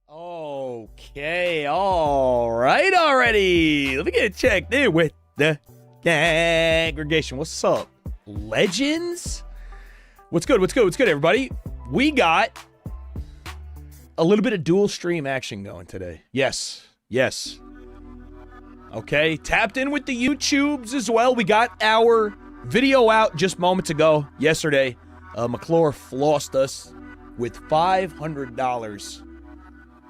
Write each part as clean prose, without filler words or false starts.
Okay, all right already. Let me get checked in with the congregation. What's up, legends? What's good, everybody? We got a little bit of dual stream action going today. Yes. Okay, tapped in with the YouTubes as well. We got our video out just moments ago, yesterday. McClure flossed us with $500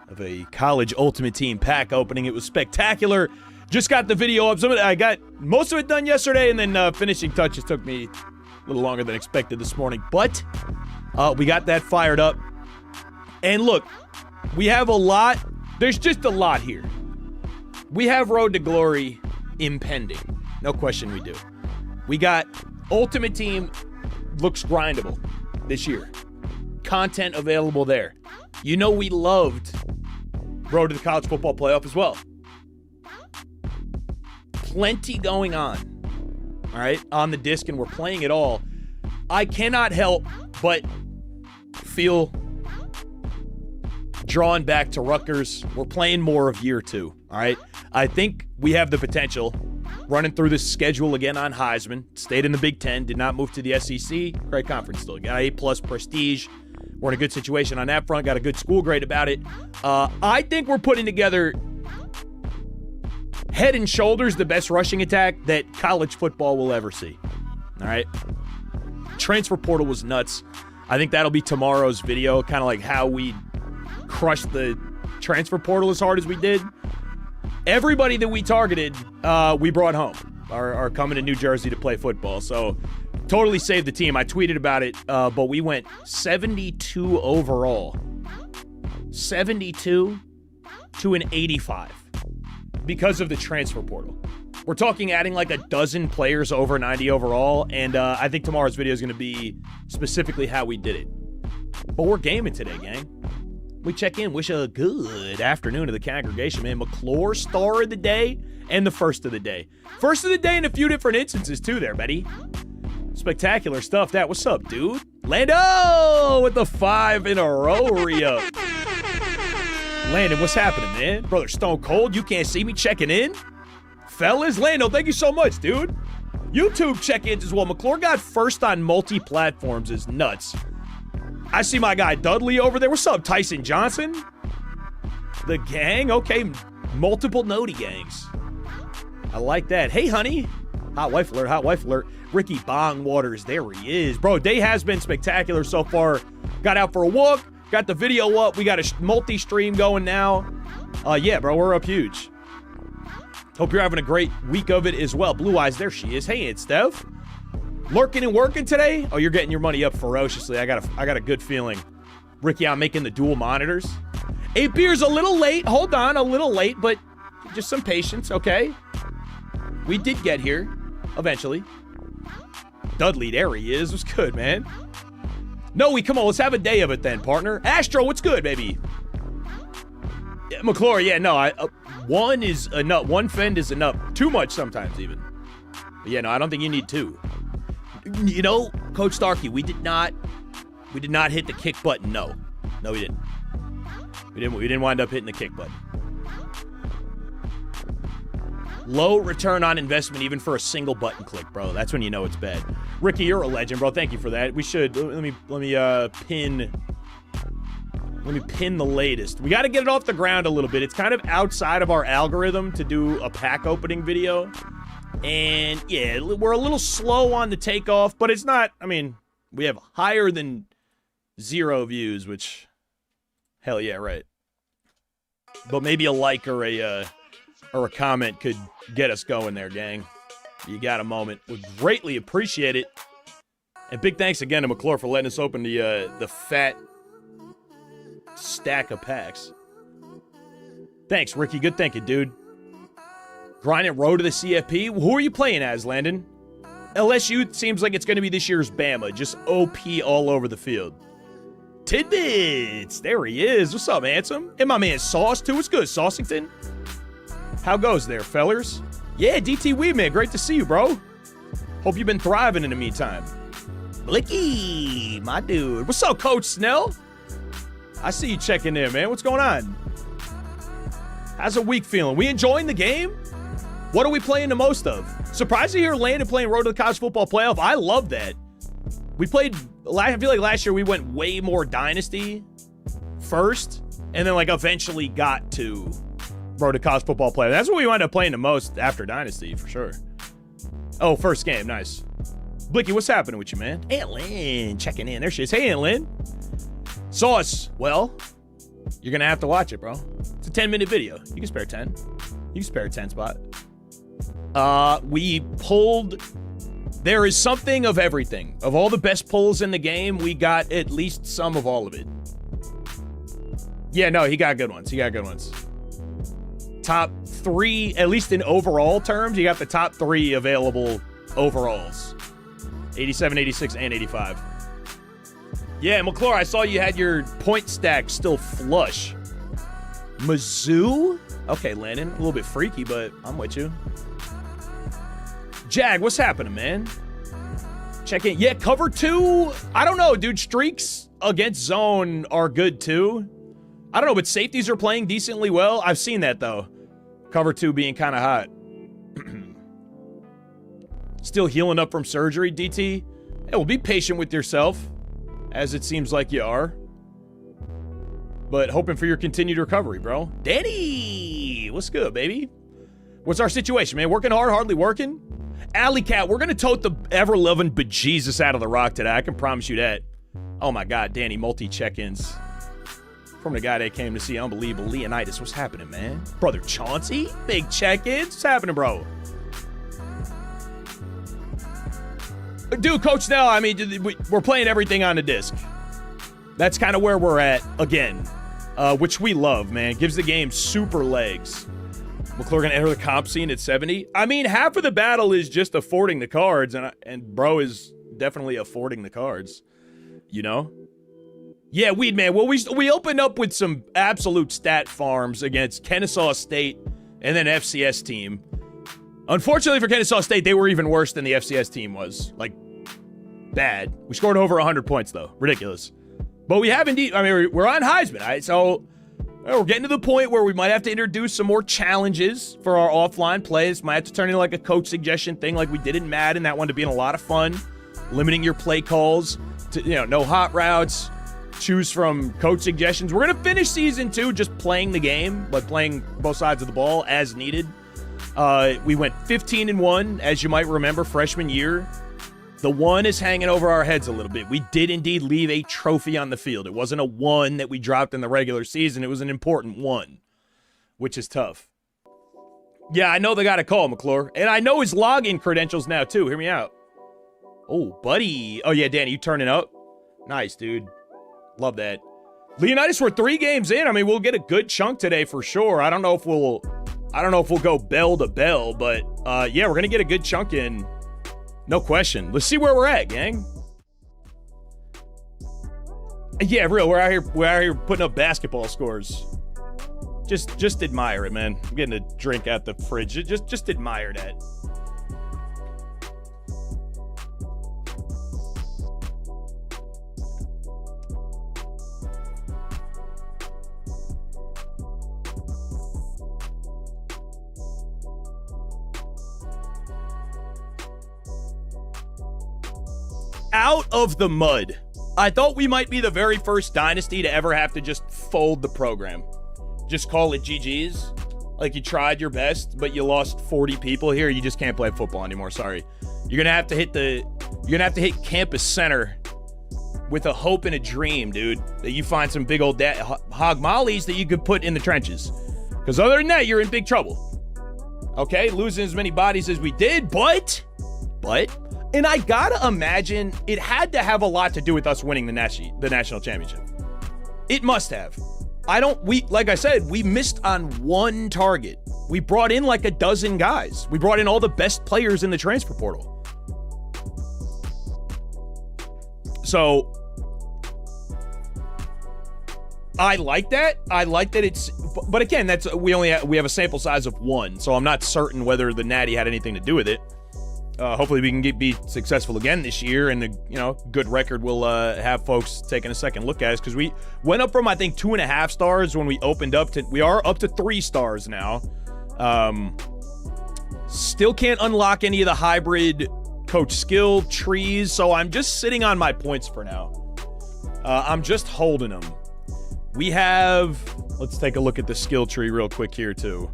of a college Ultimate Team pack opening. It was spectacular. Just got the video up. I got most of it done yesterday, and then finishing touches took me a little longer than expected this morning. But we got that fired up. And look, we have a lot. There's just a lot here. We have Road to Glory impending. No question we do. We got Ultimate Team looks grindable this year. Content available there. You know we loved Road to the College Football Playoff as well. Plenty going on, all right, on the disc, and we're playing it all. I cannot help but feel drawn back to Rutgers. We're playing more of year two, all right? I think we have the potential, running through this schedule again on Heisman, stayed in the Big Ten, did not move to the SEC, great conference still, got A+ prestige. We're in a good situation on that front, got a good school grade about it. I think we're putting together head and shoulders the best rushing attack that college football will ever see, all right? Transfer portal was nuts. I think that'll be tomorrow's video, kind of like how we crushed the transfer portal as hard as we did. Everybody that we targeted, we brought home, are coming to New Jersey to play football. So totally saved the team. I tweeted about it, but we went 72 overall. 72 to an 85 because of the transfer portal. We're talking adding like a dozen players over 90 overall, and I think tomorrow's video is going to be specifically how we did it. But we're gaming today, gang. We check in, wish a good afternoon to the congregation, man. McClure, star of the day, and the first of the day. First of the day in a few different instances, too, there, Betty. Spectacular stuff. That, what's up, dude? Lando with the 5 in a row re-up. Landon, what's happening, man? Brother Stone Cold, you can't see me checking in? Fellas, Lando, thank you so much, dude. YouTube check-ins as well. McClure got first on multi-platforms is nuts. I see my guy Dudley over there. What's up, Tyson Johnson? The gang? Okay, Multiple Noti gangs. I like that. Hey, honey. Hot wife alert, hot wife alert. Ricky Bong Waters, there he is. Bro, day has been spectacular so far. Got out for a walk, got the video up. We got a multi-stream going now. Yeah, bro, we're up huge. Hope you're having a great week of it as well. Blue Eyes, there she is. Hey, it's Steph. Lurking and working today? Oh, you're getting your money up ferociously. I got a good feeling. Ricky, I'm making the dual monitors. 8 beers a little late. Hold on, a little late, but just some patience, okay? We did get here, eventually. Dudley, there he is. What's good, man? Noe, come on, let's have a day of it then, partner. Astro, what's good, baby? Yeah, McClure, yeah, no, one is enough. One fend is enough. Too much sometimes, even. But yeah, no, I don't think you need two. You know, Coach Starkey, we did not hit the kick button. No, we didn't. We didn't wind up hitting the kick button. Low return on investment even for a single button click, bro. That's when you know it's bad. Ricky, you're a legend, bro. Thank you for that. We should let me pin the latest. We got to get it off the ground a little bit. It's kind of outside of our algorithm to do a pack opening video. And yeah, we're a little slow on the takeoff, but it's not, I mean, we have higher than 0 views, which hell yeah, right. But maybe a like or a comment could get us going there, gang. You got a moment. Would greatly appreciate it. And big thanks again to McClure for letting us open the fat stack of packs. Thanks, Ricky. Good thinking, dude. Grinding road to the CFP. Who are you playing as, Landon? LSU seems like it's going to be this year's Bama. Just OP all over the field. Tidbits. There he is. What's up, handsome? And my man Sauce, too. What's good, Saucington? How goes there, fellers? Yeah, DT Weed, man. Great to see you, bro. Hope you've been thriving in the meantime. Blicky, my dude. What's up, Coach Snell? I see you checking in, man. What's going on? How's the week feeling? We enjoying the game? What are we playing the most of? Surprised to hear Landon playing Road to the College Football Playoff. I love that. We played, I feel like last year we went way more Dynasty first, and then like eventually got to Road to College Football Playoff. That's what we wound up playing the most after Dynasty, for sure. Oh, first game. Nice. Blicky, what's happening with you, man? Aunt Lynn checking in. There she is. Hey, Aunt Lynn. Sauce. Well, you're going to have to watch it, bro. It's a 10-minute video. You can spare 10. You can spare a 10 spot. We pulled... There is something of everything. Of all the best pulls in the game, we got at least some of all of it. Yeah, no, he got good ones. He got good ones. Top 3, at least in overall terms, you got the top 3 available overalls. 87, 86, and 85. Yeah, McClure, I saw you had your point stack still flush. Mizzou? Okay, Landon, a little bit freaky, but I'm with you. Jag, what's happening, man? Check in. Yeah, cover 2. I don't know, dude. Streaks against zone are good, too. I don't know, but safeties are playing decently well. I've seen that, though. Cover 2 being kind of hot. Still healing up from surgery, DT? Hey, well, be patient with yourself, as it seems like you are. But hoping for your continued recovery, bro. Danny! What's good, baby? What's our situation, man? Working hard, hardly working? Alley Cat, we're going to tote the ever-loving bejesus out of the rock today. I can promise you that. Oh, my God, Danny, multi-check-ins. From the guy that came to see Unbelievable Leonidas. What's happening, man? Brother Chauncey, big check-ins. What's happening, bro? Dude, Coach Snell, I mean, we're playing everything on the disc. That's kind of where we're at, again, which we love, man. Gives the game super legs. McClure going to enter the comp scene at 70. I mean, half of the battle is just affording the cards, and bro is definitely affording the cards, you know? Yeah, Weed Man. Well, we opened up with some absolute stat farms against Kennesaw State and then FCS team. Unfortunately for Kennesaw State, they were even worse than the FCS team was. Like, bad. We scored over 100 points, though. Ridiculous. But we have indeed, I mean, we're on Heisman, right? So we're getting to the point where we might have to introduce some more challenges for our offline plays. Might have to turn into like a coach suggestion thing like we did in Madden. That wound up being a lot of fun. Limiting your play calls to, you know, no hot routes, choose from coach suggestions. We're going to finish season 2 just playing the game, but playing both sides of the ball as needed. We went 15-1, as you might remember, freshman year. The 1 is hanging over our heads a little bit. We did indeed leave a trophy on the field. It wasn't a 1 that we dropped in the regular season. It was an important 1, which is tough. Yeah, I know they got a call, McClure. And I know his login credentials now, too. Hear me out. Oh, buddy. Oh, yeah, Danny, you turning up? Nice, dude. Love that. Leonidas, we're 3 games in. I mean, we'll get a good chunk today for sure. I don't know if we'll go bell to bell, but yeah, we're gonna get a good chunk in. No question. Let's see where we're at, gang. Yeah, real. We're out here putting up basketball scores. Just admire it, man. I'm getting a drink out the fridge. Just admire that. Out of the mud. I thought we might be the very first dynasty to ever have to just fold the program. Just call it GG's. Like, you tried your best, but you lost 40 people here. You just can't play football anymore. Sorry. You're gonna have to hit campus center with a hope and a dream, dude, that you find some big old hog mollies that you could put in the trenches. Because other than that, you're in big trouble. Okay, losing as many bodies as we did, but, and I gotta imagine it had to have a lot to do with us winning the national championship. It must have. Like I said, we missed on 1 target. We brought in like a dozen guys. We brought in all the best players in the transfer portal. So I like that. But again, we have a sample size of 1, so I'm not certain whether the natty had anything to do with it. Hopefully we can be successful again this year, and good record will have folks taking a second look at us, because we went up from, I think, 2.5 stars when we opened up to, we are up to 3 stars now. Still can't unlock any of the hybrid coach skill trees, so I'm just sitting on my points for now. I'm just holding them. We have, let's take a look at the skill tree real quick here too.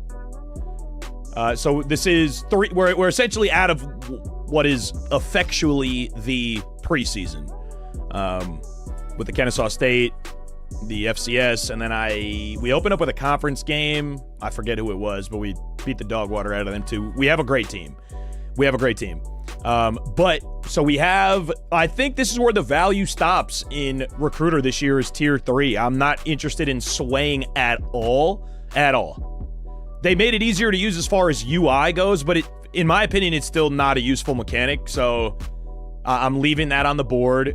So this is 3. We're essentially out of what is effectually the preseason, with the Kennesaw State, the FCS, and then we opened up with a conference game. I forget who it was, but we beat the dog water out of them too. We have a great team. But so we have. I think this is where the value stops in recruiter this year is tier 3. I'm not interested in swaying at all. They made it easier to use as far as UI goes, but in my opinion, it's still not a useful mechanic, so I'm leaving that on the board.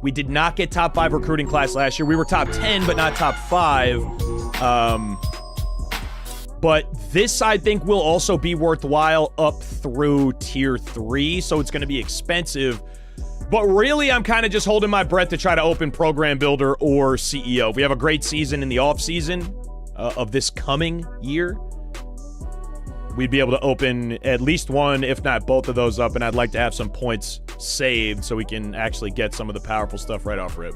We did not get top 5 recruiting class last year. We were top 10, but not top 5. But this, I think, will also be worthwhile up through tier 3, so it's going to be expensive. But really, I'm kind of just holding my breath to try to open Program Builder or CEO. If we have a great season in the offseason of this coming year, we'd be able to open at least 1, if not both of those up, and I'd like to have some points saved so we can actually get some of the powerful stuff right off rip.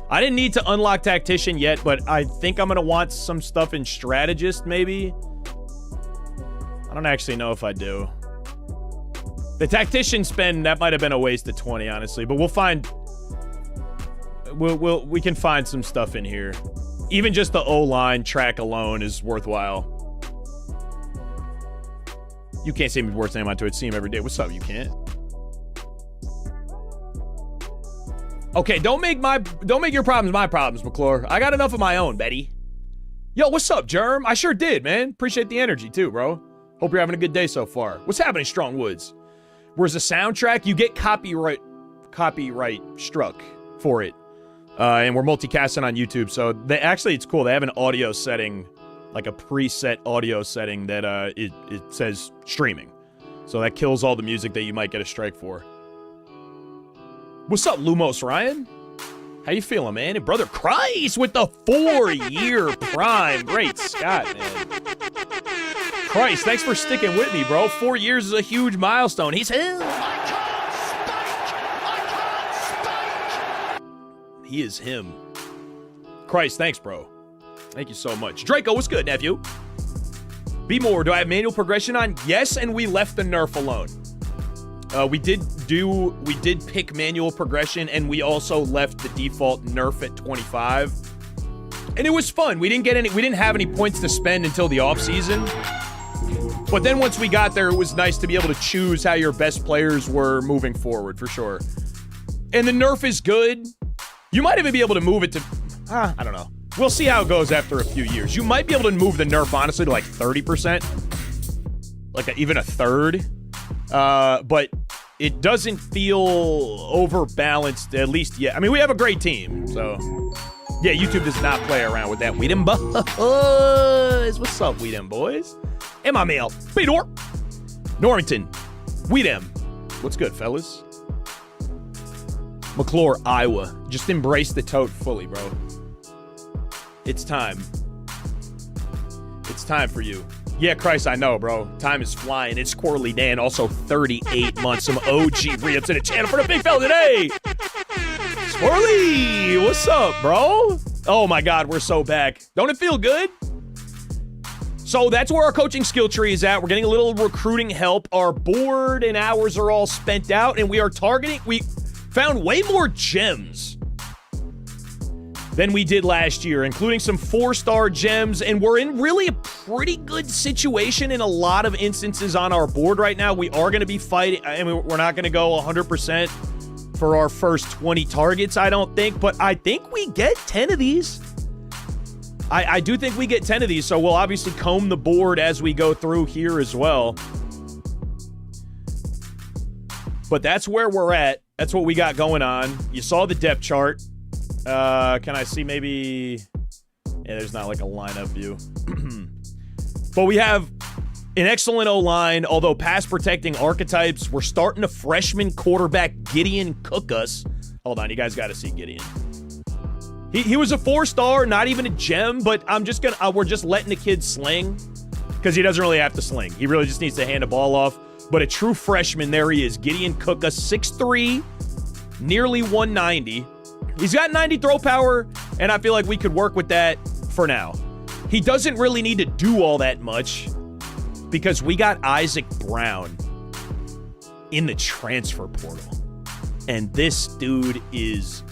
I didn't need to unlock Tactician yet, but I think I'm going to want some stuff in Strategist, maybe. I don't actually know if I do. The Tactician spend, that might have been a waste of 20, honestly, but we'll find... We can find some stuff in here. Even just the O-line track alone is worthwhile. You can't say me worst name on Twitch. See him every day. What's up? You can't. Okay, don't make your problems my problems, McClure. I got enough of my own, Betty. Yo, what's up, Germ? I sure did, man. Appreciate the energy too, bro. Hope you're having a good day so far. What's happening, Strong Woods? Where's the soundtrack? You get copyright struck for it. And we're multicasting on YouTube, so it's cool. They have an audio setting, like a preset audio setting that it says streaming. So that kills all the music that you might get a strike for. What's up, Lumos Ryan? How you feeling, man? And Brother Christ with the 4-year prime. Great Scott, man. Christ, thanks for sticking with me, bro. 4 years is a huge milestone. He's him. I can't speak. He is him. Christ, thanks, bro. Thank you so much. Draco, what's good, nephew? Be more. Do I have manual progression on? Yes, and we left the nerf alone. We did pick manual progression, and we also left the default nerf at 25. And it was fun. We didn't have any points to spend until the off season. But then once we got there, it was nice to be able to choose how your best players were moving forward, for sure. And the nerf is good. You might even be able to move it to, I don't know. We'll see how it goes after a few years. You might be able to move the nerf, honestly, to like 30%. Like even a third. But it doesn't feel overbalanced, at least yet. I mean, we have a great team, so... Yeah, YouTube does not play around with that. Weedem boys. What's up, Weedem boys? And my mail. Peter. Norrington. Weedem. What's good, fellas? McClure, Iowa. Just embrace the tote fully, bro. It's time. It's time for you. Yeah, Christ, I know, bro. Time is flying. It's Squirrely Dan. Also, 38 months. Some OG re-ups in the channel for the big fella today. Squirrely, what's up, bro? Oh, my God, we're so back. Don't it feel good? So that's where our coaching skill tree is at. We're getting a little recruiting help. Our board and hours are all spent out, and we are targeting... We found way more gems than we did last year, including some 4-star gems, and we're in really a pretty good situation in a lot of instances on our board right now. We are going to be fighting. I mean, we're not going to go 100% for our first 20 targets, I don't think, but I think we get 10 of these. I do think we get 10 of these, so we'll obviously comb the board as we go through here as well. But that's where we're at. That's what we got going on. You saw the depth chart. Can I see maybe... Yeah, there's not like a lineup view. But we have an excellent O-line, although pass-protecting archetypes. We're starting a freshman quarterback, Gideon, cook us. Hold on, you guys got to see Gideon. He was a 4-star, not even a gem, but I'm just going to... we're just letting the kid sling because he doesn't really have to sling. He really just needs to hand the ball off. But a true freshman, there he is. Gideon Cook, 6'3", nearly 190. He's got 90 throw power, and I feel like we could work with that for now. He doesn't really need to do all that much because we got Isaac Brown in the transfer portal. And this dude is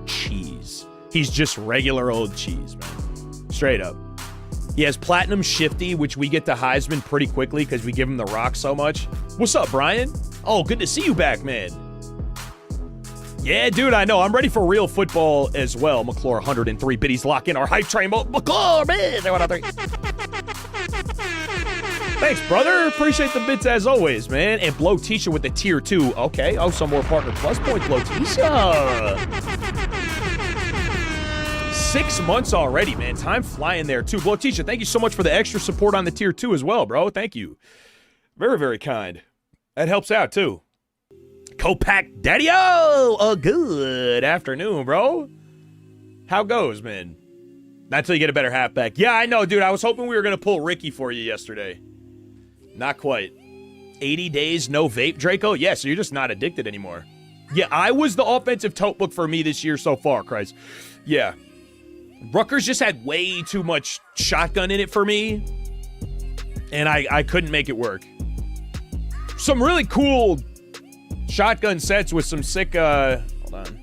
cheese. He's just regular old cheese, man. Straight up. He has Platinum Shifty, which we get to Heisman pretty quickly because we give him the rock so much. What's up, Brian? Oh, good to see you back, man. Yeah, dude, I know. I'm ready for real football as well. McClure, 103 biddies. Lock in our hype train mode. McClure, man. 103. Thanks, brother. Appreciate the bits as always, man. And Blow Tisha with the tier 2. Okay. Oh, some more partner plus points, Blow Tisha. 6 months already, man. Time flying there, too. Blow Tisha, thank you so much for the extra support on the tier 2 as well, bro. Thank you. Very, very kind. That helps out, too. Copac Daddy-O! A good afternoon, bro. How goes, man? Not until you get a better halfback. Yeah, I know, dude. I was hoping we were going to pull Ricky for you yesterday. Not quite. 80 days, no vape, Draco? Yeah, so you're just not addicted anymore. Yeah, I was the offensive tote book for me this year so far, Christ. Yeah. Rutgers just had way too much shotgun in it for me, and I couldn't make it work. Some really cool shotgun sets with some sick, hold on.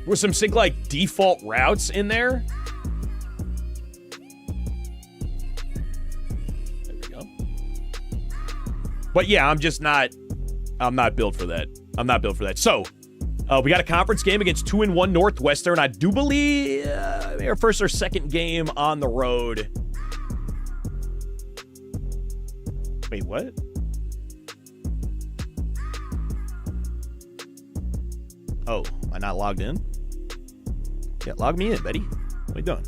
With some sick, like, default routes in there. There we go. But yeah, I'm not built for that. I'm not built for that. So, we got a conference game against 2-1 Northwestern. I do believe our first or second game on the road. Wait, what? Oh, am I not logged in? Yeah, log me in, Betty. What are you doing?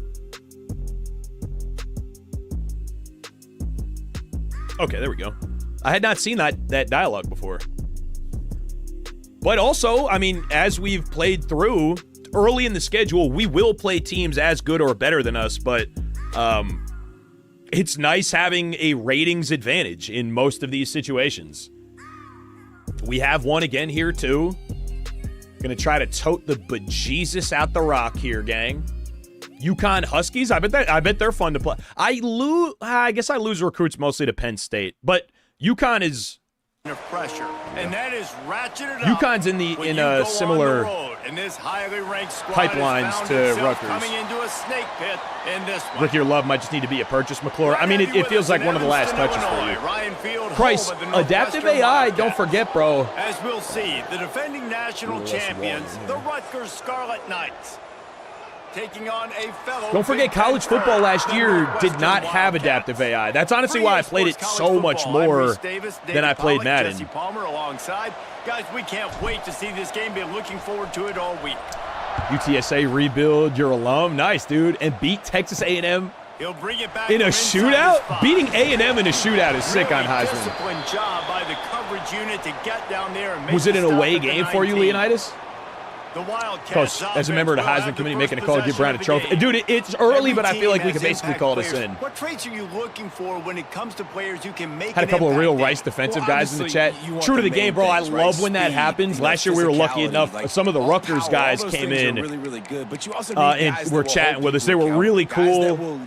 Okay, there we go. I had not seen that dialogue before. But also, I mean, as we've played through, early in the schedule, we will play teams as good or better than us, but it's nice having a ratings advantage in most of these situations. We have one again here, too. Gonna try to tote the bejesus out the rock here, gang. UConn Huskies, I bet they're fun to play. I guess I lose recruits mostly to Penn State, but UConn is pressure, and that is ratcheted up. UConn's in a similar pipelines to Rutgers. Coming into a snake pit in this one. Rick, your love might just need to be a purchase, McClure. I mean, it feels like one of the last touches for you. Price, adaptive AI, don't forget, bro. As we'll see, the defending national champions, the Rutgers Scarlet Knights, taking on a fellow. Don't forget, college football last year did not have adaptive AI. That's honestly why I played it so much more than I played Madden. Jesse Palmer alongside. Guys, we can't wait to see this game. Been looking forward to it all week. UTSA rebuild your alum. Nice, dude. And beat Texas A&M He'll bring it back in a shootout? Beating A&M in a shootout is sick on Heisman. Disciplined job by the coverage unit to get down there and make Was it an away game for you, Leonidas? Coach, as a member of the Heisman Committee, making a call to give Brown a trophy. Dude, it's early, but I feel like we could basically call this in. What traits are you looking for when it comes to players who can make Had a couple of real Rice defensive guys in the chat. True to the game, bro. I love when that happens. Last year we were lucky enough. Some of the Rutgers guys came in and were chatting with us. They were really cool.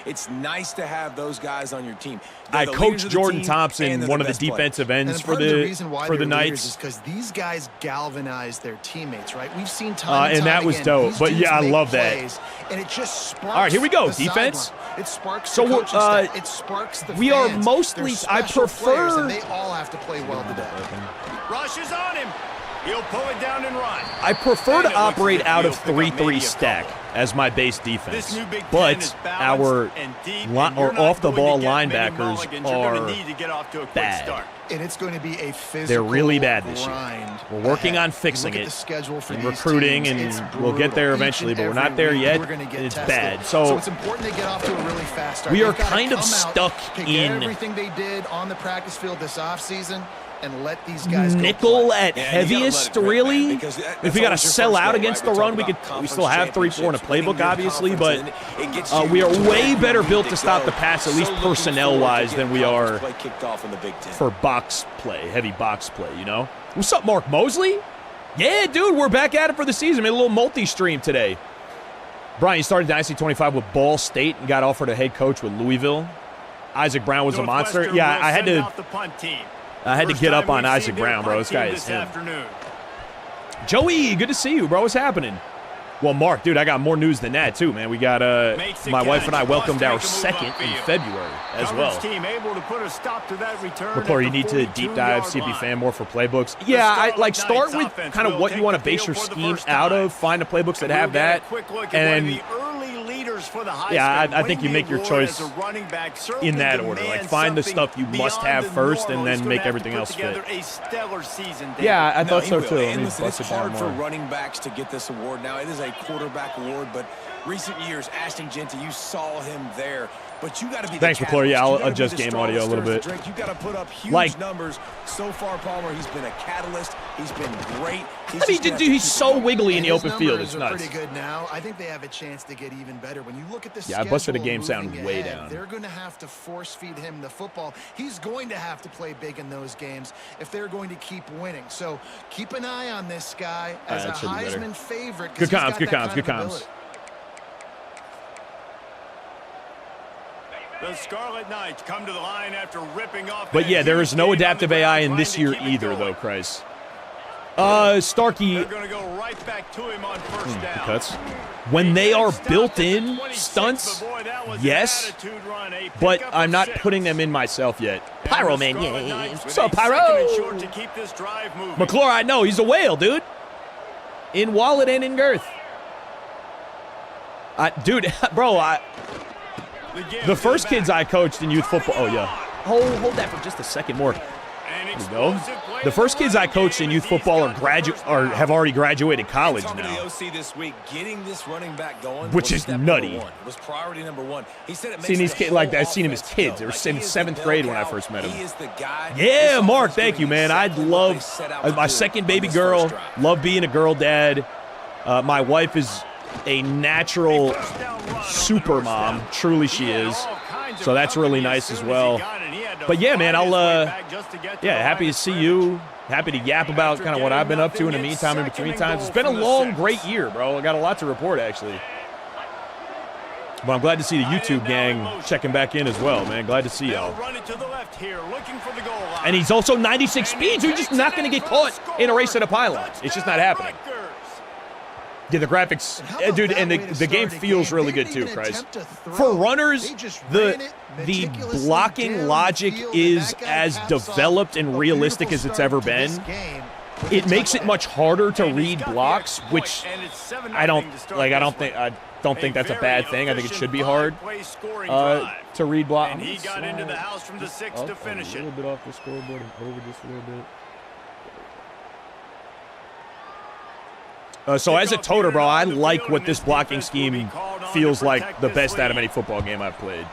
It's nice to have those guys on your team. I coached Jordan Thompson, one of the defensive ends for the Knights. Because these guys galvanize their teammates, right? We've seen time and that was dope. But yeah, I love that. And it just sparks. All right, here we go. Defense. It sparks. So it sparks the we fans. are mostly. I prefer. And they all have to play well today. Rush is on him. He'll pull it down and run. I prefer to operate out of 3-3 stack as my base defense, but our off-the-ball linebackers are bad. And it's going to be a physical They're really bad this year. We're working on fixing it and recruiting, and we'll get there eventually, but we're not there yet, and it's bad. So it's important to get off to a really fast start. We are kind of stuck in everything they did on the practice field this offseason. And let these guys nickel at heaviest, really. If we got to sell out against the run, we still have 3-4 in a playbook, obviously, but we are way better built to stop the pass, at least personnel-wise, than we are for box play, heavy box play, you know? What's up, Mark Mosley? Yeah, dude, we're back at it for the season. Made a little multi-stream today. Brian, you started Dynasty 25 with Ball State and got offered a head coach with Louisville. Isaac Brown was a monster. Yeah, I had to get up on Isaac Brown, bro. This guy is him. Joey, good to see you, bro. What's happening? Well, Mark, dude, I got more news than that, too, man. We got my wife and I welcomed our second in February as well. McClure, you need to deep dive CP Fan more for playbooks. Yeah, start with kind of what you want to base your scheme out of. Find the playbooks that have that. And yeah, I think you make your choice in that order. Like, find the stuff you must have first and then make everything else fit. Yeah, I thought so, too. It's hard for running backs to get this award now. It is a quarterback award, but recent years, Ashton Genty, you saw him there. But you got to be. Thanks, McClure. Yeah, I'll adjust game audio a little bit. You got to put up huge numbers. So far, Palmer, he's been a catalyst. He's been great. He's so wiggly in the open field. It's nuts. Pretty good now. I think they have a chance to get even better. When you look at the I busted the game sound way down. They're going to have to force feed him the football. He's going to have to play big in those games if they're going to keep winning. So keep an eye on this guy as a Heisman favorite. Good comms. The Scarlet Knights come to the line after ripping off. But yeah, there is no adaptive AI in this year either, though, Christ. Starkey. They're going to go right back to him on first down. Cuts. When they are built-in stunts, yes, but I'm not putting them in myself yet. Pyro Man, yeah. What's up, Pyro? McClure, I know. He's a whale, dude. In wallet and in girth. Dude, bro, the first kids I coached in youth football. Oh, yeah. Hold that for just a second more. There we go. The first kids I coached in youth football have already graduated college now. Which is nutty. Was priority number one. He said it seen these kids like that. I've seen him as kids. They were in 7th grade when I first met him. Yeah, Mark, thank you, man. I'd love my second baby girl. Love being a girl dad. My wife is a natural super mom. Truly she is. So that's really nice as well. But yeah, man, happy to see you. Happy to yap about kind of what I've been up to in the meantime, in between times. It's been a long, great year, bro. I got a lot to report, actually. But I'm glad to see the YouTube gang checking back in as well, man. Glad to see y'all. And he's also 96 speed, so he's just not going to get caught in a race at a pylon. It's just not happening. Yeah, the graphics, dude, and the game feels really good too, Christ. For runners, the blocking logic is as developed and realistic as it's ever been. It makes it much harder to read blocks, which I don't think that's a bad thing. I think it should be hard to read blocks. And he got into the house from the 6 to finish it. A little bit off the scoreboard and over just a little bit. So as a toter, bro, I like what this blocking scheme feels like the best out of any football game I've played.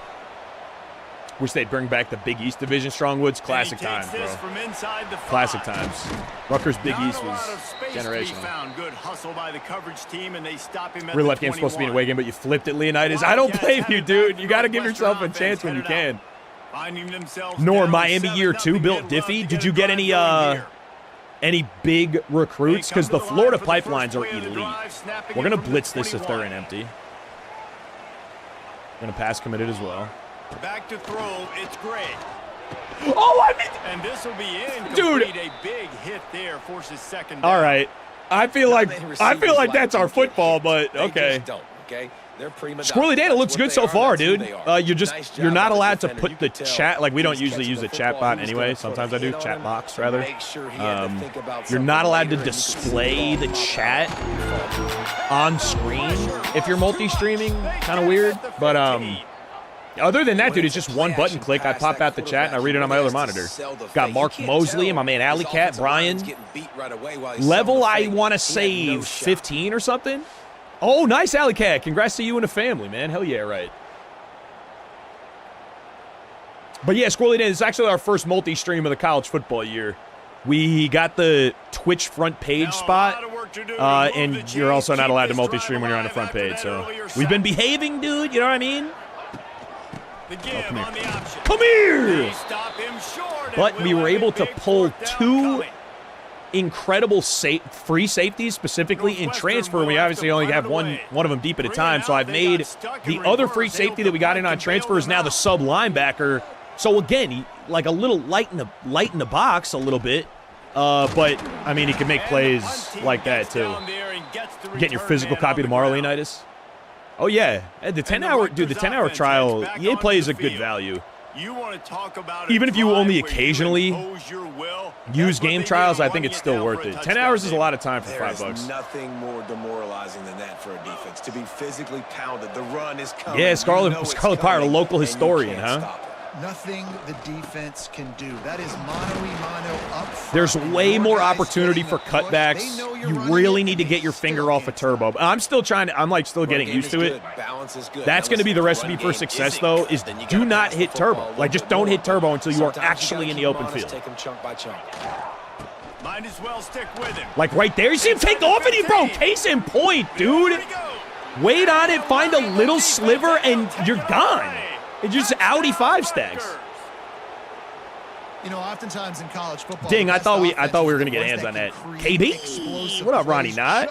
Wish they'd bring back the Big East Division Strongwoods. Classic times, bro. Classic times. Rutgers Big East was generational. Real life game's supposed to be an away game, but you flipped it, Leonidas. I don't blame you, dude. You got to give yourself a chance when you can. Nor Miami year 2 built Diffie. Did you get any big recruits? Because the Florida pipelines are elite. We're going to blitz this if they're in empty. Going to pass committed as well. Back to throw, it's great. Oh, I mean, and this will be in. Dude, a big hit there forces second down. All right, I feel like that's our football, but okay. Squirrely Data looks good so far, dude. You're not allowed to put the chat, like we don't usually use the chat bot anyway. Sometimes I do, chat box rather. You're not allowed to display the chat on screen if you're multi-streaming. Kind of weird, but other than that, dude, it's just one button click. I pop out the chat and I read it on my other monitor. Got Mark Mosley and my man Alley Cat, Brian. Level, I want to save 15 or something. Oh, nice, Alley Cat. Congrats to you and the family, man. Hell yeah, right. But yeah, Squirrely Day, it's actually our first multi-stream of the college football year. We got the Twitch front page spot, and you're also not allowed to multi-stream when you're on the front page. So we've been behaving, dude. You know what I mean? Come here! But we were able to pull 2 incredible free safeties, specifically in transfer. We obviously only have one of them deep at a time, so I've made the other free safety that we got in on transfer is now the sub linebacker. So again, he, like a little light in the box a little bit, but I mean he can make plays like that too. Getting your physical copy tomorrow, Leonidas. Oh yeah, the 10-hour trial, EA Play is a good value. Even if you only occasionally use game trials, I think it's still worth it. 10 hours is a lot of time for $5. There's nothing more demoralizing than that for a defense. To be physically pounded, the run is coming. Yeah, Scarlet Pirate, a local historian, huh? Nothing the defense can do. That is mano-a-mano up front. There's way more opportunity for cutbacks. You really need to get your finger off a turbo. I'm still still getting used to it. That's going to be the recipe for success, though, is do not hit turbo. Like, just don't hit turbo until you are actually in the open field. Might as well stick with him. Like right there, you see him take off and he, bro, case in point, dude. Wait on it, find a little sliver, and you're gone. It's just Audi 5 stacks. You know, oftentimes in college football. Ding, I thought we were gonna get hands on that. KB, what up, Ronnie? Not.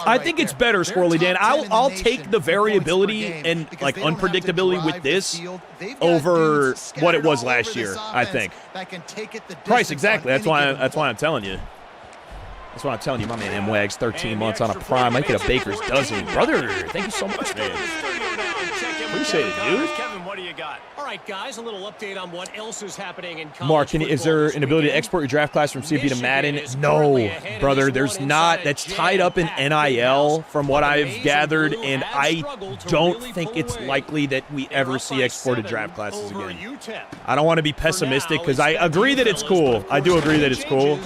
I think it's better, Squirrely Dan. I'll take the variability and like unpredictability with this over what it was last year. I think. Price, exactly. That's why I'm telling you. That's why I'm telling you, my man M-Wags, 13 months on a prime. Might get a baker's dozen. Brother, thank you so much, man. Appreciate it, dude. Kevin, what do you got? All right, guys, a little update on what else is happening in college. Mark, is there an ability to export your draft class from CFP to Madden? No, brother, there's not. That's tied up in NIL from what I've gathered, and I don't think it's likely that we ever see exported draft classes again. I don't want to be pessimistic because I agree that it's cool. I do agree that it's cool.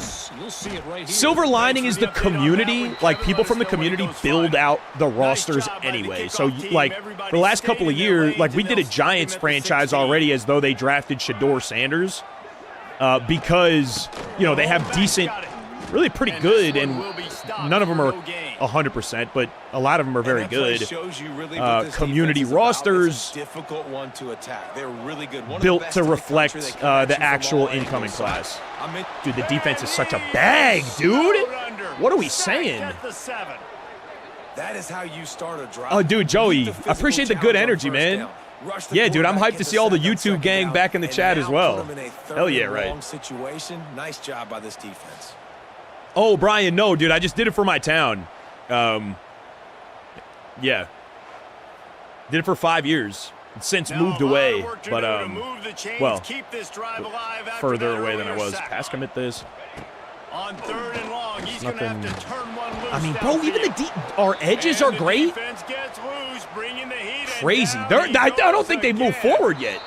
Silver lining is the community. Like, people from the community build out the rosters anyway. So, like, the last couple of years, like, we did a Giants franchise already as though they drafted Shador Sanders because, you know, they have decent, really pretty good, and none of them are 100%, but a lot of them are very good. Really community rosters difficult one to attack. They're really good. Built to reflect the actual incoming class. Dude, the defense is such a bag, dude. What are we saying? That is how you start a drive. Oh, dude, Joey, I appreciate the good energy, man. Yeah, dude, I'm hyped to see all the YouTube gang back in the chat as well. Hell yeah, right. Situation. Nice job by this defense. Oh, Brian, no, dude, I just did it for my town. Yeah. Did it for 5 years. Since moved away, but, well, further away than I was. Pass commit this. On 3rd and long, he's going to have to turn one loose. I mean, bro, even our edges are great. Crazy. I don't think they've moved forward yet.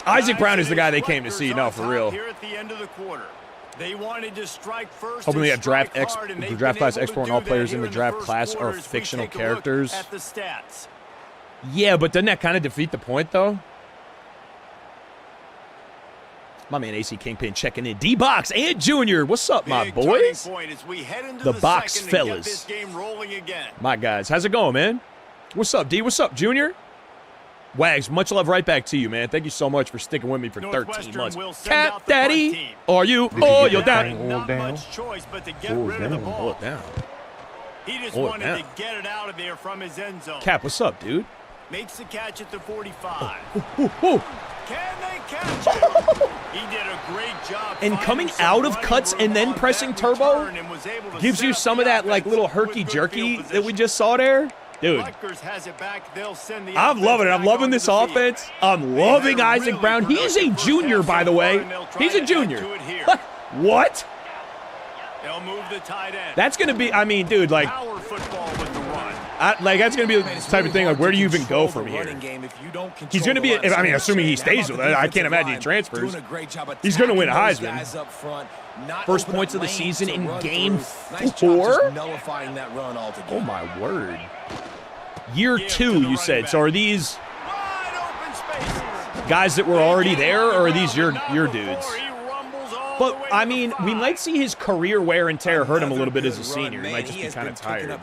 Isaac Brown is the guy they came to see. No, for real. They wanted to strike first. Hoping we have draft class export and all players in the draft class are fictional characters. Yeah, but doesn't that kind of defeat the point, though? My man AC Kingpin checking in. D-Box and Junior. What's up, my boys? The Box fellas. My guys. How's it going, man? What's up, D? What's up, Junior? Wags, much love right back to you, man. Thank you so much for sticking with me for 13 months. Cat Daddy, are you? Oh, you're down. Not much choice but to get rid of the ball. Pull it down. He just wanted to get it out of there from his end zone. Cap, what's up, dude? Makes the catch at the 45. Can they catch it? He did a great job. And coming out of cuts and then pressing turbo gives you some of that like little herky-jerky that we just saw there. Dude, I'm loving it. I'm loving this offense. I'm loving Isaac Brown. He's a junior, by the way. He's a junior. What? They'll move the tight end. That's going to be, I mean, dude, like, power football with the run. That's going to be the type of thing, like, where do you even go from here? He's going to be, I mean, assuming he stays with it. I can't imagine he transfers. He's going to win a Heisman. First points of the season in game 4? Oh, my word. Year 2, you said. So are these guys that were already there, or are these your dudes? But, I mean, we might see his career wear and tear hurt him a little bit as a senior. He might just be kind of tired. But,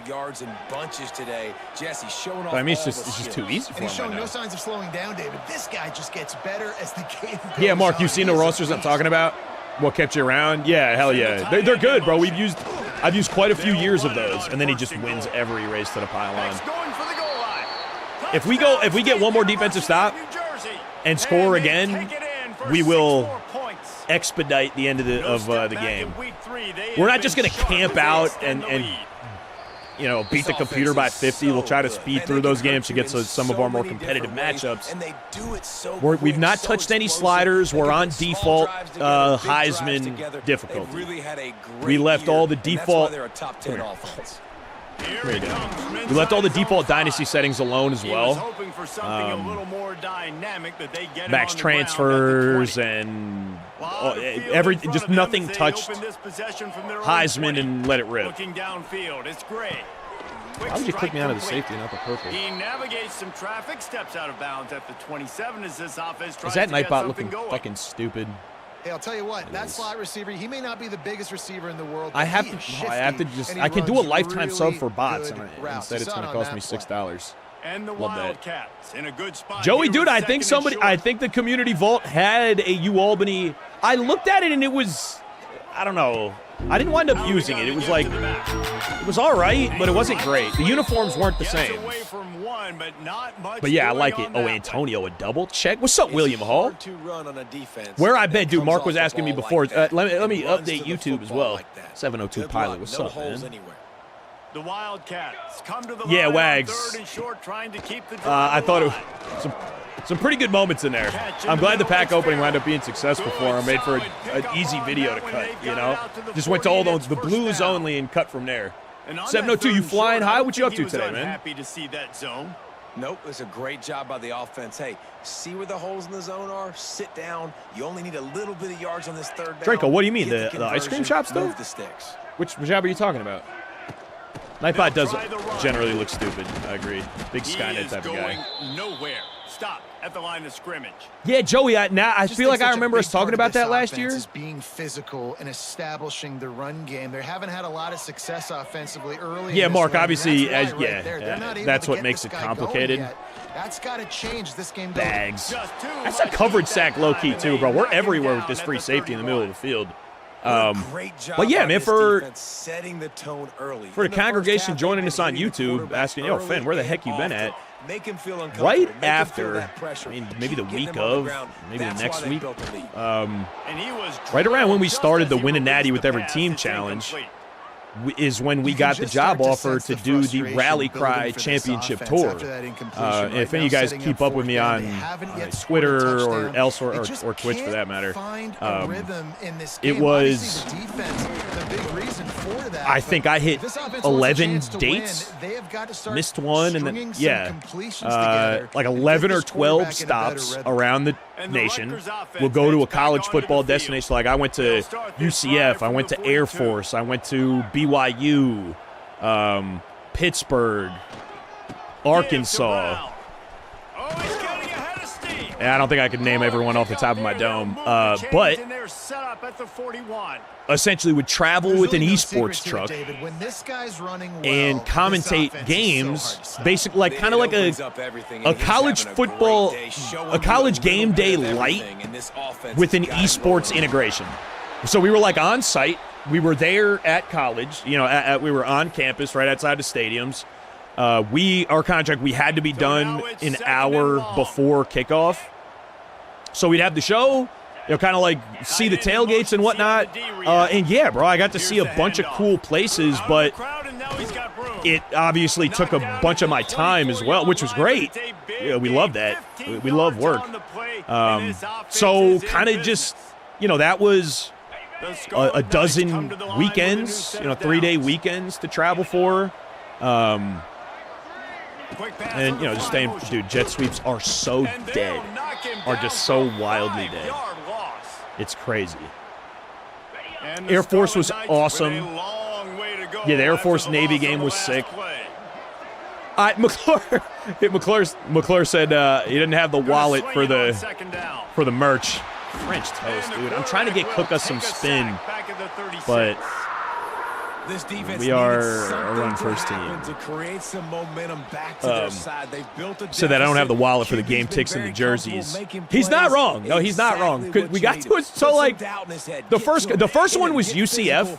I mean, it's just too easy for him. He's showing no signs of slowing down, David. This guy just gets better as the game goes on. Yeah, Mark, you've seen the rosters I'm talking about? What kept you around? Yeah, hell yeah. They're good, bro. I've used quite a few years of those, and then he just wins every race to the pylon. If we get one more defensive stop and score again, we will expedite the end of the game. We're not just going to camp out and you know, beat the computer by 50. We'll try to speed through those games to get to some of our more competitive matchups. We've not touched any sliders. We're on default Heisman difficulty. We left all the default. We left all the default dynasty settings alone as well. Max transfers and just nothing touched Heisman and let it rip. Why would you click me out of the safety and not the purple? He navigates some traffic, steps out of bounds at the 27 as this offense tries Is that to get Nightbot looking going. fucking stupid? Hey, I'll tell you what, that slot receiver, he may not be the biggest receiver in the world. I can do a lifetime sub for bots, and instead it's going to cost me $6. And the Love that. Wildcats in a good spot. Joey, here dude, with I think second and short. the community vault had a UAlbany. I looked at it and it was, I don't know. I didn't wind up using it. It was like, it was all right, but it wasn't great. The uniforms weren't the same. But yeah, I like it. Oh, Antonio, a double check. What's up, William Hall? Where I bet, dude, Mark was asking me before. Let me update YouTube as well. 702 Pilot, what's up, man? The Wildcats come to the yeah, line Wags. on 3rd and short, trying to keep the I thought it drive was some pretty good moments in there. I'm glad the pack opening wound up being successful for him. Made for an easy video to cut, you know? Just went to all the blues only and cut from there. 702, you flying high? What you up to today, man? Happy to see that zone. Nope, it's a great job by the offense. Hey, see where the holes in the zone are? Sit down. You only need a little bit of yards on this third down. Draco, what do you mean? The ice cream shop still? Move the sticks. Which job are you talking about? Nightbot does generally look stupid. I agree. Big Skynet type of guy. Nowhere. stop at the line of scrimmage. Yeah, Joey, I feel like I remember us talking about that last year. Is being physical and establishing the run game. They haven't had a lot of success offensively early. Yeah, Mark, obviously, that's that's what makes it complicated. That's got to change this game. Bags. That's a coverage sack low-key, too, bro. We're everywhere with this free safety in the middle of the field. But yeah, man, for the congregation joining us on YouTube, asking, yo, Finn, where the heck you been at? Right after, I mean, maybe the week of, maybe the next week, right around when we started the Win a Natty with Every Team challenge, is when we got the job offer to do the Rally Cry Championship Tour. If any of you guys keep up with me on Twitter or elsewhere, or Twitch for that matter, it was, I think I hit 11 dates, missed one, and then, yeah, like 11 or 12 stops around the nation. We'll go to a college football destination. Like, I went to UCF, I went to Air Force, I went to BYU, Pittsburgh, Arkansas. And I don't think I could name everyone off the top of my dome, but essentially would travel with an esports truck and commentate games, basically like kind of like a college football, a college game day light with an esports integration. So we were like on site. We were there at college, you know, we were on campus right outside the stadiums. Our contract, we had to be done an hour before kickoff. So we'd have the show, you know, kind of like see the tailgates and whatnot. And yeah, bro, I got to see a bunch of cool places, but it obviously took a bunch of my time as well, which was great. Yeah, we love that. We love work. So kind of just, you know, that was a dozen weekends, you know, 3-day weekends to travel for. And, you know, just saying, dude, jet sweeps are so dead, are just so wildly dead. It's crazy. Air Force was awesome. Yeah, the Air Force Navy game was sick. McClure said he didn't have the wallet for the merch. French toast, dude. I'm trying to get Cook us some spin, but this defense we are our own first team. So that I don't have the wallet for the game ticks and the jerseys. He's not wrong. No, he's not wrong. We got to it. So like the first one was UCF.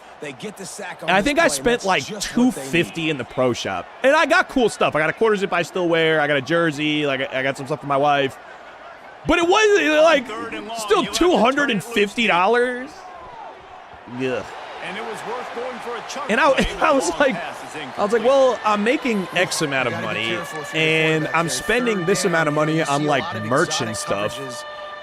And I think I spent like $250 in the pro shop, and I got cool stuff. I got a quarter zip I still wear. I got a jersey. Like I got some stuff for my wife. But it was like still $250. Yeah. And it was worth going for a chunk. And I was like, well, I'm making X amount of money, and I'm spending this amount of money on like merch and stuff.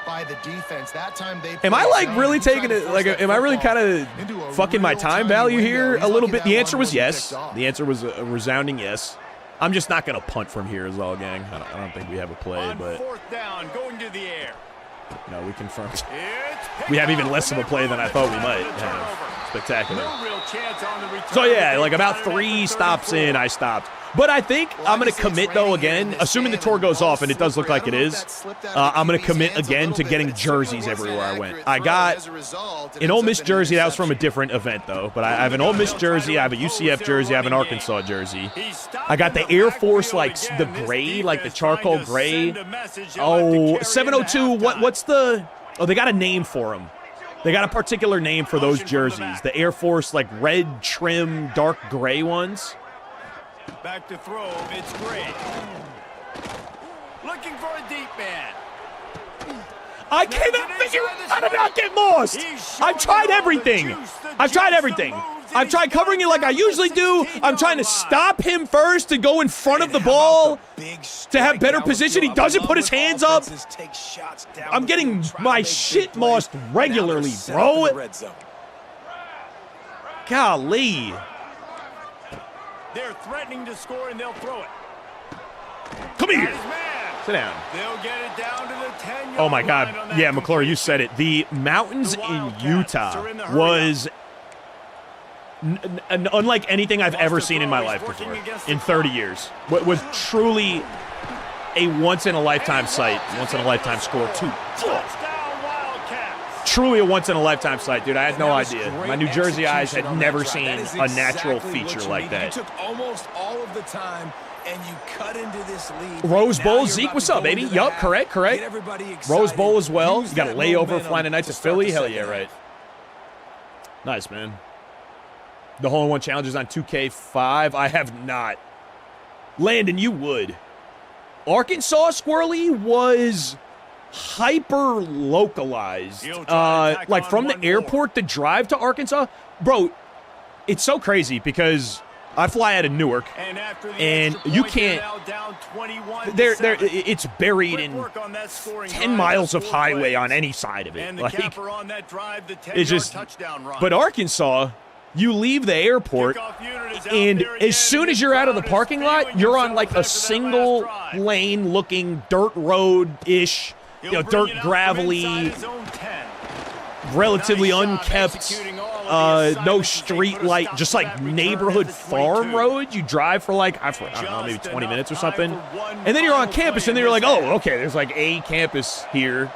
Am I like really taking it? Like, am I really kind of fucking my time value here a little bit? The answer was yes. The answer was a resounding yes. I'm just not gonna punt from here, is all, gang. I don't think we have a play, but fourth down, going to the air. No, we confirmed. We have even less of a play than I thought we might have. Spectacular. So yeah, like about 3 stops in, I stopped. But I think I'm going to commit, though, again, assuming the tour goes off, and it does look like it is, I'm going to commit again to getting jerseys everywhere I went. I got an Ole Miss jersey. That was from a different event, though. But I have an Ole Miss jersey. I have a UCF jersey. I have an Arkansas jersey. I got the Air Force, like the gray, like the charcoal gray. Oh, 702. What's the... Oh, they got a name for them. They got a particular name for those jerseys. The Air Force, like red trim, dark gray ones. Back to throw, it's Gray. Looking for a deep man. I cannot figure out how to not get lost. I've tried everything. I've tried covering it like I usually do. I'm trying to stop him first to go in front of the ball to have better position. He doesn't put his hands up. I'm getting my shit lost regularly, bro. Golly. They're threatening to score, and they'll throw it. Come here. Sit down. They'll get it down to the 10-yard Oh, my God. Yeah, McClure, you said it. The mountains in Utah was unlike anything I've ever seen in my life before in 30 years. What was truly a once-in-a-lifetime sight. Once-in-a-lifetime score, too. Touchdown, Wildcats. Truly a once-in-a-lifetime sight, dude. I had no idea. My New Jersey eyes had never seen a natural feature like that. You took almost all of the time, and you cut into this lead. Rose Bowl, Zeke, what's up, baby? Yup, correct. Rose Bowl as well. You got a layover flying tonight to Philly? Hell yeah, right. Nice, man. The hole-in-one challenges on 2K5. I have not. Landon, you would. Arkansas, Squirrely, was hyper-localized. Like, from the airport, the drive to Arkansas. Bro, it's so crazy because I fly out of Newark, and you can't. It's buried in 10 miles of highway on any side of it. Like, it's just. But Arkansas, you leave the airport, and as soon as you're out of the parking lot, you're on like a single lane looking dirt road-ish, dirt gravelly, relatively unkept, no street light, just like neighborhood farm road. You drive for like, I don't know, maybe 20 minutes or something. And then you're on campus, and then you're like, oh, okay, there's like a campus here.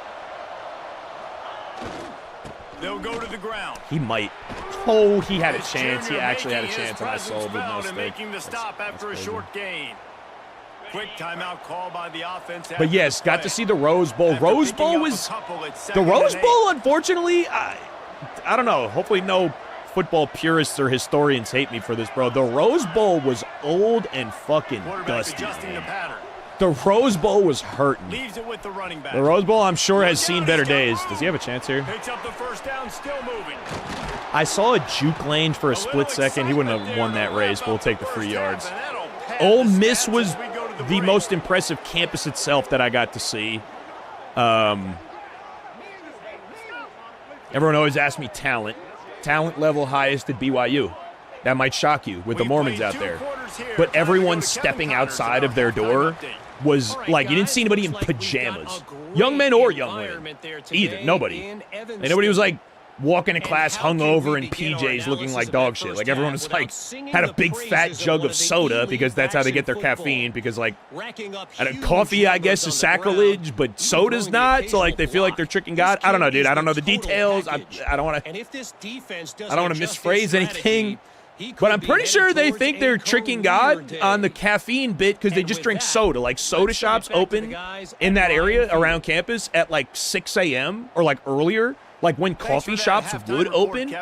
They'll go to the ground. He might. Oh, he had a chance. He actually had a chance, and I sold with no stake. Making the stop after a short gain. Quick timeout call by the offense. But yes, got to see the Rose Bowl. Rose Bowl was the Rose Bowl. Unfortunately, I don't know. Hopefully, no football purists or historians hate me for this, bro. The Rose Bowl was old and fucking dusty. The Rose Bowl was hurting. Leaves it with the running back. The Rose Bowl, I'm sure, has seen better days. Does he have a chance here? Picks up the first down, still moving. I saw a juke lane for a split second. He wouldn't have won that race, but we'll take the 3 yards. Ole Miss was the most impressive campus itself that I got to see. Everyone always asks me talent. Talent level highest at BYU. That might shock you with the Mormons out there. But everyone stepping outside of their door was like, you didn't see anybody in pajamas. Young men or young women. Either. Nobody. And nobody was like walking to class hungover in PJs looking like dog shit. Like everyone was like, had a big fat jug of soda because that's how they get their caffeine. Because like, coffee, I guess, is sacrilege, but soda's not. So like, they feel like they're tricking God. I don't know, dude. I don't know the details. I don't want to misphrase anything. But I'm pretty sure they think they're tricking God on the caffeine bit because they just drink soda. Like soda shops open in that area around campus at like 6 a.m. or like earlier, like when coffee shops would open.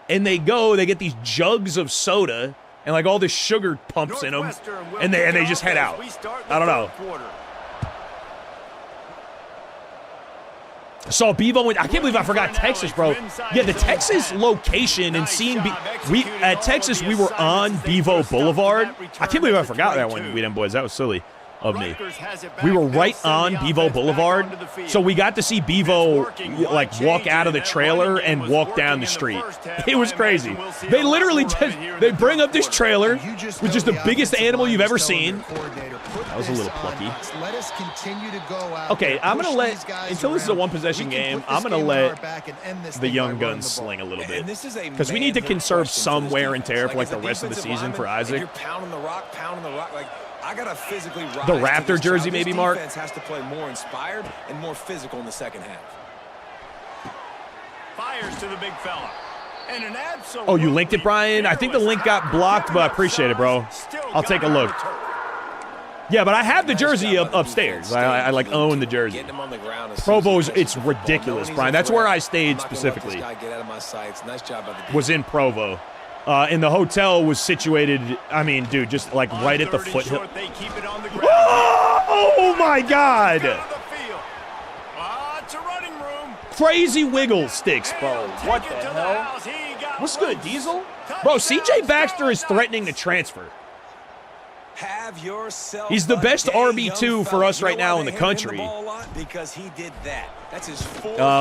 And they get these jugs of soda and like all this sugar pumps in them, and they just head out. I don't know. Saw Bevo. I can't believe I forgot Texas, bro. Yeah, the Texas location and seeing at Texas, we were on Bevo Boulevard. I can't believe I forgot that one, we them boys. That was silly of me. We were right on Bevo Boulevard, so we got to see Bevo like walk out of the trailer and walk down the street. It was crazy. They literally they bring up this trailer, which is the biggest animal you've ever seen. That was a little plucky. Okay, I'm going to let, until this is a one-possession game, I'm going to let the young guns sling a little bit. Because we need to conserve some wear and tear for like the rest of the season for Isaac. You're pounding the rock. Like, I got to physically rise the Raptor jersey, maybe, Mark? This defense has to play more inspired and more physical in the second half. Fires to the big fella. And an absolute. Oh, you linked it, Brian? I think the link got blocked, but I appreciate it, bro. I'll take a look. Yeah, but I have the jersey upstairs. I like own the jersey. Provo's, it's ridiculous, Brian. That's where I stayed specifically. Was in Provo. And the hotel was situated, I mean, dude, just like right at the foothill. Oh my God! Crazy wiggle sticks, bro. What the hell? What's good, Diesel? Bro, CJ Baxter is threatening to transfer. He's the best RB2 for us right now in the country. But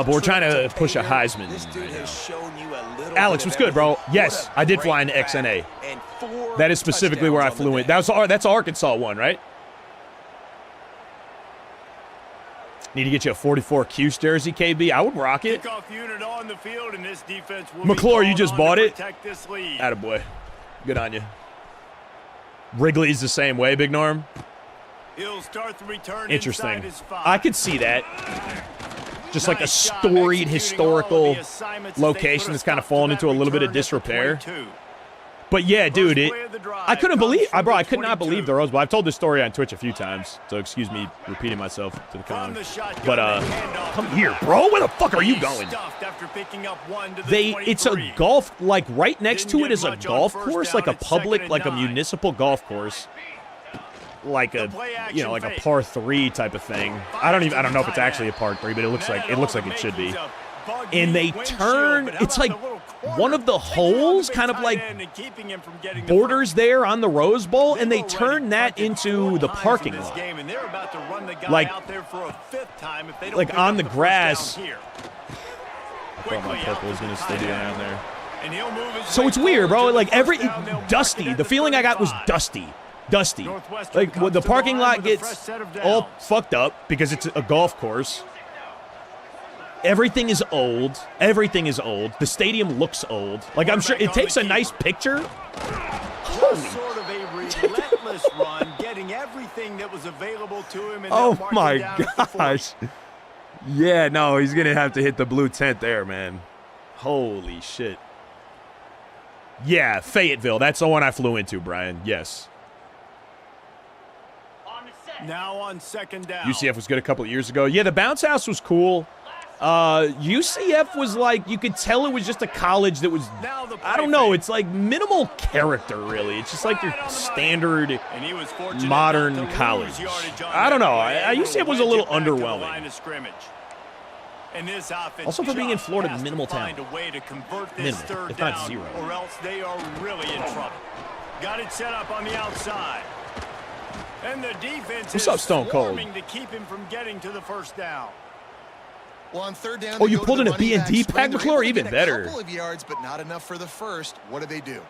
we're trying to push a Heisman right now. Alex, what's good, bro? Yes, I did fly into XNA. That is specifically where I flew in. That's Arkansas one, right? Need to get you a 44 Cuse jersey, KB. I would rock it. McClure, you just bought it? Attaboy. Good on you. Wrigley's the same way, Big Norm. He'll start the return. Interesting. I could see that. Just like a storied historical location that's kind of fallen into a little bit of disrepair. But yeah, dude, I couldn't believe, bro, I could not believe the Rose Bowl. I've told this story on Twitch a few times, so excuse me repeating myself to the con. But come here, bro. Where the fuck are you going? It's a golf, like right next to it is a golf course, like a public, like a municipal golf course. Like a, you know, like a par 3 type of thing. I don't know if it's actually a par 3, but it looks like it should be. And they turn, it's like one of the holes kind of like borders there on the Rose Bowl, and they turn that into the parking lot. Like on the grass. I thought my purple was going to stay down there. So it's weird, bro. Like dusty. The feeling I got was dusty. Like when the parking lot gets all fucked up because it's a golf course. Everything is old. The stadium looks old. Like I'm sure it takes a nice picture. Holy. Sort of a relentless run, getting everything that was available to him. Oh my gosh. Yeah, no, he's gonna have to hit the blue tent there, man. Holy shit. Yeah, Fayetteville. That's the one I flew into, Brian. Yes. Now on second down. UCF was good a couple of years ago. Yeah, the bounce house was cool. UCF was like, you could tell it was just a college that was, I don't know, it's like minimal character, really. It's just like your standard modern college. I don't know. UCF was a little underwhelming. Also for being in Florida, minimal talent. Minimal, if not zero. Or else they are really in trouble. Got it set up on the outside. And the defense What's up, Stone Cold? to keep him from getting to the first down. Well, on third down, oh, you pulled in a B&D pack, McClure? Even better. A couple of yards, but not enough for the first. What do?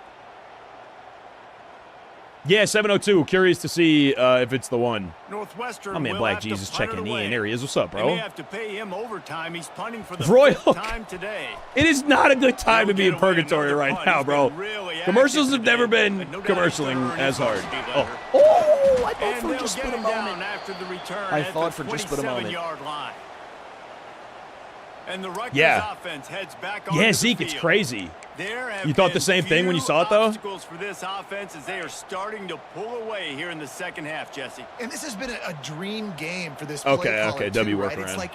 Yeah, 702. Curious to see if it's the one. Northwestern. Oh man, Black Jesus checking in. There he is. What's up, bro? They have to pay him overtime. He's punting for the Royal time today. It is not a good time to be in purgatory right now, bro. Commercials have never been commercialing as hard. Oh, I thought for just a moment. I thought for just a moment. And the Rutgers offense heads back on Zeke, it's crazy. You thought the same thing when you saw it, though? For this offense as they are starting to pull away here in the second half, Jesse. And this has been a dream game for this Okay, W work around. It's like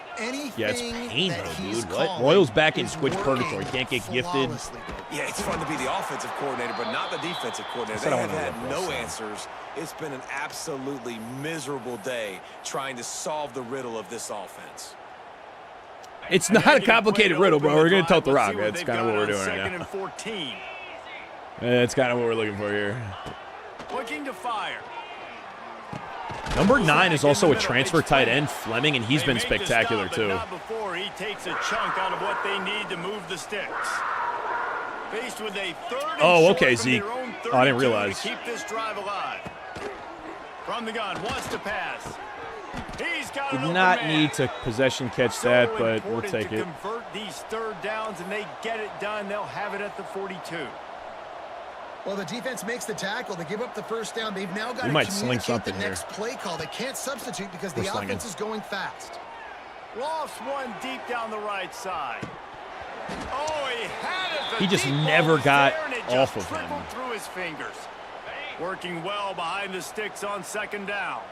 yeah, it's pain, though, dude. What? Royals back in Twitch purgatory. Can't get gifted. Yeah, it's fun to be the offensive coordinator, but not the defensive coordinator. They have had no answers. It's been an absolutely miserable day trying to solve the riddle of this offense. It's not a complicated riddle, bro. We're going to tilt the rock. That's kind of what we're doing right now. That's kind of what we're looking for here. Looking to fire. Number 9 is also a transfer tight end, Fleming, and he's been spectacular, too. Not before he takes a chunk out of what they need to move the sticks. Faced with a third and okay, Zeke. Oh, I didn't realize. Keep this drive alive. From the gun, wants to pass. Did not need to possession catch that, but we'll take it. Convert these third downs and they get it done. They'll have it at the 42. Well, the defense makes the tackle. They give up the first down. They've now got to communicate the next play call. They can't substitute because the offense is going fast. Lost one deep down the right side. Oh, he had it. He just never got off of him. Through his fingers. Working well behind the sticks on second down.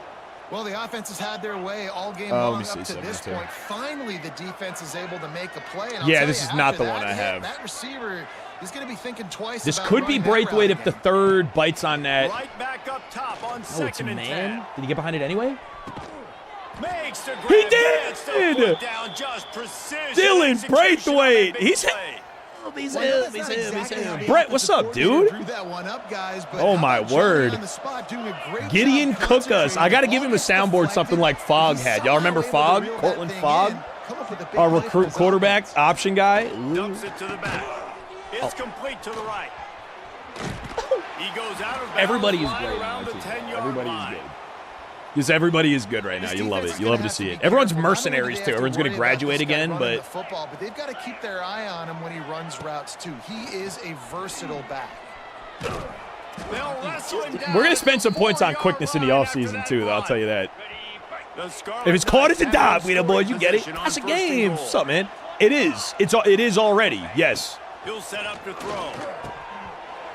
Well, the offense has had their way all game long up to this point. Finally, the defense is able to make a play. And yeah, this is not the one I have. That receiver is going to be thinking twice. This could be Braithwaite if the third bites on that. Right back up top on second and 10. Did he get behind it anyway? Makes the he did! Down, just Dylan Braithwaite. He's him. Brett, what's up, dude? Oh, my word. Gideon Cookus. I got to give him a soundboard, something like Fogg had. Y'all remember Fogg? Cortland Fogg? Our recruit quarterback option guy. Dumps it to the back. It's complete to the right. He goes out of bounds. Everybody is great now, too. Everybody is good. Because everybody is good right now. You love it. You love to see it. Everyone's mercenaries, too. Everyone's going to graduate again, but they've got to keep their eye on him when he runs routes, too. He is a versatile back. We're going to spend some points on quickness in the offseason, too, though. I'll tell you that. If it's caught, it's a dot, Guido boys. You get it. That's a game. What's up, man? It is. It is already. Yes. He'll set up to throw.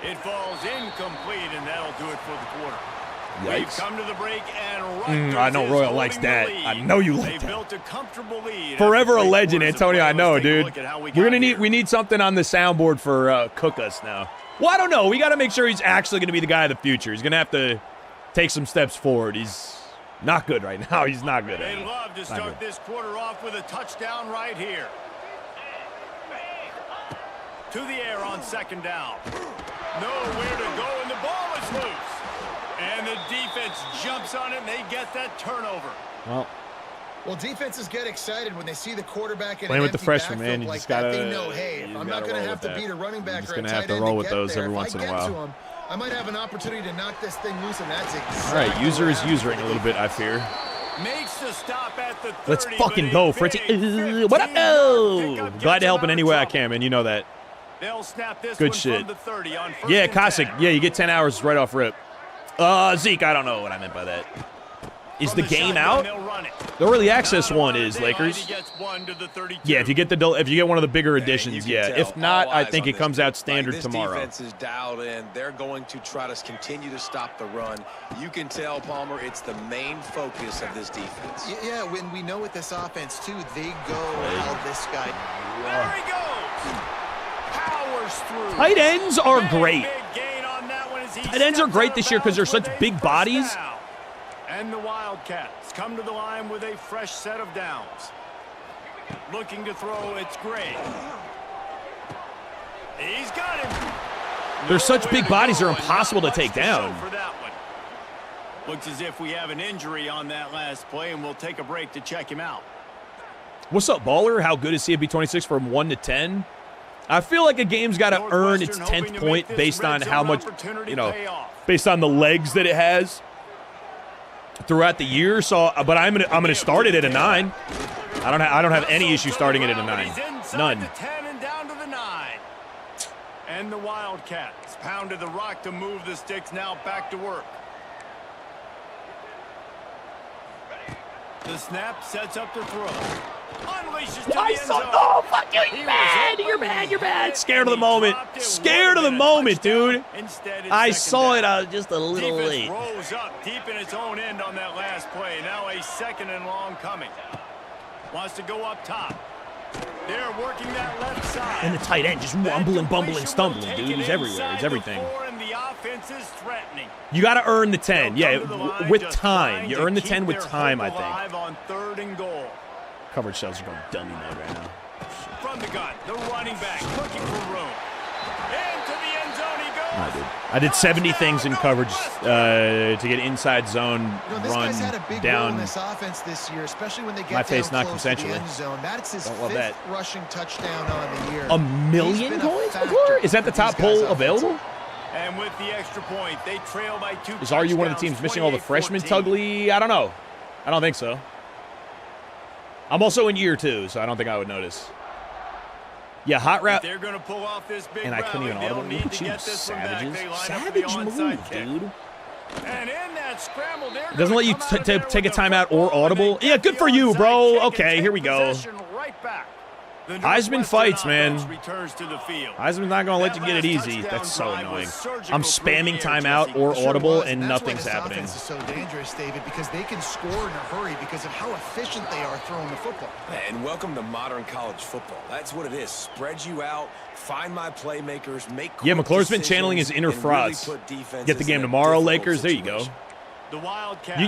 It falls incomplete, and that'll do it for the quarter. Yikes. We've come to the break, and I know Royal likes that. I know you like that. Built a comfortable lead. Forever a legend, Antonio. I know, dude. We need something on the soundboard for Cook Us now. Well, I don't know. We got to make sure he's actually going to be the guy of the future. He's going to have to take some steps forward. He's not good right now. He's not good. They'd love to start this quarter off with a touchdown right here. To the air on second down. Nowhere to go, and the ball is loose. And the defense jumps on it, and they get that turnover. Well, defenses get excited when they see the quarterback in playing with the freshman, man. You like just gotta. They know, hey, if I'm not going to have to beat a running back or a tight end have to roll with those there, every once in a while. I might have an opportunity to knock this thing loose, and that's exactly all right. User is usering a little bit, I fear. Makes the stop at the 30, let's fucking go, Fritzy. What up? Oh, glad to help in any way I can, man. You know that. They'll snap this good one shit. From the 30 on yeah, Cossack. Yeah, you get 10 hours right off rip. Zeke, I don't know what I meant by that. Is the game out? The early access one is Lakers. Yeah, if you get one of the bigger editions, yeah. If not, I think it comes out standard tomorrow. This defense is dialed in. They're going to try to continue to stop the run. You can tell, Palmer, it's the main focus of this defense. Yeah, when we know with this offense too, they go how this guy. There he goes. Powers through. Tight ends are great. Tight ends are great this year because they're such big bodies. And the Wildcats come to the line with a fresh set of downs. Looking to throw, it's Gray. He's got him. They're such big bodies, they're impossible to take down. For that one. Looks as if we have an injury on that last play, and we'll take a break to check him out. What's up, Baller? How good is CFB26 from 1 to 10? I feel like a game's got to earn its 10th point based on how much, based on the legs that it has throughout the year. So, but I'm gonna start it at a 9. I don't have any issue starting it at a 9. None. The 10 and down to the 9. And the Wildcats pounded the rock to move the sticks. Now back to work. The snap sets up the throw. Unleashes to the end zone. Oh, fuck you! You're mad. You're mad. Scared of the moment. Scared of the moment, dude. I saw it. I was just a little late. Rolls up deep in its own end on that last play. Now a second and long coming. Wants to go up top. They're working that left side. And the tight end just rumbling, bumbling, stumbling, dude. He's everywhere. He's everything. You got to earn the 10. Yeah, with time. You earn the 10 with time, I think. On 3rd and goal. Coverage cells are going dummy mode right now. From the gun, the running back looking for room. Into the end zone he goes. I did 70 things in coverage to get inside zone, run down. In this offense this year, especially when they get my face down not close to the consensually. end zone. That's his Don't love 5th that. rushing touchdown on the year. $1 million coins before? Is that the top poll available? And with the extra point, they trail by 2 Is RU one of the teams missing all the freshmen, Tugly? I don't know. I don't think so. I'm also in year 2, so I don't think I would notice. Yeah, hot route. They're going to pull off this big and I couldn't even audible. Look at you, savages. Savage move, dude. And in that scramble, it doesn't let you take a timeout or audible. Yeah, good for you, bro. Okay, here we go. Heisman fights, man. Heisman's not going to let you get it easy. That's so annoying. I'm spamming timeout or audible, and nothing's happening. This is so dangerous, David, because they can score in a hurry because of how efficient they are throwing the football. And welcome to modern college football. That's what it is. Spread you out, find my playmakers, make quick McClure's been channeling his inner frauds. Really get the game tomorrow, Lakers. There you go.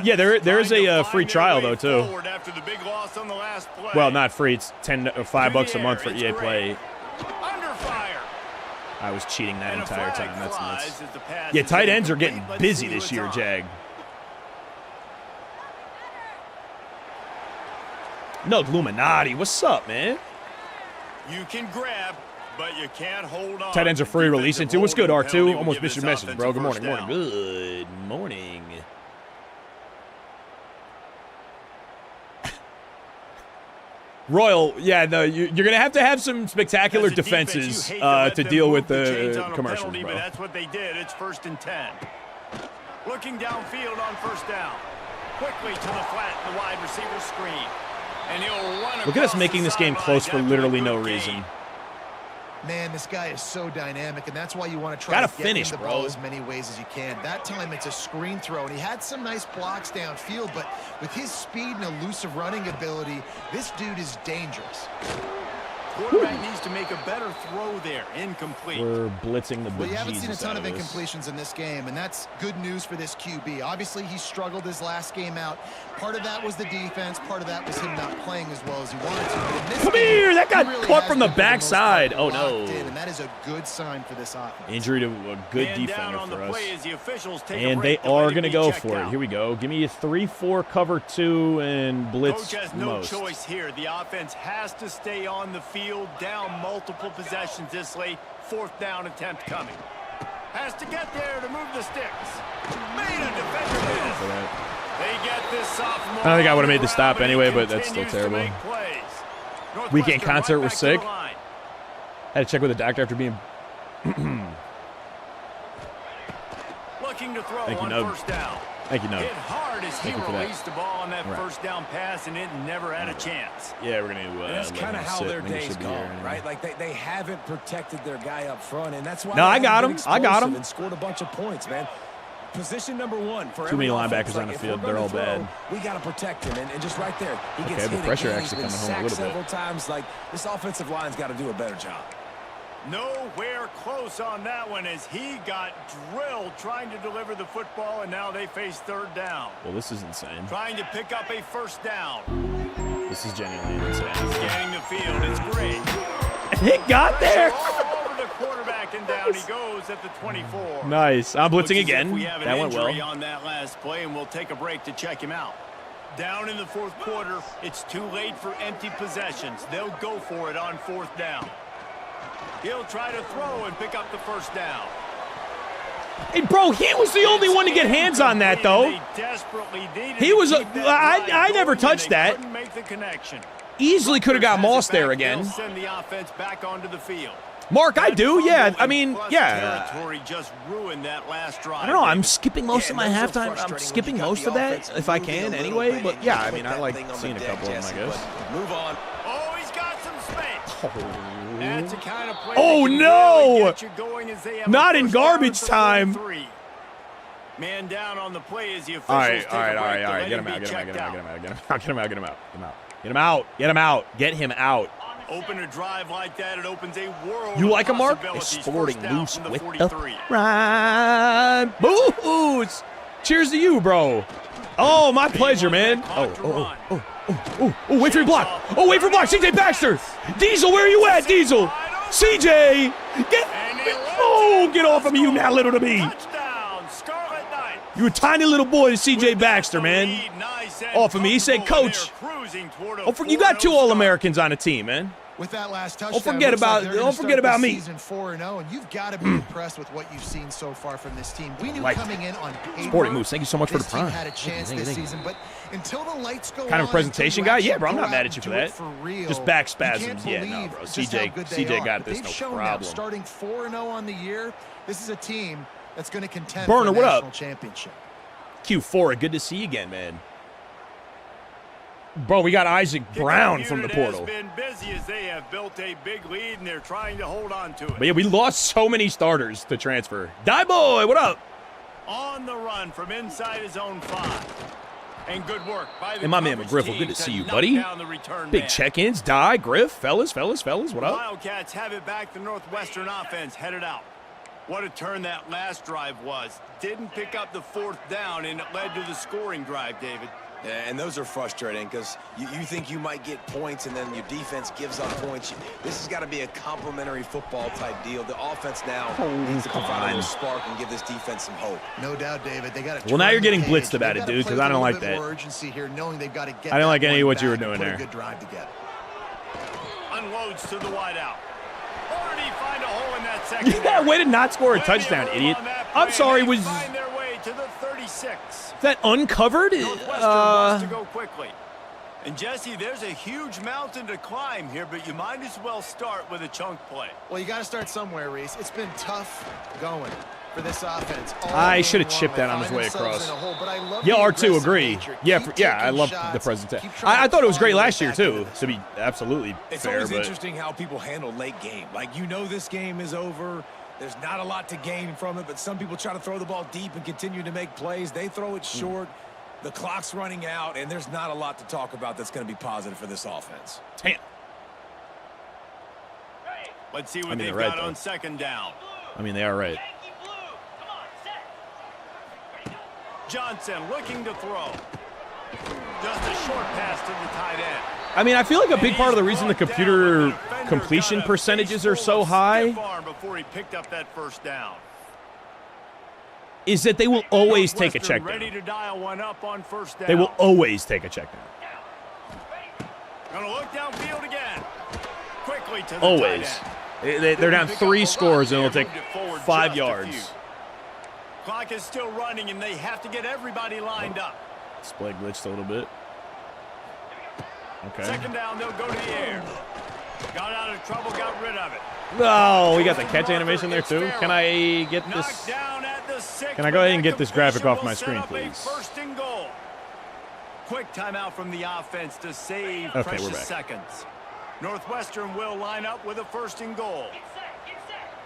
Yeah, there is a free trial though too. Well, not free. It's $5 a month for EA Play. I was cheating that entire time. That's nuts. Yeah, tight ends are getting busy this year, Jag. No, Illuminati. What's up, man? You can grab, but you can't hold on. Tight ends are free release into. What's good, R2? Almost missed your message, bro. Good morning. Good morning. Royal, yeah, no, you're going to have some spectacular defenses to deal with the commercials, penalty, bro. But that's what they did. It's 1st and 10. Looking downfield on 1st down. Quickly to the flat, the wide receiver screen. And he'll run. Look at us making this game close for literally no reason. Man, this guy is so dynamic, and that's why you want to try Gotta to get finish, him the bro. ball as many ways as you can. That time it's a screen throw, and he had some nice blocks downfield, but with his speed and elusive running ability, this dude is dangerous. Quarterback needs to make a better throw there. Incomplete. We're blitzing the Well, you haven't bejesus seen a ton out of this. incompletions in this game, and that's good news for this QB. Obviously, he struggled his last game out. Part of that was the defense. Part of that was him not playing as well as he wanted to. But in this Come game, here! That he got really caught has from the been, for most backside. part, Oh, no. locked in, and that is a good sign for this offense. Injury to a good Man defender down on for the us. play as the officials take a And they break to let are him going to be go checked for it. out. Here we go. Give me a 3-4 cover 2 and blitz Coach has no most. choice here. The offense has to stay on the field, down multiple possessions this late. 4th down attempt coming. Has to get there to move the sticks. Made a defender miss. They get this sophomore. I don't think I would've made the on stop ground, anyway, he but that's still continues to terrible. make plays. Weekend Northwestern concert right was back to sick. the line. Had to check with the doctor after being... Looking to throw Thank you, on Nub. 1st down. Thank you, no. Hit hard as he Thank you for that. released the ball on that Right. 1st down pass, and it never had a chance. Yeah, we're going to And that's let kind of him how sit. their I think he day's should be here gone, anyway. right? Like they haven't protected their guy up front, and that's why No, they I haven't got been him. I got explosive him. and scored a bunch of points, man. Position number 1 for Too many every linebackers offense. on the If field. we're They're gonna all throw, bad. We got to protect him, and just right there, he gets Okay, the hit pressure again. actually He's been coming home a sacked little bit. several times. Like, this offensive line's got to do a better job. Nowhere close on that one as he got drilled trying to deliver the football, and now they face 3rd down. Well, this is insane. Trying to pick up a 1st down. This is genuinely insane. Getting the field. It's great. It got there! All over the quarterback, and down he goes at the 24. Nice. I'm Looks blitzing as if again. we have an That went injury well. on that last play, and we'll take a break to check him out. Down in the 4th quarter, it's too late for empty possessions. They'll go for it on 4th down. He'll try to throw and pick up the 1st down. Hey, bro, he was the only one to get hands on that, though. They desperately needed He to was a- keep that I drive never going, touched and they that. couldn't make the connection. Easily could have got Rutgers has Moss it there back. again. They'll send the offense back onto the field. Mark, I That do, yeah. fumble I in mean, plus yeah. territory just ruined that last drive. I don't know. I'm David. skipping most of my and those are halftime. I'm frustrating when skipping you got most the of that offense if I moving a can little anyway. bit But and yeah, you I put mean, I that like thing on the seeing a deck, couple of them, Jesse, I guess. but move on. Oh, he's got some space. That's the kind of play Oh, that can no! really get you going as they have Not a in 1st down garbage to the time. 43. Man down on the play as the officials All right, take all right, a all break right, to all right. let Get him be out, get him out, checked get him out, get him out, get him out, get him out, get him out, get him out. Get him out, get him out. Open a drive like that, it opens a world You of like him, Mark? possibilities. Sporting 1st down loose from the with 43. the rhyme. Boo-hoos. Cheers to you, bro. Oh, my pleasure, man. Oh, wait for your block. Oh, wait for block. CJ Baxter. Diesel, where are you at, Diesel? CJ, get off of me, you not little to me. Touchdown, Scarlet Knights. You a tiny little boy, CJ Baxter, man. Off of me. He said, Coach. You got 2 All-Americans on the team, man. With that last touchdown, forget looks like about- they're gonna don't forget start about the me. Season 4-0, and you've got to be impressed with what you've seen so far from this team. We knew Like coming in on paper, Sporting Moose, thank you so much for this the prime. team had a chance Thank you, this thank you. season, but until the lights go Kind of on, presentation until guy? you Yeah, bro, I'm actually not go mad out at you and for do that. it for real, Just back you can't spasms. Yeah, no, believe bro. just how CJ good they CJ are. got But this, they've no shown now, problem. starting 4-0 on the year, this is a team that's going to contend Burner, for what a up? national championship. Q4, good to see you again, man. Bro, we got Isaac Brown from the portal. Has been busy as they have built a big lead and they're trying to hold on to it. But yeah, we lost so many starters to transfer. Die boy, what up? On the run from inside his own 5. And good work by the And my man coverage McGriff, team good to see you, knock buddy. down the return Big man. check-ins. Die, Griff, fellas, what up? Wildcats have it back. The Northwestern offense headed out. What a turn that last drive was. Didn't pick up the 4th down, and it led to the scoring drive, David. Yeah, and those are frustrating because you think you might get points and then your defense gives up points. This has got to be a complementary football type deal. The offense now needs to provide a little spark and give this defense some hope. No doubt, David. They got to. Well, now you're getting blitzed about it, dude, because I don't like that. Urgency here, knowing they've got to get I didn't like any of what you were back and doing put there. A good drive together. Unloads to the wideout. Already find a hole in that second. Yeah, way to not score a touchdown, idiot. I'm sorry, was Find their way to the 36. that uncovered? Northwestern wants to go quickly. And, Jesse, there's a huge mountain to climb here, but you might as well start with a chunk play. Well, you got to start somewhere, Reese. It's been tough going for this offense. I should have chipped that on his way across. Yeah, R2, agree. Yeah, I love the presentation. I thought it was great last year, too, to be absolutely It's fair. always But interesting how people handle late game. Like, you know this game is over. There's not a lot to gain from it, but some people try to throw the ball deep and continue to make plays. They throw it short. The clock's running out, and there's not a lot to talk about that's going to be positive for this offense. damn. Let's see what I mean, they've they're right, got though. on second down. I mean, they are right. Johnson looking to throw. Just a short pass to the tight end. I mean, I feel like a big part of the reason the computer completion percentages are so high Before he picked up that first down. is that they will always take a check Ready down. to dial one up on first down. They will always take a check down. Gonna look downfield again. Quickly to the Always. tight end. They're down Pick up 3 a lot scores and there, it'll take moved it forward 5 just a yards. few. Clock is still running, and they have to get everybody lined up. Display glitched a little bit. Okay. Second down, they'll go to the air. Got out of trouble, got rid of it. Oh, we got the catch animation there too. Can I get Knocked this? down at the 6, Can I go ahead and but get this that graphic off completion my will set screen, up a please? First and goal. Quick timeout from the offense to save Okay, precious we're back. seconds. Northwestern will line up with a first and goal.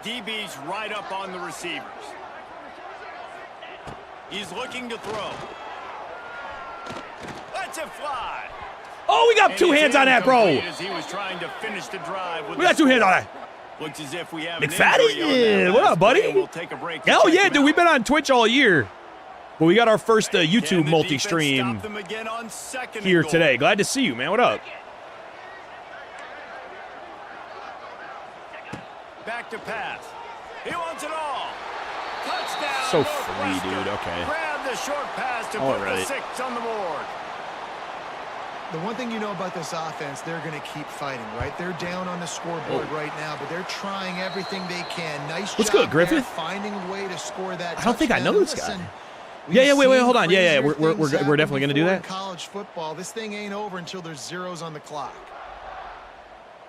DB's right up on the receivers. He's looking to throw. Lets it fly. Oh, we got 2 hands on that, bro. As he was trying to finish the drive with We got 2 hands on that. Looks as if we have McFadden? an injury on that What last up, buddy? play, and we'll take a break to Hell check yeah, him dude. out. We've been on Twitch all year. But we got our first Can YouTube the multi-stream defense stop them again on second and here goal? today. Glad to see you, man. What up? Back to pass. He wants it all. Touchdown. So free, Northwestern. dude. Okay. Grab the short pass to All put the right. 6 on the board. The one thing you know about this offense, they're going to keep fighting, right? They're down on the scoreboard right now, but they're trying everything they can. Nice What's job good, Griffith? there, finding a way to score that I don't think I know touchdown. this guy. Listen, Yeah, we've wait, seen hold on. Yeah, crazier we're things definitely happen going to do before in that. college football. This thing ain't over until there's zeros on the clock.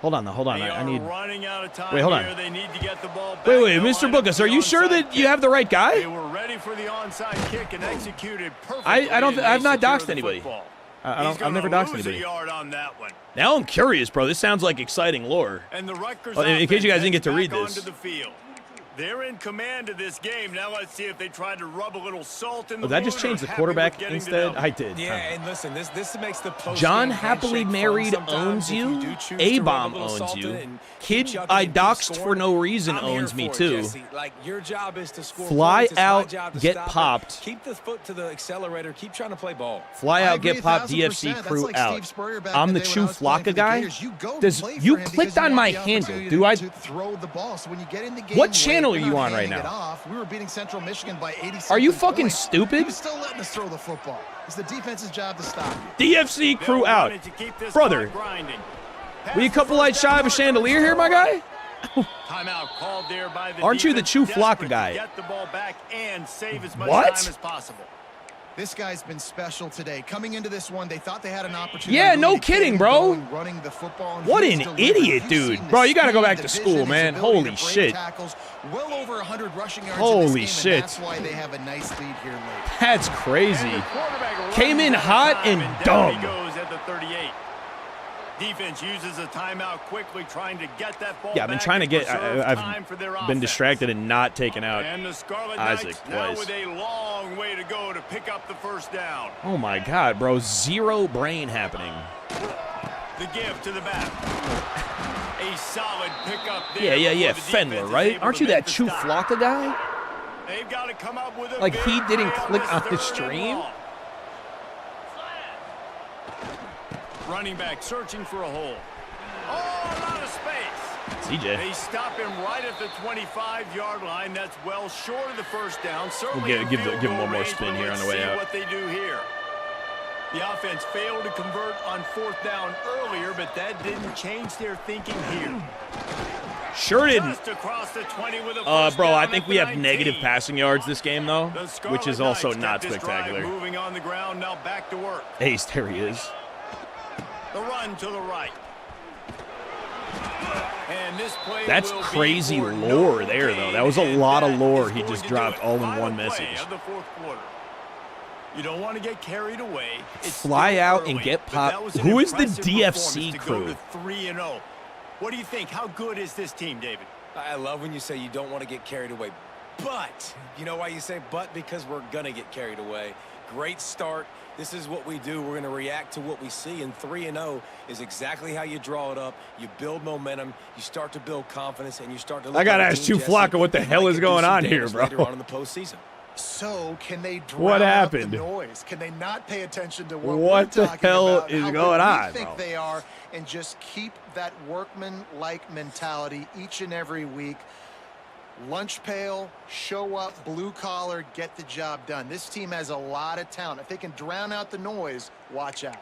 Hold on. They I are need. running out of time Wait, hold on. here. They need to get the ball back. Wait, They'll Mr. line up Bookus, for are the you sure onside that you kick. have the right They guy? were ready for the onside kick and executed perfectly. I don't. and I've they not secured doxed the anybody. football. I've never doxed Lose anybody. a yard on that one. Now I'm curious, bro. This sounds like exciting lore. And the Rutgers Oh, in case you guys offense didn't get to heads read back this. onto the field. They're in command of this game. Now let's see if they try to rub a little salt in the Oh, that just wound or changed the happy with quarterback getting the instead? W. I did. Yeah, and listen, this makes the post John Happily Married owns you. A-Bomb owns you. Kid I doxed for no reason owns me too. Like, your job is to score Fly points. It's my out, job to get stop it. popped. Keep the foot to the accelerator. Keep trying to play ball. Fly I out, agree get popped, 1,000%. DFC That's crew like out. Steve Spurrier back I'm in the day when Chew I was playing for Flocka the guy? Gators. You go Does play you for him clicked because on you my have the handle? opportunity Do I? to throw the ball? So when you get in the game, What late, channel we're are you not on right handing it now? off. We were beating Central Michigan by 80. Are you fucking stupid? He was still letting us throw the football. It's the defense's job to stop you. DFC They'll crew want out. it to keep this Brother, clock grinding. were you a couple lights shy of a chandelier here, my guy? Timeout called there by the Aren't you the defense, Chew Flocka desperate to guy? Get the ball back and save as much What? time as possible. This guy's been special today. Coming into this one, they thought they had an opportunity. Yeah, to no really kidding, get bro. going, running the football, and What he's an delivered. idiot, You've dude. seen the Bro, you gotta go speed, back to the school, vision, his man. ability Holy to break shit. tackles. Well over 100 rushing yards Holy in this game, shit. and that's why they have a nice lead here late. That's crazy. And the quarterback Came in runs out of hot time, and down he dumb. goes at the 38. Defense uses a timeout quickly, trying to get that ball Yeah, I've been back trying to and get. preserve I've time for their been offense. distracted and not taken out. And the Scarlet Isaac Knights now twice. with a long way to go to pick up the first down. Oh my God, bro! Zero brain happening. The give to the back. A solid pickup there. Yeah. before the Fendler, defense is right? able Aren't to you make that the Chew stop. Flocka guy? They've got to come up with a Like, big he didn't play click this on the third and stream? long. Running back searching for a hole. Oh, a lot of space. CJ. They stop him right at the 25-yard line. That's well short of the first down. Certainly We'll in give field him goal one more range, spin but here on let's the way see out. what they do here. The offense failed to convert on fourth down earlier, but that didn't change their thinking here. Sure didn't. Just across the 20 with a first Bro, down I at think the we have 19. negative passing yards this game, though, The which is Scarlet also Knights not got this drive spectacular. moving on the ground, now back to work. Ace, there he is. The run to the right. And this play That's crazy lore there, though. That was a lot of lore he just dropped all in one message. Of the fourth quarter. You don't want to get carried away. Fly out and get popped. Who is the DFC crew? 3-0. What do you think? How good is this team, David? I love when you say you don't want to get carried away. But, you know why you say but? Because we're going to get carried away. Great start. This is what we do. We're going to react to what we see. And 3-0 is exactly how you draw it up. You build momentum. You start to build confidence. And you start to look. I got to ask Chu Flocka what the hell is going on here, bro. Later on in the postseason. So, can they drown out the noise? Can they not pay attention to what the hell is going on? I think they are, and just keep that workman-like mentality each and every week. Lunch pail, show up, blue collar, get the job done. This team has a lot of talent. If they can drown out the noise, watch out.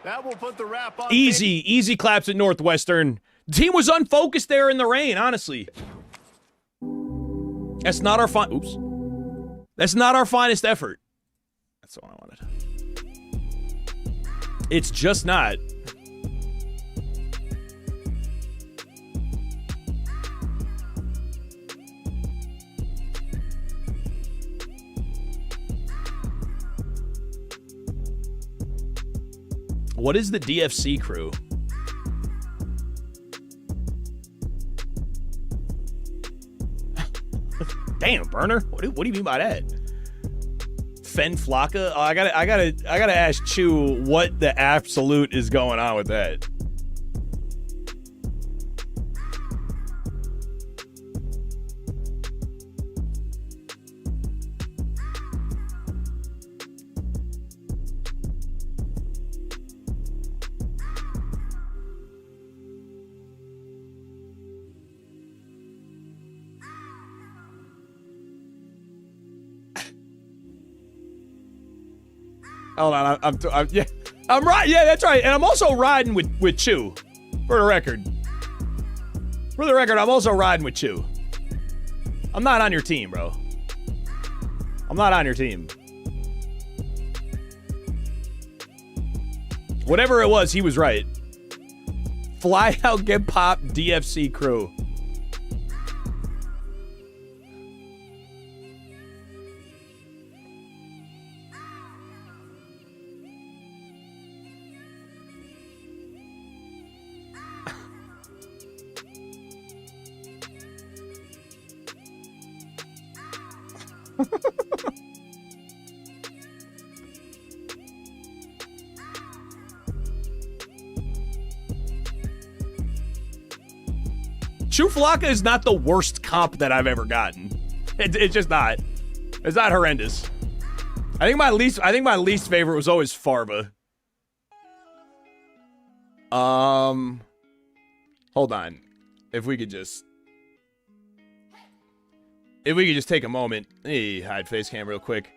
That will put the wrap on. Easy claps at Northwestern. The team was unfocused there in the rain, honestly. That's not our That's not our finest effort. That's all I wanted. It's just not. What is the DFC crew? Damn, burner. What do you mean by that? Fen Flocka? Oh, I gotta ask Chu what the absolute is going on with that. Hold on, I'm right. Yeah, that's right. And I'm also riding with Chu. For the record, I'm also riding with Chu. I'm not on your team, bro. I'm not on your team. Whatever it was, he was right. Fly out, get popped, DFC crew. Chu Flocka is not the worst comp that I've ever gotten. It's just not. It's not horrendous. I think my least favorite was always Farba. Hold on. If we could just take a moment. Hey, hide face cam real quick.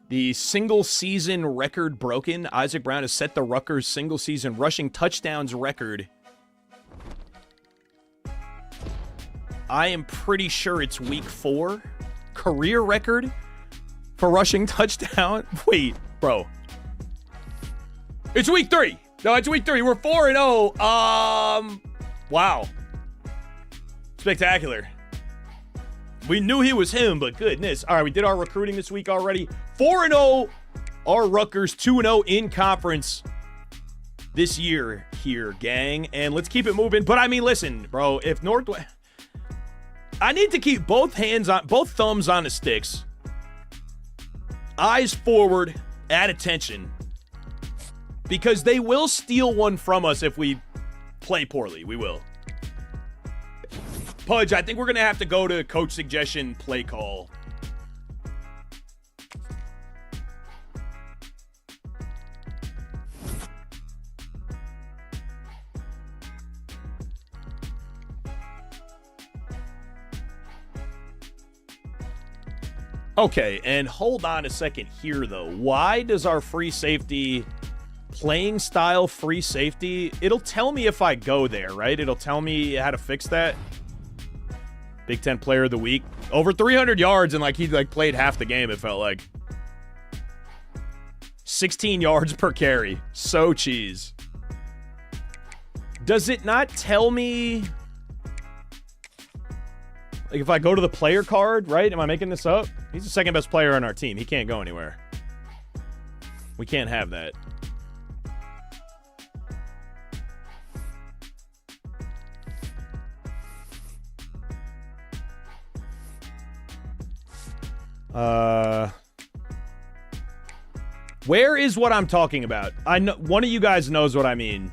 The single season record broken. Isaac Brown has set the Rutgers single season rushing touchdowns record. I am pretty sure it's week 4. Career record for rushing touchdown. Wait, bro. It's week 3. No, it's week 3. We're 4-0. Wow. Spectacular. We knew he was him, but goodness. All right, we did our recruiting this week already. 4-0 are Rutgers, 2-0 in conference this year here, gang. And let's keep it moving. But I mean, listen, bro, if Northwest... I need to keep both thumbs on the sticks. Eyes forward, at attention. Because they will steal one from us if we play poorly. We will. Pudge, I think we're going to have to go to coach suggestion play call. Okay, and hold on a second here, though. Why does our free safety, playing style free safety, it'll tell me if I go there, right? It'll tell me how to fix that. Big Ten Player of the Week. Over 300 yards, and he played half the game, it felt like. 16 yards per carry. So cheese. Does it not tell me... Like, if I go to the player card, right? Am I making this up? He's the second best player on our team. He can't go anywhere. We can't have that. Where is what I'm talking about? I know one of you guys knows what I mean.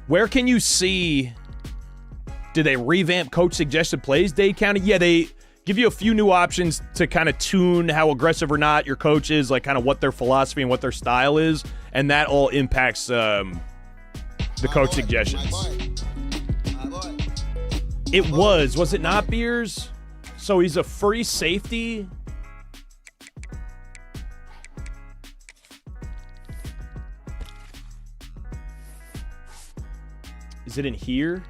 Where can you see? Did they revamp coach suggested plays, Dade County? Yeah, they give you a few new options to kind of tune how aggressive or not your coach is, like kind of what their philosophy and what their style is, and that all impacts the coach suggestions. It was it not, Beers? So he's a free safety. Is it in here?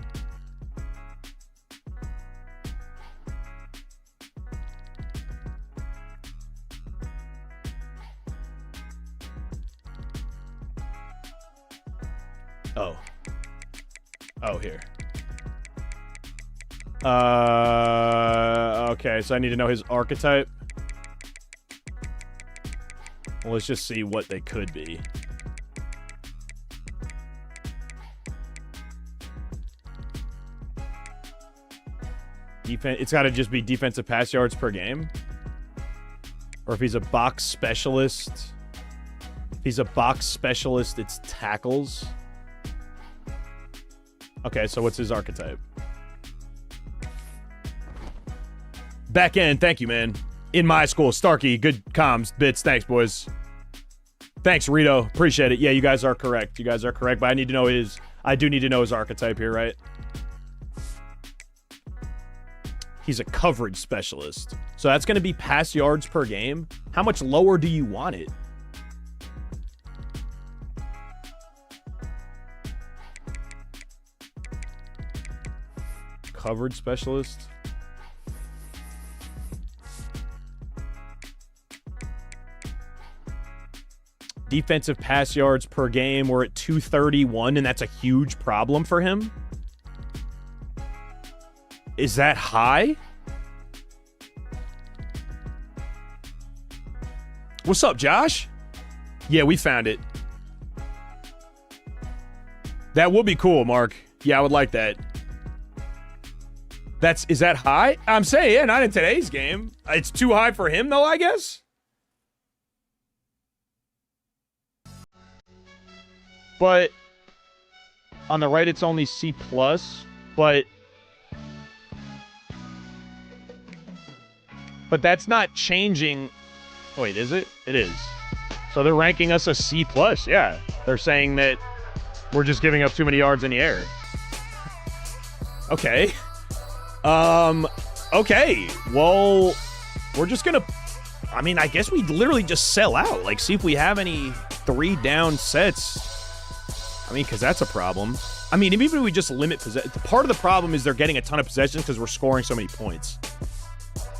Oh, here. Okay, so I need to know his archetype. Well, let's just see what they could be. Defense. It's got to just be defensive pass yards per game. Or if he's a box specialist. If he's a box specialist, it's tackles. Okay, so what's his archetype? Back end, thank you, man. In my school, Starkey, good comms, bits, thanks, boys. Thanks, Rito, appreciate it. Yeah, you guys are correct. You guys are correct, but I need to know his... I do need to know his archetype here, right? He's a coverage specialist. So that's going to be pass yards per game. How much lower do you want it? Coverage specialist. Defensive pass yards per game, we're at 231, and that's a huge problem for him. Is that high? What's up, Josh? Yeah, we found it. That would be cool, Mark. Yeah, I would like that. Is that high? I'm saying, yeah, not in today's game. It's too high for him, though, I guess. But on the right, it's only C+, but that's not changing. Oh, wait, is it? It is. So they're ranking us a C+, yeah. They're saying that we're just giving up too many yards in the air. Okay. Okay. Well, we're just gonna... I mean, I guess we literally just sell out. Like, see if we have any 3-down sets. I mean, because that's a problem. I mean, even if we just limit possession... Part of the problem is they're getting a ton of possessions because we're scoring so many points.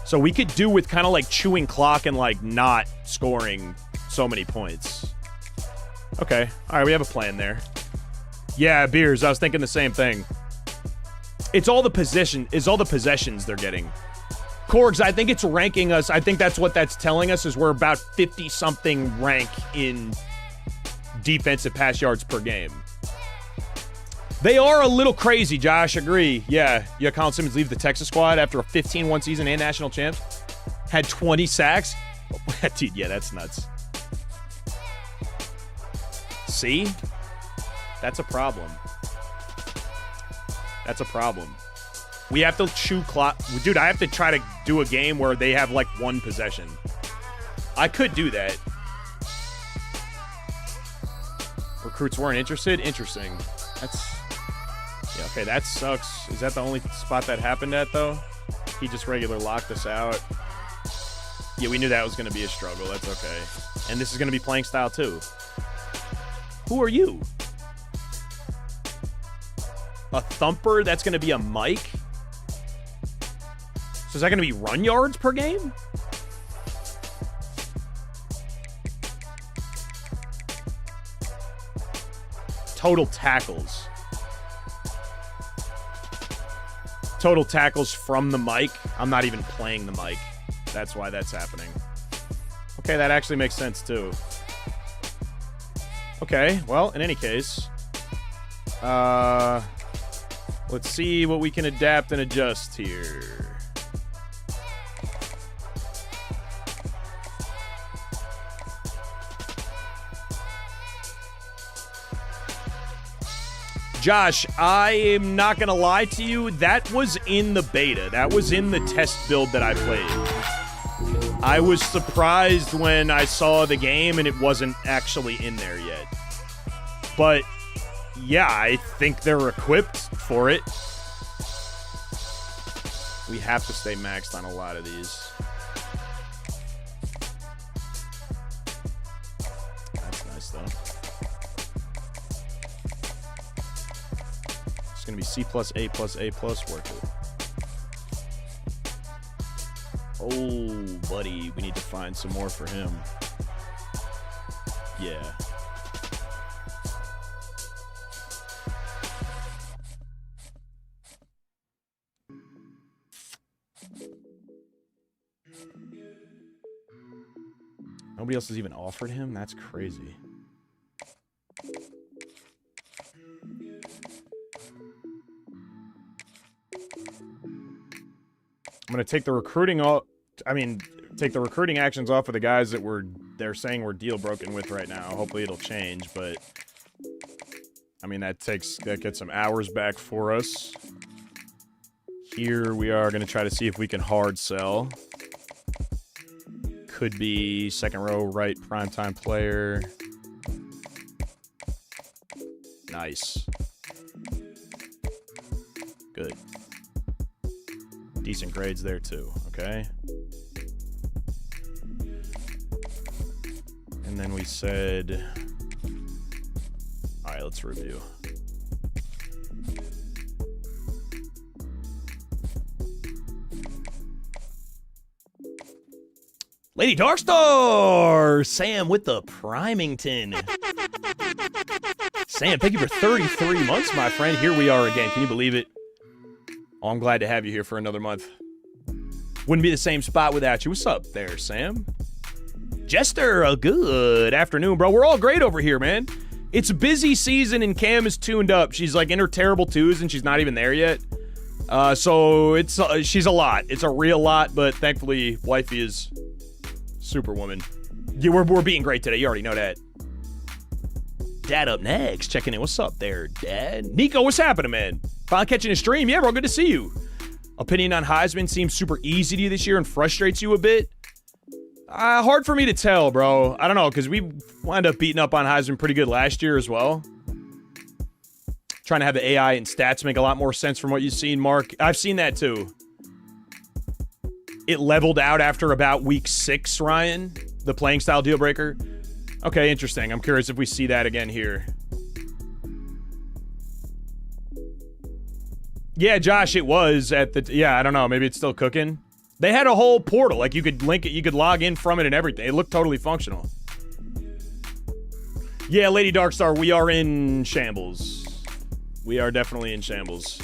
So we could do with kind of like chewing clock and like not scoring so many points. Okay. All right, we have a plan there. Yeah, Beers, I was thinking the same thing. It's all the possessions they're getting. Korgs, I think it's ranking us. I think that's what that's telling us is we're about 50-something rank in defensive pass yards per game. They are a little crazy, Josh. Agree. Yeah, Colin Simmons leave the Texas squad after a 15-1 season and national champs. Had 20 sacks. Dude, yeah, that's nuts. See? That's a problem. That's a problem. We have to chew clock. Dude, I have to try to do a game where they have like one possession. I could do that. Recruits weren't interested? Interesting. That's... Yeah, okay, that sucks. Is that the only spot that happened at, though? He just regular locked us out. Yeah, we knew that was going to be a struggle. That's okay. And this is going to be playing style, too. Who are you? A thumper? That's going to be a Mike? So is that going to be run yards per game? Total tackles. total tackles from the mic. I'm not even playing the mic. That's why that's happening. Okay, that actually makes sense, too. Okay, well, in any case, let's see what we can adapt and adjust here. Josh, I am not going to lie to you. That was in the beta. That was in the test build that I played. I was surprised when I saw the game and it wasn't actually in there yet. But, yeah, I think they're equipped for it. We have to stay maxed on a lot of these. That's nice, though. It's going to be C plus A plus A plus. Worth it. Oh, buddy. We need to find some more for him. Yeah. Nobody else has even offered him? That's crazy. I'm going to take the recruiting off. Take the recruiting actions off of the guys that they're saying we're deal broken with right now. Hopefully it'll change, but I mean, that gets some hours back for us. Here we are going to try to see if we can hard sell. Could be second row right primetime player. Nice. Good. Decent grades there too, okay? And then we said... Alright, let's review. Lady Darkstar! Sam with the Primington. Sam, thank you for 33 months, my friend. Here we are again. Can you believe it? Oh, I'm glad to have you here for another month. Wouldn't be the same spot without you. What's up there, Sam? Jester, a good afternoon, bro. We're all great over here, man. It's a busy season and Cam is tuned up. She's like in her terrible twos and she's not even there yet. So she's a lot. It's a real lot, but thankfully, wifey is superwoman. Yeah, we're being great today. You already know that. Dad up next. Checking in. What's up there, Dad? Nico, what's happening, man? Finally catching a stream. Yeah, bro, good to see you. Opinion on Heisman seems super easy to you this year and frustrates you a bit. Hard for me to tell, bro. I don't know, because we wound up beating up on Heisman pretty good last year as well. Trying to have the AI and stats make a lot more sense from what you've seen, Mark. I've seen that too. It leveled out after about week 6, Ryan. The playing style deal breaker. Okay, interesting. I'm curious if we see that again here. Yeah, Josh, it was at the... Yeah, I don't know. Maybe it's still cooking. They had a whole portal. Like, you could link it. You could log in from it and everything. It looked totally functional. Yeah, Lady Darkstar, we are in shambles. We are definitely in shambles.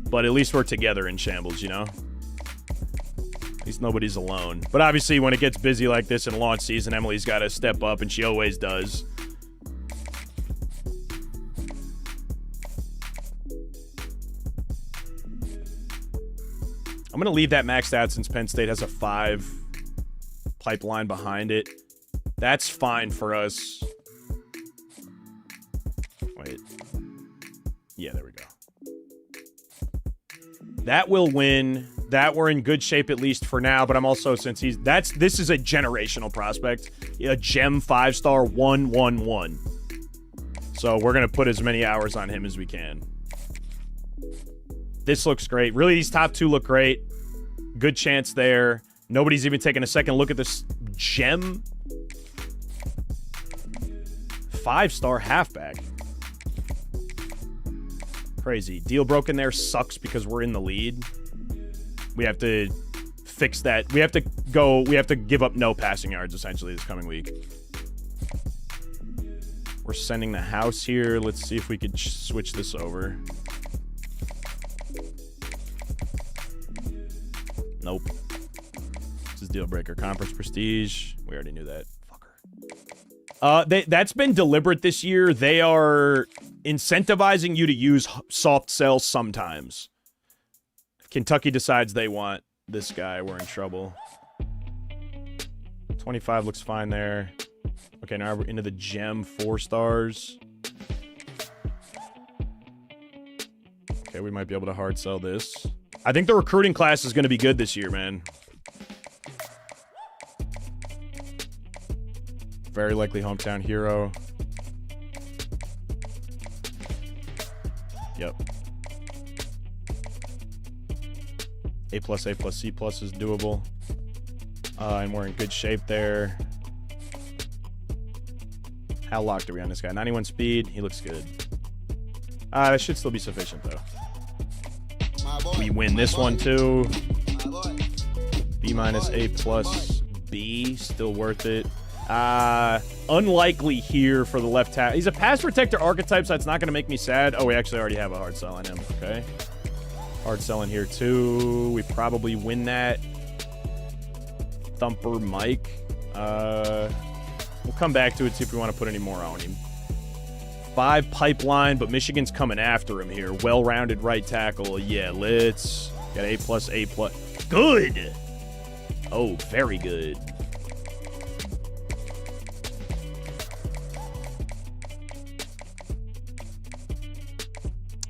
But at least we're together in shambles, you know? At least nobody's alone. But obviously, when it gets busy like this in launch season, Emily's got to step up, and she always does. I'm going to leave that maxed out since Penn State has a 5 pipeline behind it. That's fine for us. Wait. Yeah, there we go. That will win. That we're in good shape at least for now, but I'm also, since this is a generational prospect. A gem 5-star 111. So we're going to put as many hours on him as we can. This looks great. Really, these top 2 look great. Good chance there. Nobody's even taking a second look at this gem 5-star halfback. Crazy. Deal broken there sucks because we're in the lead. We have to fix that. We have to give up no passing yards essentially this coming week. We're sending the house here. Let's see if we could switch this over. Nope. This is deal breaker. Conference prestige. We already knew that. Fucker. That's been deliberate this year. They are incentivizing you to use soft sells sometimes. If Kentucky decides they want this guy, we're in trouble. 25 looks fine there. Okay, now we're into the gem 4 stars. Okay, we might be able to hard sell this. I think the recruiting class is going to be good this year, man. Very likely hometown hero. Yep. A+, C+ is doable. And we're in good shape there. How locked are we on this guy? 91 speed. He looks good. That should still be sufficient, though. We win this one, too. B-, A+, B. Still worth it. Unlikely here for the left tackle. He's a pass protector archetype, so that's not going to make me sad. Oh, we actually already have a hard sell on him. Okay. Hard selling here, too. We probably win that. Thumper Mike. We'll come back to it, see if we want to put any more on him. 5 pipeline, but Michigan's coming after him here. Well-rounded right tackle. Yeah, let's get A+, A+. Good! Oh, very good.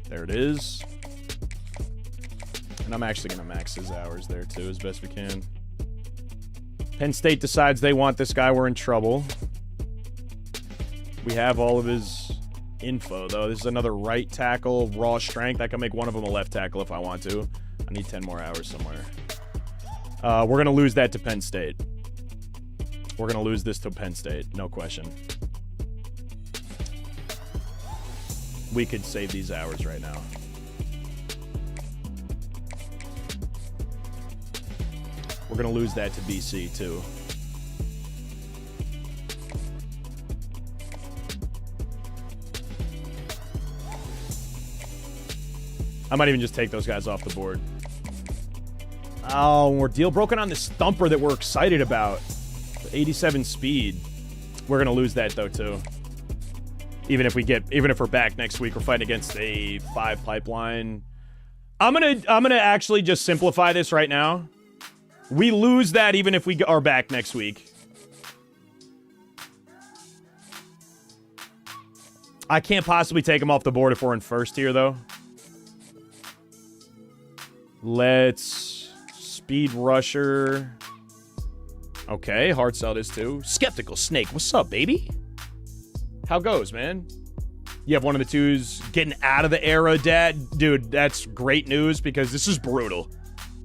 There it is. And I'm actually going to max his hours there, too, as best we can. Penn State decides they want this guy. We're in trouble. We have all of his info, though. This is another right tackle, raw strength. I can make one of them a left tackle if I want to. I need 10 more hours somewhere. We're going to lose that to Penn State. We're going to lose this to Penn State. No question. We could save these hours right now. We're going to lose that to BC, too. I might even just take those guys off the board. Oh, we're deal broken on this thumper that we're excited about. 87 speed. We're going to lose that, though, too. Even if we're back next week, we're fighting against a 5 pipeline. I'm gonna actually just simplify this right now. We lose that even if we are back next week. I can't possibly take him off the board if we're in first here, though. Let's speed rusher. Okay, hard sell this too. Skeptical Snake, what's up, baby? How goes, man? You have one of the twos getting out of the era, Dad. Dude, that's great news because this is brutal.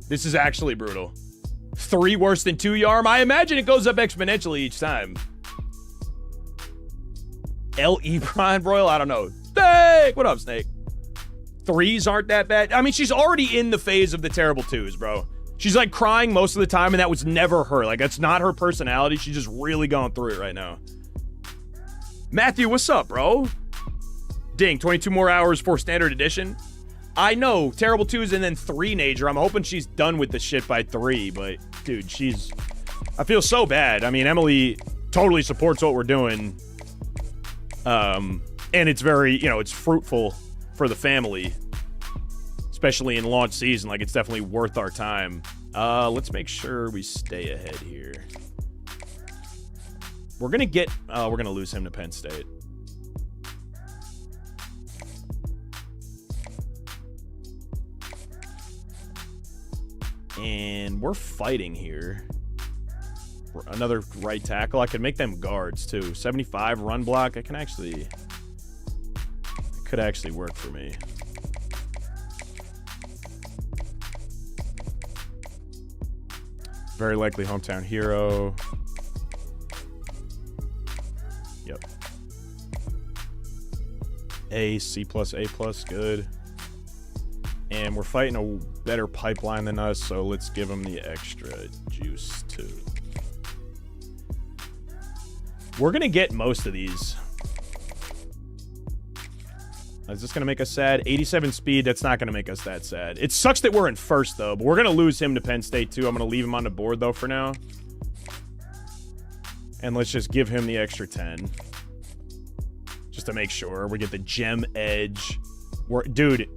This is actually brutal. 3 worse than 2 Yarm. I imagine it goes up exponentially each time. L.E. Prime Royal, I don't know. Snake! What up, Snake? 3s aren't that bad. I mean, she's already in the phase of the terrible 2s, bro. She's like crying most of the time, and that was never her. Like, that's not her personality. She's just really going through it right now. Matthew, what's up, bro? Ding, 22 more hours for standard edition. I know, terrible 2s and then 3 Nager. I'm hoping she's done with the shit by 3, but dude, I feel so bad. I mean, Emily totally supports what we're doing. And it's very, it's fruitful for the family, especially in launch season. Like, it's definitely worth our time. Let's make sure we stay ahead here. We're gonna lose him to Penn State. And we're fighting here. Another right tackle. I could make them guards too. 75 run block. It could actually work for me. Very likely hometown hero. Yep. A, C+, A+, good. And we're fighting a better pipeline than us, so let's give them the extra juice too. We're going to get most of these. Is this going to make us sad? 87 speed, that's not going to make us that sad. It sucks that we're in first, though, but we're going to lose him to Penn State, too. I'm going to leave him on the board, though, for now. And let's just give him the extra 10. Just to make sure we get the gem edge. Dude,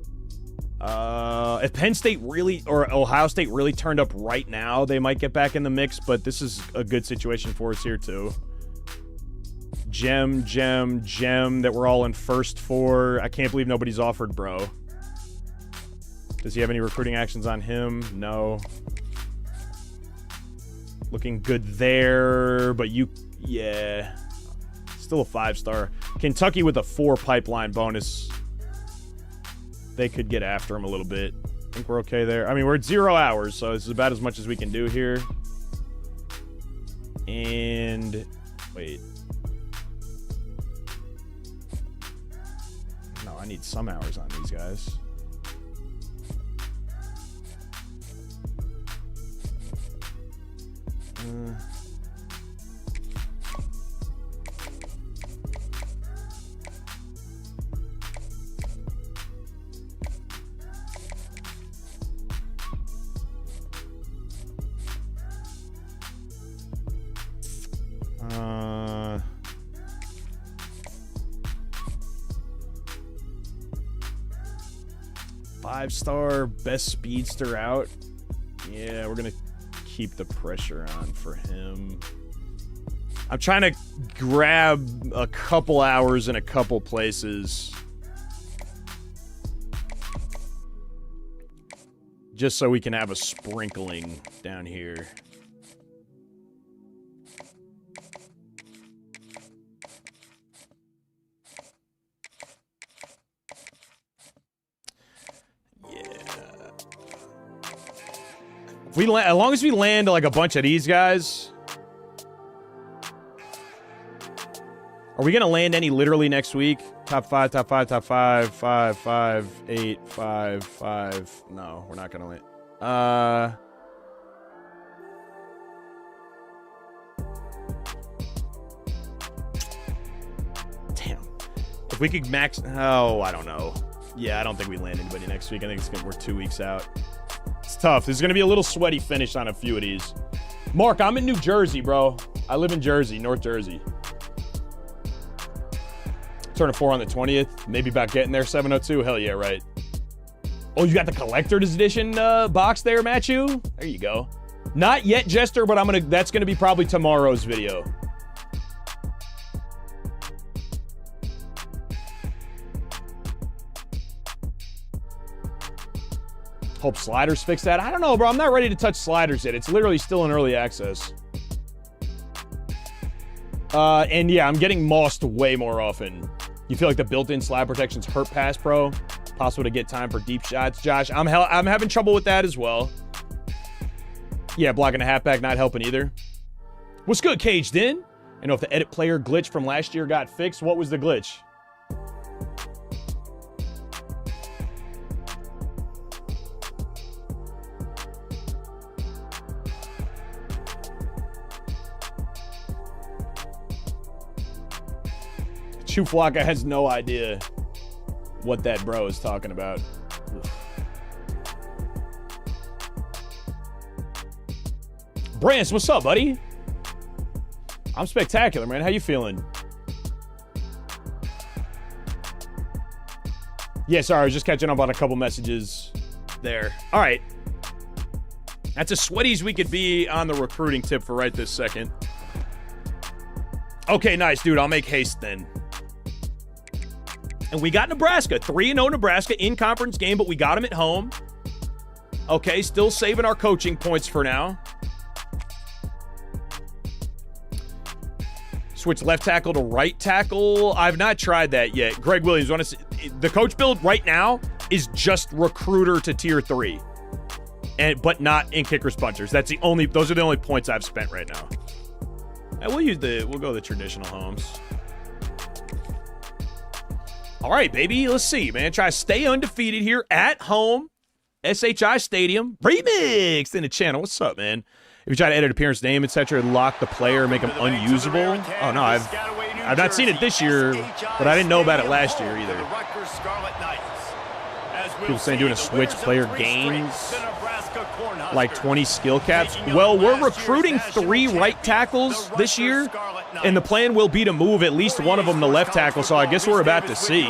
if Penn State really, or Ohio State really turned up right now, they might get back in the mix, but this is a good situation for us here, too. Gem that we're all in first for. I can't believe nobody's offered, bro. Does he have any recruiting actions on him? No. Looking good there, but yeah. Still a 5-star. Kentucky with a 4 pipeline bonus. They could get after him a little bit. I think we're okay there. I mean, we're at 0 hours, so this is about as much as we can do here. And wait. No, I need some hours on these guys. Five-star best speedster out. Yeah, we're gonna keep the pressure on for him. I'm trying to grab a couple hours in a couple places, just so we can have a sprinkling down here. As long as we land like a bunch of these guys. Are we gonna land any literally next week? Top 5, 5, 8, 5. No, we're not gonna land. Damn. If we could max, oh, I don't know. Yeah, I don't think we land anybody next week. I think we're 2 weeks out. It's tough. This is going to be a little sweaty finish on a few of these. Mark, I'm in New Jersey, bro. I live in Jersey, North Jersey. Turning 4 on the 20th. Maybe about getting there, 702. Hell yeah, right. Oh, you got the collector's edition box there, Matthew? There you go. Not yet, Jester, but that's going to be probably tomorrow's video. Hope sliders fix that. I don't know, bro. I'm not ready to touch sliders yet. It's literally still in early access. And yeah, I'm getting mossed way more often. You feel like the built-in slide protections hurt pass pro? Possible to get time for deep shots, Josh. I'm having trouble with that as well. Yeah, blocking a halfback not helping either. What's good, Caged In? I know if the edit player glitch from last year got fixed. What was the glitch? Chuflaka has no idea what that bro is talking about. Brance, what's up, buddy? I'm spectacular, man. How you feeling? Yeah, sorry, I was just catching up on a couple messages there. All right. That's as sweaty as we could be on the recruiting tip for right this second. Okay, nice, dude. I'll make haste then. And we got Nebraska. 3-0 Nebraska in conference game, but we got them at home. Okay, still saving our coaching points for now. Switch left tackle to right tackle. I've not tried that yet. Greg Williams, want to see, the coach build right now is just recruiter to tier 3. But not in kickers punchers. Those are the only points I've spent right now. And we'll go the traditional homes. All right, baby. Let's see, man. Try to stay undefeated here at home. SHI Stadium. Remixed in the channel. What's up, man? If you try to edit appearance, name, etc., lock the player, make him unusable. Oh, no, I've not seen it this year, but I didn't know about it last year either. People saying doing a switch player gains, like 20 skill caps. Well, we're recruiting 3 right tackles this year, and the plan will be to move at least one of them to left tackle. So I guess we're about to see.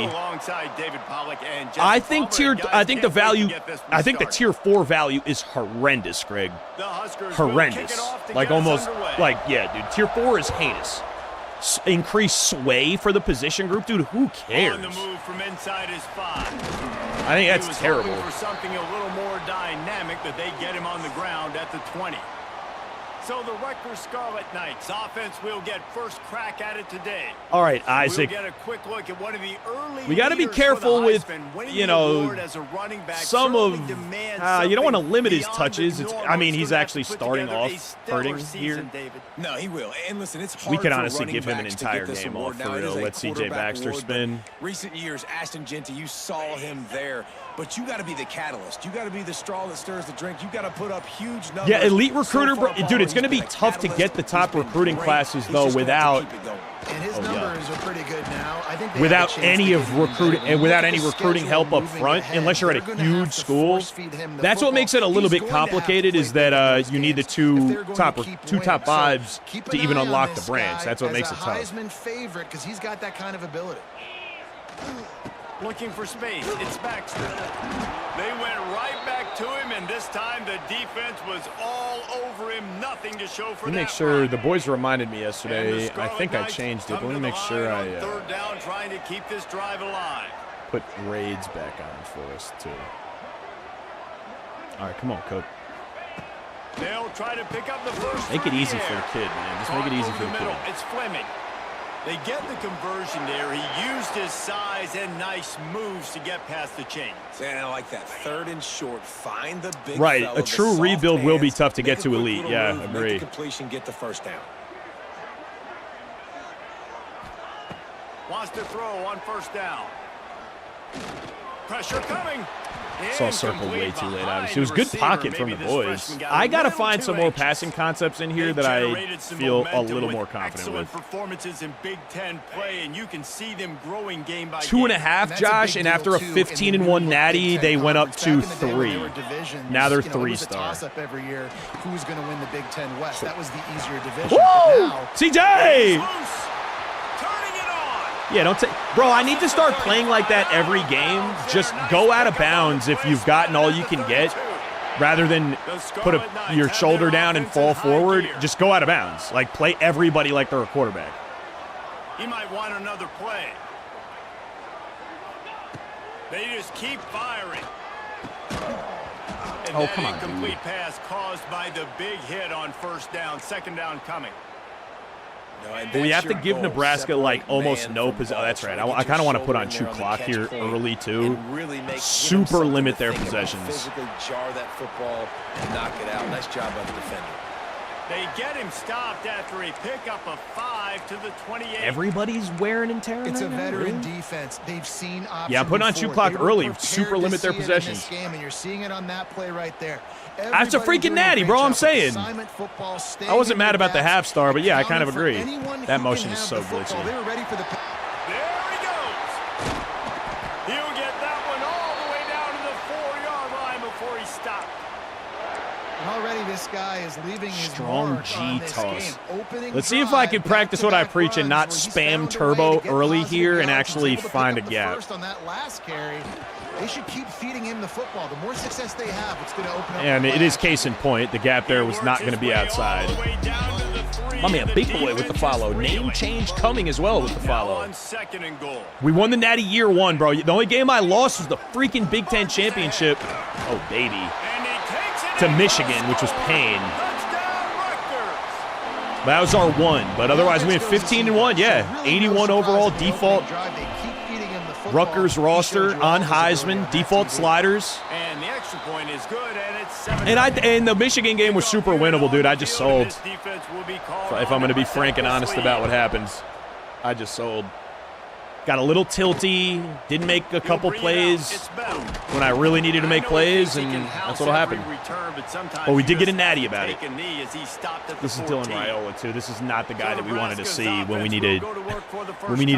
I think the tier 4 value is horrendous, Greg. Horrendous. Like almost like, yeah, dude. Tier 4 is heinous. Increased sway for the position group, dude. Who cares? I think that's terrible. For something a little more dynamic, that they get him on the ground at the 20. So the Rutgers Scarlet Knights offense will get first crack at it today. All right, Isaac. We'll get a quick look at one of the early we got to be careful with, you know, some of. You don't want to limit his touches. I mean, he's actually starting off hurting here. No, he will. And listen, it's hard. We could honestly give him an entire game off for real. Let CJ Baxter spin. Recent years, Ashton Genty, you saw him there. But you got to be the catalyst. You got to be the straw that stirs the drink. You got to put up huge numbers. Yeah, elite recruiter, dude. It's going to be tough to get the top recruiting classes though without. And his numbers are pretty good now. I think without any of recruiting and without any recruiting help up front, unless you're at a huge school. That's what makes it a little bit complicated. Is that you need the two top 5s to even unlock the branch. That's what makes it tough. Heisman favorite because he's got that kind of ability. Looking for space. It's Baxter. They went right back to him, and this time the defense was all over him. Nothing to show for that. Let me make sure. The boys reminded me yesterday. I think I changed it, but let me make sure I third down, trying to keep this drive alive. Put raids back on for us too. All right, come on, Cook. They'll try to pick up the first. Make it easy for the kid, man. Just make it easy for the kid. It's Fleming. They get the conversion there. He used his size and nice moves to get past the chains. And I like that. 3rd and short. Find the big right. fella, A true rebuild will be tough to get to elite. Yeah, move, agree. Make the completion, get the first down. Wants to throw on first down. Pressure coming. Saw circle way too late, obviously. It was good pocket from the boys. I got to find some more passing concepts in here that I feel a little more confident with. Performances in Big Ten play, and you can see them growing game by 2.5, Josh, and after a 15-1 natty, they went up to 3. Now they're 3-star. Every year, who's going to win the Big Ten West? That was the easier division. Woo! Now, CJ! Yeah, don't take, bro. I need to start playing like that every game. Just go out of bounds if you've gotten all you can get, rather than put your shoulder down and fall forward. Just go out of bounds. Like play everybody like they're a quarterback. He might want another play. They just keep firing. And oh, come on, incomplete dude. Pass caused by the big hit on first down. 2nd down coming. But we have to give Nebraska like almost no possession. Oh, that's right. I kind of want to put on chew clock here early too. Super limit their possessions. Physically jar that football and knock it out. Nice job by the defender. They get him stopped after a pickup of 5 to the 28. Everybody's wearing and tearing. It's a veteran defense. They've seen options. Yeah, putting on chew clock early. Super limit their possessions. Game, and you're seeing it on that play right there. That's a freaking natty, bro. I'm saying. I wasn't mad about the half star, but yeah, I kind of agree. That motion is so glitchy. They were ready for the. There he goes. He'll get that one all the way down to the 4-yard line before he stopped. And already this guy is leaving his strong mark G on this toss. game. Let's see if I can practice what I preach and not spam turbo early here and actually find a gap. First on that last carry. They should keep feeding him the football. The more success they have, it's going to open up. And it is case in point. The gap there was not going to be outside. My man, Big Boy with the follow. Name change coming as well with the follow. We won the Natty year 1, bro. The only game I lost was the freaking Big Ten championship. Oh, baby. To Michigan, which was pain. That was our 1. But otherwise, we went 15-1. Yeah, 81 overall default. Rutgers roster on Heisman, default sliders. And the extra point is good, and it's 7. And the Michigan game was super winnable, dude. I just sold. If I'm going to be frank and honest about what happens, I just sold. Got a little tilty, didn't make a couple plays when I really needed to make plays, and that's what'll happen. But we did get a natty about it. This is Dylan Raiola, too. This is not the guy that we wanted to see when we need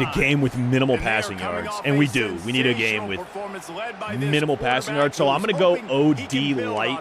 a game with minimal passing yards. And we do. We need a game with minimal passing yards. So I'm going to go OD light.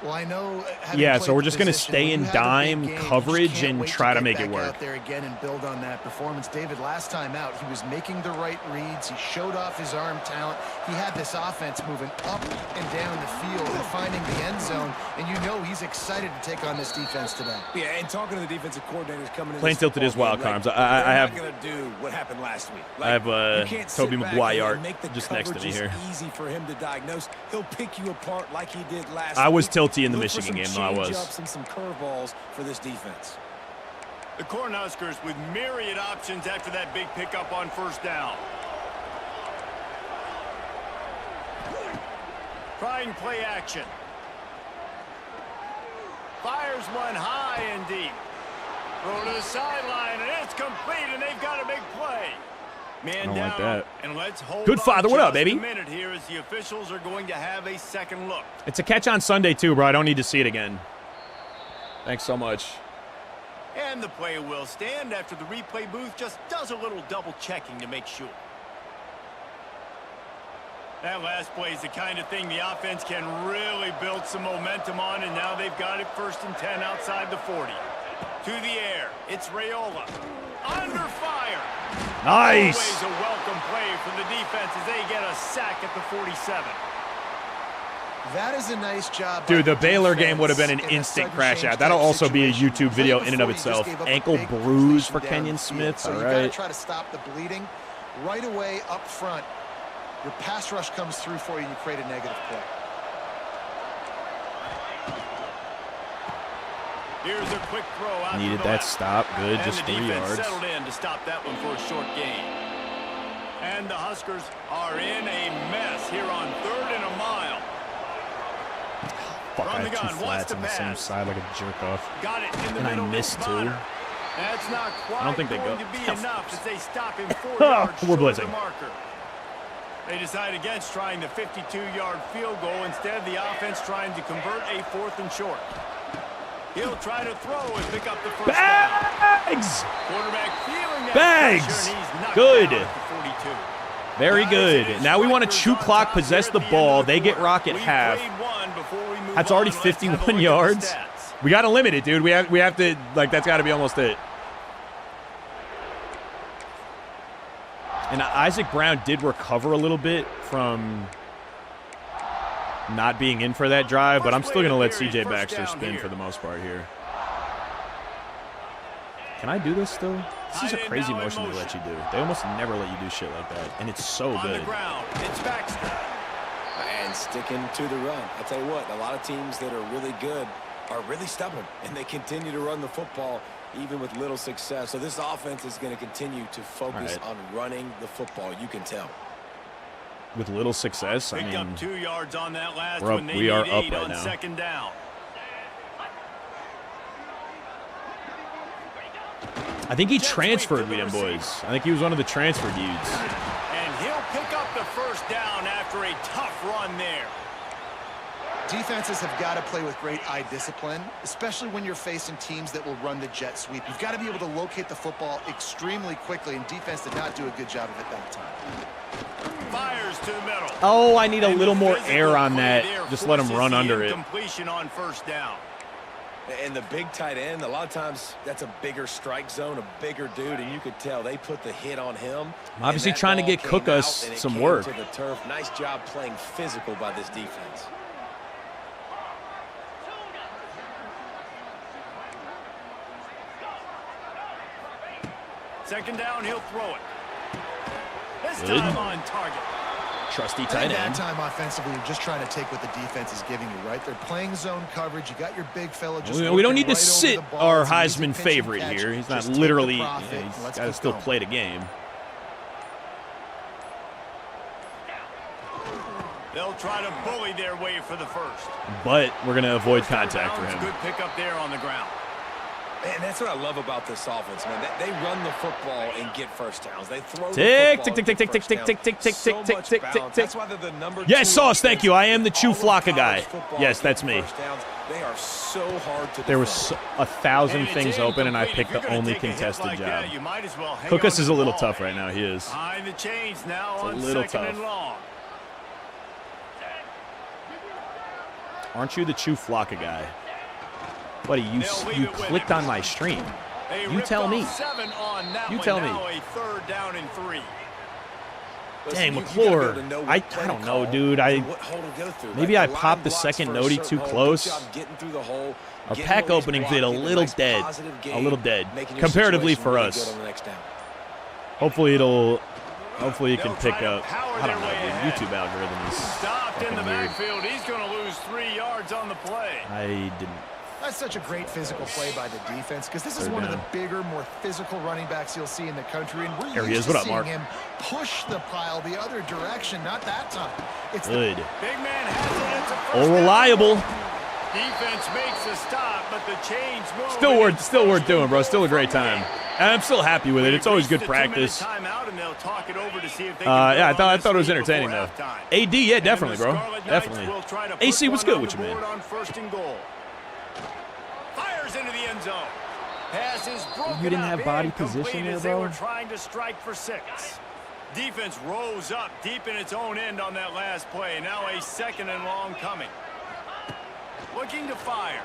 Well, I know. Yeah, so we're just going to stay in dime coverage and try to make it work. Out there again and build on that performance. David, last time out, he was making the right reads. He showed off his arm talent. He had this offense moving up and down the field and finding the end zone. And you know he's excited to take on this defense today. Yeah, and talking to the defensive coordinators coming in. Playing tilted as wild cards. I have. Going to do what happened last week. I have Toby Maguire just next to me here. Easy for him to diagnose. He'll pick you apart like he did last. I was tilty in the Michigan game, though I was. And some curveballs for this defense. The Cornhuskers with myriad options after that big pickup on first down. Trying play action. Fires one high and deep. Throw to the sideline, and it's complete, and they've got a big play. Man down, like that. And let's hold Good father, what up, baby? a minute here as the officials are going to have a second look. It's a catch on Sunday, too, bro. I don't need to see it again. Thanks so much. And the play will stand after the replay booth just does a little double checking to make sure. That last play is the kind of thing the offense can really build some momentum on, and now they've got it 1st and 10 outside the 40. To the air, it's Raiola. Under fire. Nice. Always a welcome play from the defense as they get a sack at the 47. That is a nice job. Dude, the Baylor game would have been an instant crash out. That'll also be a YouTube video in and of itself. Ankle bruise for Kenyon Smith. So all you right. got to try to stop the bleeding right away up front. Your pass rush comes through for you, and you create a negative play. Here's a quick throw out. Needed that stop. Good, just 3 yards. Settled in to stop that one for a short gain. And the Huskers are in a mess here on 3rd and a mile. Fuck, I had 2 flats on the same side like a jerk off. Got it in the And I middle. missed 2. That's not quite I don't think they going go. to be enough as they stop him 4 Oh, yards we're short of the blitzing. marker. They decide against trying the 52-yard field goal. Instead, the offense trying to convert a 4th and short. He'll try to throw and pick up the first down. Bags! Quarterback feeling that Bags! pressure, and he's knocked Good. down at the 42. Very Guys, good. it is Now we want to Rutgers chew on clock, top possess here the at end ball. of the They get quarter. rock at We half. played one before we move That's on. already Let's have a 51 look at the yards. stats. We got to limit it, dude. We have to, like, that's got to be almost it. And Isaac Brown did recover a little bit from not being in for that drive, but I'm still going to let C.J. Baxter spin for the most part here. Can I do this still? This is a crazy motion they let you do. They almost never let you do shit like that, and it's so On good. the ground, it's Baxter. And sticking to the run. I tell you what, a lot of teams that are really good are really stubborn, and they continue to run the football even with little success. So this offense is going to continue to focus on running the football. You can tell. With little success, I Picked mean, up 2 yards on that last we're up- one. They we are need up 8 right on now. 2nd down. I think he transferred with them boys. I think he was one of the transfer dudes. And he'll pick up the first down after a tough run there. Defenses have got to play with great eye discipline, especially when you're facing teams that will run the jet sweep. You've got to be able to locate the football extremely quickly, and defense did not do a good job of it that time. Fires to the middle. Oh, I need a And little the more physical air on play that. there Just let him forces run the under it. incompletion on first down. And the big tight end, a lot of times that's a bigger strike zone, a bigger dude, and you could tell they put the hit on him. I'm obviously And that trying to ball get came Cook out, us and it some came work. to the turf. Nice job playing physical by this defense. Second down, he'll throw it. This Good. time on target. Trusty I tight think that end. time offensively, you're just trying to take what the defense is giving you, right? They're playing zone coverage. You got your big fella just We don't need to right over sit the ball. our It's an easy Heisman pitch and favorite catch. here. He's not Just take the literally, profit yeah, and he's let's got to keep still going. play the game. They'll try to bully their way for the first. But we're going to avoid First contact for down's him. Good pickup there on the ground. And that's what I love about this offense, man. They run the football and get first downs. They throw tick, the tick, tick, tick, tick, tick, tick, tick, tick, so tick, much tick, balance. tick, tick. That's why they're the number Yes, 2 Sauce, thank you. I am the Chew all of Flocka college guy. football Yes, that's getting me. first downs. They are so hard to There defend. was 1,000 And it's things open, and I incomplete. picked If the you're gonna only take a hit contested like job. that, you might as well hang Cookus on is to a the little ball. tough right now. He is. Behind the chains now a on little second tough. and long. Aren't you the Chew Flocka guy? Buddy, you clicked on my stream. They You ripped tell off me. 7 on that You one. tell me. Now a third down and 3. Dang, You McClure. gotta be able to know what I play don't to know, call dude. and what hole to go through, Maybe right? I The line popped the blocks second for a noti certain too hole. close. Good job getting through the hole, Our getting pack what he's opening did a blocking, little nice dead. positive A game, little dead. making your Comparatively situation for really us. good on the next down. Hopefully it can They'll pick try to up. power I don't their way know, ahead. dude. YouTube algorithm is Stopped in the fucking weird. backfield. He's going to lose 3 yards on the play. I didn't. That's such a great physical play by the defense because this is Third one of down. the bigger, more physical running backs you'll see in the country. And we're There he used is. to What up, seeing Mark? him push the pile the other direction. Not that time. It's the Good. Big man has it. It's a first Oh, down. reliable. Defense makes a stop, but the chains move. Still worth doing, bro. Still a great time. And I'm still happy with it. It's always good practice. Timeout, and they'll talk it over to see if they Yeah, can I thought it was entertaining though. AD, yeah, definitely, bro. Definitely. AC, what's good with you, man? On first and goal. Fires into the end zone. Pass is broken. You didn't have up, body incomplete position there, as they bro? were trying to strike for 6. Defense rose up deep in its own end on that last play. Now a second and long coming. Looking to fire.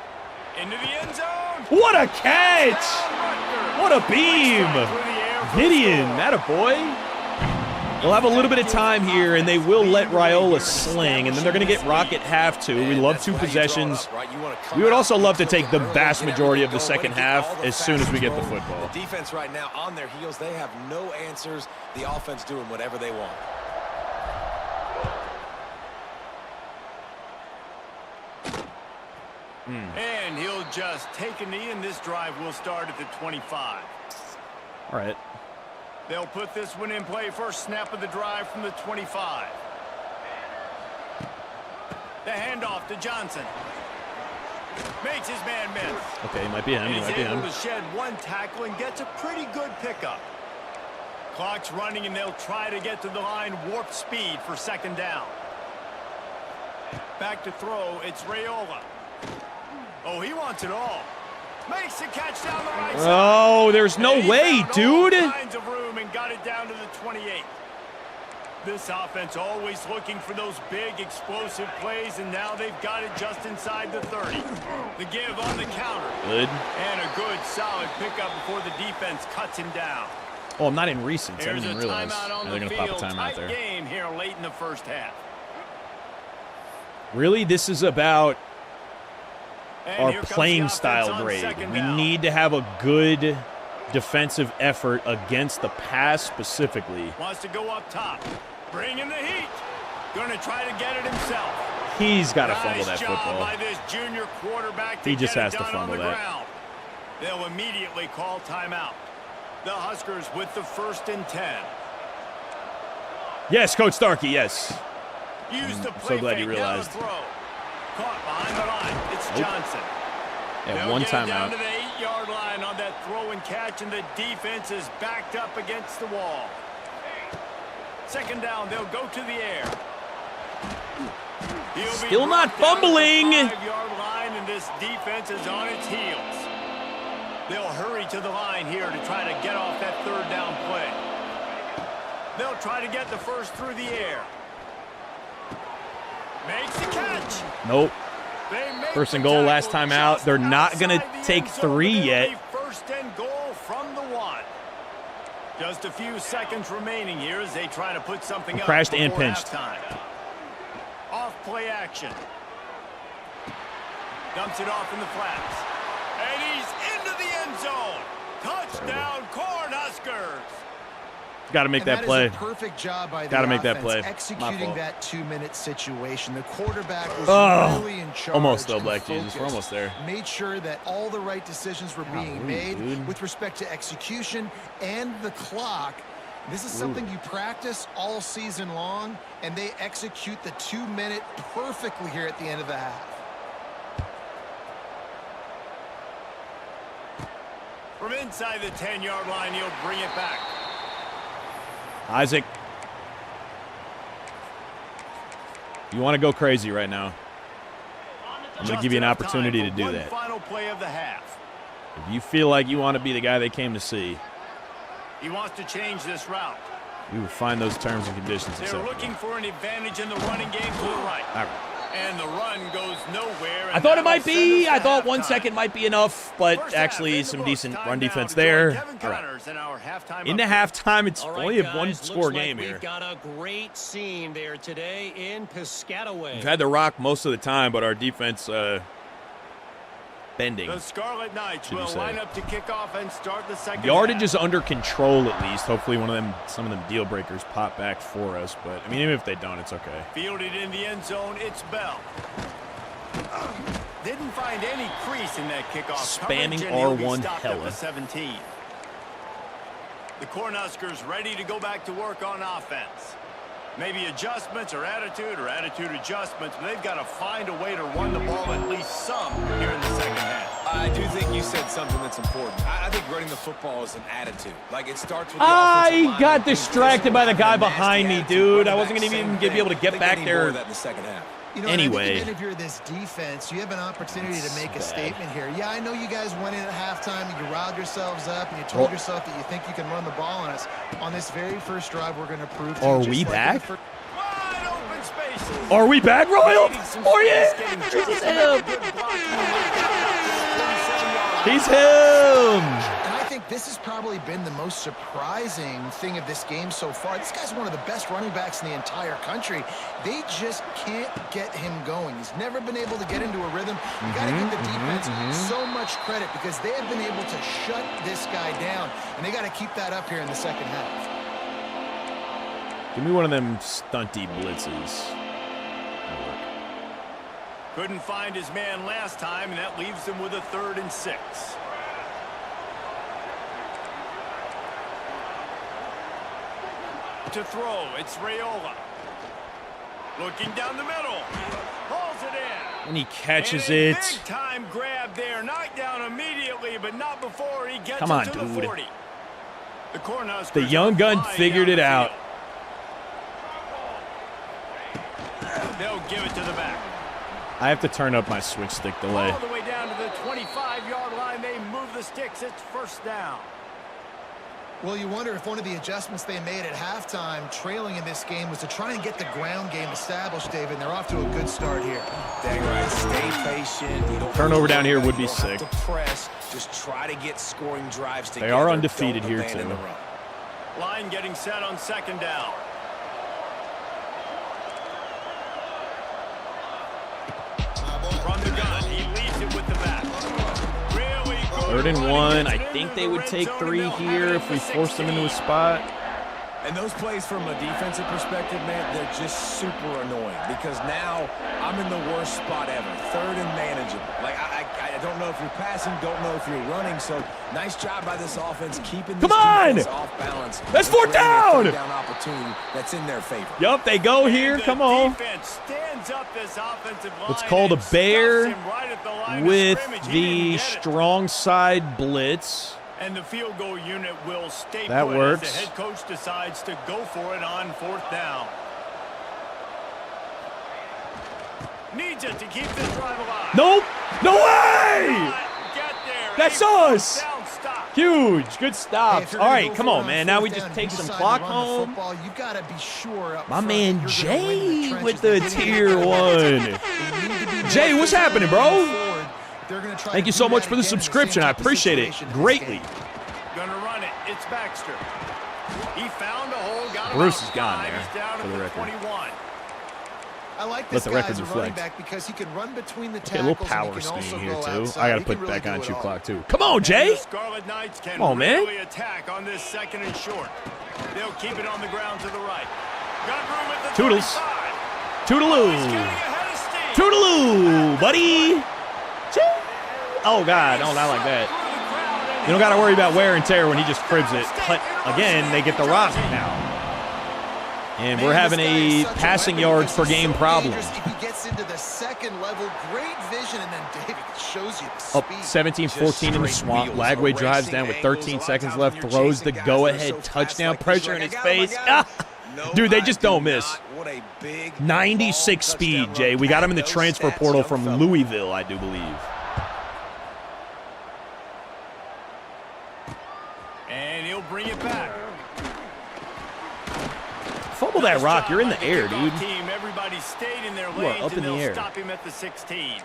Into the end zone. What a catch! Rutgers. What a beam! Through the air for the Gideon, score. that a boy. They'll have a little bit of time here, and they will let Raiola sling, and then they're going to get Rocket half two. We love 2 possessions. We would also love to take the vast majority of the second half as soon as we get the football. The defense right now on their heels. They have no answers. The offense doing whatever they want. And he'll just take a knee, and this drive will start at the 25. All right. They'll put this one in play. First snap of the drive from the 25. The handoff to Johnson. Makes his man miss. Okay, might be him. And He he's might be able him. to shed 1 tackle and gets a pretty good pickup. Clock's running, and they'll try to get to the line. Warp speed for second down. Back to throw. It's Raiola. Oh, he wants it all. Makes the catch down the right side. Oh, there's no And he way, found dude. all kinds of room and got it down to the 28. This offense always looking for those big, explosive plays, and now they've got it just inside the 30. The give on the counter. Good. And a good, solid pickup before the defense cuts him down. Oh, I'm not in recents. I There's didn't a even realize. timeout on They're the going to pop a field. timeout Tight there. game here late in the first half. Really, this is about And our here comes the playing offense style on grade. second We down. need to have a good defensive effort against the pass specifically. Wants to go up top. Bring in the heat. Going to try to get it himself. He's got to fumble that Nice job football. by this junior quarterback to He just get has it to done on fumble the that. ground. They'll immediately call timeout. The Huskers with the 1st and 10. Yes, Coach Starkey, yes. Use the so play glad you fake, now realized. the throw. Caught behind the line. It's Nope. Johnson. Yeah, They'll one get it down timeout. to the 8-yard line on that throw and catch, and the defense is backed up against the wall. Second down, they'll go to the air. He'll be Still not brought down to the fumbling. 5-yard line, and this defense is on its heels. They'll hurry to the line here to try to get off that 3rd down play. They'll try to get the first through the air. Makes the catch. Nope. They make First and the goal tackle last time out. just They're not going to outside the take end zone. 3 It'll yet. be First and goal from the 1. Just a few seconds remaining here as they try to put something up Crashed and before pinched. halftime. Off play action. Dumps it off in the flats. And he's into the end zone. Touchdown, Cornhuskers. Got to make that play. Is a perfect job by the Gotta make that offense, play. My executing fault. that 2-minute situation. The quarterback was Oh, really in charge. almost though, and Black Jesus. We're focused. almost there. Made sure that all the right decisions were being Golly, made dude. with respect to execution and the clock. This is something you practice all season long, and they execute the 2-minute perfectly here at the end of the half. From inside the 10-yard line, he'll bring it back. Isaac. You want to go crazy right now. I'm going to give you an opportunity to do that. Final play of the half. If you feel like you want to be the guy they came to see, he wants to change this route. We will find those terms and conditions. They're looking for an advantage in the running game to the right. All right. And the run goes nowhere. I thought it might be. I thought 1 second might be enough, but actually some decent run defense there. All right. Into halftime, it's only a one-score game here. We've got a great scene there today in Piscataway. We've had the rock most of the time, but our defense bending. The Scarlet Knights will line up to kick off and start the second Yardage half. is under control at least. Hopefully some of them deal breakers pop back for us, but I mean, even if they don't, it's okay. Fielded in the end zone, it's Bell. Didn't find any crease in that kickoff. Spamming R1 hella. 17. The Cornhuskers ready to go back to work on offense. Maybe adjustments or attitude adjustments, but they've got to find a way to run the ball at least some here in the second half. I do think you said something that's important. I think running the football is an attitude. Like, it starts with the I got distracted by the guy behind me, dude. I wasn't going to even be able to get back there. That in the second half. You know, anyway. I think if you're this defense, you have an opportunity to make a statement here. Yeah, I know you guys went in at halftime and you riled yourselves up and you told yourself that you think you can run the ball on us. On this very first drive, we're going to prove to you. Are we back? Wide open spaces. Are we back, Royal? Oh, yeah. He's him. He's him. I think this has probably been the most surprising thing of this game so far. This guy's one of the best running backs in the entire country. They just can't get him going. He's never been able to get into a rhythm. You got to give the defense so much credit because they have been able to shut this guy down, and they got to keep that up here in the second half. Give me one of them stunty blitzes. Couldn't find his man last time, and that leaves him with a 3rd and 6. To throw, it's Raiola. Looking down the middle. Hauls it in. And he catches and a it. Big time grab there. Knocked down immediately, but not before he gets Come on, to dude. the 40. The Cornhuskers The young gun figured it out. They'll give it to the back. I have to turn up my switch stick delay. All the way down to the 25-yard line. They move the sticks. It's 1st down. Well, you wonder if one of the adjustments they made at halftime, trailing in this game, was to try and get the ground game established, David, and they're off to a good start here. Dang right. Stay patient. You don't Turnover down here would be you don't have sick. to press. Just try to get scoring drives together. They are undefeated Don't here, abandon too. the run. Line getting set on 2nd down. From the gun, he leads it with the back. Really good 3rd and running 1. gets I it think into they the would red take zone, 3 and they'll here have it if at we the force them into a 16. spot. And those plays from a defensive perspective, man, they're just super annoying because now I'm in the worst spot ever. 3rd and manageable. Like, I don't know if you're passing, don't know if you're running. So nice job by this offense keeping this defense off balance. That's and 4th creating a down. 3rd down opportunity that's in their favor. Yup, they go here. The Come on. defense stands up this offensive line. Let's call the and bear stuffs him right at the line of with scrimmage. He the didn't get it. strong side blitz. And the field goal unit will stay That put works. as the head coach decides to go for it on 4th down. Needs it to keep this drive alive. Nope. No way. Get there. That's A us. down stop. Huge. Good Hey, stops. if you're All gonna right, go come for it on, man. Now fourth we down just and take you some decide clock to run the home. football, you got to be sure up My front man that you're Jay gonna win the with trenches. the They tier need to 1. They need to be more Jay, what's happening, bro? forward. They're gonna try Thank to you do so much that for the again in subscription. same I type of appreciate it situation in this greatly. game. Gonna run it. It's Baxter. He found a hole. Got Bruce about is gone 5. there, He's down for at the the record. 21. I like Let this the guy record as a running reflect. back because he can run between the Okay, a little tackles power and he can also screen here, go too. outside. I got to He put can really back do on it shoot all. clock, too. Come on, And Jay. the Scarlet Knights can Come on, man. really attack on this 2nd and short. They'll keep it on the ground to the right. Got room at the Toodles. 25. Toodaloo. He's getting ahead of steam. Toodaloo, buddy. Oh, God. No, not like that. You don't got to worry about wear and tear when he just cribs it. But, again, they get the rock now. And we're having a passing yards per game problem. If he gets into the second level. Great vision, and then David shows you the Up speed. 17-14 in the swamp. Lagway drives down with 13 seconds left. Throws the go-ahead touchdown. Pressure in his face. Dude, they just don't miss. 96 speed, Jay. We got him in the transfer portal from Louisville, I do believe. And he'll bring it back. Fumble that rock. You're in the air, dude. Everybody stayed in their You are lanes, up in and the they'll air. stop him at the 16.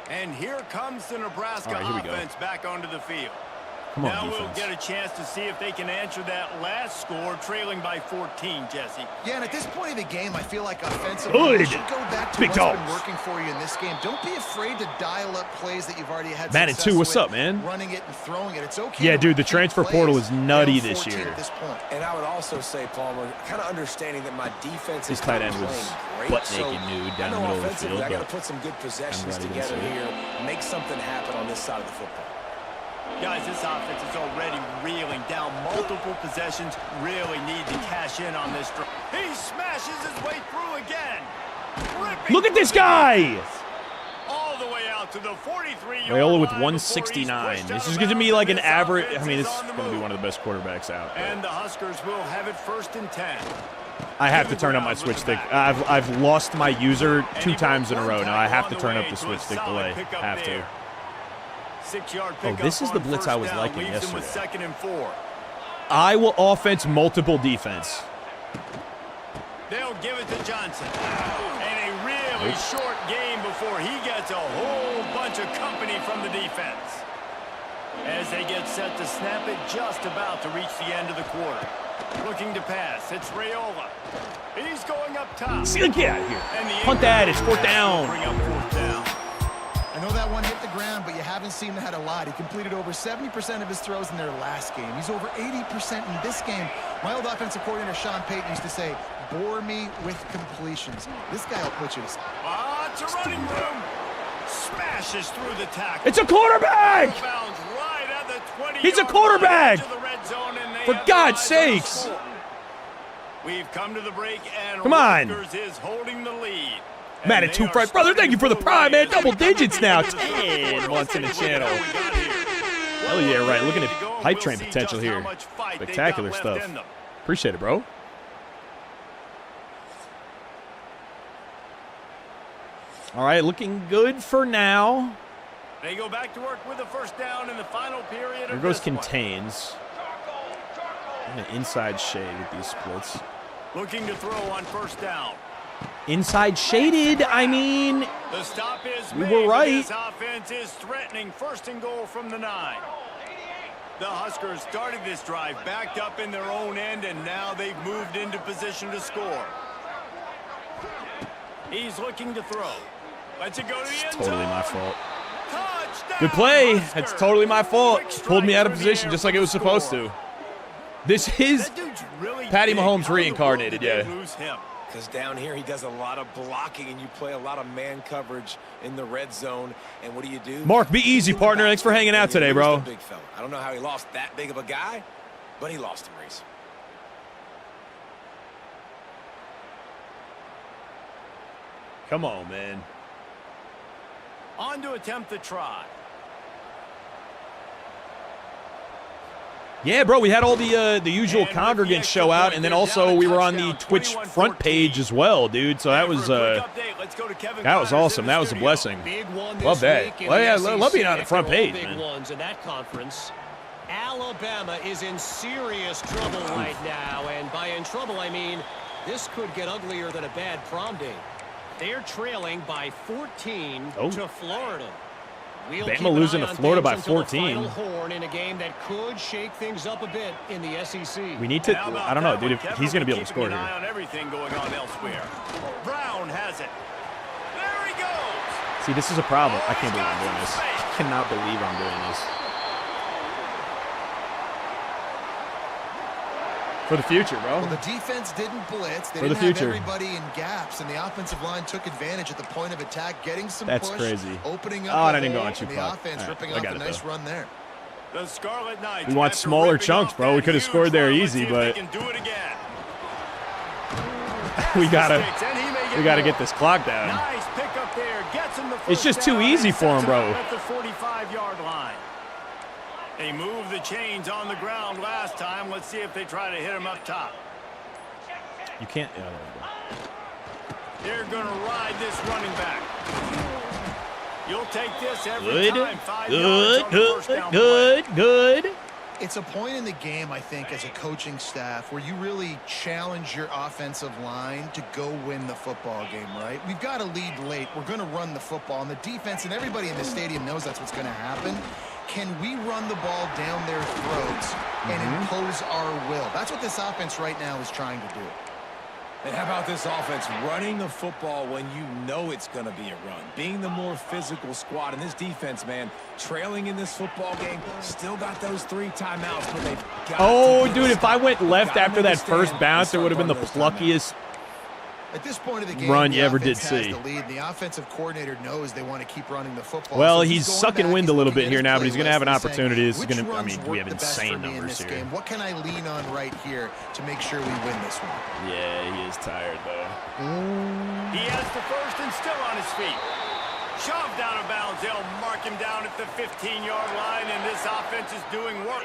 And here comes the Nebraska All right, here we go. offense back onto the field. Come on, now defense. we'll get a chance to see if they can answer that last score, trailing by 14, Jesse. Yeah, and at this point of the game, I feel like offensively, Good. you should go back to Big what's dogs. been working for you in this game. Don't be afraid to dial up plays that you've already had Madden success 2, what's with, up, man? running it and throwing it. It's okay. Yeah, to dude, the repeat transfer plays. portal is nutty Down this 14 year. At this point. And I would also say, Palmer, kind of understanding that my defense His is tight end playing was great, butt-naked so nude I down the know middle of the offensively, field, I got to but put some good possessions I'm glad he didn't together see it. here, make something happen on this side of the football. Guys, this offense is already reeling down multiple possessions. Really need to cash in on this drive. He smashes his way through again. Ripping Look at this through the guy! defense. All the way out to the 43-yard Raiola with line 169. before he's This pushed is out going to of be bounds, like an and this average. offense I mean, is it's on the going to be move. one of the best quarterbacks out. but And the Huskers will have it 1st and 10. I have to turn up my switch stick. I've lost my user 2 times in a row now. I have to turn up the switch stick delay. Have to. 6-yard Oh, pickup this is the on blitz first I was down, liking leaves him with yesterday. 2nd and 4. I will offense multiple defense. They'll give it to Johnson. And a really short game before he gets a whole bunch of company from the defense. As they get set to snap it, just about to reach the end of the quarter. Looking to pass, it's Raiola. He's going up top. See, get out of here. And the Punt that, it's incoming 4th pass will down. bring up 4th down. I know that one hit the ground, but you haven't seen that a lot. He completed over 70% of his throws in their last game. He's over 80% in this game. My old offensive coordinator, Sean Payton, used to say, bore me with completions. This guy will put you to sleep. It's a running room. Smashes through the tackle. It's a quarterback! Bounds right at the 20-yard He's a line, quarterback! edge of the red zone, and they For have God's eyes on the sakes. score. We've come to the break, and Come on. Rutgers is holding the lead. Madden And 2 they are Friday. Brother, thank you for the starting prime, man. to pull Double away. digits now. Look at 10 months in the how channel. we got here. Hell yeah, right. Looking at Ready to go, and hype we'll train see potential just how here. much fight they've got Spectacular left stuff. in them. Appreciate it, bro. All right, looking good for now. They go back to work with a 1st down in the final period There of goes this one. contains. An inside shade with these splits. Looking to throw on 1st down. Inside shaded, I mean, The stop is we made. were right. This offense is threatening 1st and goal from the 9. The Huskers started this drive backed up in their own end, and now they've moved into position to score. He's looking to throw. Let's it go to the end totally zone. my fault. Touchdown, Good play. Huskers. That's totally my fault. Quick Pulled me strike out of through the position air just for like it the was supposed score. to. This is That dude's really Patty big. Mahomes How in the world reincarnated, did they yeah. lose him? Because down here, he does a lot of blocking, and you play a lot of man coverage in the red zone. And what do? Mark, be easy, partner. Thanks for hanging out today, bro. Big fella. I don't know how he lost that big of a guy, but he lost him, Reese. Come on, man. On to attempt the try. Yeah, bro, we had all the usual And with the congregants extra show out, point, and then they're also down a we were on the touchdown, Twitch front 21-14. page as well, dude. So that was that was awesome. That was a blessing. Big one Love this that. week in Well, the yeah, SEC. love being on the front They're all page, big man. ones in that conference. Alabama is in serious trouble right now, and by in trouble I mean this could get uglier than a bad prom date. They're trailing by 14 to Florida. We'll keep Bama an losing eye to on Florida by things until the 14. final horn in a game that could shake things up a bit in the SEC. We need to. How about I don't know, that dude. one, If Kevin? he's gonna be We're able to score keeping an here. eye on everything going on elsewhere. Brown has it. There he goes. See, this is a problem. I can't believe He's I'm doing got this. some space. I cannot believe I'm doing this. For the future, bro. Well, the defense didn't blitz. They For the didn't future. have everybody in gaps, and the offensive line took advantage at the point of attack, getting some That's push, crazy. opening up Oh, and a I didn't go hole, on and the Chupac. offense All right, ripping I off got a it, nice though. run there. The Scarlet Knights. We want after smaller ripping chunks, off bro. We that could have huge scored there run, easy, let's see if but they can do it again. we gotta. Sticks, and he may We got to get this clock down. Nice pickup there. Gets him the first It's just too down easy and for him, sets bro. up At the 45-yard line. They moved the chains on the ground last time. Let's see if they try to hit him up top. You can't. Oh, there we go. They're going to ride this running back. You'll take this every Good, time. 5 yards good, on the first good, down good, play. good. It's a point in the game, I think, as a coaching staff where you really challenge your offensive line to go win the football game, right? We've got to lead late. We're going to run the football. And the defense and everybody in the stadium knows that's what's going to happen. Can we run the ball down their throats and impose our will? That's what this offense right now is trying to do. And how about this offense running the football when you know it's going to be a run? Being the more physical squad. And this defense, man, trailing in this football game, still got those 3 timeouts, but they've got Oh, to dude, if I went left gotta after make a that first stand bounce, it and would have been the start running those pluckiest At this point of the game, run the you ever offense did has see. the lead. The offensive coordinator knows they want to keep running the football. Well, So he's going sucking back, wind he's a little looking bit at here his now, but he's going to have an playlist and saying, opportunity. This is which going to, I runs mean, we work have the best insane for me in numbers this here. game? What can I lean on right here to make sure we win this one? Yeah, he is tired, though. He has the first and still on his feet. Shoved out of bounds. They'll mark him down at the 15-yard line, and this offense is doing work.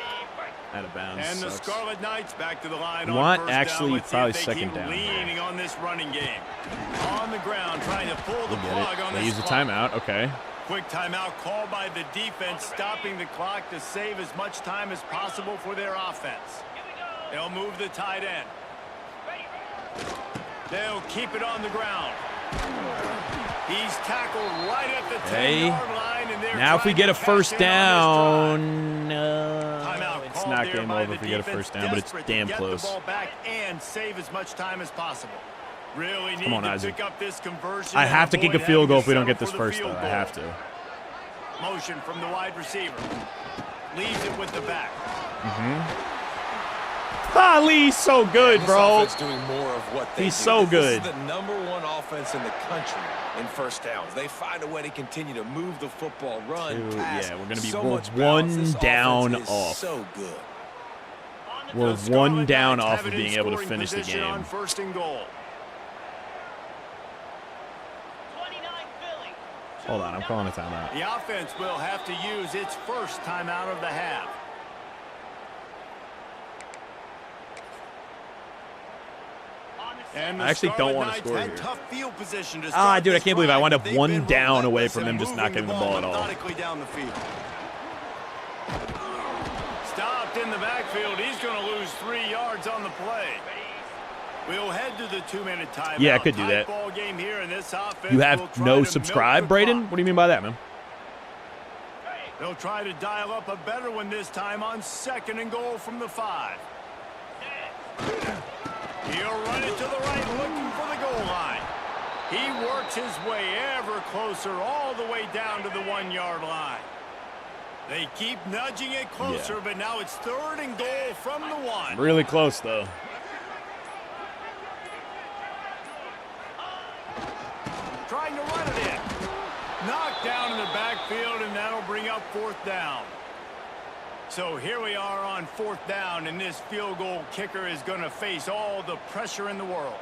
Out of bounds. And the Sucks. Scarlet Knights back to the line. You on want first actually down. Let's probably see if they second keep down here. leaning on this running game. On the ground, trying to pull the We'll get plug it. on They this use a clock. timeout. Okay. Quick timeout called by the defense, stopping the clock to save as much time as possible for their offense. They'll move the tight end. They'll keep it on the ground. He's tackled right at the 10-yard line. And they're Now if we trying get to a first cash in on this drive. down, Timeout it's called not there game by over the if we get a defense, first down, but it's desperate to damn get close. the ball back and save as much time as possible. Really need Come on, to Isaac. pick up this conversion. I and have to kick a avoid field having goal to if we don't settle get this for the first, though. field I goal. have to. Motion from the wide receiver. Leaves it with the back. Ah, Lee's so good, This bro. offense doing more of what they He's do. so This good. is the #1 offense in the country in first downs. They find a way to continue to move the football, run, Dude, pass. yeah, we're gonna be so we're much balance. one This down offense is off. So good. We're The one Scarlet down Knights off have of it in being able to scoring finish the position game. on first and goal. Hold on, I'm calling a timeout. The offense will have to use its first timeout of the half. And the I actually don't Scarlet wanna Knights score had here. tough field position to Ah, start dude, I this can't believe I drive, wound but up they've one been down away relentless from in them just not moving getting the ball at all. methodically down the field. Stopped in the backfield. He's going to lose 3 yards on the play. We'll head to the 2-minute timeout. Yeah, I could do Tight that. Ball game here, and this offense You will have try no to subscribe, milk the Braden? clock. What do you mean by that, man? They'll try to dial up a better one this time on second and goal from the 5. He'll run it to the right, looking for the goal line. He works his way ever closer, all the way down to the 1-yard line. They keep nudging it closer, Yeah. but now it's third and goal from the 1. Really close, though. Trying to run it in. Knocked down in the backfield, and that'll bring up fourth down. So here we are on fourth down, and this field goal kicker is going to face all the pressure in the world.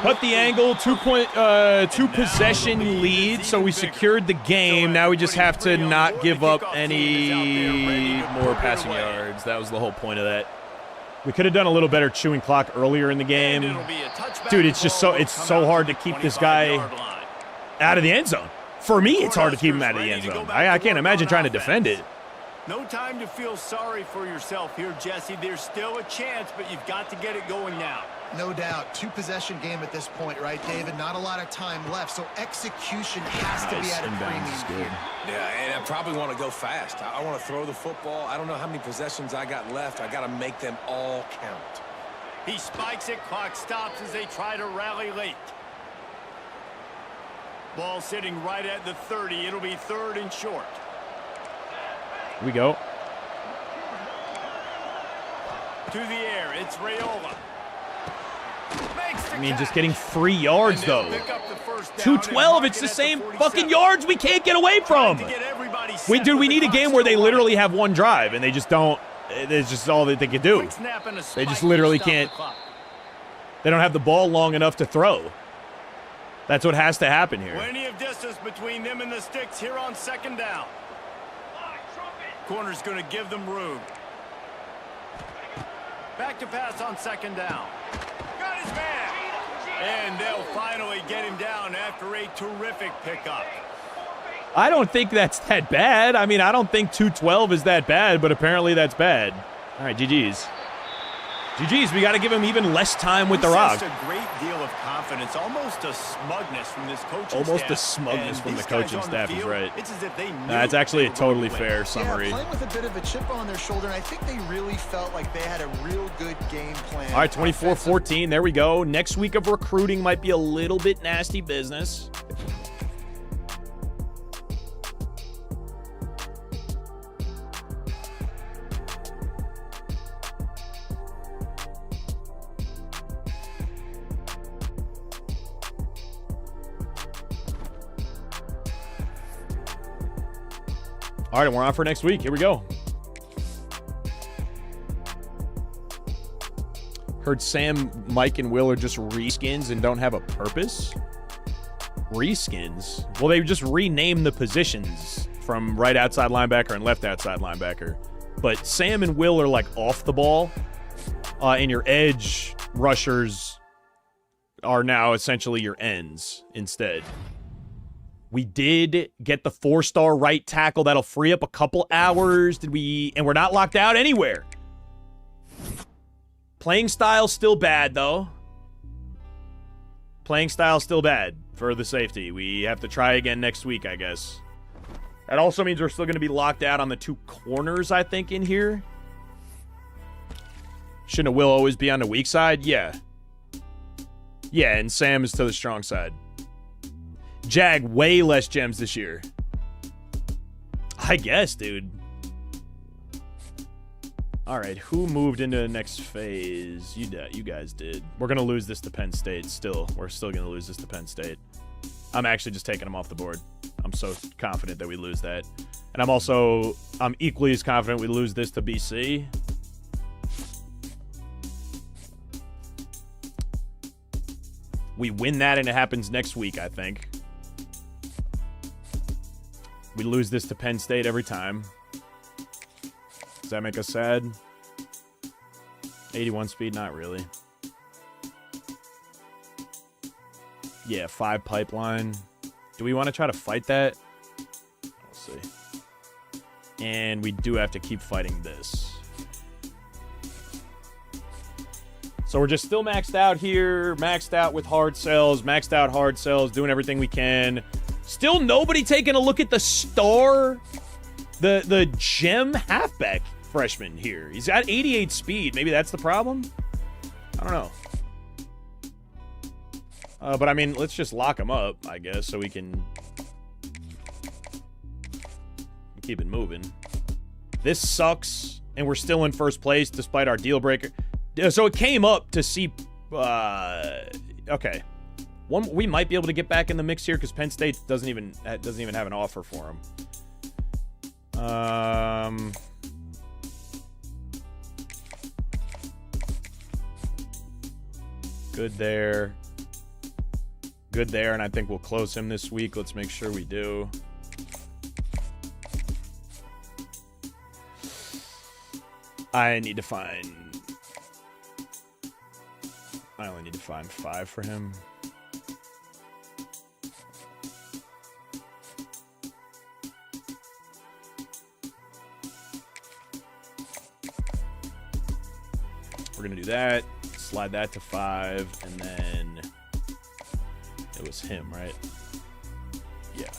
Put the angle, two possession lead, so we secured the game. Now we just have to not give up any more passing yards. That was the whole point of that. We could have done a little better chewing clock earlier in the game. Dude, it's just so hard to keep this guy out of the end zone. For me, it's hard to keep him out of the end zone. I can't imagine trying to defend it. No time to feel sorry for yourself here, Jesse. There's still a chance, but you've got to get it going now. No doubt. 2-possession game at this point, right, David? Not a lot of time left, so execution has to be at a premium here. Yeah, and I probably want to go fast. I want to throw the football. I don't know how many possessions I got left. I got to make them all count. He spikes it. Clock stops as they try to rally late. Ball sitting right at the 30. It'll be third and short. Here we go. To the air. It's Raiola. Makes I mean, just getting 3 yards, And they'll though. pick up the first down 212, and it's the mark it at same 47. fucking yards we can't get away from. To get everybody Dude, set we with need the a game clock where they still literally running. have one drive, and they just don't. It's just all that they can do. Quick snap and a They just spike literally to stop the can't. clock. They don't have the ball long enough to throw. That's what has to happen here. Plenty of distance between them and the sticks here on second down. Corner's going to give them room. Back to pass on second down. Got his man. And they'll finally get him down after a terrific pickup. I don't think that's that bad. I mean, I don't think 212 is that bad, but apparently that's bad. All right, GG's. GG's, we got to give him even less time with the rock. Just a great deal of confidence, almost a smugness from this coaching staff. Almost a smugness And from the these guys coaching on the staff is field, right. It's as if they knew That's actually they a were totally gonna win. fair summary. Yeah, playing with a bit of a chip on their shoulder, and I think they really felt like they had a real good game plan. All right, 24-14. There we go. Next week of recruiting might be a little bit nasty business. All right, we're on for next week. Here we go. Heard Sam, Mike, and Will are just reskins and don't have a purpose. Reskins? Well, they just rename the positions from right outside linebacker and left outside linebacker. But Sam and Will are like off the ball, and your edge rushers are now essentially your ends instead. We did get the 4-star right tackle. That'll free up a couple hours. And we're not locked out anywhere. Playing style still bad, though. Playing style still bad for the safety. We have to try again next week, I guess. That also means we're still going to be locked out on the 2 corners, I think, in here. Shouldn't a Will always be on the weak side? Yeah. Yeah, and Sam is to the strong side. Jag, way less gems this year. I guess, dude. All right, who moved into the next phase? You guys did. We're going to lose this to Penn State still. We're still going to lose this to Penn State. I'm actually just taking them off the board. I'm so confident that we lose that. And I'm equally as confident we lose this to BC. We win that and it happens next week, I think. We lose this to Penn State every time. Does that make us sad? 81 speed, not really. Yeah, 5 pipeline. Do we want to try to fight that? We'll see. And we do have to keep fighting this. So we're just still maxed out here. Maxed out with hard sells. Maxed out hard sells. Doing everything we can. Still nobody taking a look at the star, the gem halfback freshman here. He's got 88 speed. Maybe that's the problem? I don't know. But I mean, let's just lock him up, I guess, so we can keep it moving. This sucks, and we're still in first place despite our deal breaker. So it came up to see... okay. We might be able to get back in the mix here because Penn State doesn't even have an offer for him. Good there. Good there, and I think we'll close him this week. Let's make sure we do. I only need to find 5 for him. We're going to do that. Slide that to 5, and then it was him, right? Yeah.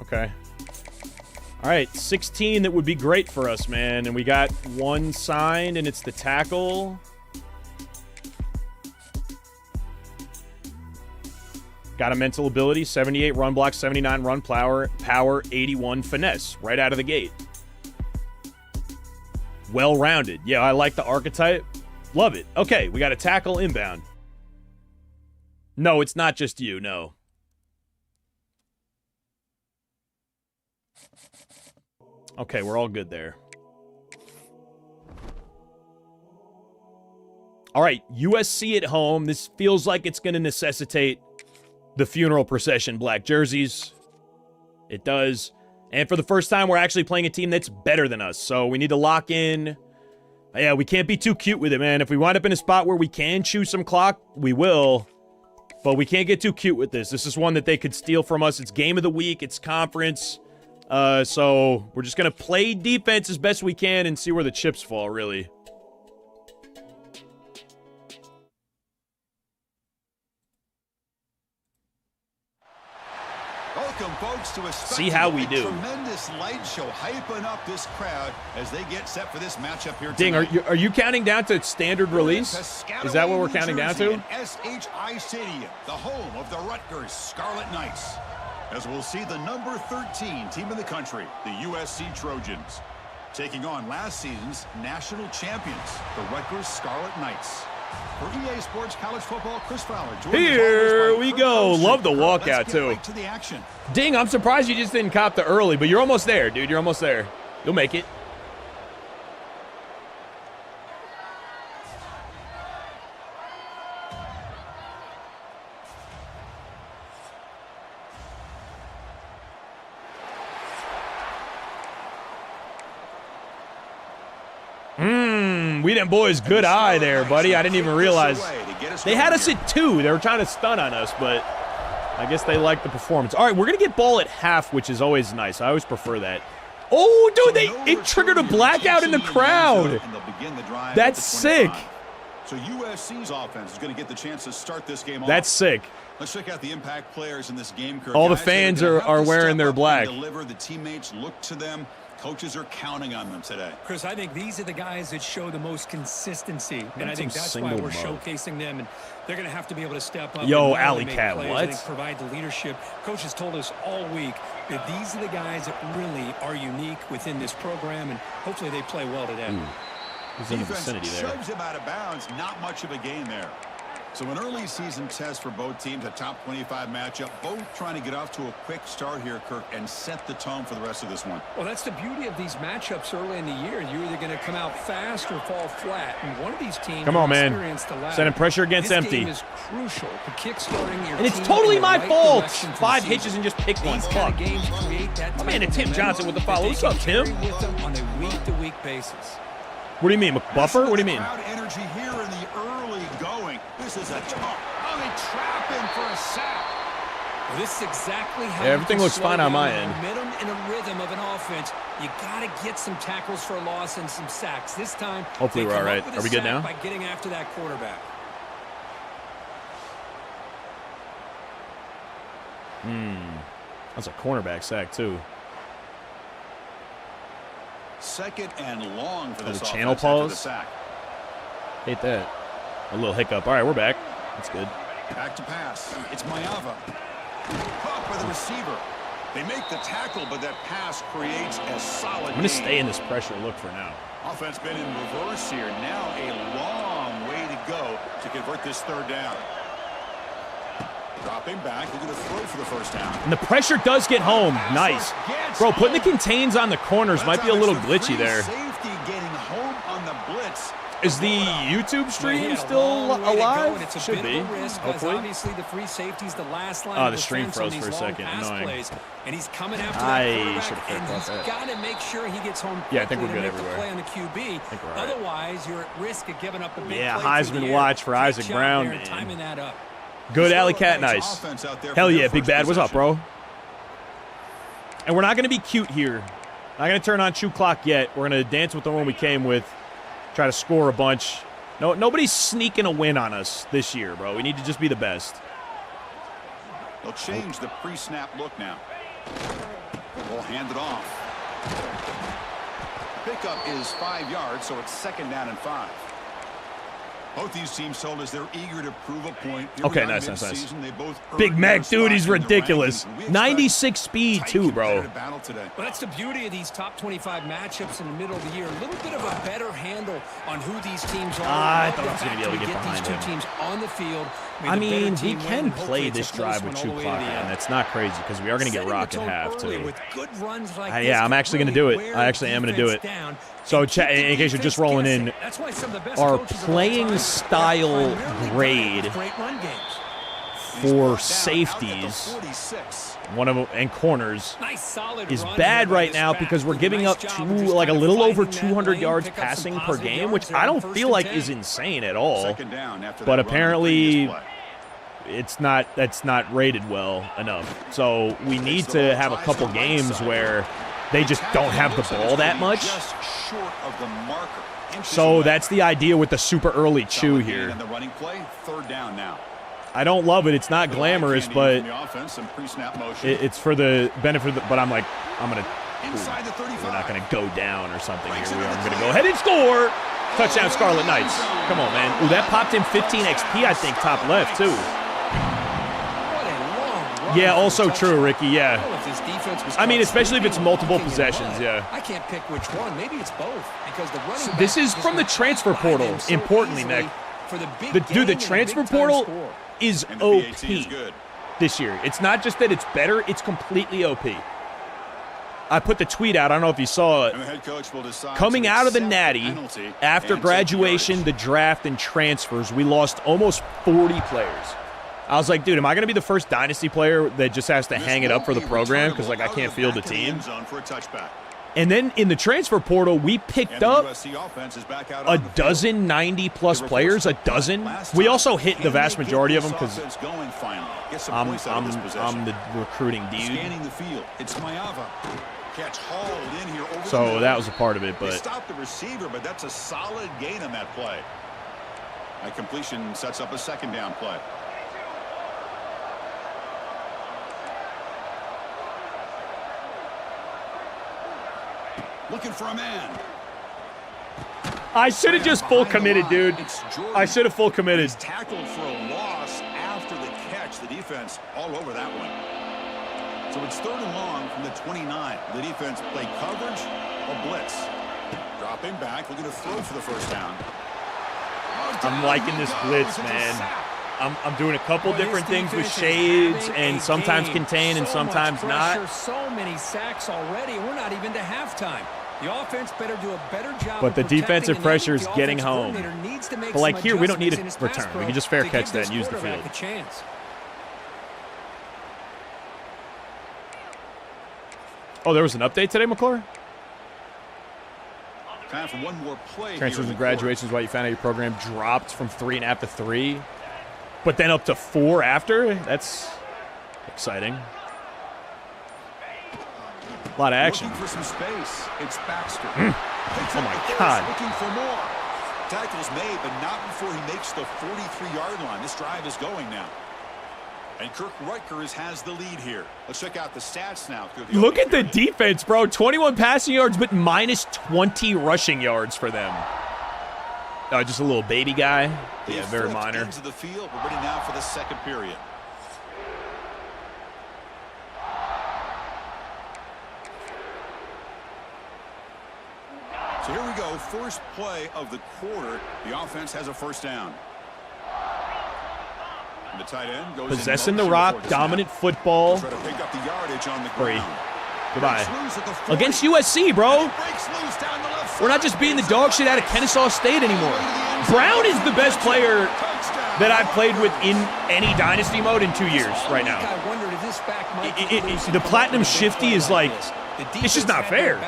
Okay. All right, 16, that would be great for us, man. And we got 1 signed, and it's the tackle. Got a mental ability, 78 run block, 79 run power, 81 finesse, right out of the gate. well-rounded. Yeah, I like the archetype. Love it. Okay, we got a tackle inbound. No, it's not just you, no. Okay, we're all good there. All right, USC at home. This feels like it's going to necessitate the funeral procession black jerseys. It does. And for the first time, we're actually playing a team that's better than us. So we need to lock in. Yeah, we can't be too cute with it, man. If we wind up in a spot where we can chew some clock, we will. But we can't get too cute with this. This is one that they could steal from us. It's game of the week. It's conference. So we're just going to play defense as best we can and see where the chips fall, really. Welcome, folks, to a See how we do. Tremendous light show hyping up this crowd as they get set for this matchup here Ding, tonight. are you counting down to standard release? Is that what we're counting down to? SHI Stadium, the home of the Rutgers Scarlet Knights. As we'll see the number 13 team in the country, the USC Trojans, taking on last season's national champions, the Rutgers Scarlet Knights. For EA Sports College Football, Chris Fowler. Here we go. Love the walkout, too. Right to the action. Ding, I'm surprised you just didn't cop the early, but you're almost there, dude. You're almost there. You'll make it. We them boys, good eye there, buddy. I didn't even realize. They had us at 2. They were trying to stun on us, but I guess they liked the performance. All right, we're going to get ball at half, which is always nice. I always prefer that. Oh, dude, it triggered a blackout in the crowd. That's sick. So USC's offense is going to get the chance to start this game off. That's sick. Let's check out the impact players in this game. All the fans are wearing their black. Deliver. The teammates look to them. Coaches are counting on them today. Chris, I think these are the guys that show the most consistency, and I think that's why we're showcasing them, and they're going to have to be able to step up. Yo, and Alley make Cat, plays. what? I think provide the leadership. Coaches told us all week that these are the guys that really are unique within this program, and hopefully they play well today. He's in the vicinity there. Shoves him out of bounds. Not much of a gain there. So an early season test for both teams, a top 25 matchup. Both trying to get off to a quick start here, Kirk, and set the tone for the rest of this one. Well, that's the beauty of these matchups early in the year. You're either going to come out fast or fall flat. And one of these teams, come on, man, sending pressure against this empty. Game is crucial to kick-starting your and it's team totally in the my right fault. direction for 5 the hitches season. and just pick one. These kind of games create that my man, type of Tim momentum Johnson with the that follow. they What's can up, Tim? carry with them on a week-to-week basis. What do you mean, McBuffer? What do you mean? Crowd energy here in the early going. This is a tough. Oh, they trap him for a sack. Well, this is exactly how everything looks fine on my end. Momentum and a rhythm of an offense. You got to get some tackles for loss and some sacks. This time, hopefully we're all right. Are we good now? By getting after that quarterback. That's a cornerback sack too. Second and long for this channel offense after the pause. sack. Hate that. A little hiccup. All right, we're back. That's good. Back to pass. It's Mayava. Caught by the receiver. They make the tackle, but that pass creates a solid I'm going to stay in this pressure look for now. Offense been in reverse here. Now a long way to go to convert this third down. Dropping back. They're going to throw for the first down. And the pressure does get home. Nice. Bro, putting the contains on the corners might be a little glitchy there. Safety getting home on the blitz. Is the YouTube stream still alive? It's a Should bit be. of a risk, Hopefully. Obviously, the free safety's the last line. Oh, of the stream defense on froze for a these long second. pass Annoying. plays, and he's coming after I that should have quarterback, and fixed he's that. got to make sure he gets home Yeah, I think we're quickly good to make everywhere. the play on the QB. think we're all right. Otherwise, you're at risk of giving up a big Yeah, play through Heisman the air. watch for Great Isaac job Brown, there, man. timing that up. Good, Alley Cat. Nice Nice. offense out there for Hell their yeah, Big first Bad. What's up, possession. bro? And we're not going to be cute here. Not going to turn on Chew Clock yet. We're going to dance with the one we came with. Try to score a bunch. No, nobody's sneaking a win on us this year, bro. We need to just be the best. They'll change the pre-snap look now. We'll hand it off. Pickup is 5 yards, so it's second down and 5. Both these teams told us they're eager to prove a point. Okay, nice. Big Mac, dude, he's ridiculous. 96 speed, too, bro. Well, that's the beauty of these top 25 matchups in the middle of the year. A little bit of a better handle on who these teams are. I thought I was going to be able to get behind these him. two teams on the field. I mean, he can play this drive with 2 clock on. That's not crazy because we are going to get rocked at half, too. Yeah, I'm actually going to do it. I actually am going to do it. So, in case you're just rolling in, our playing style grade for safeties, one of them, and corners, is bad right now because we're giving up a little over 200 yards passing per game, which I don't feel like is insane at all. But apparently, that's not rated well enough. So we need to have a couple games where they just don't have the ball that much. So that's the idea with the super early chew here. I don't love it. It's not glamorous, but it's for the benefit of the, but I'm like, we're not going to go down or something here. We are going to go ahead and score. Touchdown, Scarlet Knights. Come on, man. Ooh, that popped him 15 XP, I think, top left, too. Yeah, also true, Ricky, yeah. I mean, especially if it's multiple possessions, yeah. I can't pick which one. Maybe it's both. Because the running this is from the transfer portal, importantly, Nick. Dude, the transfer portal is OP this year. It's not just that it's better, it's completely OP. I put the tweet out, I don't know if you saw it. Coming out of the Natty, after graduation, the draft, and transfers, we lost almost 40 players. I was like, dude, am I going to be the first dynasty player that just has to hang it up for the program because, like, I can't field a team? And then in the transfer portal, we picked up a dozen 90-plus players, a dozen. We also hit the vast majority of them because I'm the recruiting dude. So that was a part of it, but stop the receiver, but that's a solid gain on that play. That completion sets up a second down play. Looking for a man. I should have just full committed, dude. I should have full committed. Tackled for a loss after the catch. The defense all over that one. So it's 3rd and long from the 29. The defense played coverage or blitz. Dropping back, looking to throw for the first down. I'm liking this blitz, man. I'm doing a couple different things with shades and sometimes contain and sometimes not. So many sacks already, and we're not even to halftime. The offense better do a better job. But the defensive pressure is getting home. But like here, we don't need a return. We can just fair catch that and use the field. Oh, there was an update today, McClure? Time for one more play. Transfers and graduations while you found out your program dropped from 3.5 to 3. But then up to 4 after? That's exciting. A lot of action. Looking for some space. It's Baxter. Oh my God. Looking for more. Tackle's made, but not before he makes the 43-yard line. This drive is going now. And Rutgers has the lead here. Let's check out the stats now. Look at the defense, bro. 21 passing yards, but minus 20 rushing yards for them. Oh, just a little baby guy. Yeah, very minor. Into the field. We're ready now for the second period. So here we go. First play of the quarter. The offense has a first down. And the tight end goes possessing the rock, dominant football. Try to pick up the yardage on the ground. Goodbye. Against USC, bro. We're not just beating the dog shit out of Kennesaw State anymore. Brown is the best player that I've played with in any dynasty mode in 2 years right now. The platinum shifty is like, it's just not fair.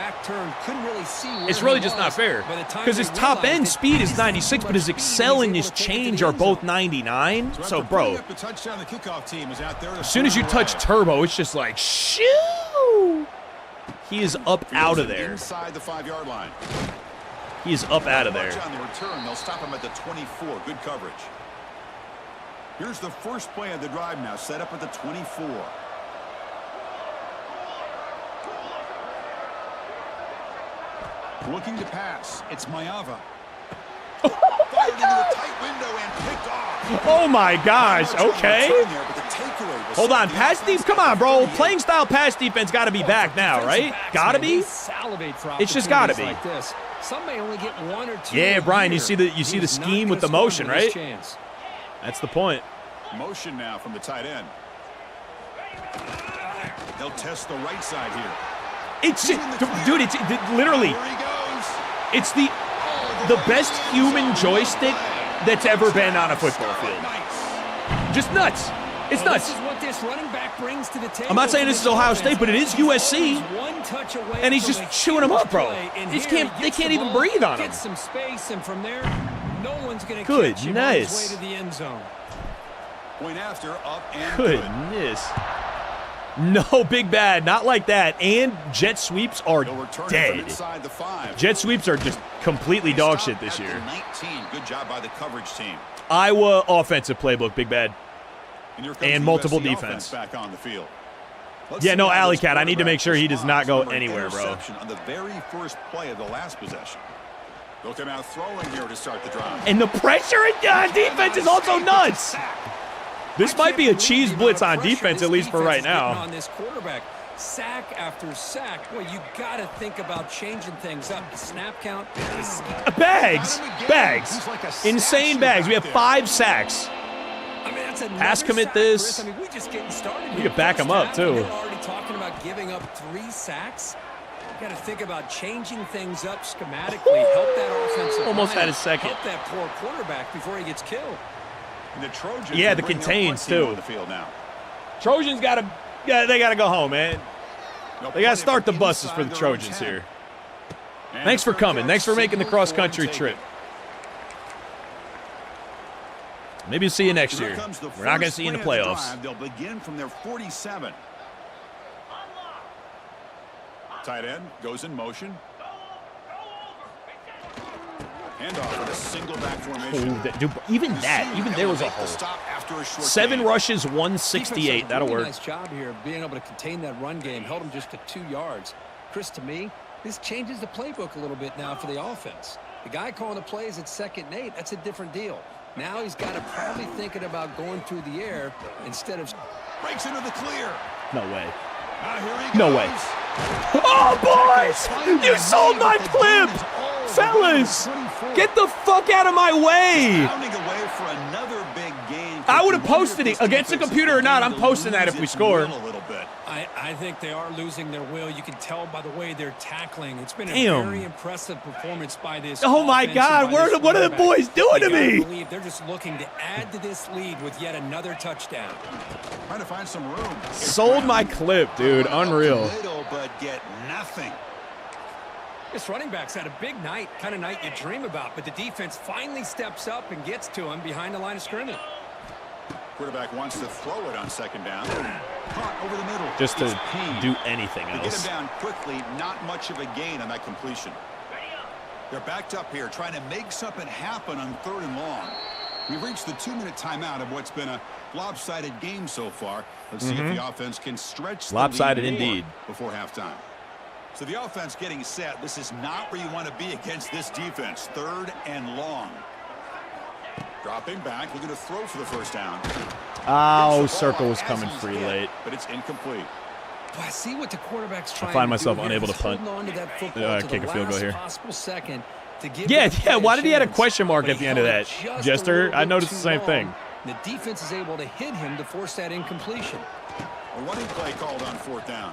It's really just not fair. Because his top end speed is 96, but his excel and his change are both 99. So, bro, as soon as you touch turbo, it's just like, shoo! He is up out of there. Inside the 5-yard line. He is up out of there. On the return, they'll stop him at the 24. Good coverage. Here's the first play of the drive now, set up at the 24. Looking to pass. It's Mayava. into a tight window and picked off. Oh, my gosh. Okay. Hold on. Pass deep. Come on, bro. Playing style pass defense got to be back now, right? Got to be? It's just got to be. Like this. Some may only get 1 or 2. Yeah, Brian, you see the scheme with the motion, right? That's the point. Motion now from the tight end. They'll test the right side here. It's dude, it's literally, Here he goes. it's the best human joystick that's ever been on a football field. Just nuts. It's nuts. This is what this running back brings to the table. I'm not saying this is Ohio State, but it is USC. And he's just chewing them up, bro. They can't even breathe on him. Get some space, and from there, no one's going to catch him on Goodness. his way to the end zone. Point after, up and good. Goodness. No, Big Bad, not like that. And jet sweeps are They'll return it from dead. inside the 5. Jet sweeps are just completely dog shit this Stop at year. the 19. Good job by the coverage team. Iowa offensive playbook, Big Bad. And, here comes And the multiple USC defense. offense back on the field. Let's Yeah, see no, how Alley this Cat. I need to make sure he does not go responds from an anywhere, bro. interception on the very first play of the last possession. They'll come out throwing here to start the drive. And the pressure in defense is also nuts. This might be a cheese blitz on defense, at least for right now. On this quarterback, sack after sack. Boy, you got to think about changing things up. The snap count, the scheme. Bags. Insane bags. We have 5 sacks. I mean, that's another Pass commit sack, this. Chris. I mean, we're just getting started. We could back him up, too. You're already talking about giving up 3 sacks. You got to think about changing things up schematically. Help that offensive Almost line. had his second. Help that poor quarterback before he gets killed. And the Trojans Yeah, the will bring their contains, punt team too. on the field now. Trojans they gotta go home, man. They'll They gotta punt it start the from buses for inside the their own Trojans 10. here. And Thanks for third coming. down, Thanks for making the single cross-country forward trip. taken. Maybe we'll see you next Here year. comes the We're not gonna first see you in the play of the playoffs. drive. They'll begin from their 47. Tight end goes in motion. Handoff with a single back formation. Oh, dude, even there was a hole. Stop after a short 7 gain. rushes, 168. That'll work. Nice job here being able to contain that run game. Held him just to 2 yards. Chris, to me, this changes the playbook a little bit now for the offense. The guy calling the plays at 2nd and 8, that's a different deal. Now he's got to probably thinking about going through the air instead of... Breaks into the clear. No way. Now here he No goes. way. Oh, boys! You sold my clip! Fellas! Get the fuck out of my way! Pounding away for another big game. I would have posted it. Against the computer or not, I'm posting that if we score. A little bit. I think they are losing their will. You can tell by the way they're tackling. It's been a Damn. very impressive performance by this. Oh my offense God, and by this what are the quarterback. boys doing to You gotta me? believe they're just looking to add to this lead with yet another touchdown. Trying to find some room. Sold my clip, dude. Unreal. Little, but get nothing. This running back's had a big night, kind of night you dream about, but the defense finally steps up and gets to him behind the line of scrimmage. Quarterback wants to throw it on 2nd down. Caught over the middle. Just to It's Payne. do anything They get him else. down quickly, not much of a gain on that completion. They're backed up here, trying to make something happen on 3rd and long. We've reached the 2-minute timeout of what's been a lopsided game so far. Let's see if the offense can stretch the Lopsided lead more indeed. before halftime. So the offense getting set. This is not where you want to be against this defense. 3rd and long. Dropping back, looking to throw for the first down. Oh, Gets the circle ball was as coming he's free hit, late. but it's incomplete. Well, I see what the quarterback's trying find to myself do here. unable to He's punt. holding on to that football to Kick the a field goal last here. possible second to give Yeah, that yeah. play Why did he add a chance. question mark But at he the end of held that? it just a Jester, little I bit noticed the too same long. thing. The defense is able to hit him to force that incompletion. A running play called on 4th down.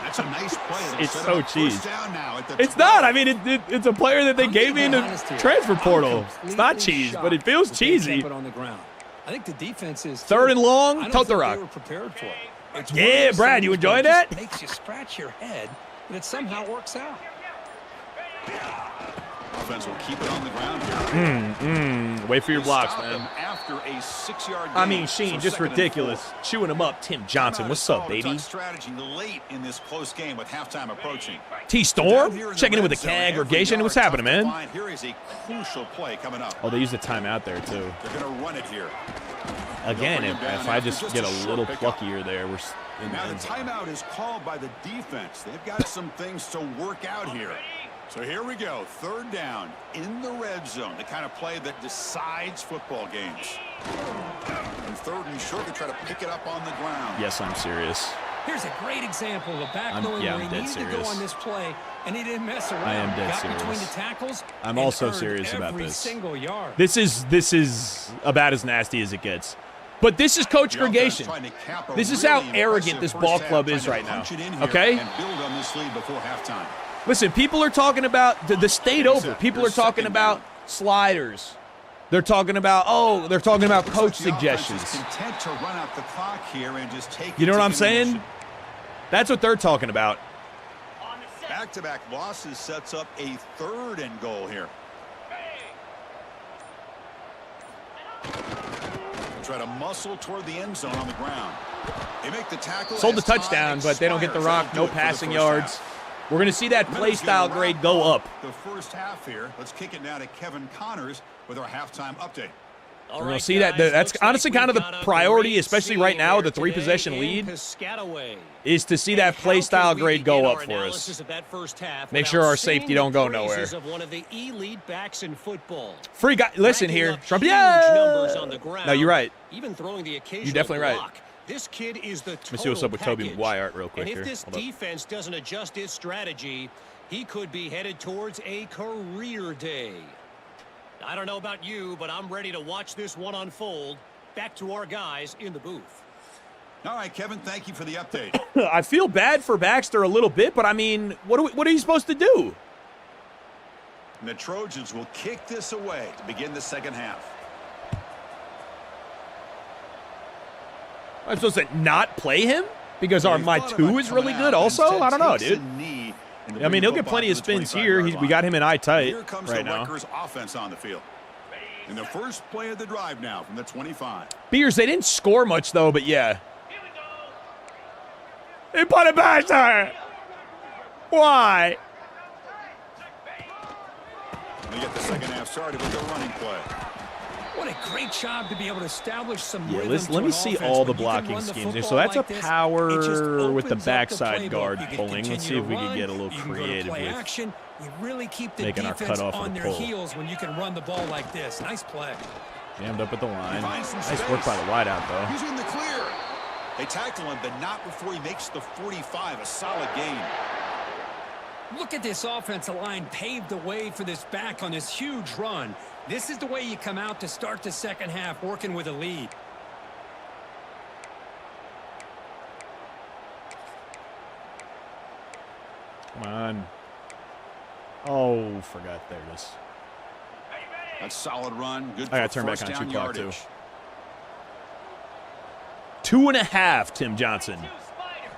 That's a nice play. It'll It's set so up first cheese. down now at the It's 12. not. I mean, it's a player that they I'm gave gonna me in be the honest here. transfer I'm portal. It's not completely cheese, but it shocked feels that they cheesy. kept it on the ground. I think the defense is 3rd and long, I don't tote the think rock. They were prepared for it. It's Yeah, one of those Brad, you things enjoying where it that? just makes you scratch your head, but it somehow works out. Offense will keep it on the ground here. Wait for your blocks, Stop them man. after a 6-yard I gain. mean, Sheen, So just 2nd and ridiculous. 4. Chewing him up. Tim Johnson, Timeout what's is up, called. baby? Tuck strategy late in this close game with halftime approaching. T-Storm? Checking in with the congregation. What's happening, man? Here is a crucial play coming up. Oh, they used a timeout there, too. They're going to run it here. Again, They'll bring him if down I after just just get a a short little pickup. pluckier there, we're in the Now the end zone. timeout is called by the defense. They've got some things to work out here. So here we go, 3rd down in the red zone, the kind of play that decides football games. And 3rd and short, they try to pick it up on the ground. Yes, I'm serious. Here's a great example of a back knowing where he needed to go on this play, and he didn't mess around. I am dead Got serious. between the tackles. I'm also serious about every this. Single yard. This is about as nasty as it gets. But this is Coach Gregation. This is how arrogant this ball club is right now. Okay? Listen, people are talking about the state over. People are talking about sliders. They're talking about, coach suggestions. You know what I'm saying? That's what they're talking about. Back-to-back losses sets up a 3rd and goal here. Try to muscle toward the end zone on the ground. They make the tackle. Sold the touchdown, but they don't get the rock. No passing yards. We're going to see that play style grade go up. The first half here. Let's kick it now to Kevin Connors with our halftime update. We're going to see that. That's honestly kind of the priority, especially right now, the 3-possession lead, is to see that play style grade go up for us. Make sure our safety don't go nowhere. Free guy. Listen here. Trump. Yeah. No, you're right. Even throwing the occasional You're definitely right. block. This kid is the Let me see what's up with Toby package. Maguire real quick and here. if this defense doesn't adjust its strategy, he could be headed towards a career day. I don't know about you, but I'm ready to watch this one unfold. Back to our guys in the booth. All right, Kevin, thank you for the update. I feel bad for Baxter a little bit, but I mean, what are you supposed to do? And the Trojans will kick this away to begin the second half. I'm supposed to not play him because my 2 is really good also? I don't know, dude. I mean, he'll get plenty of spins here. We got him in eye tight Here comes right the now. Rutgers offense on the field. In the first play of the drive now from the 25. Beers, they didn't score much, though, but yeah. He put it back there. Why? They get the second half started with the running play. What a great job to be able to establish some Yeah, rhythm let to me an see offense. all the When you can blocking run the schemes here. So football that's like a this, power it just with the opens up backside playbook. guard You can pulling. Let's see continue if we to can run, get a little you can go to creative play with action. You really keep the making our defense cutoff on of the their pull. heels when you can run the ball like this. Nice play. Jammed up at the line. Finds some Nice space. work by the wideout, though. He's in the clear. They tackle him, but not before he makes the 45. A solid gain. Look at this offensive line paved the way for this back on this huge run. This is the way you come out to start the second half, working with a lead. Come on. Oh, forgot. There it is. That's solid run. Good. I got to for turn back first on down 2 clock, too. yardage. 2.5, Tim Johnson.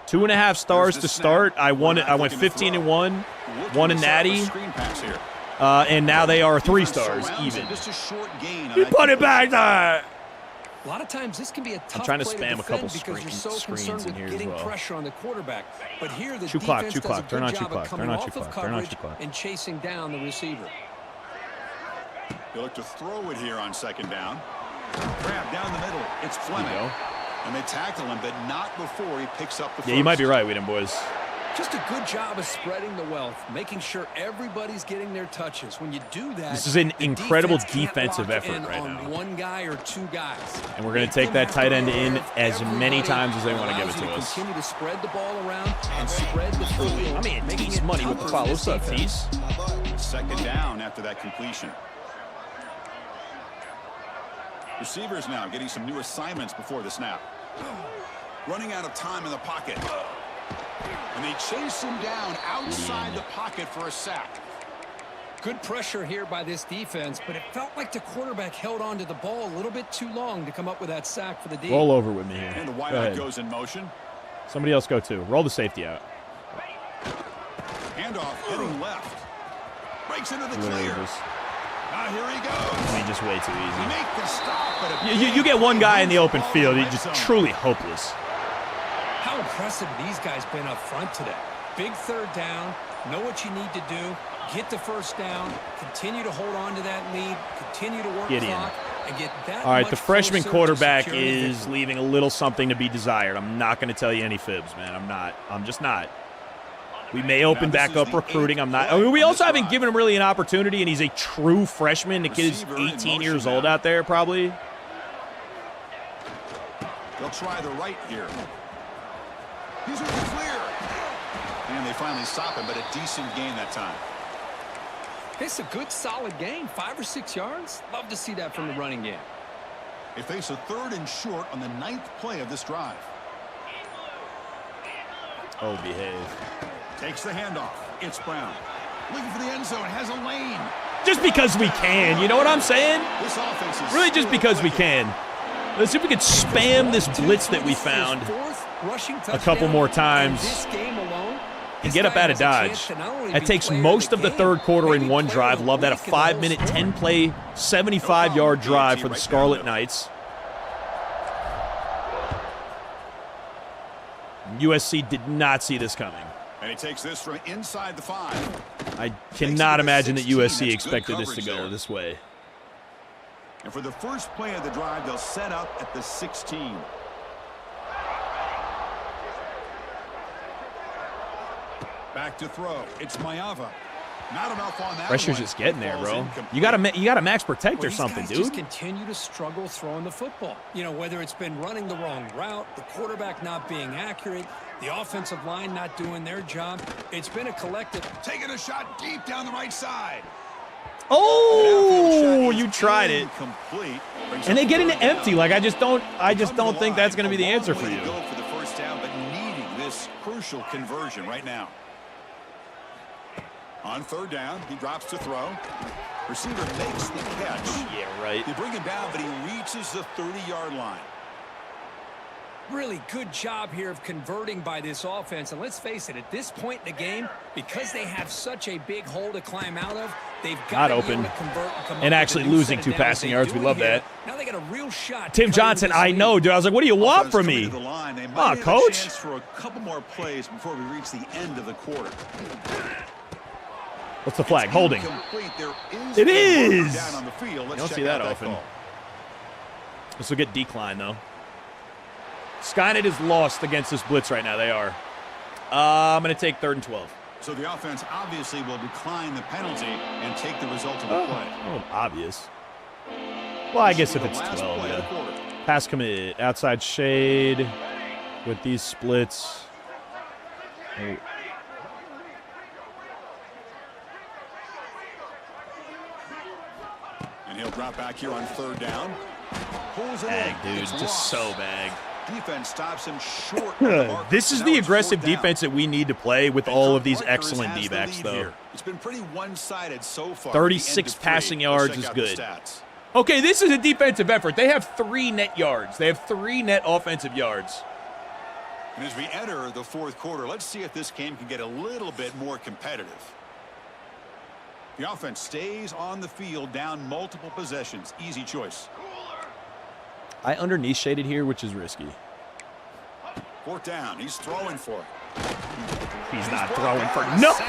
2.5 stars to start. I went 15-1, won a natty, and now they are 3 stars even. Just a short gain. You put it back there. A lot of times this can be a tough trying to play spam a defend couple because you're so screens concerned in with here as getting well. pressure on the quarterback. But here the 2 clock, defense 2 does a clock. Turn good on 2 job of clock. coming Turn on off 2 of clock. Turn on coverage 2 clock. and chasing down the receiver. They look to throw it here on second down. Grab down the middle. It's Fleming. And they tackle him, but not before he picks up the first. Yeah, you might be right, Weedham boys. Just a good job of spreading the wealth, making sure everybody's getting their touches. When you do that, This is an the incredible defense can't defensive lock effort in right on now. one guy or 2 guys. And we're going Make to take them that have tight to end in move as many everybody. times as they want to give it Allows to you us. Continue to spread the ball around and spread the field. I mean, making Tease it money with the tougher follow. for What's this up, defense. Tease? Second down after that completion. Receivers now getting some new assignments before the snap. Running out of time in the pocket. And they chase him down outside the pocket for a sack. Good pressure here by this defense, but it felt like the quarterback held on to the ball a little bit too long to come up with that sack for the D. Roll over with me here. And the Go wideout ahead. goes in motion. Somebody else go too. Roll the safety out. Handoff heading left. Breaks into the Literally clear. just, Now here he I goes. mean, just way too They easy. make the stop, but a You get one guy in the open ball field, in he's the just red zone. truly hopeless. How impressive these guys been up front today. Big third down, know what you need to do, get the first down, continue to hold on to that lead, continue to work Get in. clock, and get that All right, much the freshman closer to quarterback securing the is victory. leaving a little something to be desired. I'm not going to tell you any fibs, man. I'm just not. We may open back up recruiting. I'm not. I mean, we also haven't given him really an opportunity, and he's a true freshman. The kid is 18 years old out there, probably. They'll try the right here. He's in the clear. And they finally stop him, but a decent gain that time. It's a good, solid game. 5 or 6 yards. Love to see that from the running game. They face a 3rd and short on the 9th play of this drive. Oh, behave. Takes the handoff. It's Brown. Looking for the end zone. Has a lane. Just because we can. You know what I'm saying? This offense is really just because we can. Let's see if we could spam this blitz that we found a couple more times and get up out of Dodge. That takes most of the 3rd quarter in one drive. Love that. A 5-minute, 10-play, 75-yard drive for the Scarlet Knights. USC did not see this coming. And he takes this from inside the 5. I cannot imagine that USC expected this to go this way. And for the first play of the drive, they'll set up at the 16. Back to throw. It's Mayava. Not enough on that. Pressure's one. just getting there, bro. You got to max protect or something, dude. Just continue to struggle throwing the football. You know, whether it's been running the wrong route, the quarterback not being accurate, the offensive line not doing their job. It's been a collective. Taking a shot deep down the right side. Oh, you tried it. And they get into empty. Like I just don't think that's going to be the answer for you. Go for the first down, but needing this crucial conversion right now. On 3rd down, he drops to throw. Receiver makes the catch. Yeah, right. They bring him down, but he reaches the 30-yard line. Really good job here of converting by this offense. And let's face it, at this point in the game, because they have such a big hole to climb out of, they've got to be able to convert and actually losing 2 passing yards. We love that. Now they got a real shot. Tim Johnson, I know, dude. I was like, what do you want from me? Come on, coach. For a couple more plays before we reach the end of the quarter. What's the flag? Holding. It is. You don't see that often. This will get declined, though. Skynet is lost against this blitz right now. They are. I'm going to take 3rd and 12. So the offense obviously will decline the penalty and take the result of the play. Oh, obvious. Well, I guess if it's 12, yeah. Pass commit. Outside shade with these splits. Oh. And he'll drop back here on 3rd down. Pulls it bag, in. dude. Just so bag. Defense stops him short. This is the aggressive defense that we need to play with all of these excellent D-backs, though. It's been pretty one-sided so far. 36 passing yards is good. Okay, this is a defensive effort. They have 3 net yards. They have 3 net offensive yards. And as we enter the 4th quarter, let's see if this game can get a little bit more competitive. The offense stays on the field, down multiple possessions. Easy choice. I underneath shaded here, which is risky. 4th down. He's throwing for it. He's not throwing for nothing.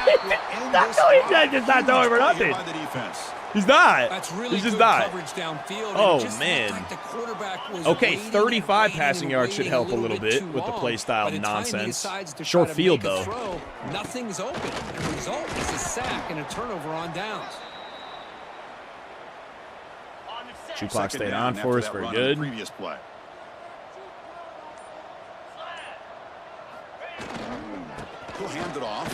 He's not throwing for nothing. He's not. He's just not. Oh, man. Okay, 35 passing yards should help a little bit with the play style nonsense. Short field, though. Nothing's open. The result is a sack and a turnover on downs. Shoe clock stayed on for us. Very good. Previous play. He'll hand it off.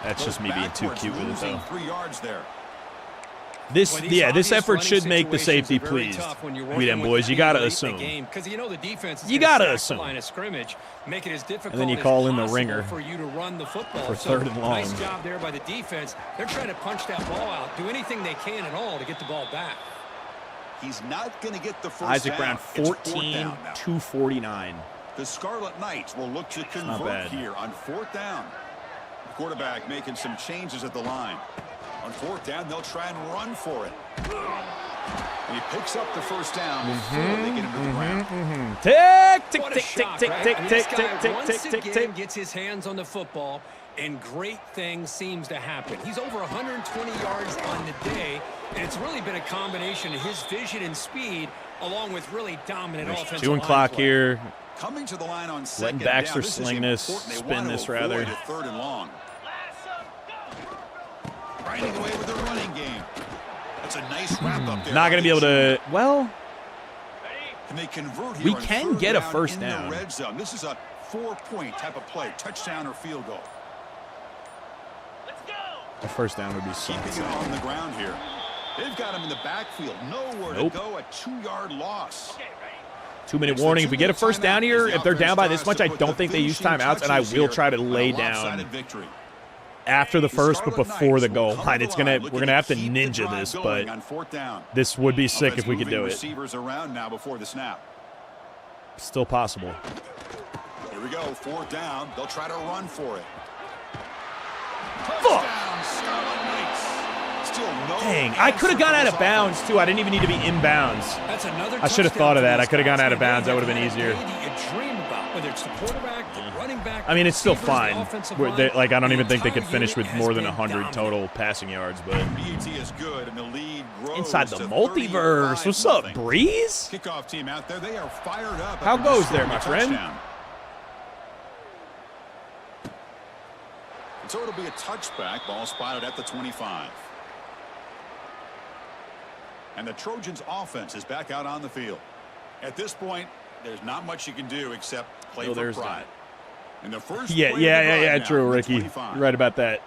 That's just me being too cute with it, though. 3 yards there. This effort should make the safety pleased. We them boys, you gotta assume. You gotta assume. And then you call in the ringer for 3rd and long. Nice job there by the defense. They're trying to punch that ball out, do anything they can at all to get the ball back. He's not going to get the first Isaac down. Brown, 14-249. The Scarlet Knights will look to convert here on 4th down. The quarterback making some changes at the line. On 4th down, they'll try and run for it. And he picks up the first down before they get him to the ground. Tick, tick, tick, tick, tick, tick, tick, tick, tick, tick, tick, tick. Gets his hands on the football, and great things seems to happen. He's over 120 yards on the day, and it's really been a combination of his vision and speed, along with really dominant offensive line Chewing clock here. Coming to the line on Letting second Baxter down. This sling is this, important. They spin want to this rather. avoid a 3rd and long. Grinding away with the running game. That's a nice wrap up there. Not going to be able to, well, Can they convert here we on can 3rd get a down first in down. the red zone? This is a 4-point type of play, touchdown or field goal. a first down would be so Keeping it on the ground here. They've got him in the backfield. Nowhere Nope. to go. A 2-yard loss. 2-minute warning. If we get a first down here, if they're down by this much, I don't think they use timeouts, and I will try to lay down after the first, but before the goal line. We're gonna have to ninja this, but this would be sick if we could do it. Receivers around now before the snap. Still possible. Here we go. 4th down. They'll try to run for it. Fuck! Touchdown, Scarlet Knights. Still no Dang, I could have gone out of bounds too. I didn't even need to be in bounds. That's another I should have thought of that. I could have gone out of bounds. That would have been easier. You dream about, whether it's the quarterback, the running back. I mean, it's still receivers, the fine. offensive Like, I don't line, even think they the could entire finish with unit more than has been 100 dominant. total passing yards, but BET is good, and the lead grows inside the to multiverse. What's up, 35-0. Breeze? Kickoff team out there. They are fired up. How after goes scoring there, my a friend? touchdown. And so it'll be a touchback. Ball spotted at the 25. And the Trojans' offense is back out on the field. At this point, there's not much you can do except play Oh, for there's pride. And the first Yeah, play of the drive now true, from the Ricky. 25. You're right about that.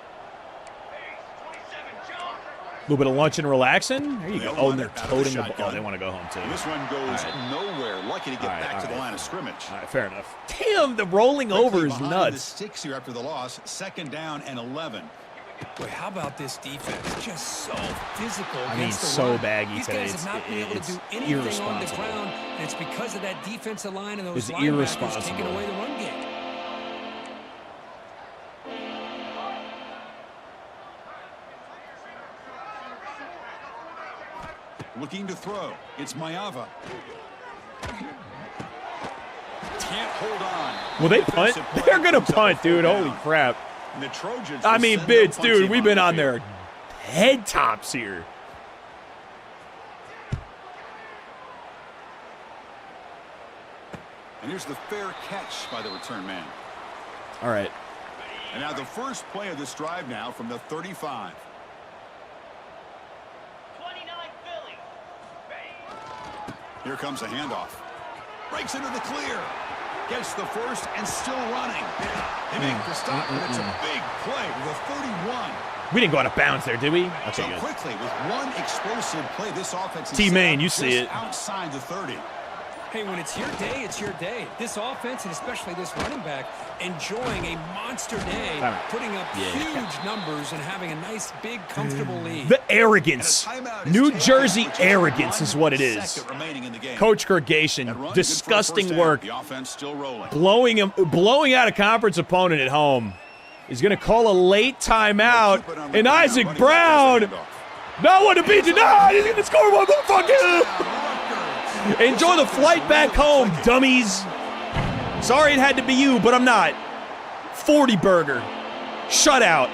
A little bit of lunch and relaxing. There you go. Oh, and they're toting the ball. Oh, they want to go home, too. And this one goes All right. nowhere. Lucky to get All right, back all to the right. line of scrimmage. All right, fair enough. Damn, the rolling Quickly over is behind nuts. The sticks here after the loss. 2nd down and 11. Boy, how about this defense? Just so physical. I mean, against the so run. baggy These today. guys have not been able It's to do anything on the irresponsible. ground, and it's because of that defensive line and those It's linebackers irresponsible. taking away the run game. Looking to throw. It's Mayava. Can't hold on. Will they punt? Defensive play They're going to comes up punt, with dude. 4th Holy down. crap. And the Trojans I will mean, send their Bits, punt dude, team we've on been the on field. their head tops here. And here's the fair catch by the return man. All right. And now the first play of this drive now from the 35. Here comes a handoff. Breaks into the clear. Gets the first and still running. They make the stop, but it's a big play with a 31. We didn't go out of bounds there, did we? So Okay, good. quickly, with one explosive play, this offense is T-Main, set up you see just it. outside the 30. Hey, when it's your day, it's your day. This offense, and especially this running back, enjoying a monster day, All right. putting up Yeah. huge numbers and having a nice, big, comfortable lead. The arrogance. And a timeout is New taken Jersey with just arrogance 1 is what it is. second remaining in the game. Coach That Gergation, run, good for a disgusting first down. work. The offense still rolling. Blowing out a conference opponent at home. He's going to call a late timeout. Keep it on the And ground. Isaac Running back Brown, does the handoff. not one to be denied. He's going to score one more fucking. Enjoy the flight back home, dummies. Sorry it had to be you, but I'm not. 40 burger. Shutout.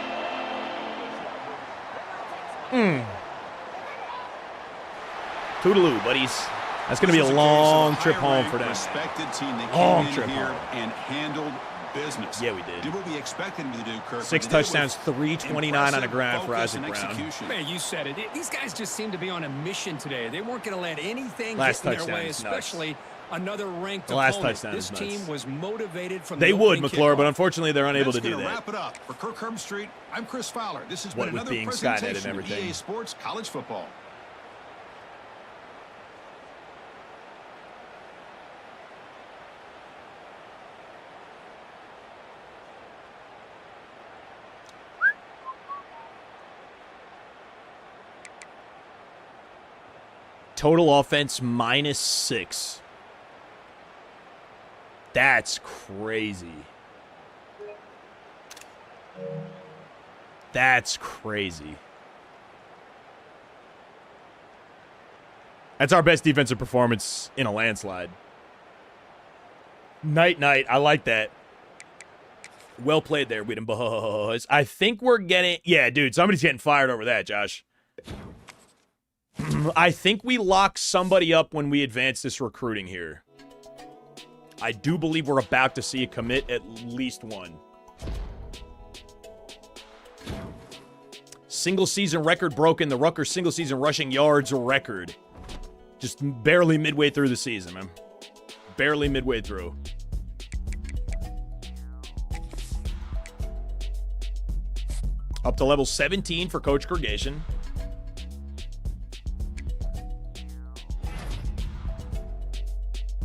Toodaloo, buddies. That's going to be a long trip home for them. Respected team that Long came in trip here home. and handled business. Yeah, we did. Did what we expected them to do, Kirk. 6 They did it touchdowns, with 329 on the ground for impressive Isaac focus and Brown. execution. Man, you said it. These guys just seem to be on a mission today. They weren't going to let anything Last get in their touchdown way, is nuts. especially another ranked The last opponent. touchdown This is nuts. team was motivated from They the would, opening McClure, but kickoff. unfortunately they're unable to That's do gonna that. wrap it up. For Kirk Herbstreit, I'm Chris Fowler. This has What been with another being Skynet and presentation of everything. EA Sports College Football. Total offense -6. That's crazy. That's crazy. That's our best defensive performance in a landslide. Night. I like that. Well played there, Weedham Buzz. I think we're getting... Yeah, dude, somebody's getting fired over that, Josh. I think we lock somebody up when we advance this recruiting here. I do believe we're about to see a commit at least one. Single season record broken. The Rutgers single season rushing yards record. Just barely midway through the season, man. Barely midway through. Up to level 17 for Coach Gergation.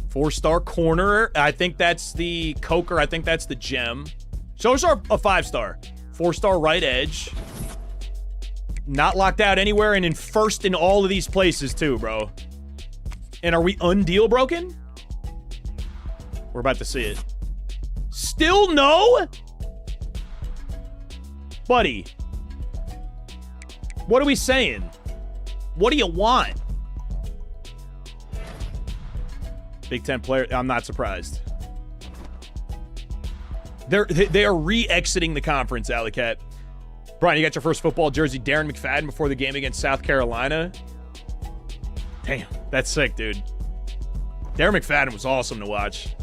Four-star corner. I think that's the Coker. I think that's the gem. So those are a 5-star. 4-star right edge. Not locked out anywhere and in first in all of these places too, bro. And are we undeal broken? We're about to see it. Still no? Buddy. What are we saying? What do you want? Big Ten player. I'm not surprised. They are re-exiting the conference, Alley Cat. Brian, you got your first football jersey, Darren McFadden, before the game against South Carolina. Damn, that's sick, dude. Darren McFadden was awesome to watch.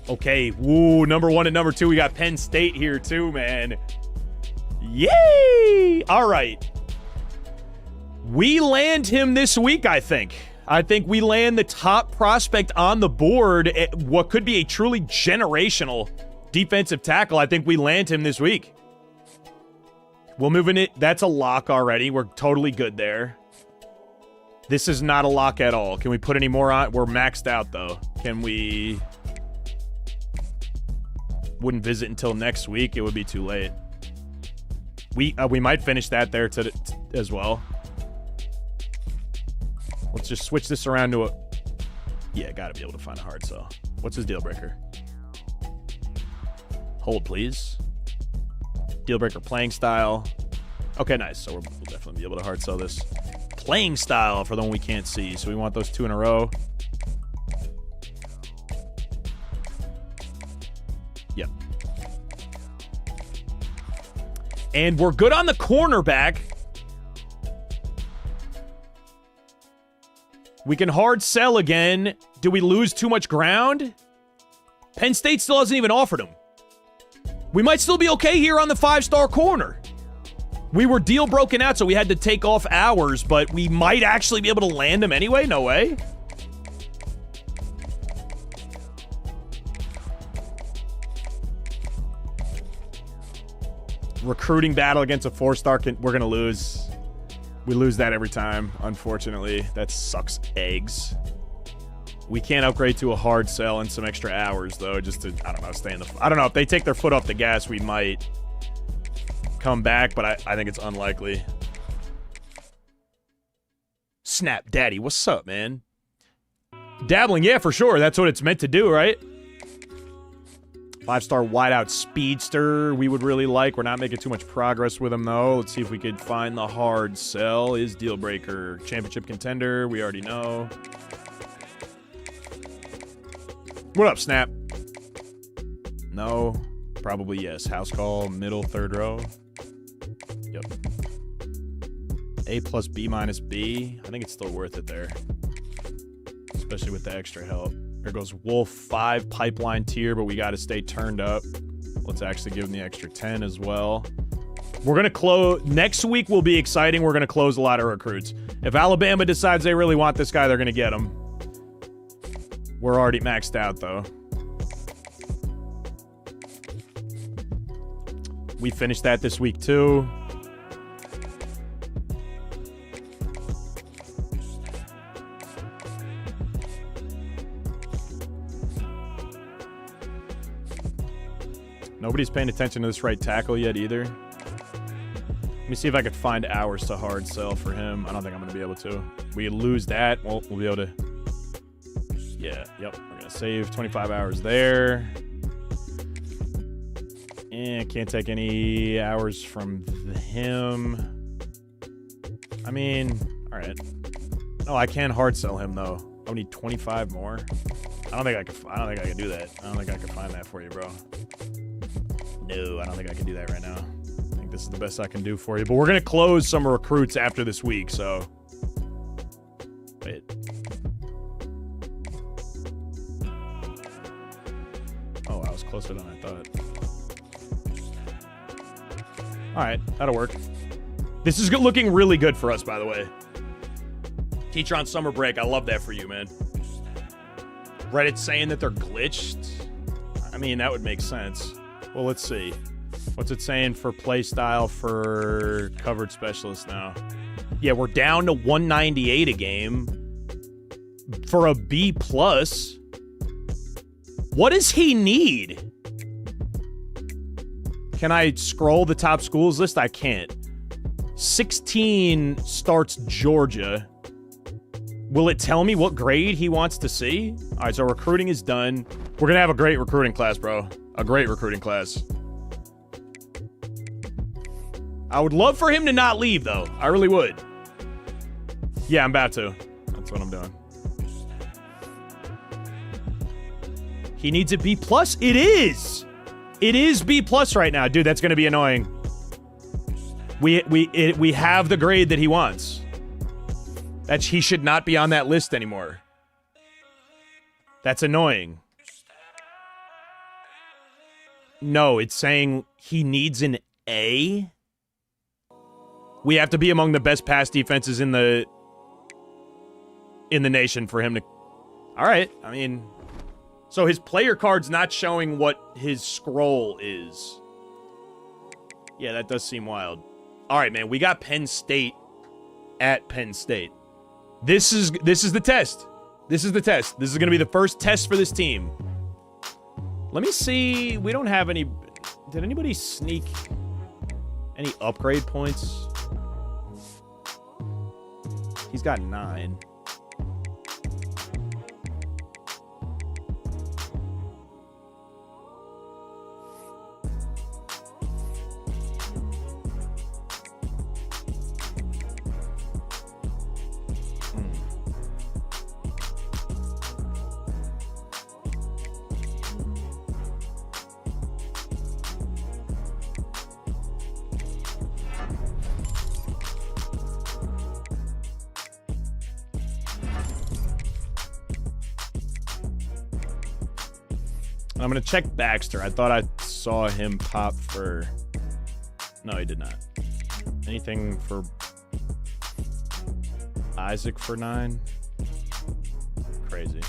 Okay, woo, number 1 and number 2. We got Penn State here too, man. Yay! All right. We land him this week, I think. I think we land the top prospect on the board at what could be a truly generational defensive tackle. I think we land him this week. We'll move in it. That's a lock already. We're totally good there. This is not a lock at all. Can we put any more on? We're maxed out, though. Can we... Wouldn't visit until next week. It would be too late. We might finish that there as well. Let's just switch this around to a... Yeah, gotta be able to find a hard sell. What's his deal breaker? Hold, please. Deal breaker playing style. Okay, nice. So we'll definitely be able to hard sell this. Playing style for the one we can't see. So we want those 2 in a row. Yep. And we're good on the cornerback. We can hard sell again. Do we lose too much ground? Penn State still hasn't even offered him. We might still be okay here on the 5-star corner. We were deal broken out, so we had to take off ours, but we might actually be able to land him anyway. No way. Recruiting battle against a 4-star, we're going to lose. We lose that every time, unfortunately. That sucks eggs. We can't upgrade to a hard sell in some extra hours, though, just to, I don't know, stay in the... I don't know. If they take their foot off the gas, we might come back, but I think it's unlikely. Snap Daddy, what's up, man? Dabbling, yeah, for sure. That's what it's meant to do, right? 5-star wideout speedster we would really like. We're not making too much progress with him, though. Let's see if we could find the hard sell. Is deal breaker. Championship contender, we already know. What up, Snap? No. Probably yes. House call, middle, 3rd row. Yep. A plus B minus B. I think it's still worth it there. Especially with the extra help. There goes Wolf 5 pipeline tier, but we got to stay turned up. Let's actually give him the extra 10 as well. We're going to close. Next week will be exciting. We're going to close a lot of recruits. If Alabama decides they really want this guy, they're going to get him. We're already maxed out, though. We finished that this week, too. Nobody's paying attention to this right tackle yet, either. Let me see if I could find hours to hard sell for him. I don't think I'm going to be able to. We lose that. Well, we'll be able to... Yeah, yep. We're going to save 25 hours there. And can't take any hours from him. I mean, all right. No, I can hard sell him, though. I need 25 more. I don't think I can do that. I don't think I can find that for you, bro. No, I don't think I can do that right now. I think this is the best I can do for you. But we're going to close some recruits after this week, so... Wait. was closer than I thought. All right, that'll work. This is looking really good for us, by the way. Teacher on summer break. I love that for you, man. Reddit saying that they're glitched. I mean, that would make sense. Well, let's see. What's it saying for play style for coverage specialist now? Yeah, we're down to 198 a game for a B+. What does he need? Can I scroll the top schools list? I can't. 16 starts Georgia. Will it tell me what grade he wants to see? All right, so recruiting is done. We're going to have a great recruiting class, bro. A great recruiting class. I would love for him to not leave, though. I really would. Yeah, I'm about to. That's what I'm doing. He needs a B+. It is. It is B+ right now. Dude, that's going to be annoying. We have the grade that he wants. He should not be on that list anymore. That's annoying. No, it's saying he needs an A. We have to be among the best pass defenses in the nation for him to... All right, I mean... So his player card's not showing what his scroll is. Yeah, that does seem wild. All right, man, we got Penn State at Penn State. This is the test. This is the test. This is going to be the first test for this team. Let me see. We don't have any... Did anybody sneak any upgrade points? He's got 9. I'm going to check Baxter. I thought I saw him pop for... No, he did not. Anything for Isaac for 9? Crazy.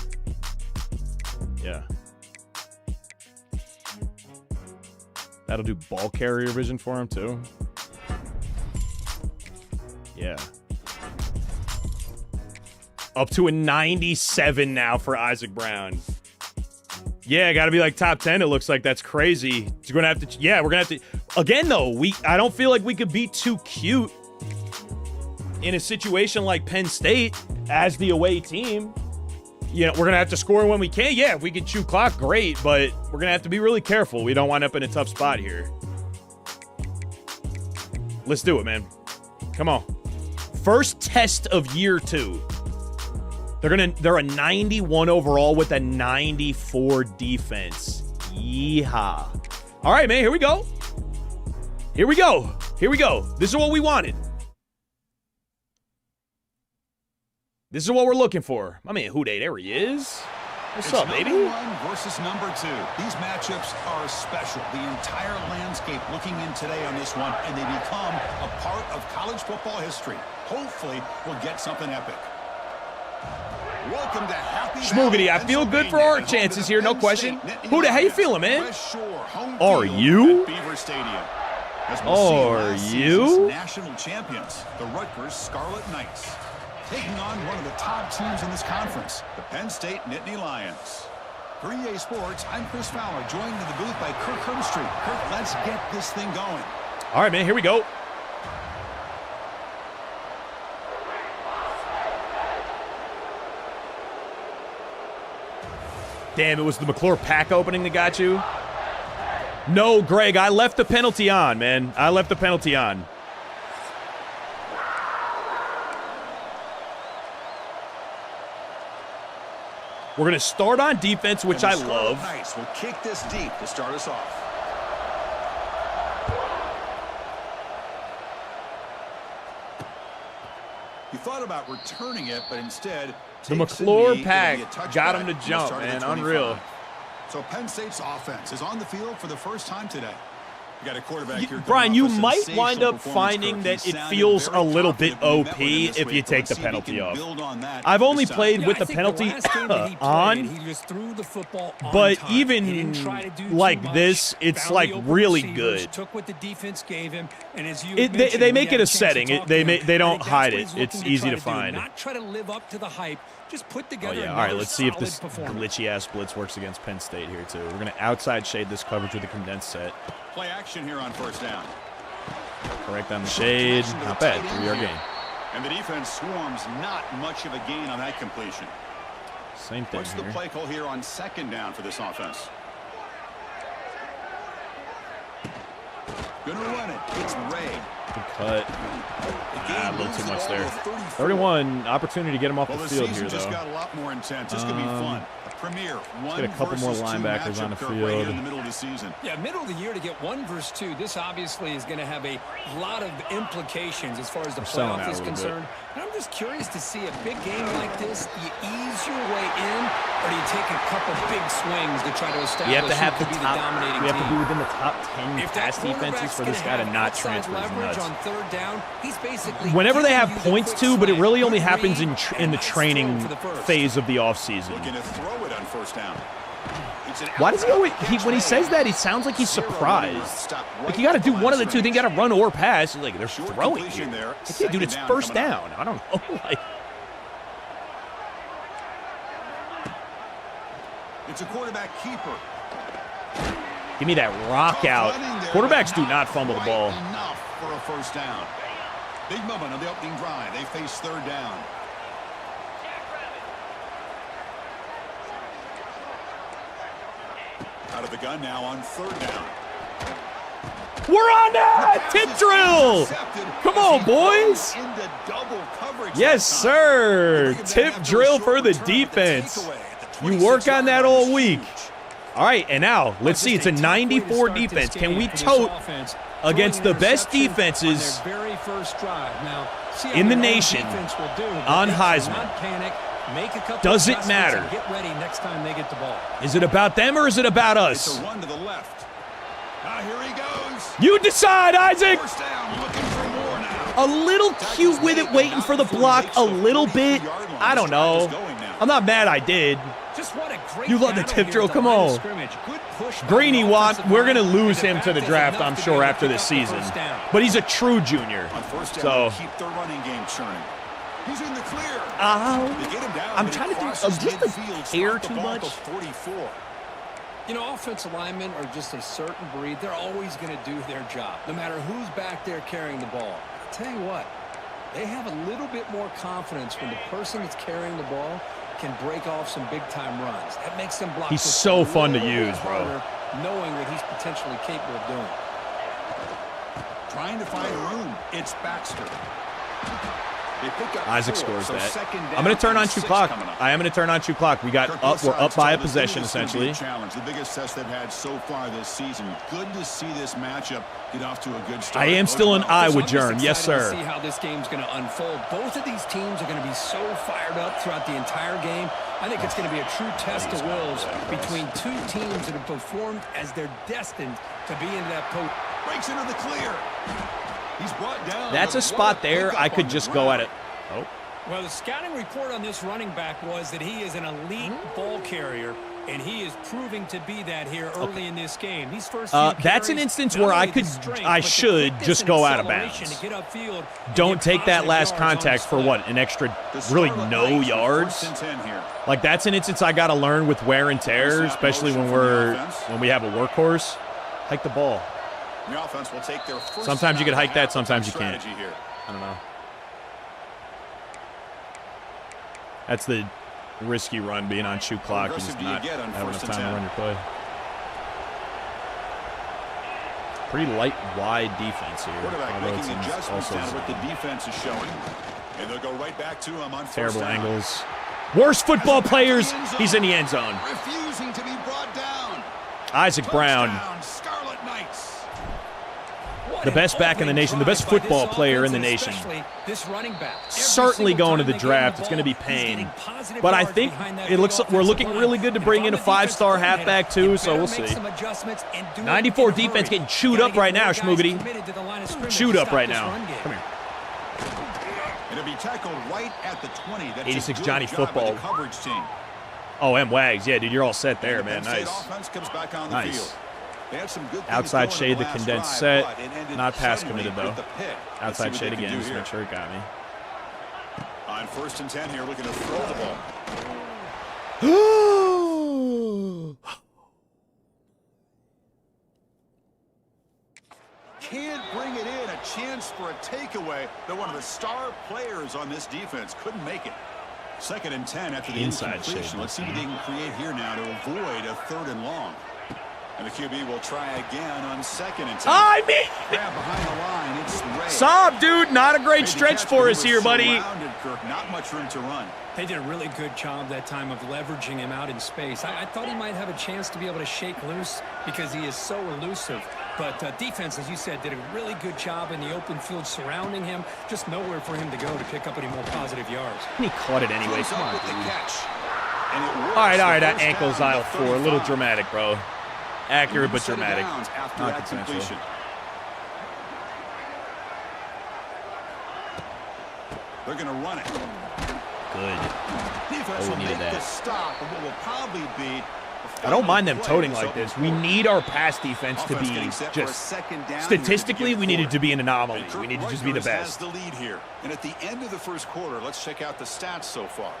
Yeah. That'll do ball carrier vision for him, too. Yeah. Up to a 97 now for Isaac Brown. Yeah, got to be like top 10. It looks like that's crazy. You're going to have to... Yeah, we're going to have to... Again, though, I don't feel like we could be too cute in a situation like Penn State as the away team. You know, we're going to have to score when we can. Yeah, if we can chew clock, great. But we're going to have to be really careful. We don't wind up in a tough spot here. Let's do it, man. Come on. First test of year 2. They're a 91 overall with a 94 defense. Yeehaw. All right, man, here we go. Here we go. Here we go. This is what we wanted. This is what we're looking for. My man, Houday, there he is. What's up, baby? Number 1 versus number 2. These matchups are special. The entire landscape looking in today on this one, and they become a part of college football history. Hopefully, we'll get something epic. Welcome to Happy Schmoogity, I feel good for our chances here, no question. Houday, how you feeling, man? Are you? Are you? National champions, the Rutgers Scarlet Knights, taking on one of the top teams in this conference, the Penn State Nittany Lions. For EA Sports, I'm Chris Fowler, joined in the booth by Kirk Hermstreet. Kirk, let's get this thing going. All right, man, here we go. Damn, it was the McClure pack opening that got you. No, Greg, I left the penalty on, man. I left the penalty on. We're going to start on defense, which I love. Nice. We'll kick this deep to start us off. You thought about returning it, but instead... The McClure pack got him to jump, man. Unreal. So Penn State's offense is on the field for the first time today. You got a quarterback here. Brian, you might wind up finding that it feels a little bit OP if you take the penalty off. I've only played with the penalty on, but even like this, it's like really good. They make it a setting. They don't hide it. It's easy to find. Oh, yeah. All right, let's see if this glitchy-ass blitz works against Penn State here, too. We're going to outside shade this coverage with a condensed set. Play action here on first down. Correct on the shade. Not bad. 3-yard gain. And the defense swarms not much of a gain on that completion. Same thing What's the play call here on second down for this offense? Gonna run it. It's Ray. Good cut. A little too much there. 31, opportunity to get him off the field here, though. Just got a lot more intense. This could be fun. Premier. Let's get a couple more linebackers on the field. Right in the middle of the season. Yeah, middle of the year to get 1 versus 2. This obviously is going to have a lot of implications as far as the playoff is concerned. And I'm just curious to see a big game like this. Do you ease your way in, or do you take a couple big swings to try to establish? You have to have the top. We have to be within the top 10 pass defenses for this guy to not transfer his nuts. On third down, he's basically whenever they have points to, but it really only happens in the training phase of the offseason. Looking to throw it on first down. Why does he always, when he says that, he sounds like he's surprised. Like, you got to do one of the two. Then you got to run or pass. Like, they're throwing here. Like, yeah, dude, it's first down. I don't know. Like, it's a quarterback keeper. give me that rock out. Quarterbacks do not fumble the ball. Enough for a first down. Big moment on the opening drive. They face third down. Out of the gun now on third down. We're on that! Tip drill! Come on, boys! Yes, sir! Tip drill for the defense. You work on that all week. All right, and now, let's see. It's a 94 defense. Can we tote against the best defenses in the nation on Heisman? Does it matter? Get ready next time they get the ball. Is it about them or is it about us? It's a run to the left. Now here he goes. You decide, Isaac. First down, looking for more now. A little cute with it, waiting for the block a little bit. I don't know. I'm not mad I did. You love the tip drill. Come on. Greeny we're going to lose him to the draft, I'm sure, after this season. But he's a true junior. So keep the running game churning. He's in the clear. I'm trying to do just a hair too much. You know, offensive linemen are just a certain breed. They're always going to do their job, no matter who's back there carrying the ball. I'll tell you what, they have a little bit more confidence when the person that's carrying the ball can break off some big-time runs. That makes them block. He's so fun to use, bro. Knowing what he's potentially capable of doing. Trying to find room. It's Baxter. Isaac scores that. I'm going to turn on true clock. I am going to turn on true clock. We're up by a possession, essentially. The biggest test they've had so far this season. Good to see this matchup get off to a good start. I am still an Iowa germ. Yes, sir. See how this game's going to unfold. Both of these teams are going to be so fired up throughout the entire game. I think it's going to be a true test of wills between two teams that have performed as they're destined to be into that post. Breaks into the clear. He's brought down. That's a spot there. I could just go at it. Oh. Well, the scouting report on this running back was that he is an elite ball carrier, and he is proving to be that here early in this game. These first few that's an instance where I should just go out of bounds. Don't take that last contact for what, an extra really no yards? Like, that's an instance I got to learn with wear and tear, especially when we have a workhorse. Hike the ball. The offense will take their first sometimes you can hike that, sometimes you can't. Here. I don't know. That's the risky run, being on shoe clock and just not having enough time to run your play. Pretty light, wide defense here. Quarterback making adjustments down what the defense is showing. And they'll go right back to him on terrible angles. Worst football players. He's in the end zone. Refusing to be brought down. Isaac Brown. The best back in the nation, the best football player in the nation. This running back. Certainly going to the draft. It's going to be pain. But I think we're looking really good to bring in a 5-star halfback too, so we'll see. 94 defense getting chewed up right now, Schmoogity. Chewed up right now. Come here. It'll be tackled right at the 20. That's 86 a good Johnny job by football. the coverage team. Oh, M. Wags. Yeah, dude, you're all set there, man. Penn State Nice. offense comes back on the Nice. field. They had some good things Outside going shade, in the last condensed drive, set. but it ended Not pass suddenly committed, though. with the pick. Let's see Outside what shade they can again, do just here. make sure it got me. On 1st and 10 here, looking to throw the ball. Can't bring it in. A chance for a takeaway. They're one of the star players on this defense. Couldn't make it. 2nd and 10 after the Inside incompletion. shade. Let's see what they can create here now to avoid a 3rd and long. And the QB will try again on 2nd and 10. I mean, Grab behind the line. It's Ray. Sob, dude, not a great Made the stretch catch, for but us he here, was buddy. surrounded, Kirk. Not much room to run. They did a really good job that time of leveraging him out in space. I thought he might have a chance to be able to shake loose because he is so elusive. But defense, as you said, did a really good job in the open field surrounding him. Just nowhere for him to go to pick up any more positive yards. He caught it anyway. Close Come up on, with the dude. catch. And it works. All right, The that first ankle's down aisle at 4. A little 35. dramatic, bro. Accurate but Set of dramatic. downs after Not that consensual. completion. They're going to run it. Good. Defense we will needed make that. the stop, and what will probably be. I don't mind them toting like this. We need our pass defense to Offense be getting set for a just second down here statistically. to We begin needed to be an quarter. anomaly. And Kirk We need to just be the Rutgers has best. the lead here. And at the end of the first quarter, let's check out the stats so far.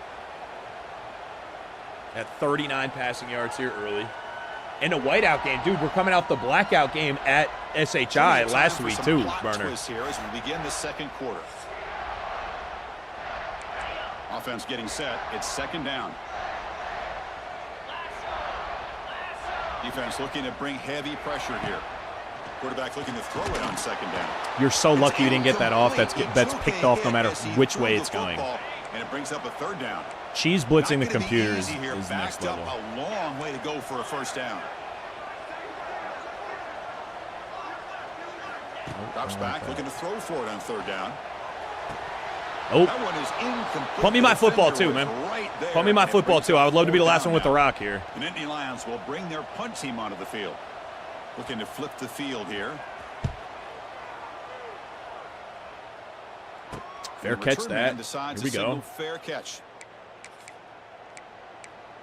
At 39 passing yards here early. In a whiteout game, dude. We're coming out the blackout game at SHI last week too, Burner. Here as we begin the second quarter. Offense getting set. It's 2nd down. Defense looking to bring heavy pressure here. Quarterback looking to throw it on 2nd down. You're so lucky you didn't get that off. That's picked off no matter which way it's going. And it brings up a 3rd down. Cheese blitzing the Not gonna be computers easy here. is the next Backed up level. a long way to go for a 1st down. Drops back, looking to throw for it on 3rd down. Oh, That one is incomplete. punt me my The football defender too, was man. right there, Punt me my and it football brings too. up I would love to be the 4th last down one with the now. rock here. The Nittany Lions will bring their punt team onto the field. Looking to flip the field here. Fair And the catch return that. man decides Here we a single go. fair catch.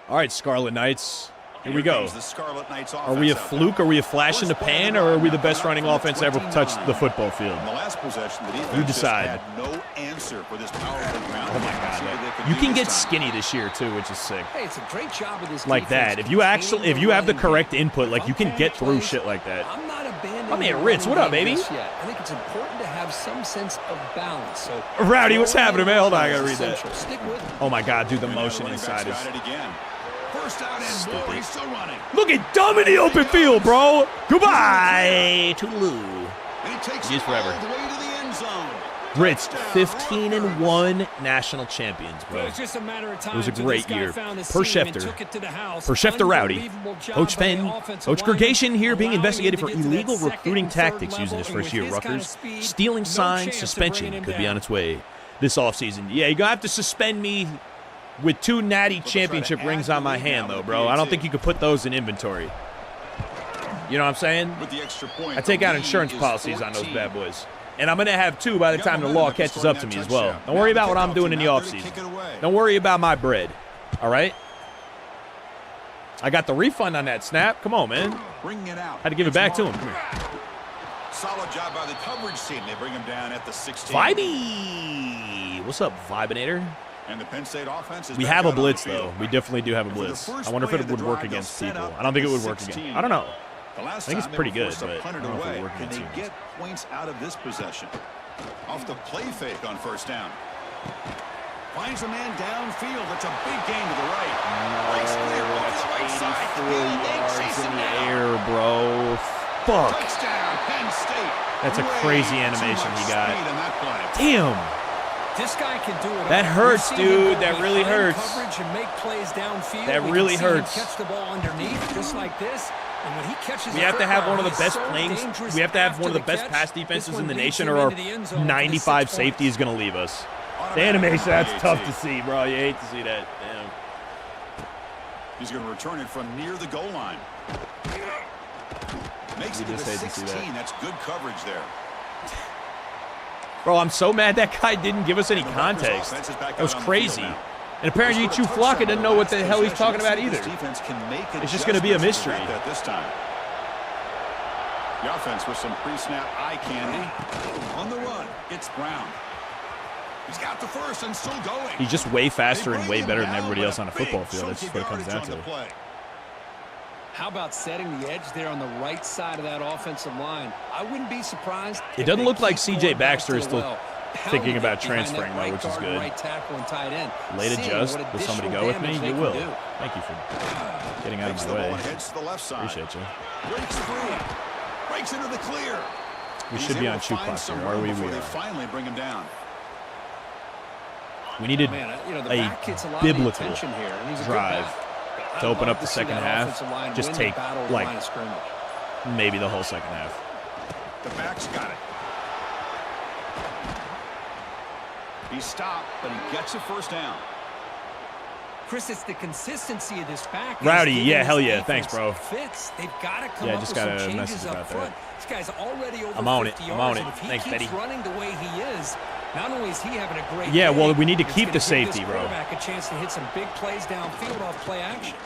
All right, Scarlet Knights. Here we Here go. comes the Scarlet Knights Are we a offense out there. fluke? Are we a flash in the pan? Or are we the best running offense to ever touch the football field? In the last possession, the defense You decide. just had no answer for this powerful ground. Oh my Let's see what they God! can You do can this get time. skinny this year too, which is sick. Hey, it's a great job of this Like defense that. If you have the containing correct run input, like you can game. get through Plays, shit like that. I'm not abandoning My man the Ritz, running what up, game baby? just yet. I think it's important to have some sense of balance. So Rowdy, what's throwing happening, man? it Hold on, I is gotta read that. essential. Stick with it. Oh my God, dude, the And now motion running inside back's is. got it again. First down and more. He's still running. Look at dumb in the open field, bro. Goodbye, toodaloo. And he takes He is it forever. all the way to the end zone. Ritz, 15-1 national champions, bro. It was just a matter of time. It was a till great this guy year. found his Per seam and Schefter. took it to the house. Per Schefter Rowdy. Unbelievable job Coach by the Penn, offensive Coach lineman, Gergation here being allowing investigated him for to get to that illegal second recruiting and third tactics using his level, first and year with at his kind of Rutgers. speed, Stealing no signs, chance of suspension bringing him could be down. on its way this offseason. Yeah, you're going to have to suspend me with 2 natty championship rings on my hand, though, bro. I don't think you could put those in inventory. You know what I'm saying? With the extra point, I take the out lead insurance is policies on those 14. bad boys. And I'm going to have 2 by the time the Yeah, law momentum catches scoring up to that me as well. touchdown. Don't worry about what I'm Now doing in the they're to kick offseason. it away. Don't worry about my bread. All right? I got the refund on that snap. Come on, man. Bringing it out. Had to give it It's back to him. Martin. Come here. Solid job by the coverage team. They bring him down at the 16. Vibey! What's up, Vibinator? And the Penn State offense is We back have a out on the blitz, field. though. We definitely do have a And for the blitz. first I wonder if play it of the would work drive, against they'll set people. up I don't think it at would the work again. 16. I don't know. The last I think time it's pretty they were good, forced to but punt I it don't know if away. it'll work Can against they humans. get points out of this possession? Off the play fake on first down. Finds a man downfield. That's a big gain to the right. Breaks clear over the right side. And they chase him down. Air, bro. Fuck. Touchdown, Penn State. That's a Way crazy too animation much he got. speed on that play. Damn. This guy can do it. That all. hurts, We've seen him dude. go That really behind hurts. Coverage and make plays downfield. That We really can see him hurts. catch the ball underneath, just like this. And when he catches We have to have one of the best we have to have one of the best pass defenses in the nation, or our 95 safety is going to leave us. The animation, that's tough to see, bro. You hate to see that. Damn. He's going to return it from near the goal line. Makes it to the 16. That's good coverage there. Bro, I'm so mad that guy didn't give us any context. That was crazy. And apparently Chu Flocka doesn't know what the hell he's talking about either. It's just going to be a mystery. This time. The offense with some pre-snap eye candy. On the run, it's Brown. He's got the first and still going. He's just way faster and way better than everybody else on a football field. That's just what it comes down to. How about setting the edge there on the right side of that offensive line? I wouldn't be surprised. It doesn't look like C.J. Baxter is still thinking about transferring, though, which is good. Right tackle and tight end. Late adjust. Will somebody go with me? You will. Thank you for getting out of my way. Appreciate you. Breaks free. Breaks into the clear. We should be on shoot clock here, are we? We are. Finally bring him down. We needed a biblical drive to open up the second half. Just take, like, maybe the whole second half. The back's got it. He stopped, but he gets a first down. Chris, it's the consistency of this back. Rowdy, yeah, hell yeah. Thanks, bro. Fits. They've got to come yeah, up just with got some a changes message up about front. that. This guy's already over I'm on it. 50 I'm on yards, it. and if he Thanks, keeps Betty. running the way he is, not only is he having a great yeah, day, well, we need to it's keep gonna the give safety, this bro. quarterback a chance to hit some big plays downfield off play action.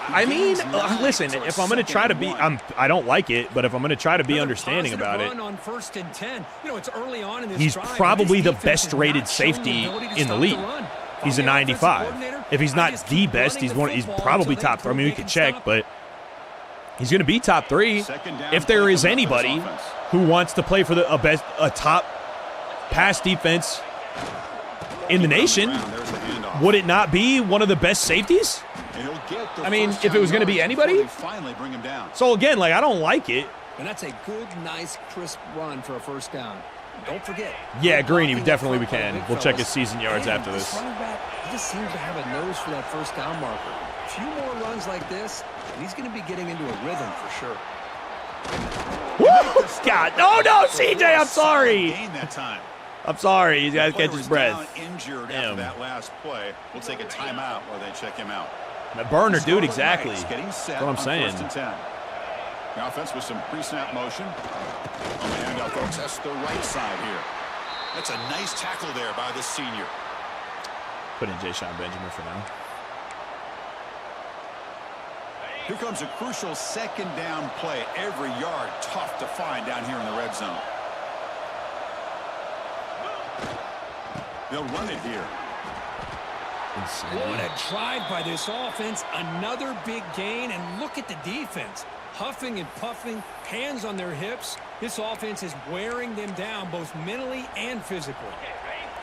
I mean, listen, if I'm going to try to be, I don't like it, but if I'm going to try to be understanding about it, on 1st and 10. You know, it's early on in this he's drive, probably the this defense is best-rated not showing safety the ability to in the stop league. run. He's a 95. If he's not the best, he's probably top 3. I mean, we could check, but he's going to be top 3. If there is anybody who wants to play for a top pass defense in the nation, would it not be one of the best safeties? I mean, if it was going to be anybody. So again, like, I don't like it. And that's a good, nice, crisp run for a first down. Don't forget. Yeah, Greeny, definitely we can. We'll check his season yards after this. Running back, he just seems to have a nose for that first down marker. A few more runs like this, and he's going to be getting into a rhythm for sure. Woo! God, no, CJ, I'm sorry. I'm sorry. He's got to catch his breath. Injured after that last play. We'll take a timeout while they check him out. The burner, dude, exactly. That's what I'm saying. The offense with some pre-snap motion. On the handout, folks, that's the right side here. That's a nice tackle there by the senior. Put in Jay Sean Benjamin for now. Here comes a crucial second down play. Every yard tough to find down here in the red zone. They'll run it here. What a drive by this offense. Another big gain, and look at the defense. Huffing and puffing, hands on their hips. This offense is wearing them down both mentally and physically.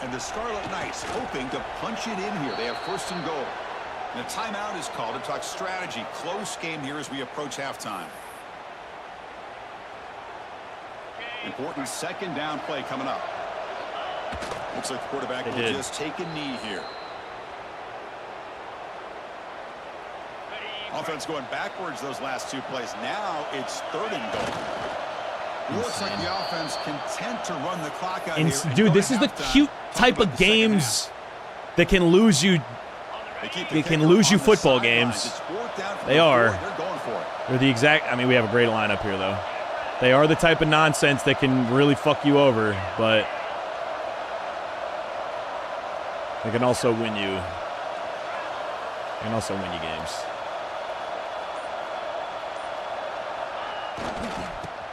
And the Scarlet Knights hoping to punch it in here. They have 1st and goal. And a timeout is called to talk strategy. Close game here as we approach halftime. Important second down play coming up. Looks like the quarterback will just take a knee here. Offense going backwards those last 2 plays. Now it's 3rd and goal. Looks like the offense content to run the clock out here. Dude, this is the cute type of games that can lose you. They can lose you football games. They are. They're the exact. I mean, we have a great lineup here, though. They are the type of nonsense that can really fuck you over, but they can also win you. They can also win you games.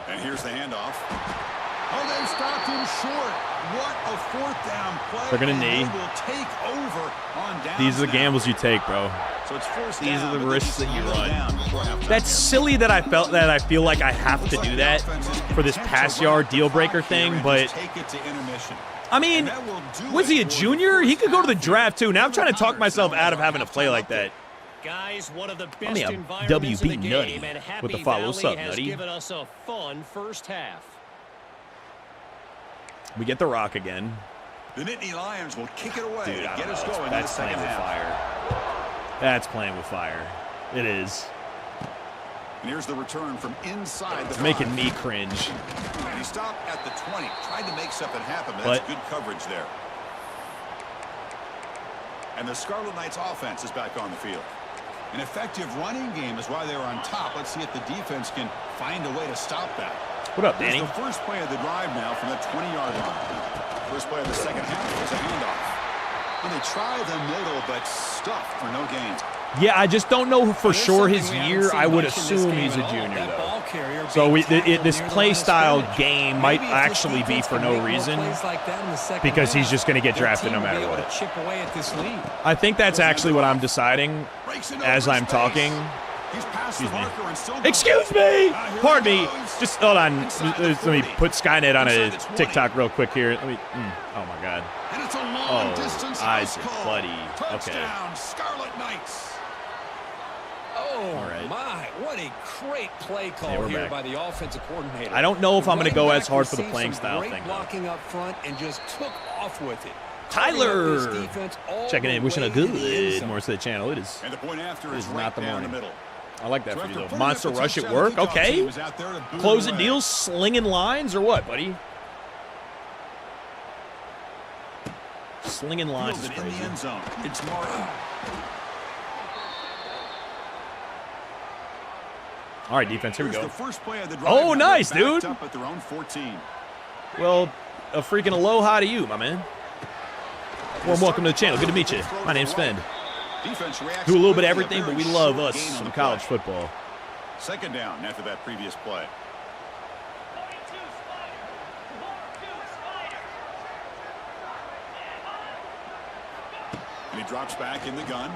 And here's the handoff. Oh, they stopped him short. What a 4th down play. They're going to knee. Will take over on downs. These are the gambles you take, bro. So it's 1st These down, are the risks that you run. run. That's silly that I feel like I have to do that for this pass yard deal breaker thing, but I mean, was he a junior? He could go to the draft too. Now I'm trying to talk myself out of having to play like that. Guys, one of the best I mean, environments in the WB game, Nutty and Happy with the follow. Valley What's up, has Nutty? given us a fun first half. We get the rock again. The Nittany Lions will kick it away. Dude, Get us going in the second half. Fire. That's playing with fire. It is. And here's the return from inside the It's making 5. me cringe. And he stopped at the 20. Tried to make something happen, but that's good coverage there. And the Scarlet Knights offense is back on the field. An effective running game is why they're on top. Let's see if the defense can find a way to stop that. What up, Danny? Here's the first play of the drive now from the 20-yard line. First play of the second half was a handoff. And they try the middle, but stuffed for no gain. Yeah, I just don't know for sure his year. I would assume he's a junior, though. So this play style game might actually be for no reason because he's just going to get drafted no matter what. I think that's actually what I'm deciding as I'm talking. Excuse me. Excuse me! Pardon me. Just hold on. Let me put Skynet on a TikTok real quick here. Let me. Oh, my God. Oh, Isaac, buddy. Okay. Scarlet Knights. Oh, right. my. What a great play call here back by the offensive coordinator. I don't know if I'm going to go as hard for the Received playing some style great thing. blocking up front and just took off with it. Tyler checking in, wishing a good more to the channel. It is. And the point after is not right the down morning. the middle. I like that So for you, after though. putting Monster up a rush at touchdown, work. the kickoff Okay. team is out there to boot Closing away. deals, slinging lines, or what, buddy? Slinging lines is Fielded in crazy. the end zone. It's Martin. All right, defense, here we Here's go. the first play of the drive. Oh, Now nice, they're backed dude. Up at their own 14. Well, a freaking aloha to you, my man. Warm welcome to the channel. Good to meet you. My name's Fend. Defense reacts Do a little bit of quickly, everything, but we very love short us gain on some the college play. football. Second down after that previous play. And he drops back in the gun.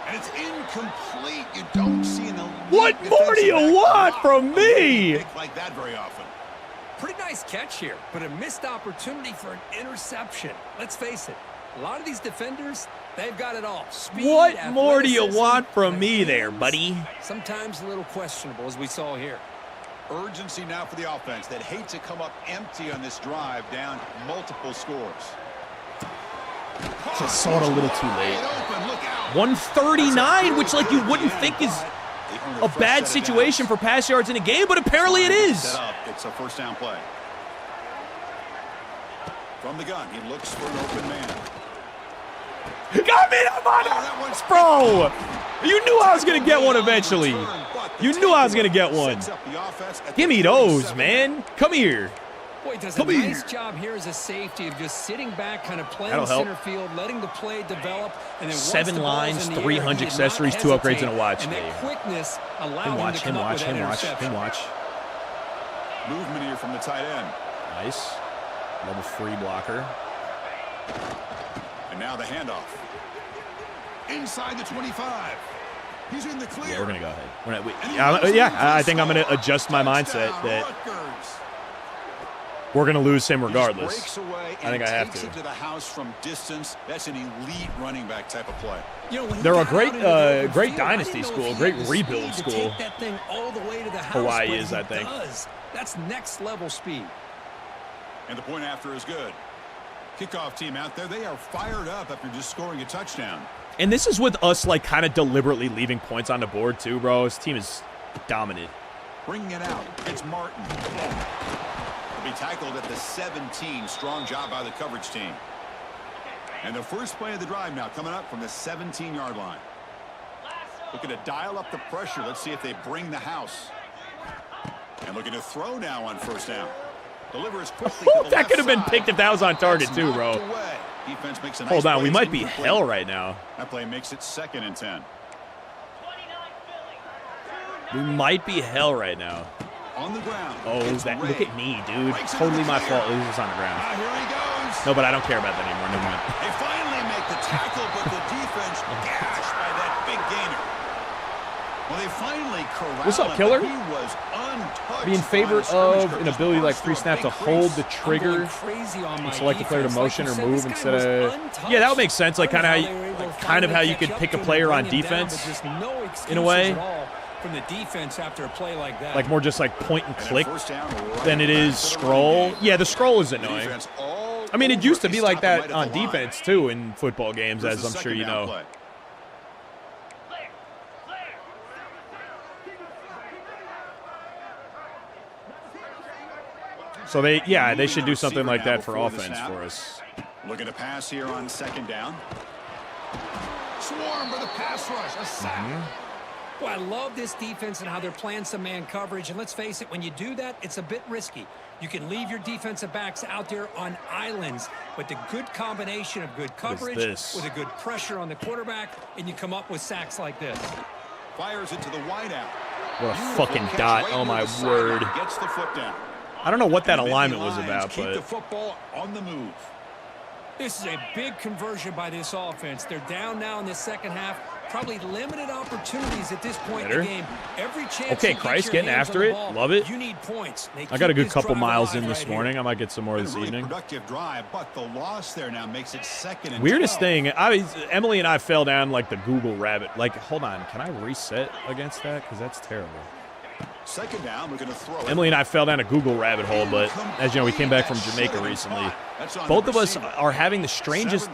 And it's incomplete. You don't see an elite What more do you defensive want back from me? pick like that very often. Pretty nice catch here, but a missed opportunity for an interception. Let's face it, a lot of these defenders, they've got it all. Speed, What more do you athleticism, want from and me there, hands, buddy? Sometimes a little questionable, as we saw here. Urgency now for the offense that hate to come up empty on this drive, down multiple scores. Just saw it a little too late. Wide open, look out. 139, which like you wouldn't think is a bad situation for pass yards in a game, but apparently it is. Set up. It's a first down play. From the gun, he looks for an open man. Got me up on it, bro. You knew I was gonna get one eventually. You knew I was gonna get one. Give me those, man. Come here. Boy, he does a Come here. nice job here as a safety of just sitting back, kind of playing That'll help. center field, letting the play develop, and then once 7 the ball's lines, in the 300 air, he did not accessories, 2 upgrades, and a hesitate, watch. And There that you go. quickness allowed Him him watch, to him come up watch, with that him watch, interception. him watch. Movement here from the tight end. Nice. Level 3 blocker. And now the handoff. Inside the 25. He's in the clear. Yeah, we're gonna go ahead. We're not, And he yeah, runs I into think I'm gonna score. adjust my mindset Touchdown, that Rutgers. we're gonna lose him He just regardless. breaks away I think and I have takes to. it to the house from distance. That's an elite running back type of play. You know, when he They're a got great, out into the open great field, I dynasty didn't know school, if he great had the rebuild speed to school. take that thing all the way to the house, Hawaii but is, he I think. does. That's next level speed. And the point after is good. Kickoff team out there, they are fired up after just scoring a touchdown. And this is with us like kind of deliberately leaving points on the board too, bro. His team is dominant. Bringing it out, it's Martin. He'll be tackled at the 17. Strong job by the coverage team. And the first play of the drive now coming up from the 17-yard line. Looking to dial up the pressure. Let's see if they bring the house. And looking to throw now on first down. Delivers quickly to the That left could have been side. picked if that was on target That's too, bro. knocked away. Defense makes a nice Hold on, play. we It's might be incomplete. hell right now. That play makes it 2nd and 10. We might be hell right now. On the ground. Oh, it's that! Ray. Look at me, dude. Breaks into Totally the my clear. fault. This is on the ground. Ah, here he goes. No, but I don't care about that anymore. Never mind. They finally make the tackle, but the defense gashed by that big gainer. Well, they finally corralled What's up, him, killer? but He was untouched. Be in favor by the scrimmage of group. an Just ability like burst free through a snap to big hold crease. the trigger I'm going crazy on my and select the player to defense. Like motion you or said, move this guy instead was of. untouched. Yeah, that would make sense. Like I kind of don't how know how they were able to kind of how finally you could catch pick a up to player him on and bring him down, defense but just no in a excuses way. at all from the defense after a play like that. Like more just like point and And a click first down right than it back is to the scroll. running game. Yeah, the scroll is The annoying. defense all I mean, it over used to it. be He like stopped him that right on at the line. defense too in football games, Here's as the I'm sure second you down know. play. So they should do something like that for offense for us. Looking to pass here on 2nd down. Swarm for the pass rush. A sack. Well, I love this defense and how they're playing some man coverage. And let's face it, when you do that, it's a bit risky. You can leave your defensive backs out there on islands, but the good combination of good coverage with a good pressure on the quarterback, and you come up with sacks like this. Fires it to the wideout. What a fucking dot. Oh, my word. Gets the foot down. I don't know what that alignment was about, keep but the football on the move. This is a big conversion by this offense. They're down now in the second half. Probably limited opportunities at this point in the game. Every chance. Okay, Christ getting after it. Love it. You need points. I got a good couple miles in this morning. I might get some more this evening. Productive drive, but the loss there now makes it 2nd and Weirdest 12. thing, Emily and I fell down like the Google rabbit. Like, hold on, can I reset against that? Because that's terrible. 2nd down, we're going to throw it. Emily and I fell down a Google rabbit hole, but as you know, we came back from Jamaica recently. Both of us are having the strangest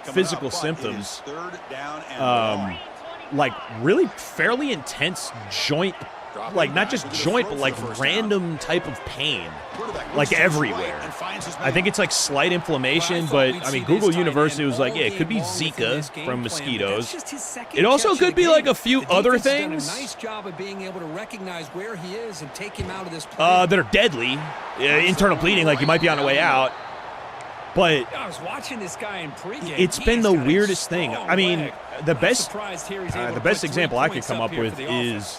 physical symptoms. 3rd down and like really fairly intense joint, like not just joint, but like random type of pain, like everywhere. I think it's like slight inflammation, but I mean, Google University was like, yeah, it could be Zika from mosquitoes. It also could be like a few other things. Nice job of being able to recognize where he is and take him out of this. That are deadly, internal bleeding, like you might be on the way out. But I was watching this guy in pregame. It's been the weirdest thing. I mean, the best example I could come up with is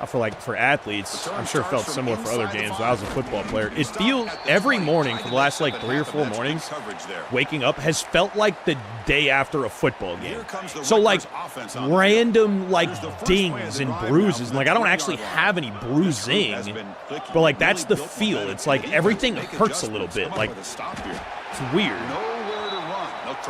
for athletes. I'm sure it felt similar for other games when I was a football player. It feels every morning for the last like 3 or 4 mornings, waking up has felt like the day after a football game. So like random like dings and bruises. And like I don't actually have any bruising, but like that's the feel. It's like everything hurts a little bit. Like it's weird.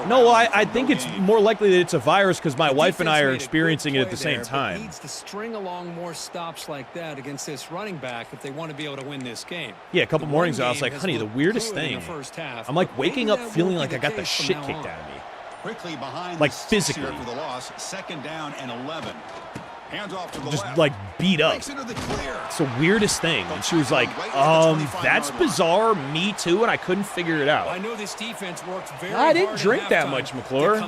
No, I think it's more likely that it's a virus because my wife and I are experiencing it at the same time. Needs to string along more stops like that against this running back if they want to be able to win this game. Yeah, a couple mornings ago, I was like, honey, the weirdest thing. I'm like waking up feeling like I got the shit kicked out of me. Quickly behind like physically. For the loss, 2nd down and 11. Hands off to the just left. Like beat up. It's the weirdest thing. And she was like, that's bizarre. Me too. And I couldn't figure it out. I know this defense worked very I didn't drink that much, McClure. I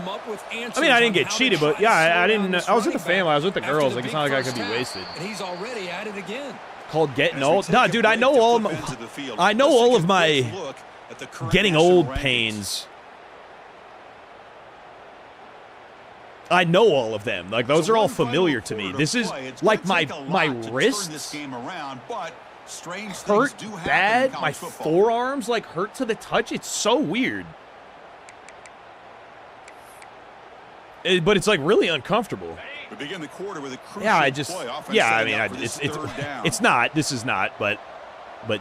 mean, I didn't get cheated, but yeah, I didn't. I was with the family. I was with the girls. Like, it's not like I could be wasted. And he's already at it again. Called getting old. Nah, dude, I know all of my getting old pains. I know all of them. Like those are all familiar to me. This is like my wrists hurt bad. My forearms like hurt to the touch. It's so weird. But it's like really uncomfortable. We begin the quarter with a crucial I mean, it's not. This is not. But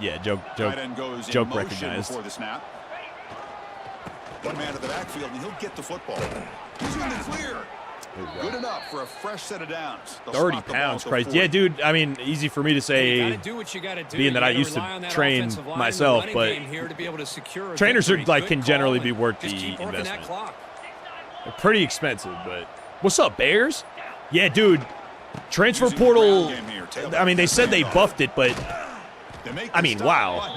yeah, joke recognized. One man to the backfield, and he'll get the football. He's in the clear. Good enough for a fresh set of downs. 30 pounds, Christ. Yeah, dude, I mean, easy for me to say, being that I used to train myself, but trainers are like can generally be worth the investment. They're pretty expensive, but what's up, Bears? Yeah, dude, transfer portal, I mean, they said they buffed it, but I mean, wow.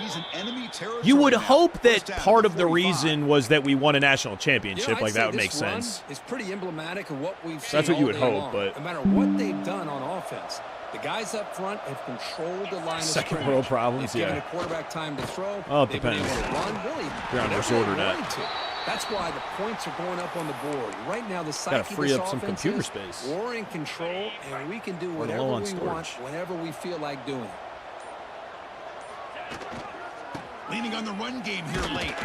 You would hope that part of the reason was that we won a national championship. Like, that would make sense. It's pretty emblematic of what we've seen. That's what you would hope, long. but no matter what they've done on offense, the guys up front have controlled the line of scrimmage. Second world problems, They've given the quarterback time to throw. Oh, it depends. You're on disorder now. That's why the points are going up on the board. Right now, the psyche got to free up some computer space. We're in control, and we can do whatever we want whenever we feel like doing it. Leaning on the run game here late.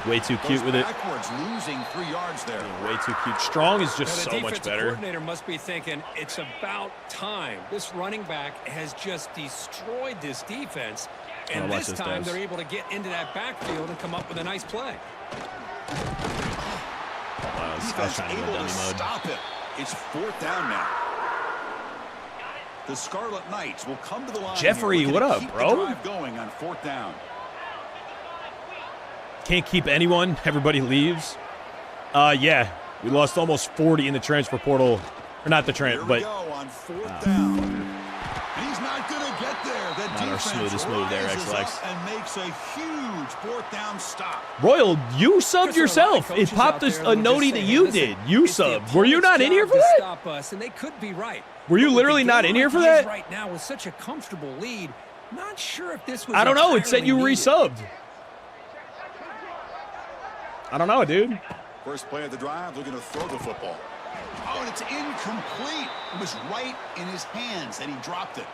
Way too cute with it. Backwards, losing 3 yards there. Yeah, way too cute. Strong is just so much better. The coordinator must be thinking, it's about time. This running back has just destroyed this defense. And this time they're able to get into that backfield and come up with a nice play. Wow, defense able to stop it. It's 4th down now. The Scarlet Knights will come to the line. Jeffrey, what up, bro? Going on 4th down. Can't keep anyone. Everybody leaves. Yeah, we lost almost 40 in the transfer portal. Or not the transfer, but on 4th down. He's not going to get there. The our smoothest move there, X-Lex. And makes a huge 4th down stop. Royal, you subbed yourself. It popped a notey that you did. You subbed. Were you not in here for that? Stop us, and they could be right. Were you literally not in here for that? Right now with such a comfortable lead, not sure if this was. I don't know. It said you entirely resubbed. I don't know, dude. First play of the drive, looking to throw the football. Oh, and it's incomplete. It was right in his hands, and he dropped it.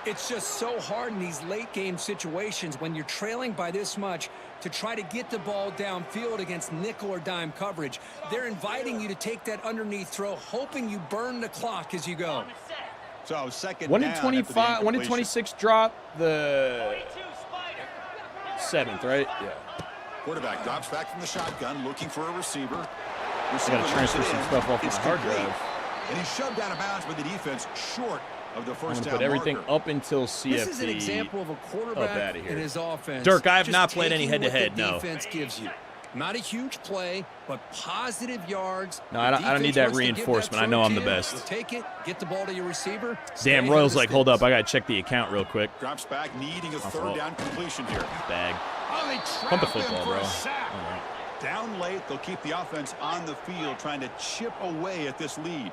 It's just so hard in these late game situations when you're trailing by this much to try to get the ball downfield against nickel or dime coverage. They're inviting you to take that underneath throw, hoping you burn the clock as you go. So second 1 down in after 25, the 1 in 26 drop, the 7th, right? Yeah. Quarterback drops back from the shotgun, looking for a receiver. I got to transfer some stuff off my hard drive. And he's shoved out of bounds by the defense short of the I'm first going to down put everything marker. up until CFP. This is an example of a quarterback outta here. in his offense. Dirk, I have just not played any taking what head-to-head, the no. defense gives you. Not a huge play, but positive yards. No, I don't need that reinforcement. I know I'm the best. You'll take it, get the ball to your receiver. Damn, Royal's like, hold up, I got to check the account real quick. Drops back, needing a fault. third down completion here. Bag. Oh, they Pump the trap him football, for bro. a sack. All right. Down late, they'll keep the offense on the field, trying to chip away at this lead.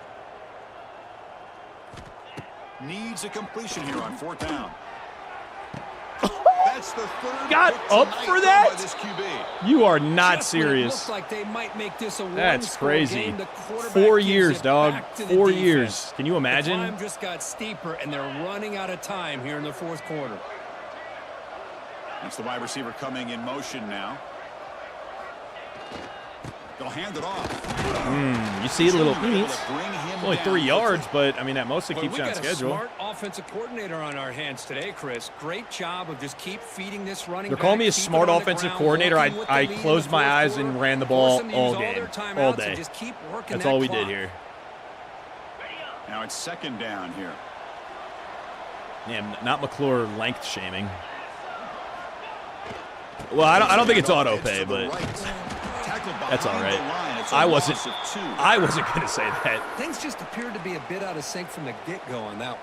Needs a completion here on 4th down. That's the third Got pick up tonight for that? by this QB. You are not Just when it serious. looks like they might make this a That's one-score crazy. game, the quarterback 4 gives years, it dog. back to the 4 defense. years. Can you The imagine? climb just got steeper, and they're running out of time here in the 4th quarter. That's the wide receiver coming in motion now. They'll hand it off. You see a little Able eats. to bring him Only down 3 quickly. yards, but I mean that mostly Well, keeps we you on got a schedule. smart offensive coordinator on our hands today, Chris. Great job of just keep feeding this running They're back, calling me a keep it smart on the offensive ground, coordinator. working with the I lead in closed the my 4th eyes quarter, and ran the force ball them to all use game, their timeouts all and day. just keep working That's that all we clock. did here. Now it's 2nd down here. Yeah, not McClure length shaming. Well, I don't think it's auto pay, but that's all right. I wasn't going to say that. Things just appeared to be a bit out of sync from the get-go on that one.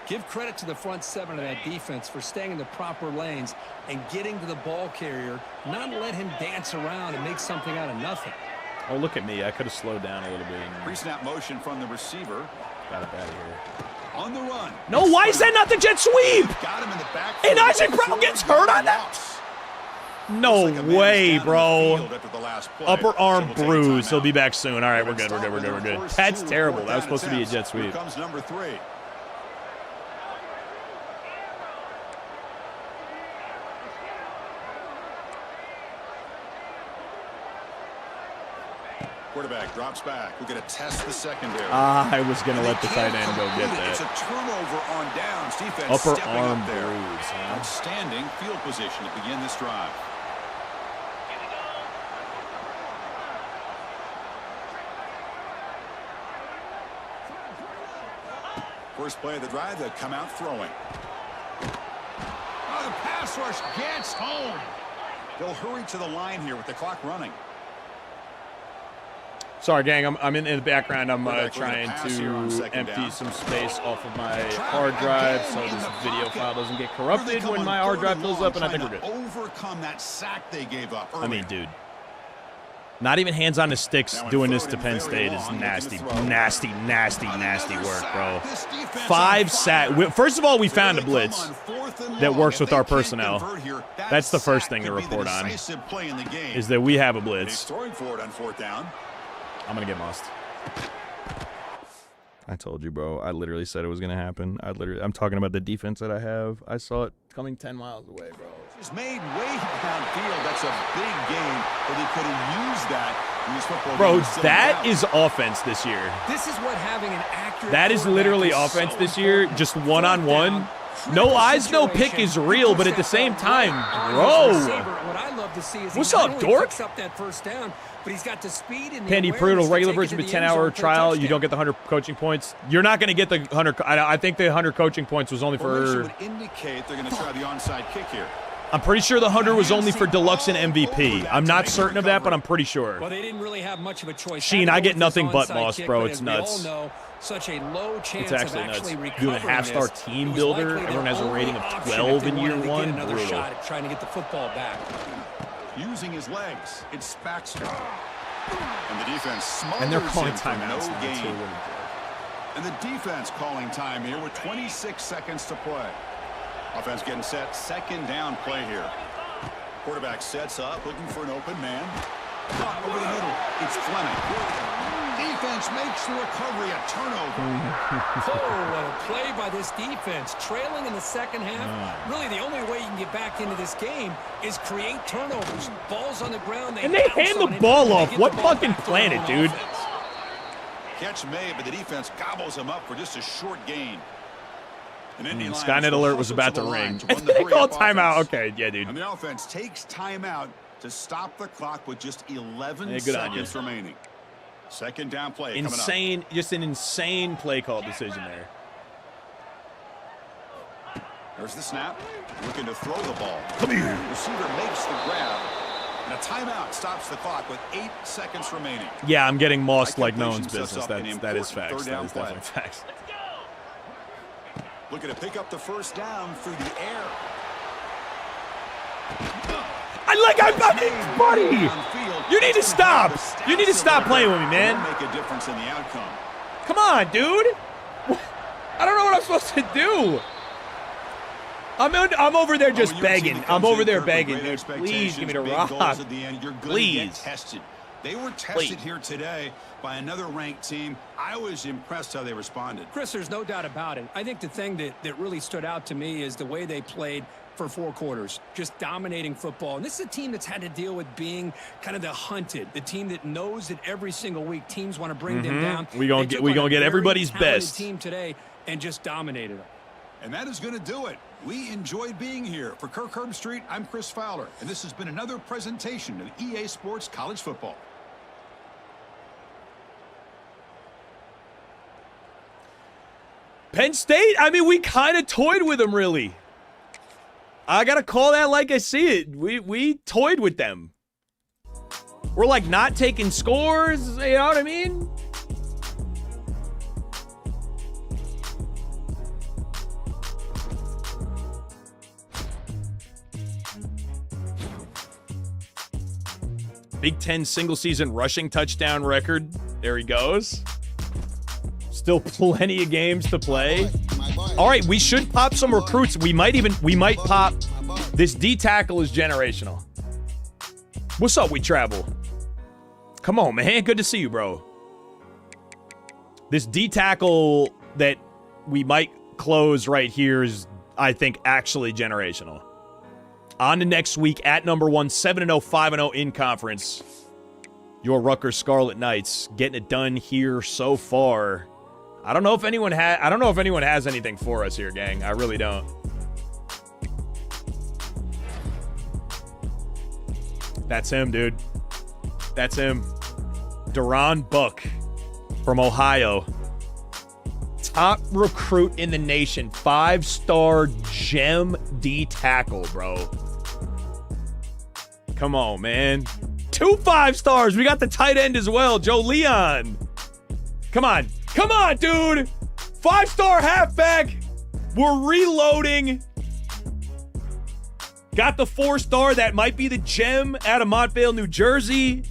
Give credit to the front 7 of that defense for staying in the proper lanes and getting to the ball carrier, not let him dance around and make something out of nothing. Oh, look at me. I could have slowed down a little bit. Pre-snap motion from the receiver. Got it out of here. On the run. No, why is that not the jet sweep? Got him in the back. And Isaac Brown gets hurt on that? No way, bro. Upper arm bruise. He'll be back soon. All right, we're good. We're good. That's terrible. That was supposed to be a jet sweep. Here comes number 3. Quarterback drops back. We're going to test the secondary. I was going to let the tight end go get It's that. a turnover on downs. Defense Upper stepping arm up there. bruise, huh? Outstanding field position to begin this drive. First play of the drive, they'll come out throwing. Oh, the pass rush gets home. They'll hurry to the line here with the clock running. Sorry, gang. I'm in the background. I'm Quarterback trying pass here on to 2nd empty down. some space off of my hard drive so this video file doesn't get corrupted when my hard drive fills up, and I think we're good. Overcome that sack they gave up earlier. I mean, dude. Not even hands on the sticks doing this to Penn State is nasty work, bro. 5 sacks. First of all, we found a blitz that works with our personnel. That's the first thing to report on, is that we have a blitz. Throwing for it on 4th down. I'm going to get mussed. I told you, bro. I literally said it was going to happen. I'm talking about the defense that I have. I saw it coming 10 miles away, bro. He's made way downfield. That's a big game, but he could have used that in this football Bro, game. that is offense this year. This is what having an accurate That is literally quarterback is offense so this year, important. just one-on-one. Fourth No down, eyes, no pick is real, but at the same time, bro. What I love to see is What's he not up, only Dork? picks up that first down, but he's got the speed and the Pandy awareness Pruitt, to regular take it version to of a the end zone 10-hour for a trial. You touchdown. don't get the 100 coaching points. You're not going to get the 100. I think the 100 coaching points was only Formation for. would indicate they're going to try the onside kick here. I'm pretty sure the 100 was only for deluxe and MVP. I'm not certain of that, but I'm pretty sure. Well, they didn't really have much of a choice. Sheen, Had to I go get with nothing this but onside moss, kick, bro. but It's as we all nuts. know, such a low chance It's of actually nuts. actually Doing recovering a half-star this. team It was builder. likely Everyone their has a only rating of option if 12 they in wanted year to get one. another Brutal. shot at trying to get the football back. Using his legs, it's Baxter. And the defense smothers And they're calling him for timeouts no now, gain. too. And the defense calling time here with 26 seconds to play. Offense getting set. Second down play here. Quarterback sets up, looking for an open man. Caught over the middle. It's Fleming. Defense makes the recovery, a turnover. Oh, what a play by this defense. Trailing in the second half. Really, the only way you can get back into this game is create turnovers. Balls on the ground. And they hand the ball off. What fucking planet, dude? Catch made, but the defense gobbles him up for just a short gain. Skynet alert was about to ring. They called timeout. Okay, yeah, dude. And the offense takes timeout to stop the clock with just 11 Hey, good on you. seconds remaining. Second down play Insane, just an insane play call decision there. There's the snap. Looking to throw the ball. Come here. Receiver makes the grab. And a timeout stops the clock with 8 seconds remaining. Yeah, I'm getting mossed like no Completion one's sets business. up an That is important facts. third That down is play. definitely facts. Looking to pick up the first down through the air. Buddy, you need to stop. You need to stop playing with me, man. Make a difference in the outcome. Come on, dude. I don't know what I'm supposed to do. I'm over there just begging. I'm over there begging, dude. Please give me the rock. Please. They were tested here today by another ranked team. I was impressed how they responded. Chris, there's no doubt about it. I think the thing that really stood out to me is the way they played for 4 quarters, just dominating football. And this is a team that's had to deal with being kind of the hunted, the team that knows that every single week teams want to bring them down. We gonna get everybody's best. Team today and just dominated them. And that is going to do it. We enjoyed being here. For Kirk Herbstreit, I'm Chris Fowler, and this has been another presentation of EA Sports College Football. Penn State, I mean, we kind of toyed with them, really. I got to call that like I see it. We toyed with them. We're like not taking scores, you know what I mean? Big Ten single-season rushing touchdown record. There he goes. Still plenty of games to play. All right, we should pop some recruits. We might pop. This D tackle is generational. What's up, We Travel? Come on, man. Good to see you, bro. This D tackle that we might close right here is, I think, actually generational. On to next week at number 1, 7-0, 5-0 in conference. Your Rutgers Scarlet Knights getting it done here so far. I don't know if anyone has anything for us here, gang. I really don't. That's him, dude. That's him. Duron Buck from Ohio. Top recruit in the nation. 5-star gem D tackle, bro. Come on, man. 2 5-stars. We got the tight end as well, Joe Leon. Come on. Come on, dude. 5-star halfback. We're reloading. Got the 4-star. That might be the gem out of Montvale, New Jersey.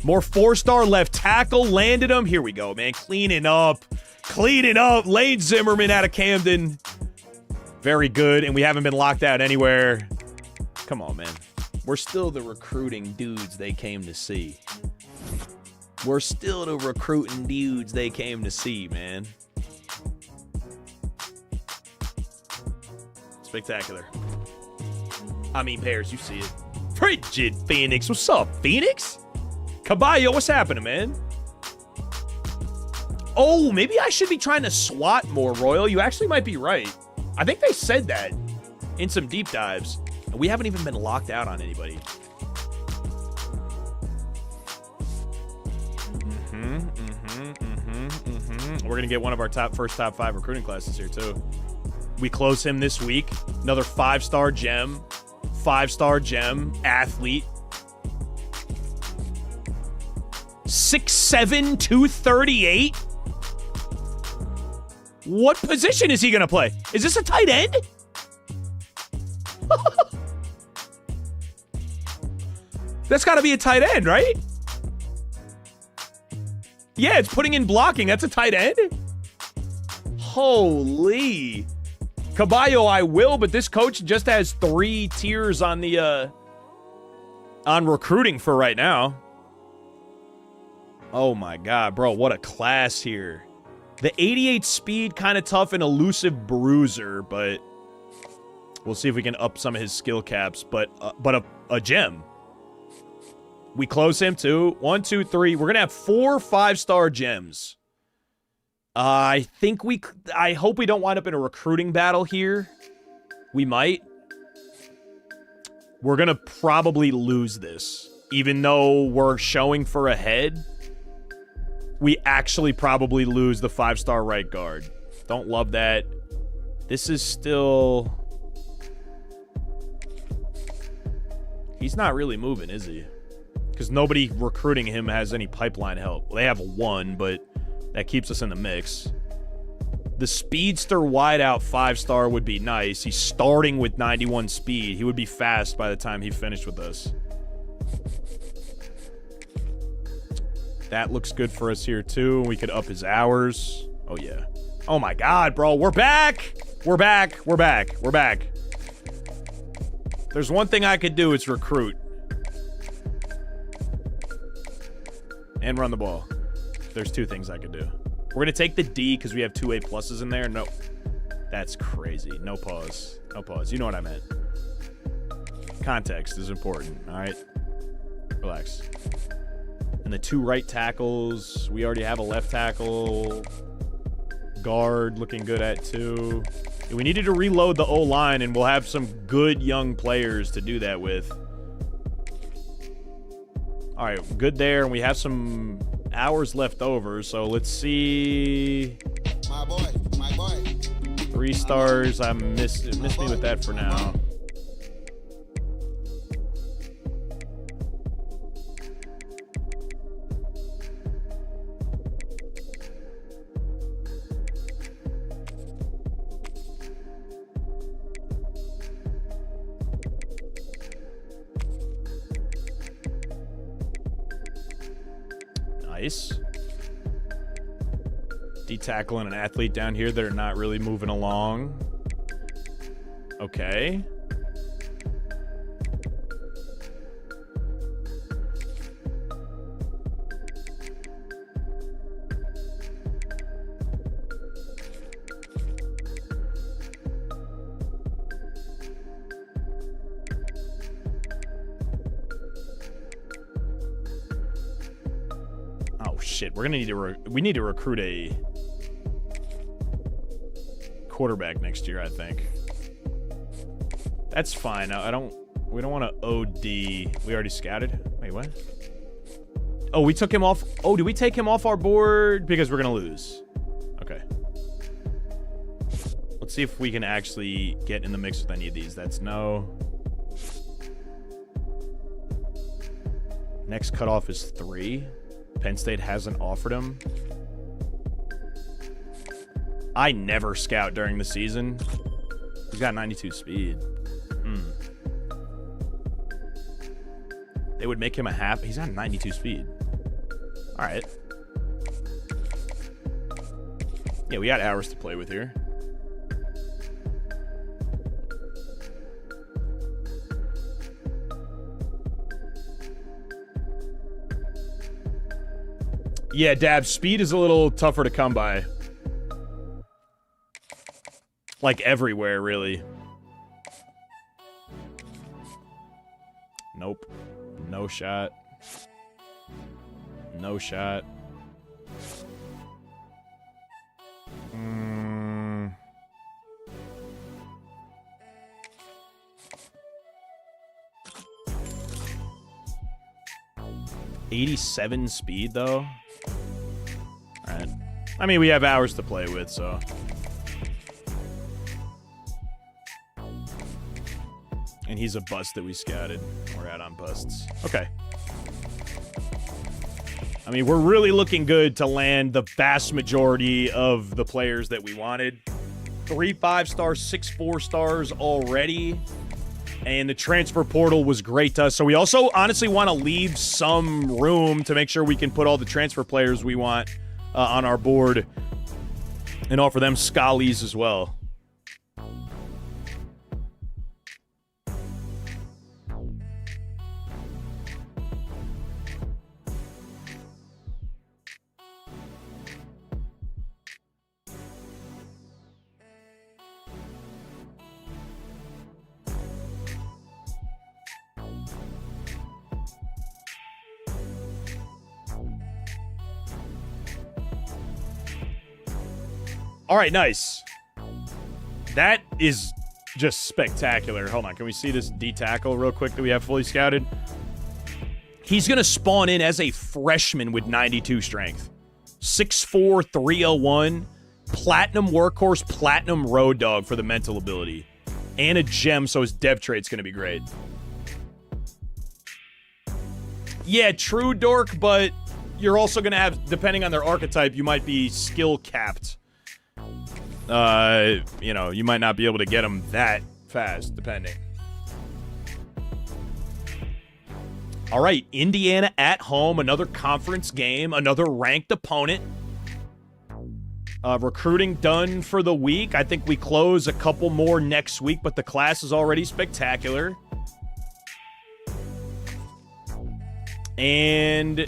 More 4-star left tackle. Landed him. Here we go, man. Cleaning up. Cleaning up. Lane Zimmerman out of Camden. Very good. And we haven't been locked out anywhere. Come on, man. We're still the recruiting dudes they came to see. We're still the recruiting dudes they came to see, man. Spectacular. I mean, Pears, you see it. Frigid Phoenix. What's up, Phoenix? Caballo, what's happening, man? Oh, maybe I should be trying to SWAT more, Royal. You actually might be right. I think they said that in some deep dives. And we haven't even been locked out on anybody. We're going to get one of our first top 5 recruiting classes here, too. We close him this week. Another 5-star gem. 5-star gem. Athlete. 6'7", 238. What position is he going to play? Is this a tight end? That's got to be a tight end, right? Yeah, it's putting in blocking. That's a tight end? Holy. Caballo, I will, but this coach just has 3 tiers on the, on recruiting for right now. Oh my God, bro, what a class here. The 88 speed, kind of tough and elusive bruiser, but we'll see if we can up some of his skill caps, but a gem. We close him too. 1, 2, 3. We're going to have 4 5-star gems. I hope we don't wind up in a recruiting battle here. We might. We're going to probably lose this. Even though we're showing for a head, we actually probably lose the 5-star right guard. Don't love that. This is still... He's not really moving, is he? Because nobody recruiting him has any pipeline help. Well, they have 1, but that keeps us in the mix. The speedster wideout 5-star would be nice. He's starting with 91 speed. He would be fast by the time he finished with us. That looks good for us here, too. We could up his hours. Oh, yeah. Oh, my God, bro. We're back. We're back. We're back. We're back. There's one thing I could do. It's recruit. And run the ball. There's 2 things I could do. We're going to take the D because we have 2 A+ in there. No. That's crazy. No pause. No pause. You know what I meant. Context is important. All right? Relax. And the 2 right tackles. We already have a left tackle. Guard looking good at 2. We needed to reload the O-line, and we'll have some good young players to do that with. All right, good there, and we have some hours left over, so let's see. My boy, my boy. 3 stars. I miss me with that for now. Nice. D-tackling an athlete down here that are not really moving along. Okay. Shit, we're gonna need to we need to recruit a quarterback next year, I think. That's fine. We don't want to OD. We already scouted. Wait, what? Oh, we took him off. Oh, did we take him off our board because we're gonna lose? Okay. Let's see if we can actually get in the mix with any of these. That's no. Next cutoff is 3. Penn State hasn't offered him. I never scout during the season. He's got 92 speed. They would make him a half. He's got 92 speed. All right. Yeah, we got hours to play with here. Yeah, Dab, speed is a little tougher to come by. Like everywhere, really. Nope. No shot. No shot. 87 speed, though. Alright. I mean, we have hours to play with, so. And he's a bust that we scouted. We're out on busts. Okay. I I mean, we're really looking good to land the vast majority of the players that we wanted. 3 5-stars, 6 4-stars already. And the transfer portal was great to us. So we also honestly want to leave some room to make sure we can put all the transfer players we want on our board and offer them scallies as well. All right, nice. That is just spectacular. Hold on, can we see this D-tackle real quick that we have fully scouted? He's going to spawn in as a freshman with 92 strength. 6'4", 301, platinum workhorse, platinum road dog for the mental ability. And a gem, so his dev trait's going to be great. Yeah, true dork, but you're also going to have, depending on their archetype, you might be skill capped. You know, you might not be able to get them that fast, depending. All right, Indiana at home, another conference game, another ranked opponent. Recruiting done for the week. I think we close a couple more next week, but the class is already spectacular. And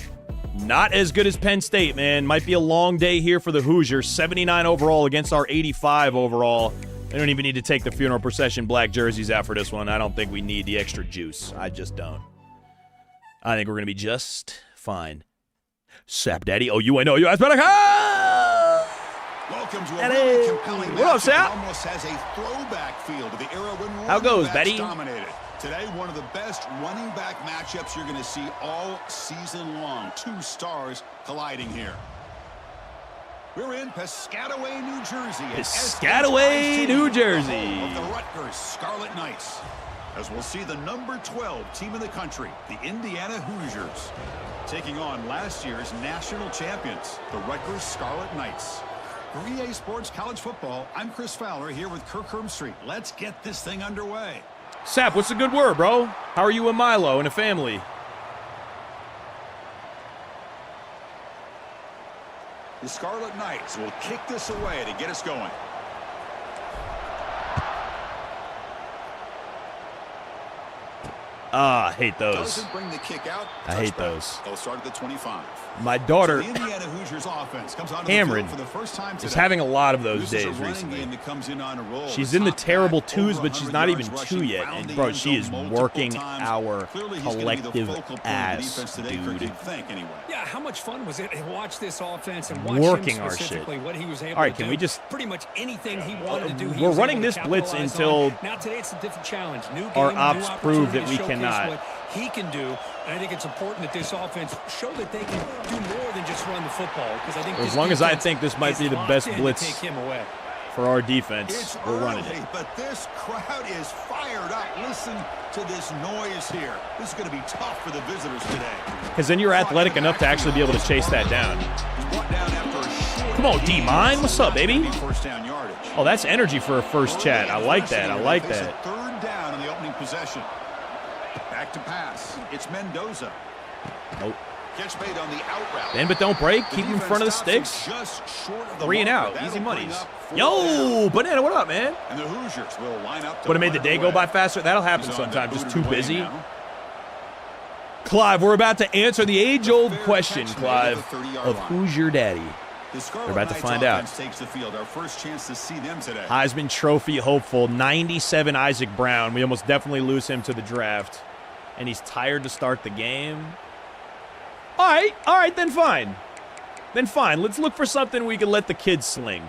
not as good as Penn State, man. Might be a long day here for the Hoosiers. 79 overall against our 85 overall. They don't even need to take the funeral procession black jerseys out for this one. I don't think we need the extra juice. I just don't. I think we're going to be just fine. Sap Daddy. Oh, you I know. You asked better. Welcome to a really compelling match. What up, Sap? Almost has a throwback feel to the era when How goes, running backs Betty? dominated. Today, one of the best running back matchups you're going to see all season long. 2 stars colliding here. We're in Piscataway, New Jersey. Piscataway, New Jersey. Of the Rutgers Scarlet Knights. As we'll see the number 12 team in the country, the Indiana Hoosiers, taking on last year's national champions, the Rutgers Scarlet Knights. For EA Sports College Football, I'm Chris Fowler here with Kirk Hermstreet. Let's get this thing underway. Sap, what's a good word, bro? How are you and Milo and a family? The Scarlet Knights will kick this away to get us going. Ah, I hate those. Doesn't bring the kick out. I hate Touchback. those. They'll start at the 25. My daughter, The Indiana Hoosiers offense comes onto Cameron, the field for the first time today. is having a lot of those This days is a running recently. game that comes in on a roll. She's The in the top terrible back, twos, over but she's 100 not even yards 2 rushing, yet. found And the bro, end she zone is multiple working times. our Clearly, he's gonna be the collective focal point of the ass, defense today, Kirk, dude. you'd think, anyway. Yeah, how much fun was it to watch this offense and watch Working him our shit. specifically, what he was able All right, to can do. we just- Pretty much anything he wanted to do, he we're was running able this to blitz capitalize until on. Now today it's a different challenge. New game, our new ops prove that opportunity we to showcase cannot. what he can do. And I think it's important that this offense show that they can do more than just run the football. Because I think As this long as I defense think this might is be the locked best in to blitz take him away. for our defense, It's we're running early, it. but this crowd is fired up. Listen to this noise here. This is going to be tough for the visitors today. Because then you're athletic enough to actually be able to chase that down. He's brought down after a short Come on, gain. D-Mine. What's up, baby? First down yardage. Oh, that's energy for a first chat. I like that. I like They face that. a third down in the opening possession. Back to pass. It's Mendoza. Nope. Catch made on the out route. Bend but don't break. The Keep him in defense front of the stops him sticks. just short of the 3 and marker. out. That'll Easy bring monies. up 4th Yo, down. Banana, what up, man? And the Hoosiers will line up to Would have made the run day it go away. by faster. That'll happen He's on sometimes. the Just too booted way busy. now. Clive, we're about to answer the age-old Fair question, catch made Clive, at the 30-yard of line. who's your daddy. The Scarlet We're about to Knights find out. offense takes the field. Our first chance to see them today. Heisman Trophy hopeful, 97 Isaac Brown. We almost definitely lose him to the draft. And he's tired to start the game. All right, then fine. Then fine. Let's look for something we can let the kids sling.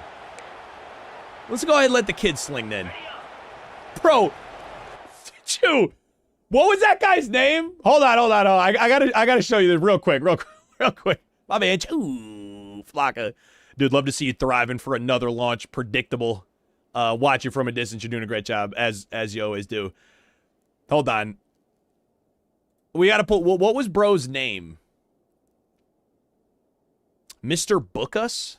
Let's go ahead and let the kids sling then. Bro, Chew, what was that guy's name? Hold on. I gotta show you this real quick. My man, Chew, Flocka. Dude, love to see you thriving for another launch. Predictable. Watch you from a distance. You're doing a great job, as you always do. Hold on. We gotta put, what was bro's name? Mr. Book Us?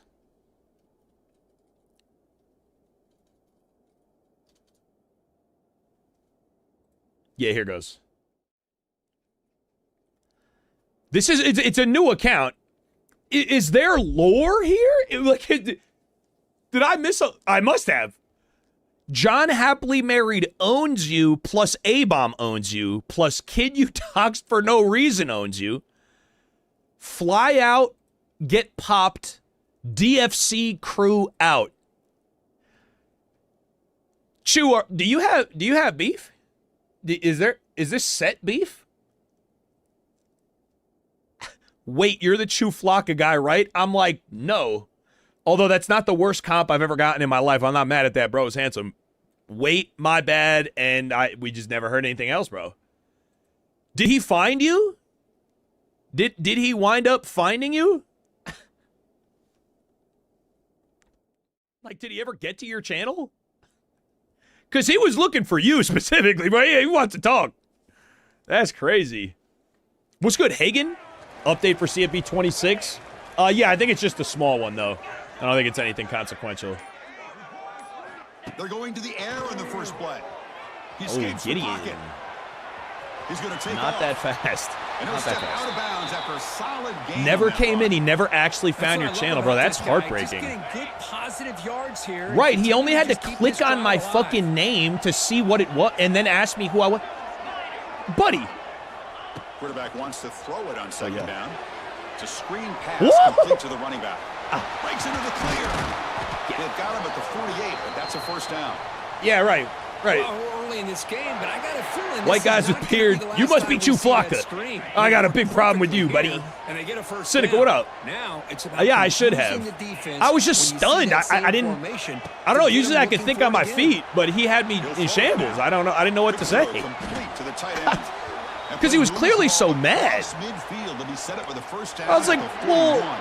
Yeah, here goes. This is, it's a new account. Is there lore here? Did I miss a, I must have. John Happily Married owns you, plus A-Bomb owns you, plus Kid You Doxed for No Reason owns you. Fly out, get popped, DFC crew out. Chew, do you have beef? Is this set beef? Wait, you're the Chew Flocka guy, right? I'm like, no. Although that's not the worst comp I've ever gotten in my life. I'm not mad at that, bro. It's handsome. Wait, my bad, and we just never heard anything else, bro. Did he find you? Did he wind up finding you? Like, did he ever get to your channel? Because he was looking for you specifically, but yeah, he wants to talk. That's crazy. What's good, Hagen? Update for CFB 26? Yeah, I think it's just a small one, though. I don't think it's anything consequential. They're going to the air in the first play. He Oh, escapes the Gideon. pocket. He's going to take Not off. that fast. And he'll Not that step out of fast. bounds after a solid game. Never on that came run. in. He never actually found your channel, bro. That's heartbreaking. Just getting good positive yards here. Right, he only had to Just keep click this on drive my alive. fucking name to see what it was, and then ask me who I was. Buddy. Quarterback wants to throw it on second yeah. down. It's a screen pass Woo! complete to the running back. Breaks into the clear. They've got him at the 48, but that's a first down. Yeah, right. Right. Well, we're early in this game, but I got a feeling White this guys is with not beard. gonna be the You last must time be we Chew see that Flocka. screen. I got a big problem with you, buddy. And they get a first Cynic, down. what up? Now it's about Yeah, I should confusing have. the defense I was just when you see stunned. that same I didn't. formation I don't know. to get Usually them I can looking think for on it my again. feet, but he had me in shambles. I don't know. I didn't know what to say. Complete to the tight end. 'Cause he was clearly so mad. Midfield to be set up with a first down I was like, at the well, 41.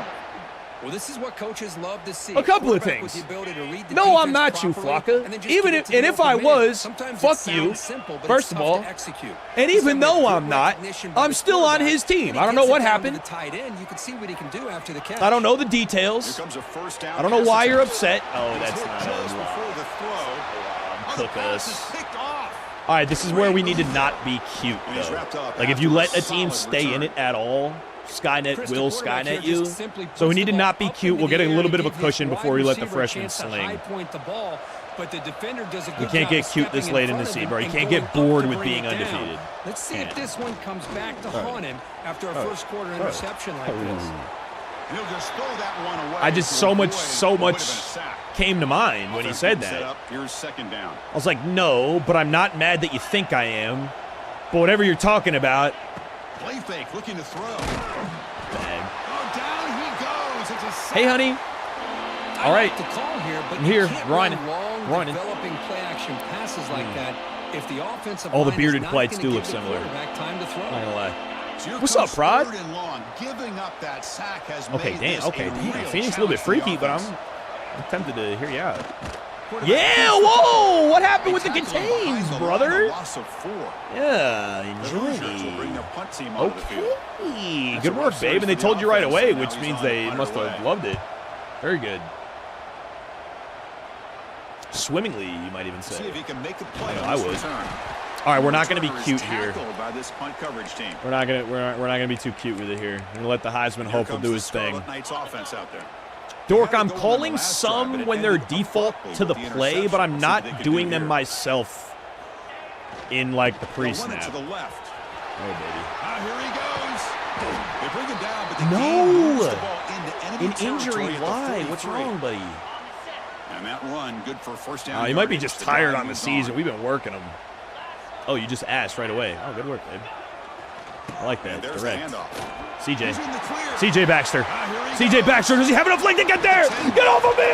Well, this is what coaches love to see. A couple of Quarterback with things. the ability to read the No, I'm defense not Chew properly, Flocka. and then just Even get it if, to and the if I open man. was, Sometimes fuck it sounds you. simple, but First it's of tough all, to execute. and He's even got though good I'm not, recognition by I'm the still on quarterback. his team. When I he don't know gets what it down to happened. the tight end, you can see what he can do after the catch. I don't know the Here details. comes a first down. I don't know pass why you're attempt. upset. Oh, It's that's hit not just a before the throw. cook The pass us. is picked off. All right, this is where we need to not be cute, And he's though. wrapped up Like, if you after let a a team solid stay in return. it at all, Skynet Chris, will the quarterback Skynet here you. just simply So we puts need the to ball not be up cute. into We'll get the a air little to bit of a give his cushion wide before we let the receiver a freshman chance to sling. high point the ball, but the defender does a good You can't job get of cute this stepping late in front the of season, him bro. You and can't going get up bored to with bring being it down. undefeated. Let's see Can't. if this one comes back to haunt him after a first quarter interception like this. And he'll just throw that one away I just to so avoid much what would have been a sack. came to mind when he Offense said set that. up. Here's second down. I was like, no, but I'm not mad that you think I am. But whatever you're talking about, Play fake, looking to throw. bag. Oh, down he goes. It's a sack. Hey, honey. I All right. like the call here, but I'm you here, can't running, run long, running. developing play action passes like that if the offensive All the line is bearded not plates gonna do give look the similar. quarterback time to throw. Not gonna lie. So here What's comes up, Prod? third and long. Giving up that sack has Okay, made damn. this Okay, a damn. real Phoenix a little bit challenge for the freaky, but offense. I'm tempted to hear you out. Quarterback Yeah, keeps the ball. whoa! What happened with the They tackle him behind contains, the line, brother? a loss of 4. Yeah, The enjoy Hoosiers will bring me. the punt team onto the field. Okay, That's good a work, rough babe. start And they for the told you right offense, away, and now which he's means on they must have underway. loved it. Very good. Swimmingly, you might even See say. if he can make a play I on this would. return. All right, we're not going to be Returner is cute here. tackled by this punt coverage team. We're not gonna be too cute with it here. We're gonna let the Heisman Here hopeful comes do the his thing. Scarlet Knights offense out there. Dork, They had I'm to go in calling the last drive, but some it when they're ended default abruptly to the with the play, but I'm interception. See what they not can doing do them here. myself in like the They'll run it pre-snap. to the left. Oh baby. Here he goes. They bring him down, but the No! game moves the ball into enemy An injury, territory at the why? What's 43. wrong, buddy? And that run, good for first down. You might be yardage. just The tired drive on the moves season. on. We've been working them. Oh, you just asked right away. Oh, good work, babe. I like that. And there's Direct. the handoff. CJ. He's in the clear. CJ Baxter. Here he CJ goes. Baxter. Does he have enough leg to get there? Get off of me!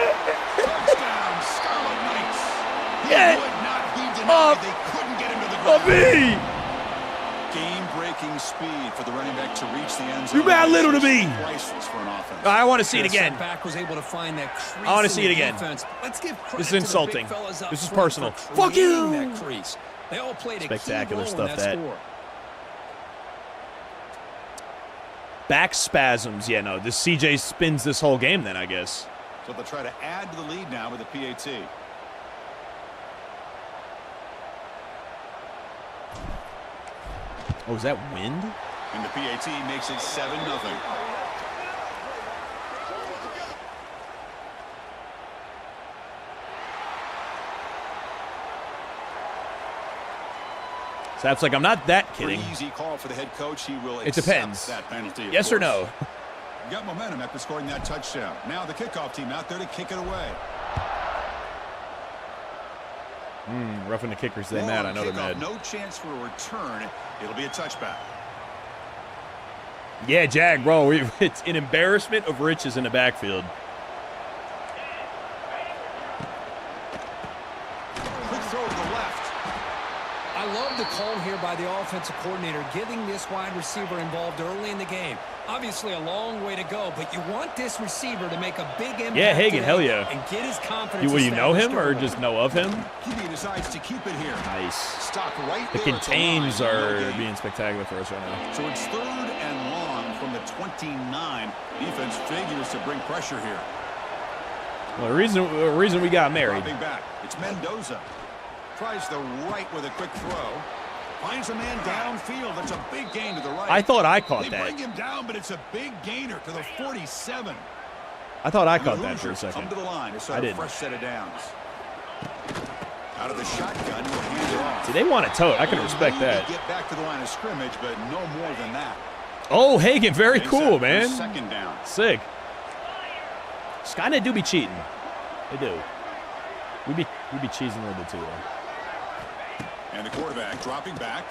Touchdown, Scarlet Knights. He Get would not. He denied. off They couldn't get him to the Of ground. me! Game-breaking speed for the running back to reach the end zone. You mad little to me. Priceless for an offense. I want to see it The again. setback was able to find that crease I wanna in see the it again. defense. Let's give credit This is to the big insulting. fellas up This is front personal. for Fuck you. creating that crease. They all played a key Spectacular role stuff, in that. score. back spasms. Yeah, no, this CJ spins this whole game then, I guess. So they'll try to add to the lead now with the PAT. Oh, is that wind? And the PAT makes it 7-0. So that's like, I'm not that kidding. Pretty easy call for the head coach. He will It depends. accept that penalty. Yes or no? Got momentum after scoring that touchdown. Now the kickoff team out there to kick it away. Roughing the kickers, they mad. I know they're mad. No chance for a return. It'll be a touchback. Yeah, Jag, bro. It's an embarrassment of riches in the backfield. Quick throw to the left. I love the call here by the offensive coordinator, getting this wide receiver involved early in the game. Obviously a long way to go, but you want this receiver to make a big impact. Yeah, Hagan, hell yeah. And get his confidence. Will you know him or early. just know of him? QB decides to keep it here. Nice. Stop right The there at contains line. are No gain. being spectacular for us right now. So it's 3rd and long from the 29. Defense figures to bring pressure here. Well, the reason we got married. Dropping back. It's Mendoza. Tries the right with a quick throw. Finds a man downfield. That's a big gain to the right. I thought I caught They that. bring him down, but it's a big gainer to the 47. I thought I caught The that for a Hoosiers second. Come to the line to I start a didn't. fresh set of downs. Out of the shotgun, he'll hand it off. See, they want to tote. I can He'll respect maybe that. Get back to the line of scrimmage, but no more than that. Oh, Hagan, very Takes cool, that man. for 2nd down. Sick. Skynet do be cheating. They do. We be cheesing a little bit too, though. And the quarterback dropping back.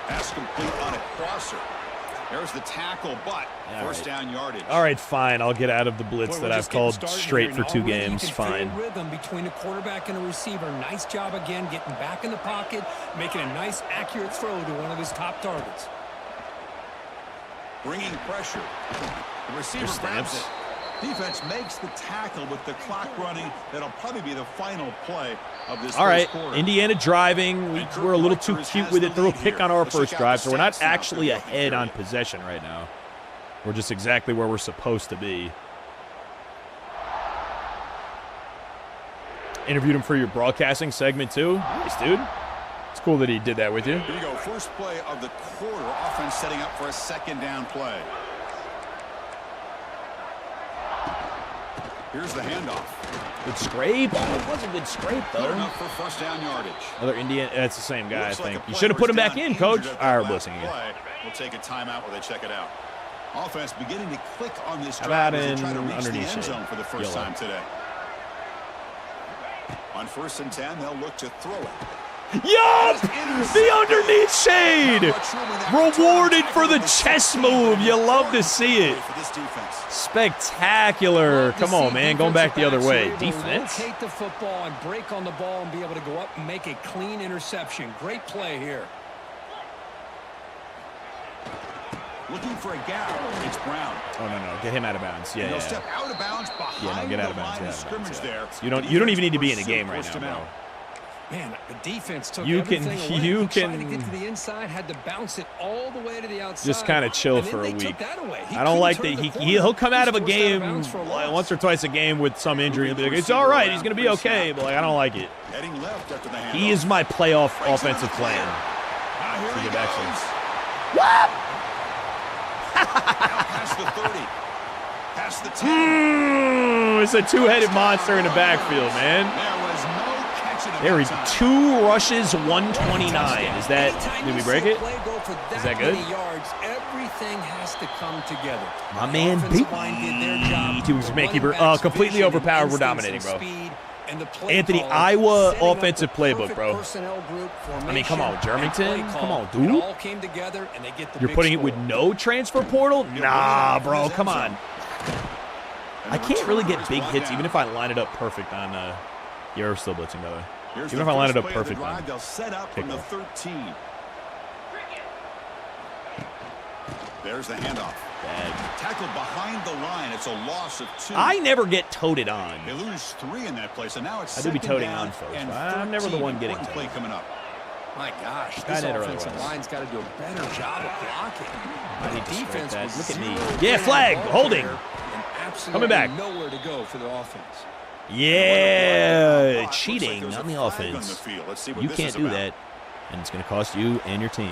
Pass complete on a crosser. There's the tackle, but first down yardage. All right, fine. I'll get out of the blitz Boy, that we're I've just getting called started straight here, for and 2 already games. you can Fine. feel rhythm between the quarterback and the receiver. Nice job again, getting back in the pocket, making a nice, accurate throw to one of his top targets. Bringing pressure. The receiver grabs it. Defense makes the tackle with the clock running. That'll probably be the final play of this All right, first quarter. Indiana driving. We're a little too cute with it. Throw a pick on our first drive, so we're not actually ahead on possession right now. We're just exactly where we're supposed to be. Interviewed him for your broadcasting segment, too. Nice, dude. It's cool that he did that with you. Here you go. First play of the quarter. Offense setting up for a 2nd down play. Here's the handoff. Good scrape. Oh, it was a good scrape, Good though. enough for first down yardage. Another Indiana. That's the same guy, I Looks like think. a You play should have put him was back down in, Coach. injured All right, after we're that listening again. play. We'll take a timeout while they check it out. Offense beginning to click on this How drive about as they try to in reach the underneath end shade? zone for the first Yellow. time today. On 1st and 10, they'll look to throw it. Yup! The underneath shade! Rewarded for the chess move. You love to see it. For this defense. Spectacular. Come on, man. Going back the other way. Defense. Rotate the football and break on the ball and be able to go up and make a clean interception. Great play here. Looking for a gap. It's Brown. Oh, no. Get him out of bounds. Yeah, He'll yeah. step out of bounds behind Yeah, no, get out of the bounds. line Get of out of bounds, scrimmage yeah. there. You don't even need to be in a game right Forced now, him bro. out. Man, the defense took You can- everything away. you He tried to can- get to the inside, had to bounce it all the way to the outside. Just kind of chill and then for a they took week. that away. He I don't like couldn't that. turn the He'll come out of a corner. He's forced game bounds for a loss. once or twice a game with some injury. He'll be like, it's all right. He's going to be okay. But like, I don't like it. Heading left after the handoff. He is my playoff offensive plan. Now here he get back to him. goes. Now past the 30. Past the 10. It's a two-headed monster in the backfield, man. There was no catching him There that he time. 2 rushes, 129. Is that? Anytime Did you we see break a it? play go for Is that good? many yards, everything has to come together. My The man, offensive line did their job. He was The making running backs' completely vision, overpowered. We're instincts, dominating, and bro. speed, and the play Anthony, calling, Iowa setting up offensive the playbook, perfect bro. personnel group, I mean, come on, formation, and Jermington. play Come call. on, dude. It all came together, and they get the You're big putting it score. with no transfer portal? Nah, bro. Come on. And I the can't really returner get is big brought hits down. even if I line it up perfect on. You're still blitzing, by the way. Here's Even the if I line it first up play of the perfect drive, on they'll set up from the kickoff. 13. There's the handoff. Bad. Tackled behind the line. It's a loss of 2. I never get toted on. They lose 3 in that play, so now it's I do be second toting down on folks, and but I'm never the 13. one getting Important play toted. coming up. My gosh, Got this it offensive otherwise. line's got to do a better job of blocking. I need The to strike defense that. was Look at me. zero Yeah, down flag. ball Holding. carrier and absolutely Coming back. nowhere to go for the offense. Yeah, Looks cheating like there's on a the flag offense. on the field. Let's see what You this can't is do about. that, and it's going to cost you and your team.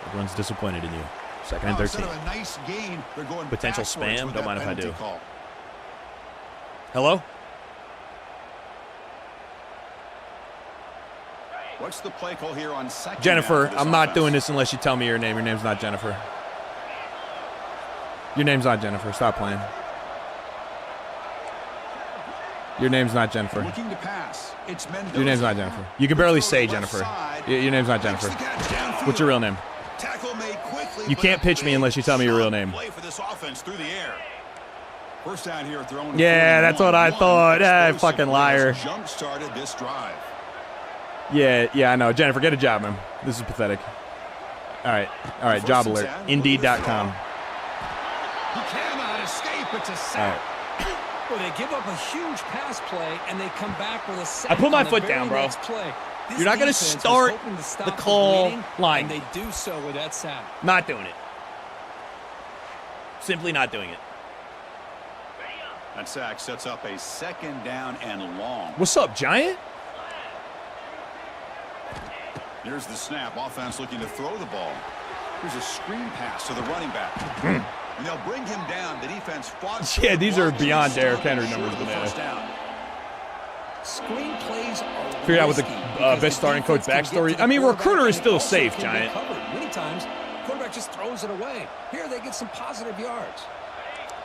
Everyone's disappointed in you. Second and Instead 13. of a nice gain, they're going Potential backwards spam. with Don't that mind if I penalty do. call. Hello? What's the play call here on second Jennifer, down for this I'm not offense? doing this unless you tell me your name. Your name's not Jennifer. Your name's not Jennifer. Stop playing. Your name's not Jennifer. Looking to pass. It's Mendoza. Your name's not Jennifer. You can barely say Throw to the Jennifer. left side. Your name's not Makes Jennifer. the catch downfield. What's your real name? Tackle made quickly, You but can't a pitch me big unless you tell me your real shot name. Play for this offense through the air. First down here, throwing. Yeah, that's what I thought. Explosive Fucking liar. plays Jump-started this drive. Yeah, I know. Jennifer, get a job, man. This is pathetic. All right, job First and alert. 10. Indeed.com. He cannot escape. It's a All sack. right. Well, they give up a huge pass play, and they come back with a sack. I put my on the foot very down, bro. next play. This You're not gonna defense was start hoping to stop the call bleeding, line. and they do so with that sack. Not doing it. Simply not doing it. That sack sets up a second down and long. What's up, Giant? Here's the snap. Offense looking to throw the ball. Here's a screen pass to the running back. And they'll bring him down. The defense fought. Yeah, these are blocks beyond and Derrick stopped Henry short numbers, of the but first down. Screen plays are Figured out what the risky because best starting coach defense can backstory- get to I mean, the quarterback recruiter is and still also safe, can Giant. get covered. Many times, quarterback just throws it away. Here, they get some positive yards.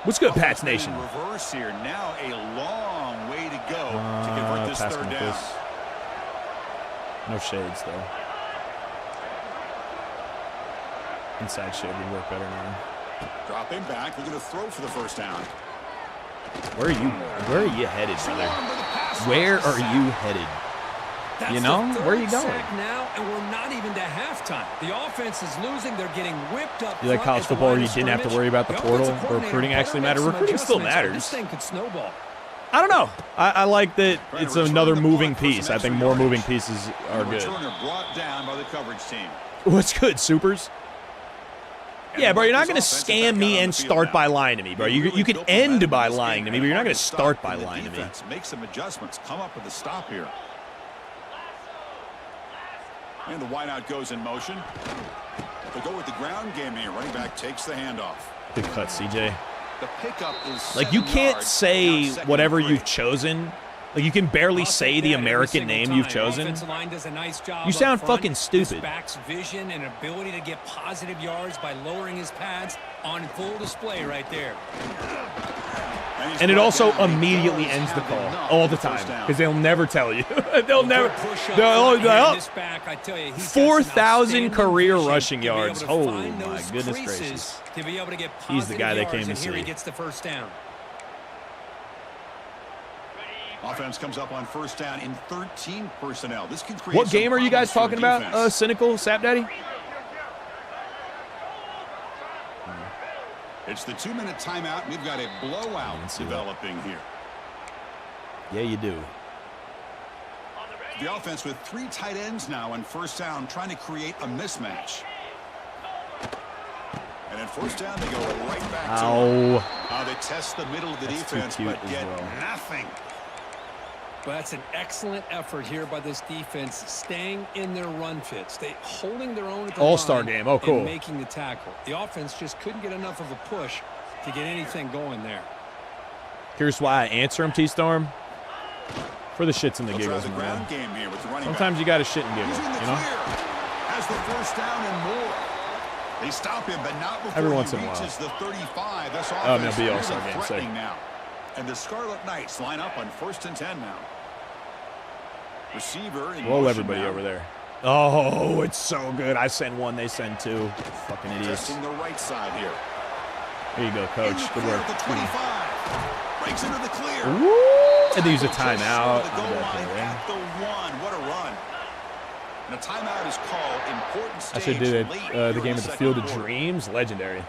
What's good, Pats Offense Nation? in reverse here. Now a long way to go to convert this Pass third me down. this. No shades, though. Inside shade would work better now. Dropping back, looking to throw for the first down. Where are you headed, brother? Where are you headed? That's You know, the where are you third going? sack now, and we're not even to halftime. The offense is losing. They're getting whipped up. You like front college at the football where line you of didn't have to scrimmage? worry about the The portal, offensive where coordinator recruiting actually better mattered? make some Recruiting still adjustments, or matters. This thing could snowball. I don't know. I like that Trying to it's return another the moving punt for some piece. I think extra more yardage. moving pieces are The good. returner brought down by the coverage team. What's good, Supers? And Yeah, bro, you're not Rutgers going to offense is scam back me out on and the field start now. by lying to me, bro. They You really can built end momentum by in this lying game, to me, and but you're not hard going to to stop start by when the lying to me. defense make some adjustments, come up with a stop here. And the wideout goes in motion. They go with the ground game here. Running back takes the handoff. Good cut, CJ. The pickup is Like, you 7 can't yards. say Now second whatever and 3. you've chosen. Like, you can barely say the American name you've chosen. Offensive line does a nice job You sound up front. fucking stupid. His back's vision and ability to get positive yards by lowering his pads on full display right there. he's And it brought also down. He immediately does ends the have call enough all the for first time down. because they'll never tell you. they'll never. Push up They'll front here, oh, this back, I tell you, he's got some 4,000 outstanding career vision rushing to be able yards. to Oh, find my those goodness creases gracious. To be able to get He's the guy positive they came yards, to and here he see. gets the first down. Offense comes up on first down in 13 personnel. This can create What some game are you guys problems talking for about, defense. Cynical Sap Daddy? It's the 2-minute timeout. We've got a blowout see that. developing here. Yeah, you do. The offense with 3 tight ends now on first down, trying to create a mismatch. And at first down, they go right back to him. Ow. They test the middle of the That's too defense, cute but as get well. nothing. But that's an excellent effort here by this defense, staying in their run fits. They holding their own at the All-Star line game. Oh, cool. and making the tackle. The offense just couldn't get enough of a push to get anything going there. Here's why I answer him, T-Storm. For the shits and the They'll try giggles, the man. ground game here with the running Sometimes you got to shit and back. giggle, He's in the you know? clear. Has the first down and more. They stop him, but not before Every he once in a while. reaches the 35. This Oh, offense no, be really All-Star game, sick. threatening now. And the Scarlet Knights line up on first and 10 now. Receiver in Roll motion everybody now. over there. Oh, it's so good. I send one, they send two. Fucking idiots. Testing the right side here. Here you go, In coach. the Good clear work. at the 25. Breaks into the clear. Woo! And they use a Just short timeout. of the I'm goal back line there, right? at the 1. What a run. And a timeout is called. Important I stage should do it. late The here in game at the second Field of quarter. Dreams. Legendary.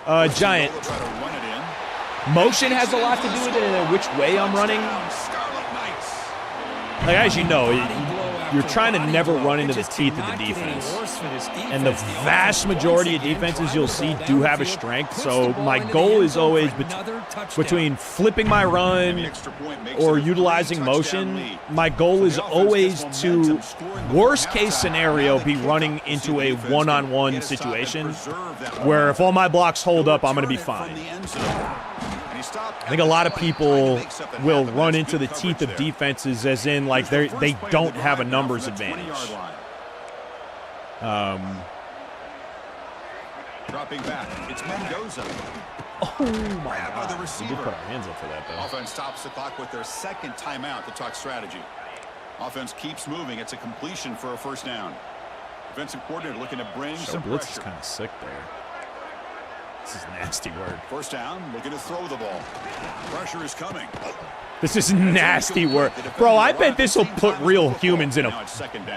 Giant. They'll try to run it in. Motion has a lot to do with it, which way I'm running. Scarlet Knights. Like, as you know, you're trying to never run into the teeth of the defense. And the vast majority of defenses you'll see do have a strength. So my goal is always between flipping my run or utilizing motion. My goal is always to, worst case scenario, be running into a one-on-one situation where if all my blocks hold up, I'm going to be fine. I think a lot of people will run into the teeth of defenses as in, like, they don't have a numbers advantage. Dropping back, it's Mendoza. Oh, my God. God. We did put our hands up for that, though. Offense stops the clock with their second timeout to talk strategy. Offense keeps moving. It's a completion for a first down. Defensive coordinator looking to bring some Blitz pressure. is kind of sick there. This is nasty work. First down, looking to throw the ball. Pressure is coming. This is nasty work. Bro, I bet this will put real humans in a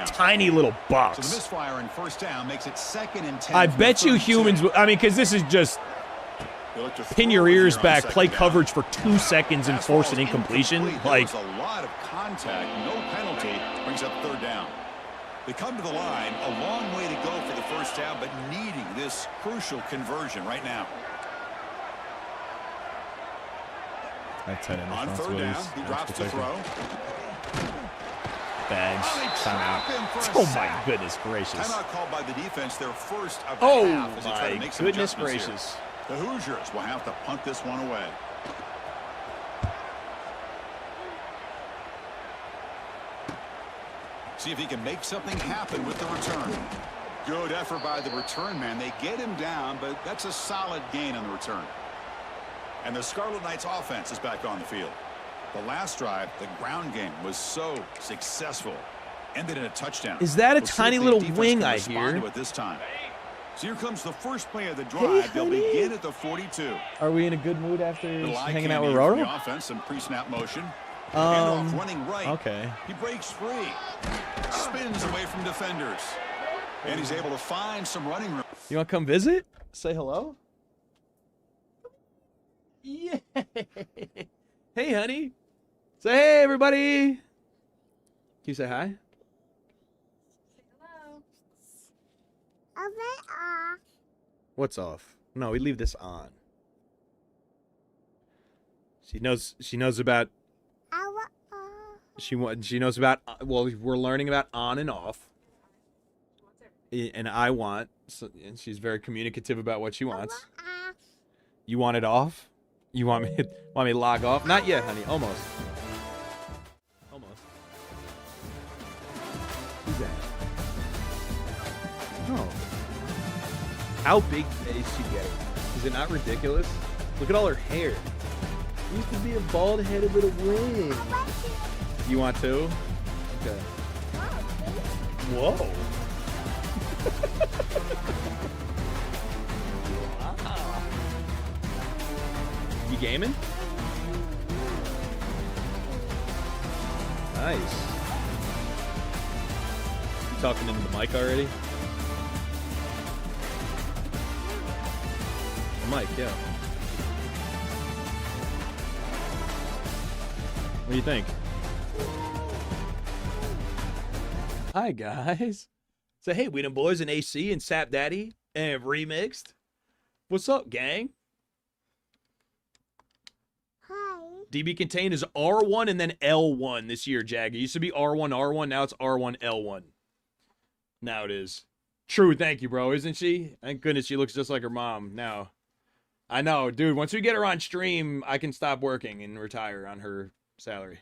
tiny little So the box. misfire in first down makes it 2nd and 10. I bet you humans, I mean, because this is just pin your ears back, play coverage for 2 seconds and force an incompletion. Like, There's a lot of contact, no penalty, brings up third down. They come to the line, a long way to go for the first down, but needing this crucial conversion right now. On third down, he drops to throw. Bags, timeout. Oh my goodness gracious. Timeout called by the defense, their first of the Oh half as they try to my make some goodness adjustments gracious. here. The Hoosiers will have to punt this one away. See if he can make something happen with the return. Good effort by the return man. They get him down, but that's a solid gain on the return. And the Scarlet Knights offense is back on the field. The last drive, the ground game was so successful. Ended in a touchdown. Is that a Let's see tiny if the little defense wing can I respond hear? to it this time. So here comes the first play of the drive. They'll honey. begin at the 42. Are we in a good mood after Little eye hanging out candy with from Roro? the offense, some pre-snap motion. Handoff running right. Okay. He breaks free. Spins away from defenders. And he's able to find some running room. You want to come visit? Say hello? Yeah. Hey, honey. Say hey, everybody. Can you say hi? What's off? No, we leave this on. She knows about she knows about, well, we're learning about on and off. And I want, so, and she's very communicative about what she wants. You want it off? You want me to log off? Not yet, honey. Almost. Almost. Who's that? Oh. How big is she getting? Is it not ridiculous? Look at all her hair. She used to be a bald-headed little wig. You want to? Okay. Whoa. Wow. You gaming? Nice. You talking into the mic already? The mic, yeah. What do you think? Hi, guys. So, hey, we them boys in AC and Sap Daddy and Remixed. What's up, gang? Hi. DB Contain is R1 and then L1 this year, Jag. It used to be R1, now it's R1, L1. Now it is. True, thank you, bro. Isn't she? Thank goodness she looks just like her mom now. I know, dude. Once we get her on stream, I can stop working and retire on her salary.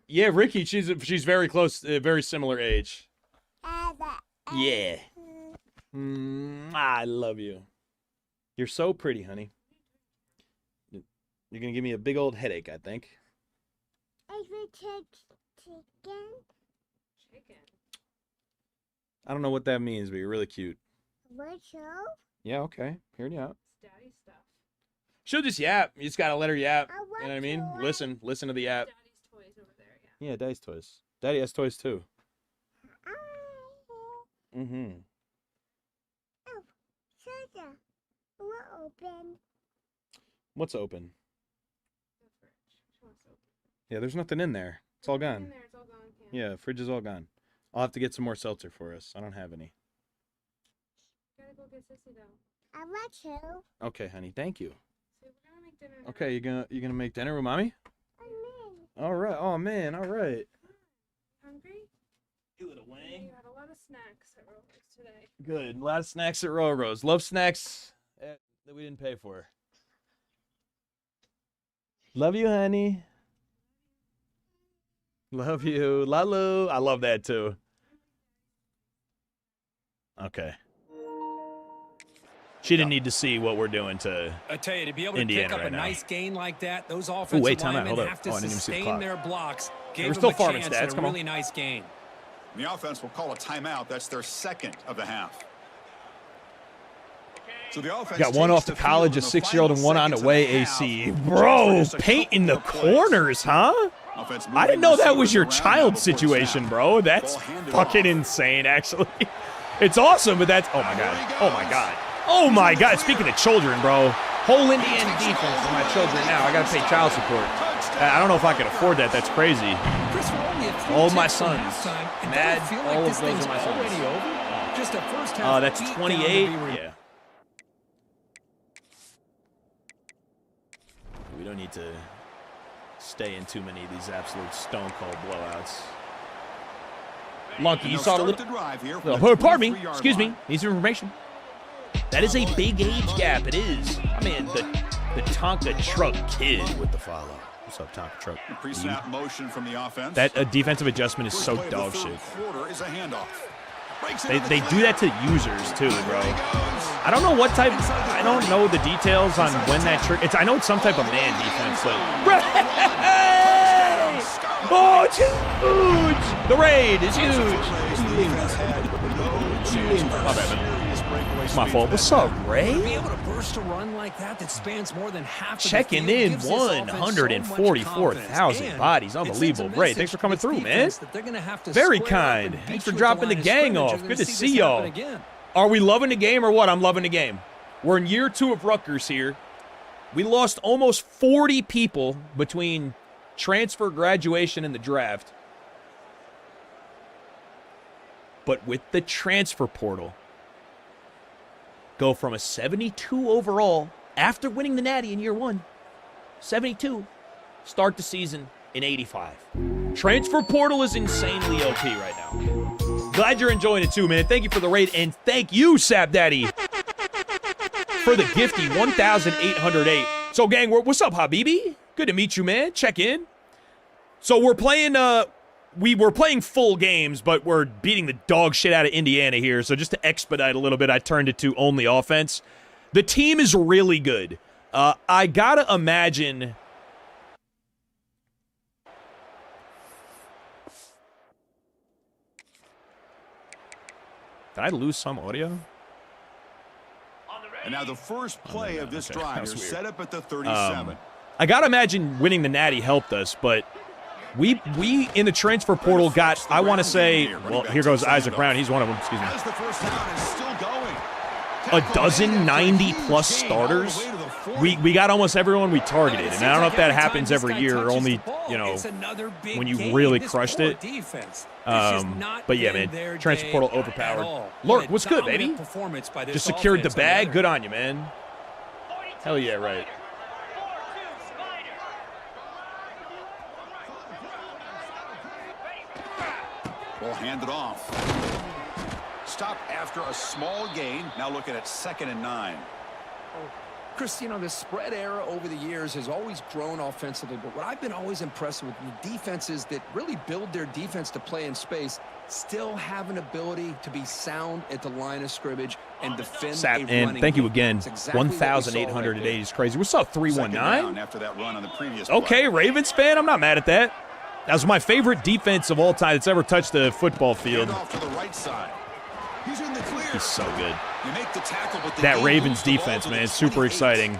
Yeah, Ricky, she's very close, very similar age. Yeah. I love you. You're so pretty, honey. You're gonna give me a big old headache, I think. Chicken. I don't know what that means, but you're really cute. What show? Yeah, okay. Hearing you out. It's daddy stuff. She'll just yap. You just gotta let her yap. I You know what I want mean? to. Listen to the yap. Daddy's toys over there, yeah. Yeah, Daddy's toys. Daddy has toys too. Mm-hmm. Oh, Sugar, we're open. What's open? The fridge. She wants to open. Yeah, there's nothing in there. It's all gone. Yeah, fridge is all gone. I'll have to get some more seltzer for us. I don't have any. Gotta go get Sissy though. I want to. Okay, honey. Thank you. So we're gonna make dinner now. Okay, you gonna make dinner with mommy? All right. Oh man. All right. Hungry? You little You wang. had a lot of snacks at Rutgers today. Good. A lot of snacks at Roro's. Love snacks that we didn't pay for. Love you, honey. Love you. Lalu. I love that too. Okay. She didn't need to see what we're doing to I tell you, to be able to Indiana pick up right a now. nice gain like that, those offensive wait, time out. linemen Hold up. have to Oh, I didn't even see the sustain clock. their blocks. we're Gave still them a farming chance stats. at a Come on. really nice gain. The offense will call a timeout. That's their second of the half. So the offense Got one takes off to the college, field a in the 6-year-old, and final one on the seconds of way, half. AC. Just Bro, just a paint in the couple more plays. corners, huh? Offense I didn't know moving that was your receivers around now child before the situation, snap. bro. That's Ball handed fucking off. insane, actually. It's awesome, but that's... Oh, my God. Oh, my God. Oh, my God. Speaking of children, bro. Whole Indiana defense for my children now. I got to pay child support. I don't know if I can afford that. That's crazy. Chris, we're only at 3 All of my ticks from sons. halftime. It Mad, doesn't feel all like of this those thing's are my sons. already over. Just a first half Oh, that's beat down to 28. be re- Yeah. We don't need to stay in too many of these absolute stone-cold blowouts. Lunky, you They'll saw the start little... the drive here Oh, from the pardon me. 23-yard Excuse me. line. Need some information. That is a big age gap. It is. I mean, the Tonka Truck kid with the follow. What's up, Tonka Truck? The pre-snap motion from the offense. That defensive adjustment is First so play of the dog third shit. quarter is a handoff. Breaks They into the do that to clear. users too, bro. There he goes. I don't know what type. I don't know the details on when that trick. I know it's some type of man defense, but oh, it's huge. The raid is huge. My bad, man. It's my fault. What's up, To be Ray? able to burst a run like that spans more than half of the Checking field in gives this offense so much 144,000 confidence. bodies. And it Unbelievable. sends a Ray, message thanks for to coming this through, man. defense that they're gonna have to Very square up kind. and Thanks beat for you at dropping the line of gang scrimmage. off. You're gonna Good to this see happen y'all. again. Are we loving the game or what? I'm loving the game. We're in year 2 of Rutgers here. We lost almost 40 people between transfer, graduation, and the draft. But with the transfer portal, go from a 72 overall after winning the Natty in year 1, 72, start the season in 85. Transfer portal is insanely OP right now. Glad you're enjoying it too, man. Thank you for the raid, and thank you, Sap Daddy, for the gifty 1,808. So, gang, what's up, Habibi? Good to meet you, man. Check in. So we're playing. We were playing full games, but we're beating the dog shit out of Indiana here. So just to expedite a little bit, I turned it to only offense. The team is really good. I gotta imagine. Did I lose some audio? And now the first play of this okay. drive That was is weird. set up at the 37. I gotta imagine winning the Natty helped us, but we in the transfer portal got, I want to say, well, here goes Isaac Brown. He's one of them. Excuse me. As the first down is still going. A dozen 90-plus starters. We got almost everyone we targeted, and I don't know if that happens every year or only, you know, when you really crushed it. But yeah, man, transfer portal overpowered. Lurk, what's good, baby? Just secured the bag. Good on you, man. Hell yeah, right. Ball handed off. Stop after a small gain. Now looking at 2nd and 9. Chris, you know, the spread era over the years has always grown offensively, but what I've been always impressed with the defenses that really build their defense to play in space still have an ability to be sound at the line of scrimmage and defend Sap, a and running thank you game. again. That's exactly what we saw right 1,808 there. is crazy. What's up, 319? After that run on the previous Okay, play. Ravens fan, I'm not mad at that. That was my favorite defense of all time that's ever touched the football field. Hand off to the right side. He's in the clear. He's so good. You make the tackle, but the That game Ravens moves the ball defense, to man, the it's super 28. exciting.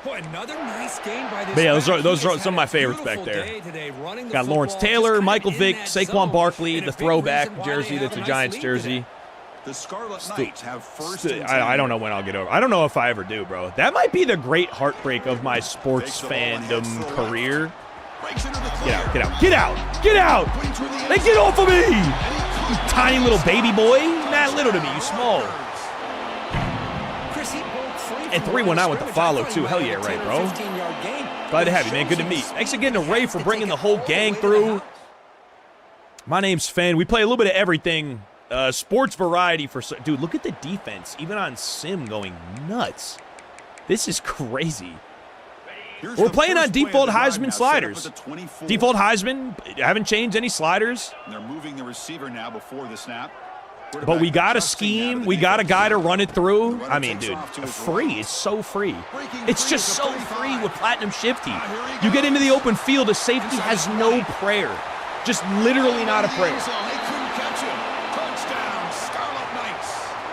Boy, another nice game by this But yeah, those back. are- those He are has some of my had a favorites back beautiful there. day today, running the Got Lawrence football, Taylor, just Michael kinda in Vick, that Saquon zone. Barkley, And a the big throwback reason why jersey they that's have a nice Giants lead jersey. today. The Scarlet Knights have first and 10. I don't know when I'll get over. I don't know if I ever do, bro. That might be the great heartbreak of my sports fandom career. Get out, get out, get out, get out! Hey, get off of me! You tiny little baby boy. You're not little to me, you small. And 3-1 with the follow, too. Hell yeah, Ray, bro. Glad to have you, man. Good to meet. Thanks again to Ray for bringing the whole gang through. My name's Fan. We play a little bit of everything. Sports variety for... Dude, look at the defense. Even on Sim going nuts. This is crazy. We're playing on default Heisman sliders. Default Heisman. Haven't changed any sliders. They're moving the receiver now before the snap. But we got a scheme. We got a guy to run it through. I mean, dude, free. It's so free. It's just so free with Platinum Shifty. You get into the open field, a safety has no prayer. Just literally not a prayer.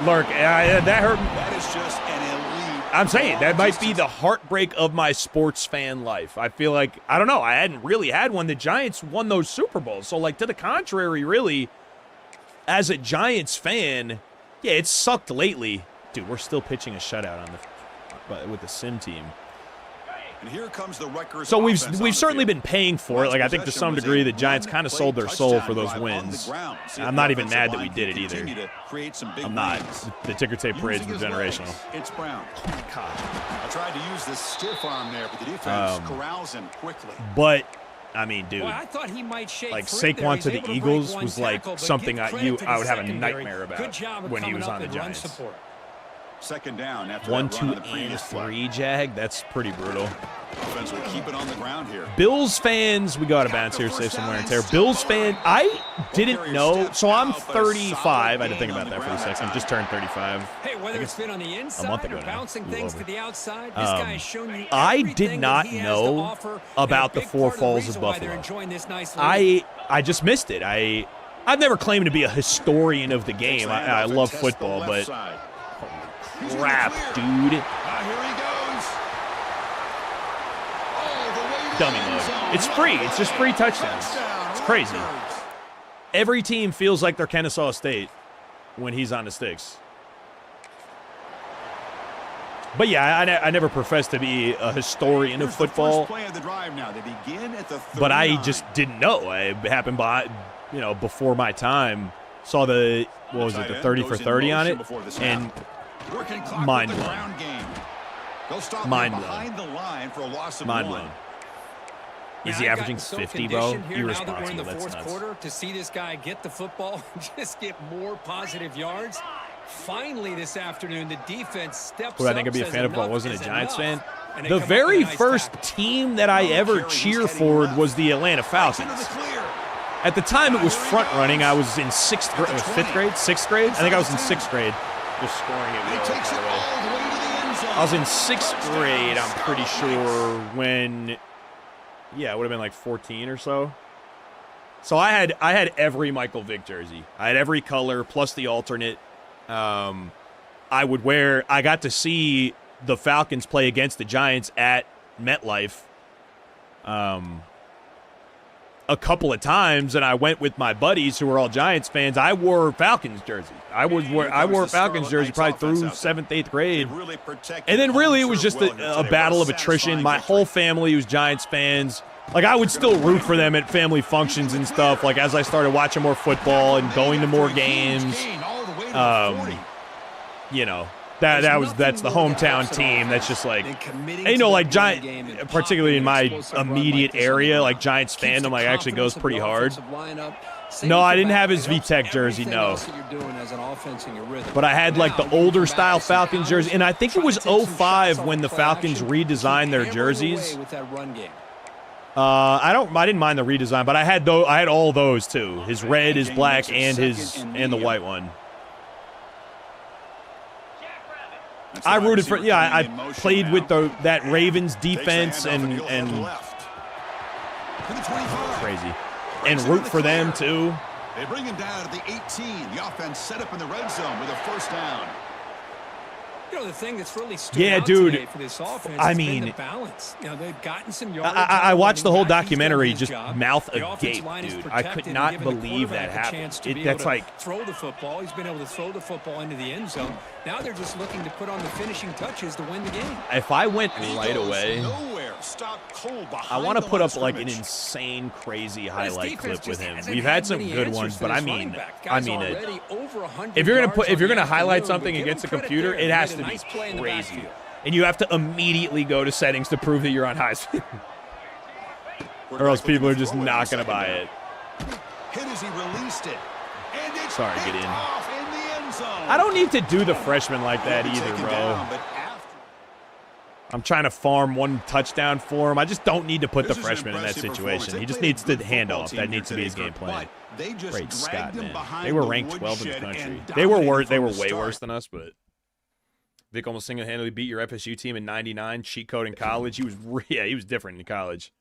Lurk, that hurt. That is just an elite. I'm saying, that might be the heartbreak of my sports fan life. I feel like, I don't know, I hadn't really had one. The Giants won those Super Bowls. So, like, to the contrary, really, as a Giants fan, yeah, it's sucked lately. Dude, we're still pitching a shutout on with the Sim team. And here comes the Rutgers. So we've certainly been paying for it. Like, I think to some degree the Giants kind of sold their soul for those wins. I'm not even mad that we did it either. I'm not. The ticker tape parades were generational. It's Brown. Oh my God. I tried to use this stiff arm there, but the defense corrals him quickly. But I mean, dude, I thought he might like Saquon to the Eagles was like something I would have a nightmare about when he was on the Giants. Second down after 1, 2, and 3, Jag. That's pretty brutal. Offense will keep it on the ground here. Bills fans, we go out of bounds here, save some wear and tear. Bills fan, I didn't know. So I'm 35. I had to think about that for a second. Just turned 35. Hey, whether it's been on the inside a month ago or bouncing things to the outside, this guy has shown you I did not know about the four falls of Buffalo. I just missed it. I've never claimed to be a historian of the game. I love football, but crap, dude. Here he goes. Dummy mode. It's free. It's just free touchdowns. It's crazy. Every team feels like they're Kennesaw State when he's on the sticks. But yeah, I never professed to be a historian of football. But I just didn't know. It happened by, before my time. Saw the, what was it, the 30 for 30 on it? And mind blown. Mind blown. Mind blown. Is he averaging 50, bro? Irresponsible. That's nuts. To see this guy get the football and just get more positive yards. Finally this afternoon, the defense steps up. I think I'd be a fan of if I wasn't a Giants fan. The very first team that I ever cheered for was the Atlanta Falcons. At the time, it was front running. I was in sixth grade. I think I was in sixth grade. Just scoring it. I was in sixth grade, I'm pretty sure, when, yeah, it would have been like 14 or so. So I had every Michael Vick jersey. I had every color plus the alternate. I got to see the Falcons play against the Giants at MetLife a couple of times, and I went with my buddies who were all Giants fans. I wore Falcons jersey. I wore Falcons jersey probably through 7th, 8th grade. And then really it was just a battle of attrition. My whole family was Giants fans. Like, I would still root for them at family functions and stuff, like as I started watching more football and going to more games. That's the hometown team. That's just like, and like Giant, particularly in my immediate area, like Giants fandom, like actually goes pretty hard. No, I didn't have his VTech jersey, no. But I had like the older style Falcons jersey, and I think it was 05 when the Falcons redesigned their jerseys. I didn't mind the redesign, but I had all those too. His red, his black, and the white one. I rooted for, I played with that Ravens defense and crazy. And root for them too. They bring him down at the 18. The offense set up in the red zone with a first down. The thing that's really stood out today for this offense has been the balance. They've gotten some yards. I watched the whole documentary, just mouth agape, dude. I could not believe that happened. That's like throw the football. He's been able to throw the football into the end zone. Now they're just looking to put on the finishing touches to win the game. If I went right away, stopped cold behind I want to the put line up like an scrimmage. insane, crazy His highlight defense clip with just him. hasn't We've had some many good answers ones, for but this I mean, running back. Guy's it. already over 100 If you're yards gonna on the highlight afternoon, something but give against a him credit computer, there. it He has made to a be nice play in the crazy, backfield. and you have to immediately go to settings to prove that you're on Heisman, or else people are just not gonna buy it. Hit as he released it. And it's Sorry, get picked in. off in the end zone. I don't need to do the freshman like that Will be either, taken bro. down, but after I'm trying to farm one touchdown for him. I just don't need to put the This is an freshman in that impressive situation. performance. He just They needs played to a good hand football off. team That here needs to be his today, game plan. but they just Great dragged Scott, them man. behind They were the ranked 12th in the woodshed country. and They were dominated they were from the way start. worse than us, but Vic almost single-handedly beat your FSU team in '99. Cheat code in college. He was different in college.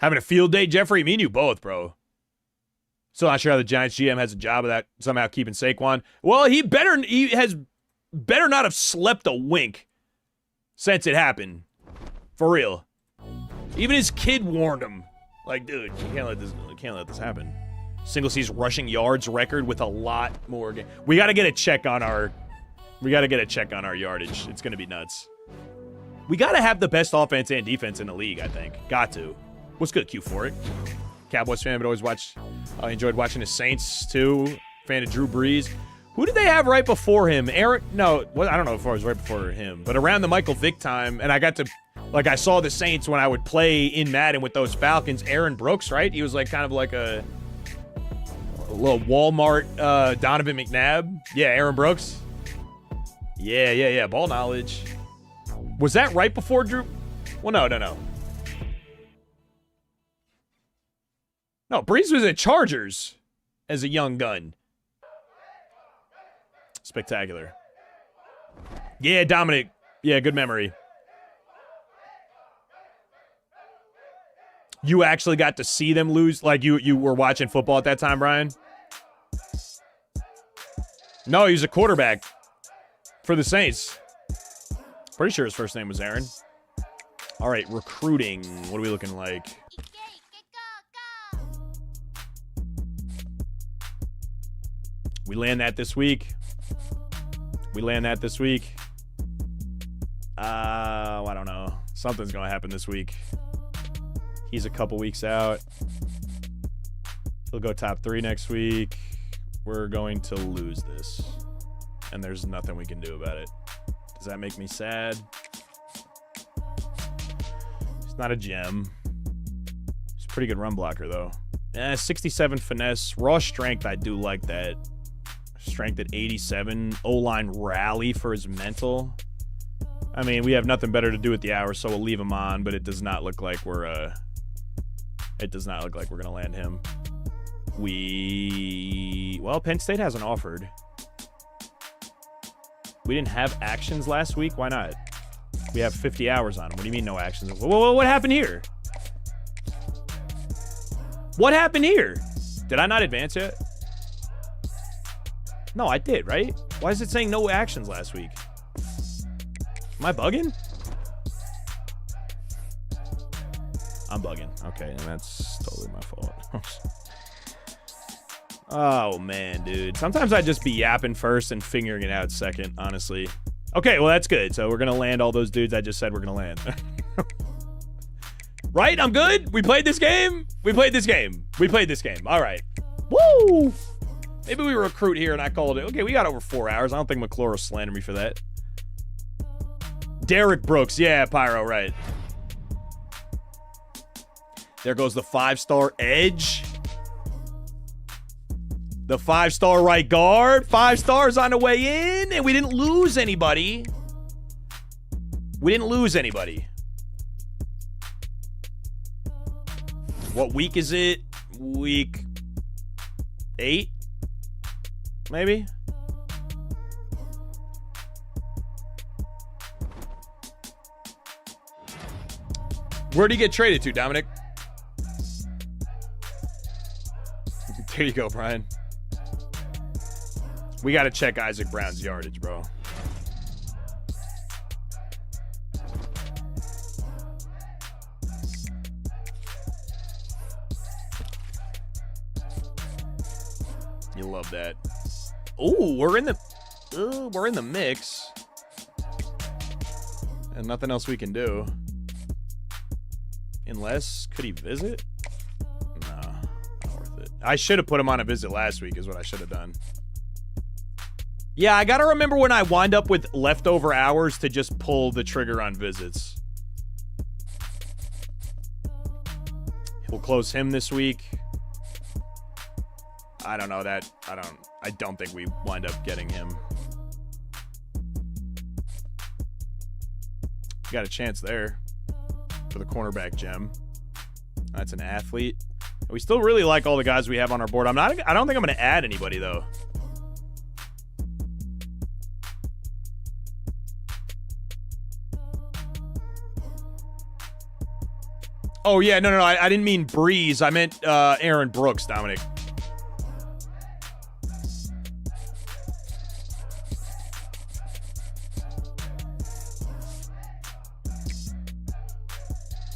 Having a field day, Jeffrey. Me and you both, bro. Still not sure how the Giants GM has a job of that somehow keeping Saquon. Well, he has better not have slept a wink since it happened. For real. Even his kid warned him. Like, dude, you can't let this happen. Single season rushing yards record with a lot more. We got to get a check on our yardage. It's going to be nuts. We got to have the best offense and defense in the league, I think. Got to. What's good, Q for it? Cowboys fan, but always enjoyed watching the Saints too. Fan of Drew Brees. Who did they have right before him? I don't know if it was right before him, but around the Michael Vick time, and I saw the Saints when I would play in Madden with those Falcons. Aaron Brooks, right? He was like kind of like a little Walmart Donovan McNabb. Yeah, Aaron Brooks. Yeah. Ball knowledge. Was that right before Drew? Well, no. No, Brees was at Chargers as a young gun. Spectacular. Yeah, Dominic. Yeah, good memory. You actually got to see them lose? Like, you were watching football at that time, Brian? No, he was a quarterback for the Saints. Pretty sure his first name was Aaron. All right, recruiting. What are we looking like? We land that this week. I don't know. Something's going to happen this week. He's a couple weeks out. He'll go top 3 next week. We're going to lose this. And there's nothing we can do about it. Does that make me sad? He's not a gem. He's a pretty good run blocker, though. 67 finesse. Raw strength, I do like that. Strength at 87. O-line rally for his mental. I mean, we have nothing better to do with the hour, so we'll leave him on, but it does not look like we're gonna land him. Well, Penn State hasn't offered. We didn't have actions last week. Why not? We have 50 hours on him. What do you mean no actions? Whoa, what happened here? What happened here? Did I not advance yet? No, I did, right? Why is it saying no actions last week? Am I bugging? I'm bugging. Okay, and that's totally my fault. Oh, man, dude. Sometimes I just be yapping first and figuring it out second, honestly. Okay, well, that's good. So we're going to land all those dudes I just said we're going to land. Right? I'm good? We played this game? We played this game. All right. Woo! Maybe we recruit here and I called it. Okay, we got over 4 hours. I don't think McClure will slander me for that. Derek Brooks. Yeah, Pyro, right. There goes the 5-star edge. The 5-star right guard. 5 stars on the way in. And we didn't lose anybody. What week is it? Week 8? Maybe? Where'd he get traded to, Dominic? There you go, Brian. We got to check Isaac Brown's yardage, bro. You love that. Ooh, we're in the mix. And nothing else we can do. Unless, could he visit? No, not worth it. I should have put him on a visit last week is what I should have done. Yeah, I got to remember when I wind up with leftover hours to just pull the trigger on visits. We'll close him this week. I don't know that. I don't think we wind up getting him. Got a chance there for the cornerback gem. That's an athlete. We still really like all the guys we have on our board. I don't think I'm going to add anybody though. Oh, yeah, no, I didn't mean Breeze. I meant Aaron Brooks, Dominic.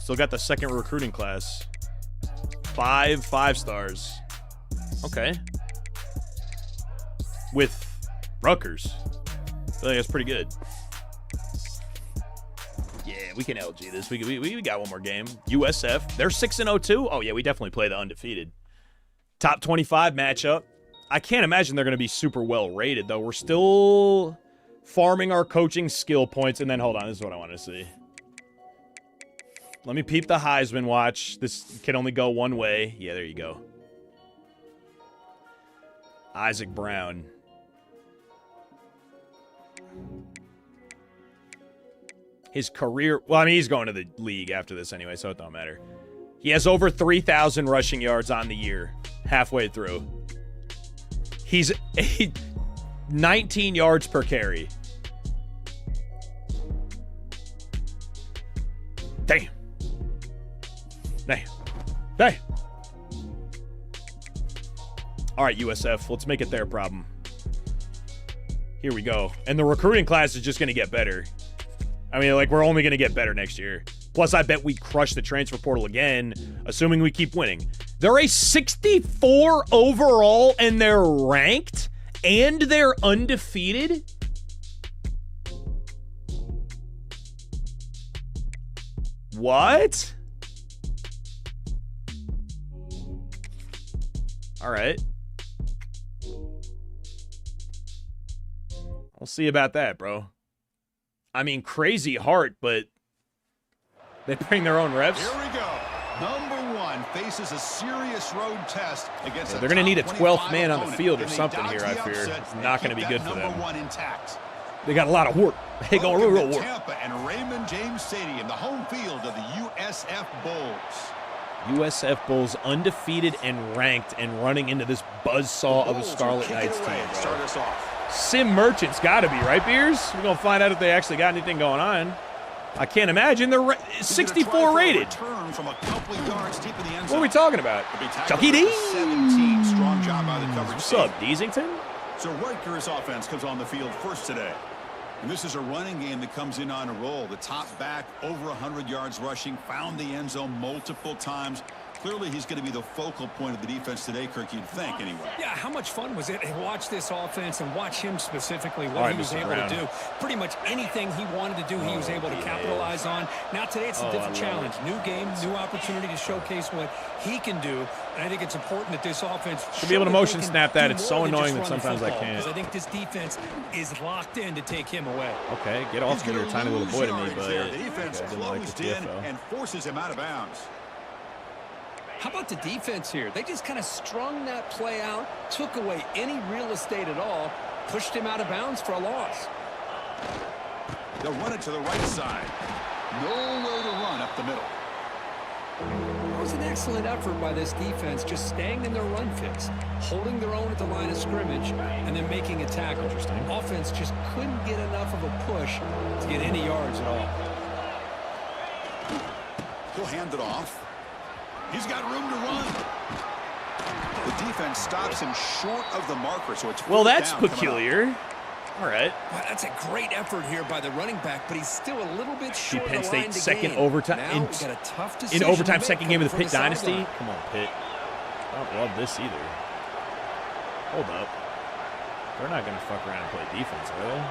Still got the second recruiting class. 5 5-stars. Okay. With Rutgers. I feel like that's pretty good. Yeah, we can LG this. We got one more game. USF. They're 6-0 too. Oh, yeah, we definitely play the undefeated. Top 25 matchup. I can't imagine they're going to be super well rated, though. We're still farming our coaching skill points. And then, hold on. This is what I want to see. Let me peep the Heisman watch. This can only go one way. Yeah, there you go. Isaac Brown. His career, well, I mean, he's going to the league after this anyway, so it don't matter. He has over 3,000 rushing yards on the year, halfway through. He's 19 yards per carry. Damn. Damn. Damn. All right, USF, let's make it their problem. Here we go. And the recruiting class is just going to get better. I mean, like, we're only going to get better next year. Plus, I bet we crush the transfer portal again, assuming we keep winning. They're a 64 overall, and they're ranked, and they're undefeated? What? All right. We'll see about that, bro. I mean, crazy heart, but they bring their own refs. Here we go. Number 1 faces a serious road test against they're going to need a 12th man on the field or something here, I fear. It's not going to be good for them. They got a lot of work. They got real work. Tampa and Raymond James Stadium, the home field of the USF Bulls. USF Bulls undefeated and ranked and running into this buzzsaw of a Scarlet Knights team. Start us off. Sim Merchant's got to be, right, Beers? We're going to find out if they actually got anything going on. I can't imagine. They're 64 rated. From a couple yards deep in the end zone. What are we talking about? Chucky D? 17. Strong job by the coverage. What's up, Deasington? So Rutgers offense comes on the field first today. And this is a running game that comes in on a roll. The top back, over 100 yards rushing, found the end zone multiple times. Clearly, he's going to be the focal point of the defense today, Kirk, you'd think, anyway. Yeah, how much fun was it to watch this offense and watch him specifically, what he was able to do. Pretty much anything he wanted to do, he was able to capitalize on. Now, today, it's a different challenge. New game, new opportunity to showcase what he can do. And I think it's important that this offense should be able to motion snap that. It's so annoying that sometimes I can't. Because I think this defense is locked in to take him away. Okay, get off me, you're a tiny little boy to me, but the defense closed in and forces him out of bounds. How about the defense here? They just kind of strung that play out, took away any real estate at all, pushed him out of bounds for a loss. They'll run it to the right side. Nowhere to run up the middle. It was an excellent effort by this defense, just staying in their run fits, holding their own at the line of scrimmage, and then making a tackle. Interesting. Offense just couldn't get enough of a push to get any yards at all. He'll hand it off. He's got room to run. The defense stops him short of the marker, so it's well, that's peculiar. All right. Well, that's a great effort here by the running back, but he's still a little bit short of the line to gain. Penn State second overtime in overtime second game of the Pitt dynasty. Come on, Pitt. I don't love this either. Hold up. They're not going to fuck around and play defense, are they?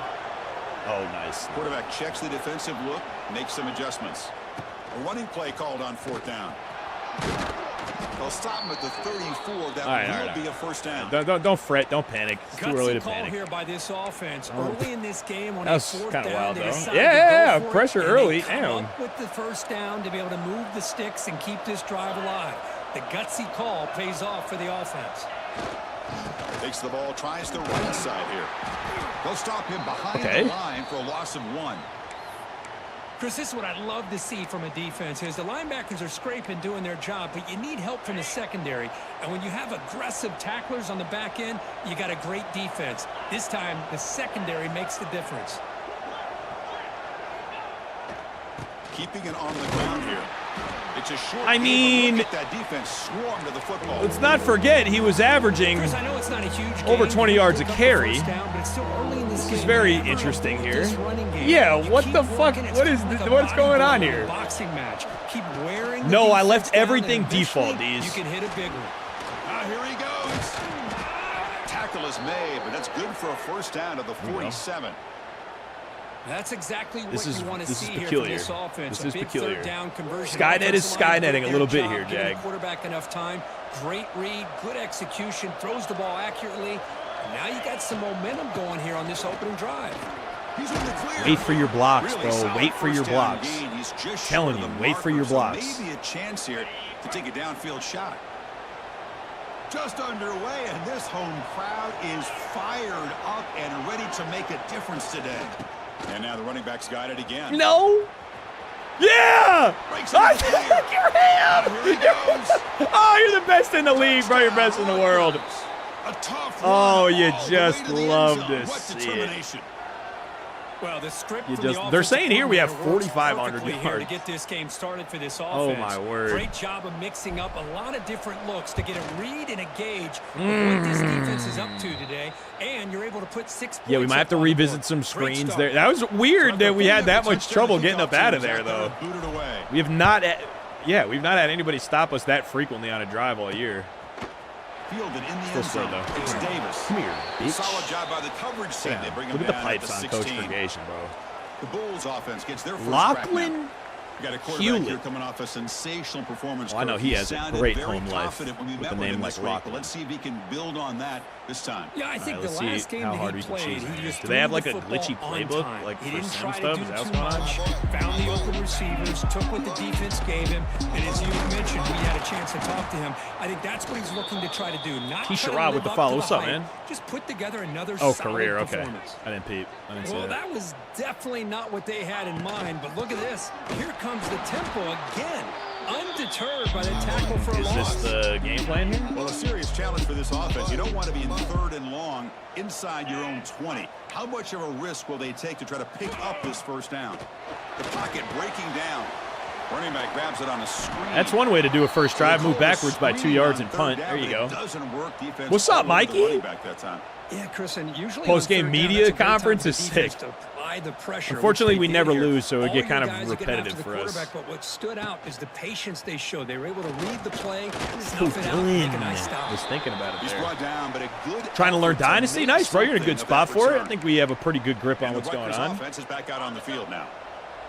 Oh, nice. Quarterback checks the defensive look, makes some adjustments. A running play called on 4th down. They'll stop him at the 34. That will be a first down. Don't fret. Don't panic. It's too early to panic. Here by this offense. Early in this game, when that was kind of wild, though. Yeah, pressure early. Damn. With the first down to be able to move the sticks and keep this drive alive. The gutsy call pays off for the offense. Takes the ball, tries the right side here. They'll stop him behind the line for a loss of 1. Chris, this is what I love to see from a defense is the linebackers are scraping, doing their job, but you need help from the secondary. And when you have aggressive tacklers on the back end, you got a great defense. This time, the secondary makes the difference. Keeping it on the ground here. It's a short that defense swarmed to the football. Let's not forget he was averaging Chris, I know it's not a huge game, over 20 yards a carry. This is very interesting here. Yeah, what the fuck? What's going on here? Boxing match. Keep wearing no, I left everything default, these. You can hit a big one. Here he goes. Tackle is made, but that's good for a first down to the 47. That's exactly what you want to see here from this offense. This is peculiar. Third down conversion. Skynet is skynetting a little bit here, Jag. Quarterback enough time. Great read, good execution, throws the ball accurately. And now you got some momentum going here on this opening drive. He's in the clear. Wait for your blocks, bro. Wait for your blocks. Telling you, wait for your blocks. Maybe a chance here to take a downfield shot. Just underway, and this home crowd is fired up and ready to make a difference today. And now the running back's got it again. No. Yeah! I take your hand! Here he goes. Oh, you're the best in the league, bro. You're best in the world. A tough oh, you just love to see it. Well, the script they're saying here we have 4,500 yards. To get this game started for this offense. Oh, my word. Great job of mixing up a lot of different looks to get a read and a gauge of what this defense is up to today. And you're able to put 6 points. Yeah, we might have to revisit some screens there. That was weird that we had that much trouble getting up out of there, though. We have not, we've not had anybody stop us that frequently on a drive all year. Fielded in the end zone. It's Davis. Come here, bitch. Solid job by the coverage team. They bring him look at down the pipes at on the Coach Purgation, bro. The Bulls offense gets their first Lachlan We got a quarterback here coming off a sensational performance. I know he has a great home life with a name like Lachlan. Let's see if he can build on that this time. Yeah, I think the last game that he played, he just do they have like a glitchy playbook, like for sim stuff? Is that what's going on? Found the open receivers, took what the defense gave him, and as you mentioned, we had a chance to talk to him. I think that's what he's looking to try to do. Not T-Sherrod with the follow. What's up, man? Just put together another career. Okay, I didn't peep. I didn't see that. Well, that was definitely not what they had in mind. But look at this. Here comes the tempo again. Undeterred by the tackle for a loss. Is this the game plan here? Well, a serious challenge for this offense. You don't want to be in 3rd and long inside your own 20. How much of a risk will they take to try to pick up this first down? The pocket breaking down. Running back grabs it on a screen. That's one way to do a first drive. Move backwards by 2 yards and punt. There you go. What's up, Mikey? Yeah, Chris, and usually post-game media conference is sick. Unfortunately, we never lose, so it would get kind of repetitive for us. But what stood out is the patience they showed. They were able to read the play, snuff it out, make a nice stop. Was thinking about it there. Down, but a good trying to learn Dynasty? Nice, bro. You're in a good spot for it. I think we have a pretty good grip on what's going on. Offense is back out on the field now.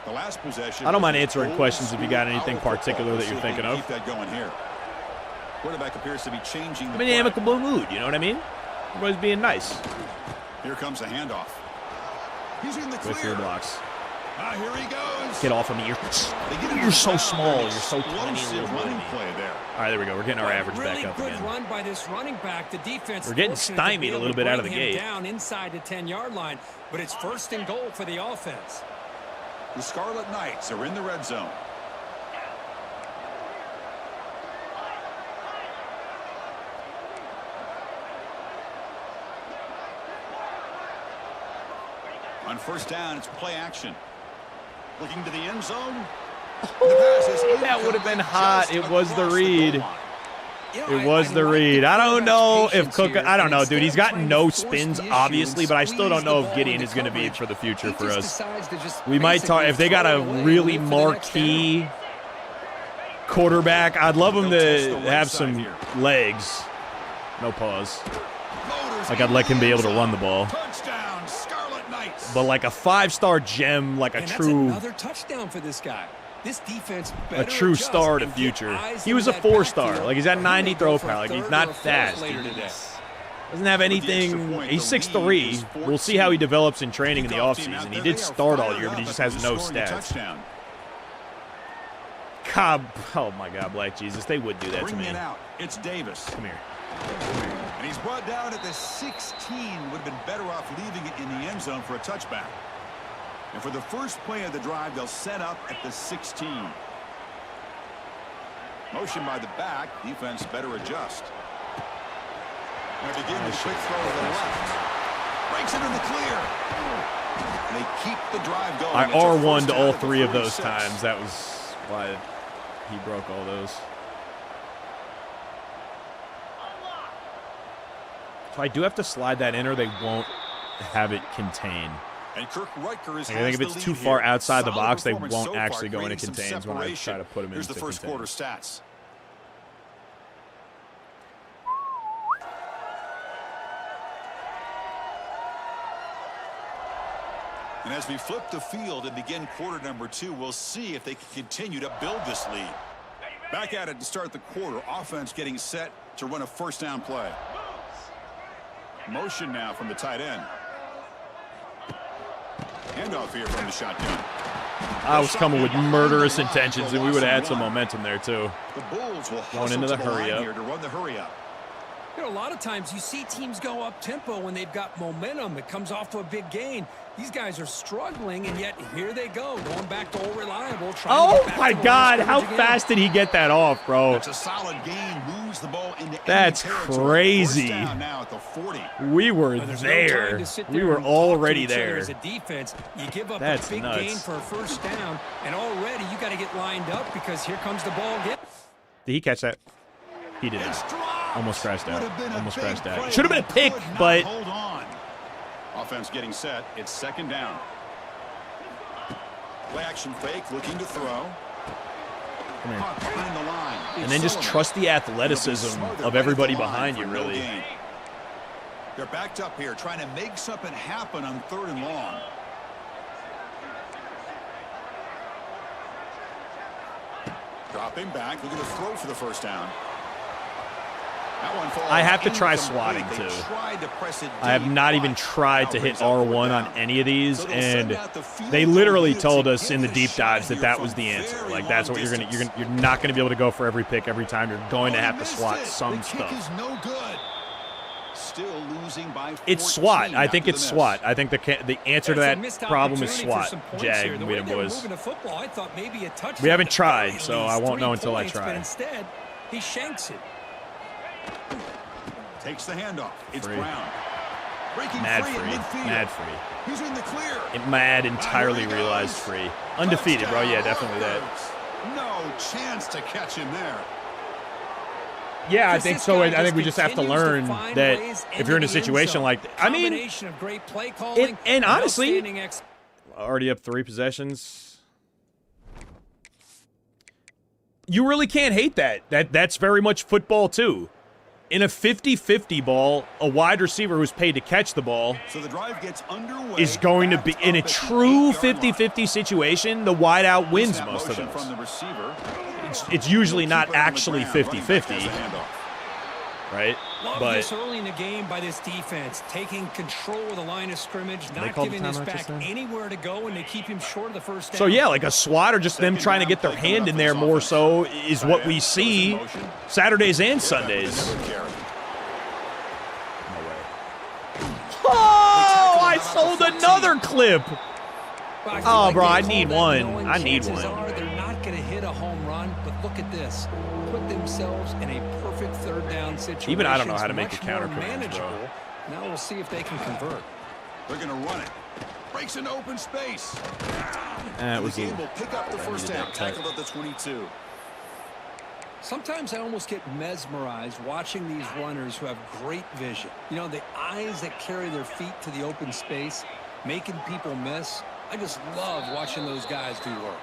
The last possession. I don't mind answering questions if you got anything particular that you're thinking of. Keep that going here. Quarterback appears to be changing. I'm in an amicable mood, you know what I mean? Everybody's being nice. Here comes the handoff. He's in the clear. With your blocks. Here he goes. Get off of me. You're so small. You're so tiny. All right, there we go. We're getting our average back up again. Run by this running back. The defense. We're getting stymied a little bit out of the gate. Down inside the 10-yard line, but it's 1st and goal for the offense. The Scarlet Knights are in the red zone. On first down, it's play action. Looking to the end zone. That would have been hot. It was the read. It was the read. I don't know if Cook. I don't know, dude. He's got no spins, obviously, but I still don't know if Gideon is going to be for the future for us. We might talk if they got a really marquee quarterback. I'd love him to have some legs. No pause. Like I'd like him be able to run the ball. Touchdown, Scarlet Knights. But like a 5-star gem, like a true. That's another touchdown for this guy. This defense a true star of the future. He was a 4-star. Like, he's at 90 throw power. Like, he's not fast. He doesn't have anything. He's 6'3". We'll see how he develops in training in the offseason. He did start all year, but he just has no stats. God, oh my God, Black Jesus, they would do that to me. It's Davis. Come here. And he's brought down at the 16. Would have been better off leaving it in the end zone for a touchback. And for the first play of the drive, they'll set up at the 16. Motion by the back. Defense better adjust. And they begin the quick throw to the left. Breaks it in the clear. And they keep the drive going. I R1'd all 3 of those times. That was why he broke all those. So I do have to slide that in or they won't have it contain. And Rutgers I think if it's too far outside the box, they won't actually go into contains when I try to put them into contains. Here's the first quarter stats. And as we flip the field and begin quarter number 2, we'll see if they can continue to build this lead. Back at it to start the quarter. Offense getting set to run a first down play. Motion now from the tight end. Handoff here from the shotgun. I was coming with murderous intentions, and we would have had some momentum there, too. The Bulls will going into the hurry up. Here to run the hurry up. You know, a lot of times you see teams go up tempo when they've got momentum. It comes off to a big gain. These guys are struggling, and yet here they go, going back to old reliable. Oh my God! How fast did he get that off, bro? That's a solid gain. Moves the ball into That's crazy. Now at the 40. We were there. We were already there. As a defense, you give up That's a big nuts. gain for a first down, and already you got to get lined up because here comes the ball again. Did he catch that? He did not. Almost crashed out. Almost crashed out. Should have been a pick, but hold on. Offense getting set. It's second down. Play action fake, looking to throw. Come here. Behind the line. And then just trust the athleticism of everybody behind you, really. They're backed up here, trying to make something happen on 3rd and long. Dropping back, looking to throw for the first down. That one falls I have to try incomplete. swatting, too. Tried to press it I have deep, not even but tried to hit R1 on any of these, So they'll and send out the field they goal literally unit told to us give in the it a deep shot dives that here that was from the answer. very Like, that's what long distance. you're not going to be able to go for every pick every time. You're going to have to swat some the stuff. Kick is no good. Still losing by 14 It's SWAT. I think after it's the miss. SWAT. I think the answer to that problem is SWAT. Jag, we boys. We haven't tried, so I won't know until I try. Instead, he shanks it. Takes the handoff. It's Free. Brown. Breaking Mad free free. at midfield. Mad free. He's in the clear. Mad entirely realized free. Undefeated, bro. Yeah, definitely that. No chance to catch him there. Yeah, I think so. I think we just have to learn that if you're in a situation like that. I mean, and honestly, already up 3 possessions. You really can't hate that. That's very much football, too. In a 50-50 ball, a wide receiver who's paid to catch the ball So the drive gets underway. is going to be, in a true 50-50 situation, the wide out wins Snap most of motion those. from the receiver. It's usually not Keeper on the actually ground. Running back 50-50, has the handoff. right? Love But this early in the game by this defense, taking control of the line of scrimmage, not call the giving this timeout back just then? anywhere to go, and they keep him short of the first down. so yeah, like a SWAT or just them trying to get their hand in there more so is what we see Saturdays and Sundays. Oh, I sold another clip. Oh, bro, I need one. I need one. They're not going to hit a home run, but look at this. Put themselves in a perfect 3rd down situation. Even I don't know how to make a Much counter more command, bro. manageable. Now we'll see if they can convert. They're going to run it. Breaks into open space. It was the a game will pick up the first down. that cut. Tackled at the 22. Sometimes I almost get mesmerized watching these runners who have great vision. You know, the eyes that carry their feet to the open space, making people miss. I just love watching those guys do work.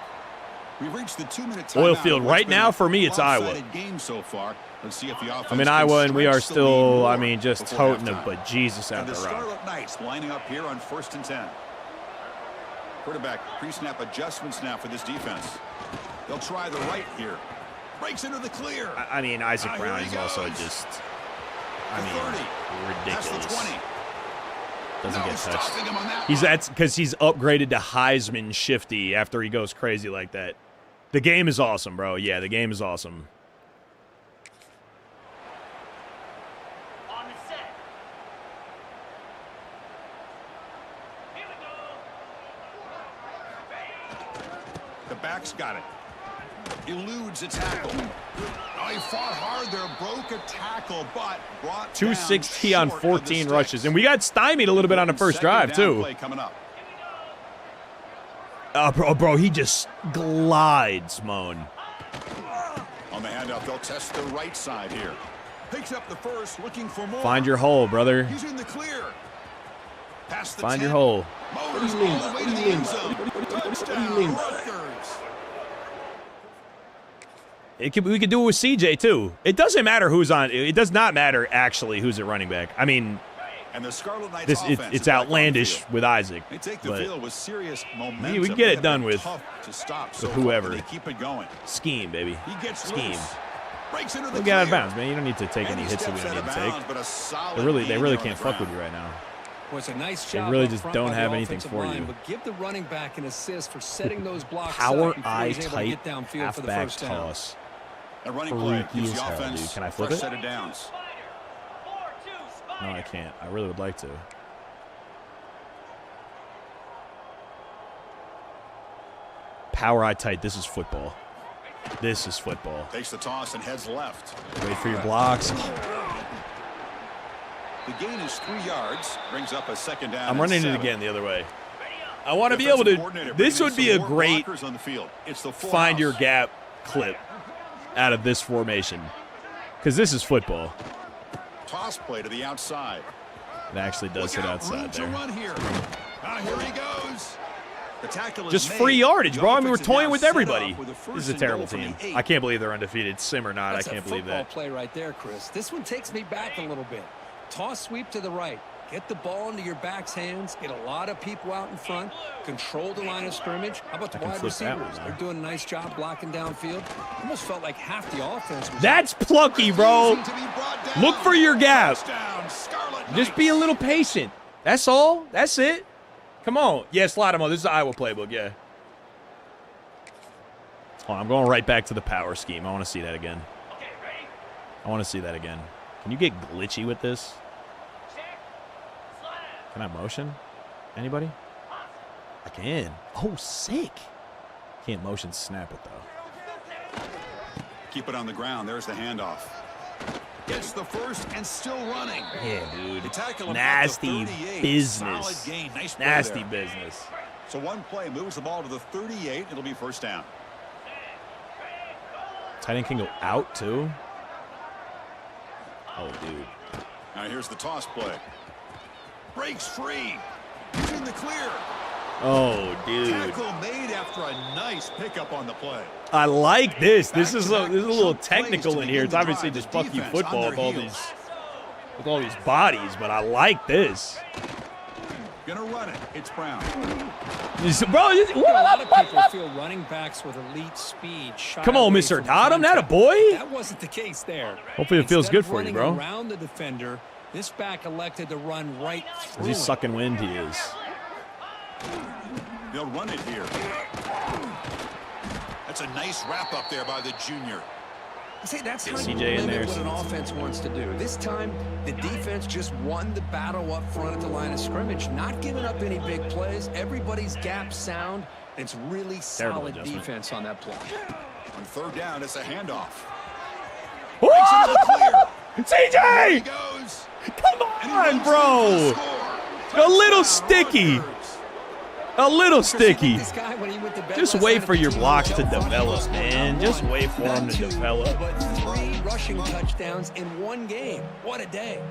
We've reached the 2-minute timeout. Oil field. Right now, for me, it's Iowa. Lopsided game so far. Let's see if the offense I'm in can Iowa, and we stretch are the still, lead more I mean, just before toting them, halftime. but Jesus out And the the rock. Scarlet Knights lining up here on 1st and 10. Quarterback pre-snap adjustments now for this defense. They'll try the right here. Breaks into the clear. I mean, Isaac Brown is also just, ridiculous. That's the 20. Doesn't get stopping him on that touched. one. That's because he's upgraded to Heisman shifty after he goes crazy like that. The game is awesome, bro. Yeah, the game is awesome. On the set. Here we go. The back's got it. Eludes a tackle. Oh, he fought hard there, broke a tackle, but brought 260 down on short of the 14 sticks. rushes. And we got stymied a little bit on the first Second drive, down too. play coming up. Bro, he just glides, Moan. On the handoff, they'll test the right side here. Picks up the first, looking for more. Find your hole, brother. He's in the clear. Past the Find 10. your hole. Motors all the way to the end zone. Touchdown, Rutgers. We could do it with CJ, too. It doesn't matter who's on. It does not matter, actually, who's at running back. I mean, And the Scarlet Knights offense it's is back on the outlandish field. with Isaac. They take the but field with serious momentum. we can get it They have done been with tough to stop so whoever. far, but They keep it going. Scheme, baby. He gets Scheme. loose. Breaks into the We'll get out of clear. bounds, man. You don't need to take And any he hits that we steps don't need out to of take. bounds, but a solid They really gain there on can't the fuck with ground. you right now. Well, it's a nice They job really up just front don't by the have anything offensive for line, you. But give the running back an assist for setting those blocks Power up before eye he's able to tight get downfield for the halfback first down. toss. A running play Freaky gives as the hell, offense dude. Can I a flip fresh it? set of downs. No, I can't. I really would like to. Power eye tight. This is football. This is football. Takes the toss and heads left. Wait for your blocks. The gain is 3 yards. Brings up a second down. I'm and running it 7. again the other way. I want to be Defensive able coordinator to. This bringing would be some a more great blockers on the field. It's the full find house. your gap clip out of this formation. Because this is football. Toss play to the outside. It actually does Look hit out, room outside to there. run here. Here he goes. The tackle is Just made. free yardage, The bro. I mean, we're offense is toying now with set everybody. up with a This first is a and terrible goal from team. the 8. I can't believe they're undefeated. Sim or not, That's I can't a believe football that. play right there, Chris. This one takes me back a little bit. Toss sweep to the right. Get the ball into your back's hands. Get a lot of people out in front. Control the line of scrimmage. How about the I can wide flip that receivers? one, They're doing a nice job blocking downfield. Almost felt like half the offense was. That's plucky, bro. To be brought down. Look for your gap. Touchdown, Scarlet Just be a Knights. little patient. That's all. That's it. Come on. Yeah, slide him on. This is the Iowa playbook, yeah. Hold on, I'm going right back to the power scheme. I want to see that again. I want to see that again. Can you get glitchy with this? Can I motion? Anybody? I can. Oh, sick. Can't motion snap it, though. Keep it on the ground. There's the handoff. Gets the first and still running. Yeah, dude. They tackle him at the Nasty 38. business. Solid gain. Nice play Nasty there. business. So one play moves the ball to the 38. It'll be first down. Tight end can go out, too. Oh, dude. Now here's the toss play. Breaks free. He's in the clear. Oh, dude. Tackle made after a nice pickup on the play. I like this. This is a Back-to-back little chunk plays technical to in here. begin It's the obviously drive. just The fuck you defense on football their with all these bodies, but I like this. Gonna run it. It's Brown. Bro, A lot of people feel running backs with elite speed. shy come on, away Mr. from Dottom. That a contact. boy? That wasn't the case there. Hopefully it feels Instead good of for you, running bro. Around the defender, this back elected to run right Is through he him. sucking wind? He is. They'll run it here. That's a nice wrap up there by the junior. See, that's how CJ you in limit there, what an so- offense wants to do. This time, the defense just won the battle up front at the line of scrimmage, not giving up any big plays. Everybody's gap sound. It's really Terrible solid adjustment. defense on that play. On third down, it's a handoff. Woo! He CJ! goes. Come And he on, runs bro. in for the score. A little Touchdown, sticky. Rutgers. A little sticky. This guy, when he went to bed Just last wait night for at the your team blocks hotel, to thought he develop, was man. not Just one, wait for not them to two, develop. But 3 rushing touchdowns in one game. What a day.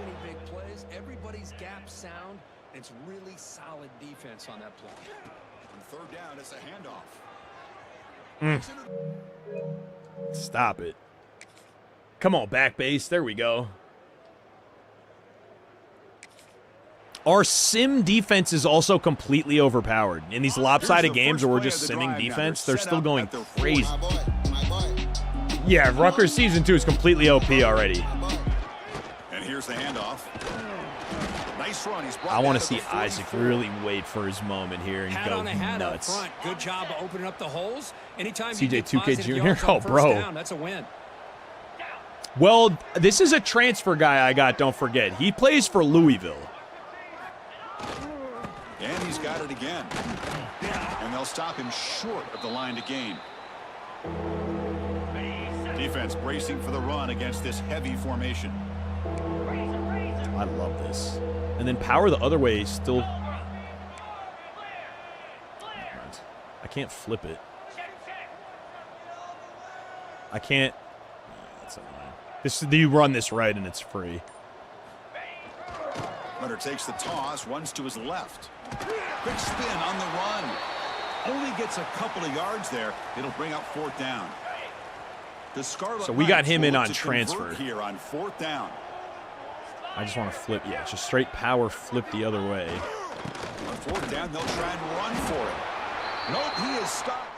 Any big plays, everybody's gap sound. It's really solid defense on that play. On third down, it's a handoff. Stop it. Come on, back base. There we go. Our sim defense is also completely overpowered. In these lopsided games where we're just simming defense, they're still going crazy. My boy. Yeah, Rutgers Season 2 is completely OP already. And here's the handoff. Nice run. He's I want to see Isaac really wait for his moment here and go nuts. Front. Good job of opening up the holes. Anytime CJ you get 2K positive Jr. yards on Oh, first bro. down, that's a win. Well, this is a transfer guy I got, don't forget. He plays for Louisville. And he's got it again. And they'll stop him short of the line to gain. Defense bracing for the run against this heavy formation. I love this. And then power the other way still. I can't flip it. I can't. That's annoying. You run this right and it's free. Runner takes the toss, runs to his left. Quick spin on the run. Only gets a couple of yards there. It'll bring up fourth down. The Scarlet So we got Knights him will in look on to transfer. convert here on fourth down. I just want to flip. Yeah, just straight power flip the other way. On fourth down, they'll try and run for it. Nope, he is stopped.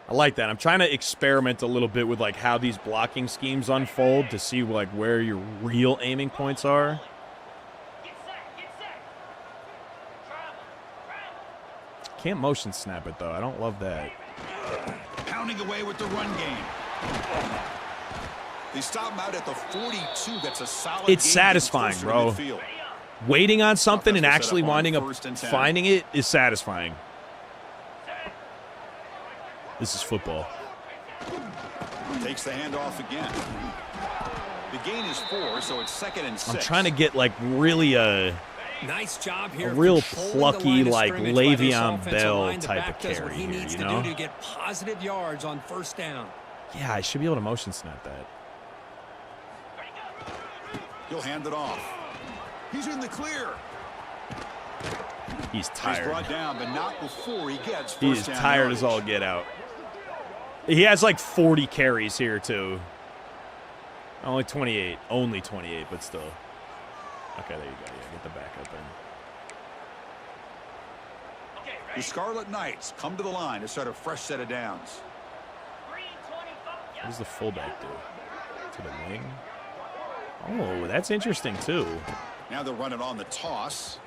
I like that. I'm trying to experiment a little bit with like how these blocking schemes unfold to see like where your real aiming points are. Can't motion snap it though. I don't love that. Pounding away with the run game. They stop him out at the 42. That's a solid. It's satisfying, bro. Waiting on something and actually winding up finding it is satisfying. This is football. Takes the handoff again. The gain is 4, so it's 2nd and 6. I'm trying to get like really Nice job here. a real plucky like Le'Veon Bell type of carry he here, needs you to know? do to get positive yards on first down. Yeah, I should be able to motion snap that. He'll hand it off. He's in the clear. He's He's tired. brought down, but not before he gets first He is down tired as all yardage. get out. He has like 40 carries here too. Only 28. Only 28, but still. Okay, there you go. Yeah, get the backup in. The Scarlet Knights come to the line to start a fresh set of downs. What does the fullback do? To the wing? Oh, that's interesting too. Now they're running on the toss.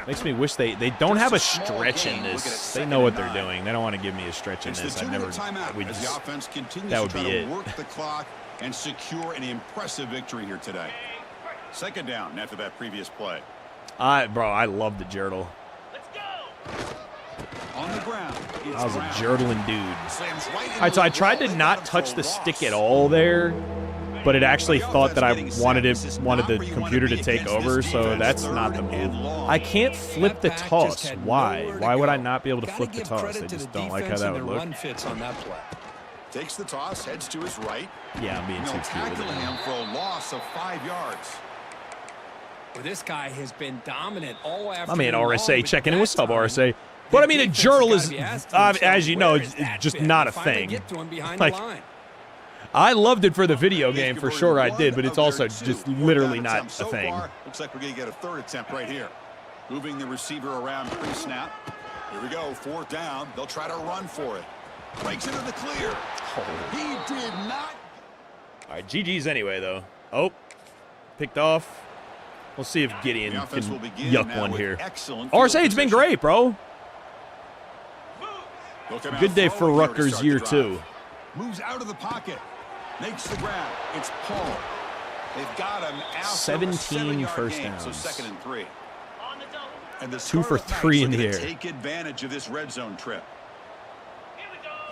Makes me wish they don't have a Just a small stretch gain. in Look at this. it, They know what 2nd they're and 9. doing. They don't want to give me a stretch in It's this. the I never. timeout We as the just, offense continues that to would try be to it. work the clock and secure an impressive victory here today. 2nd down after that previous play. bro, I love the Jurtle. On the ground. I was a Jurtling dude. Slams right All right, so I tried to not touch the stick at all there, but it actually thought that I wanted the computer to take over, so that's not the move. I can't flip the toss. Why? Why would I not be able to flip the toss? I just don't like how that would look. Run fits on that play. Takes the toss, heads to his right. Yeah, I'm being And too they'll cute with tackle it. him for a loss of 5 yards. Well, this guy has been dominant all afternoon. My man long, RSA but checking in. that What's up, time, RSA? But I mean, a defense Jurtle has is, gotta be asking themselves, as you know, where is that just fit? not a Finally thing. get to him behind Like, the line. I loved it for the video They've game, for converted sure I one did, but it's of also their 2 just fourth literally down not attempts a so thing. far. Looks like we're going to get a 3rd attempt right here. Moving the receiver around pre-snap. Here we go, 4th down. They'll try to run for it. Breaks into the clear. He did not. All right, GG's anyway, though. Oh, picked off. We'll see if Gideon The can offense will begin yuck now one with here. excellent field RSA, it's been position. great, bro. They'll come out Good day for throwing here to Rutgers start year the 2. drive. Moves out of the pocket. Makes the grab. It's Paul. They've got him after 17 a 7-yard first gain, downs. So 2nd and 3. And the 2 for Scarlet 3 in Knights the are gonna air. Take advantage of this red zone trip.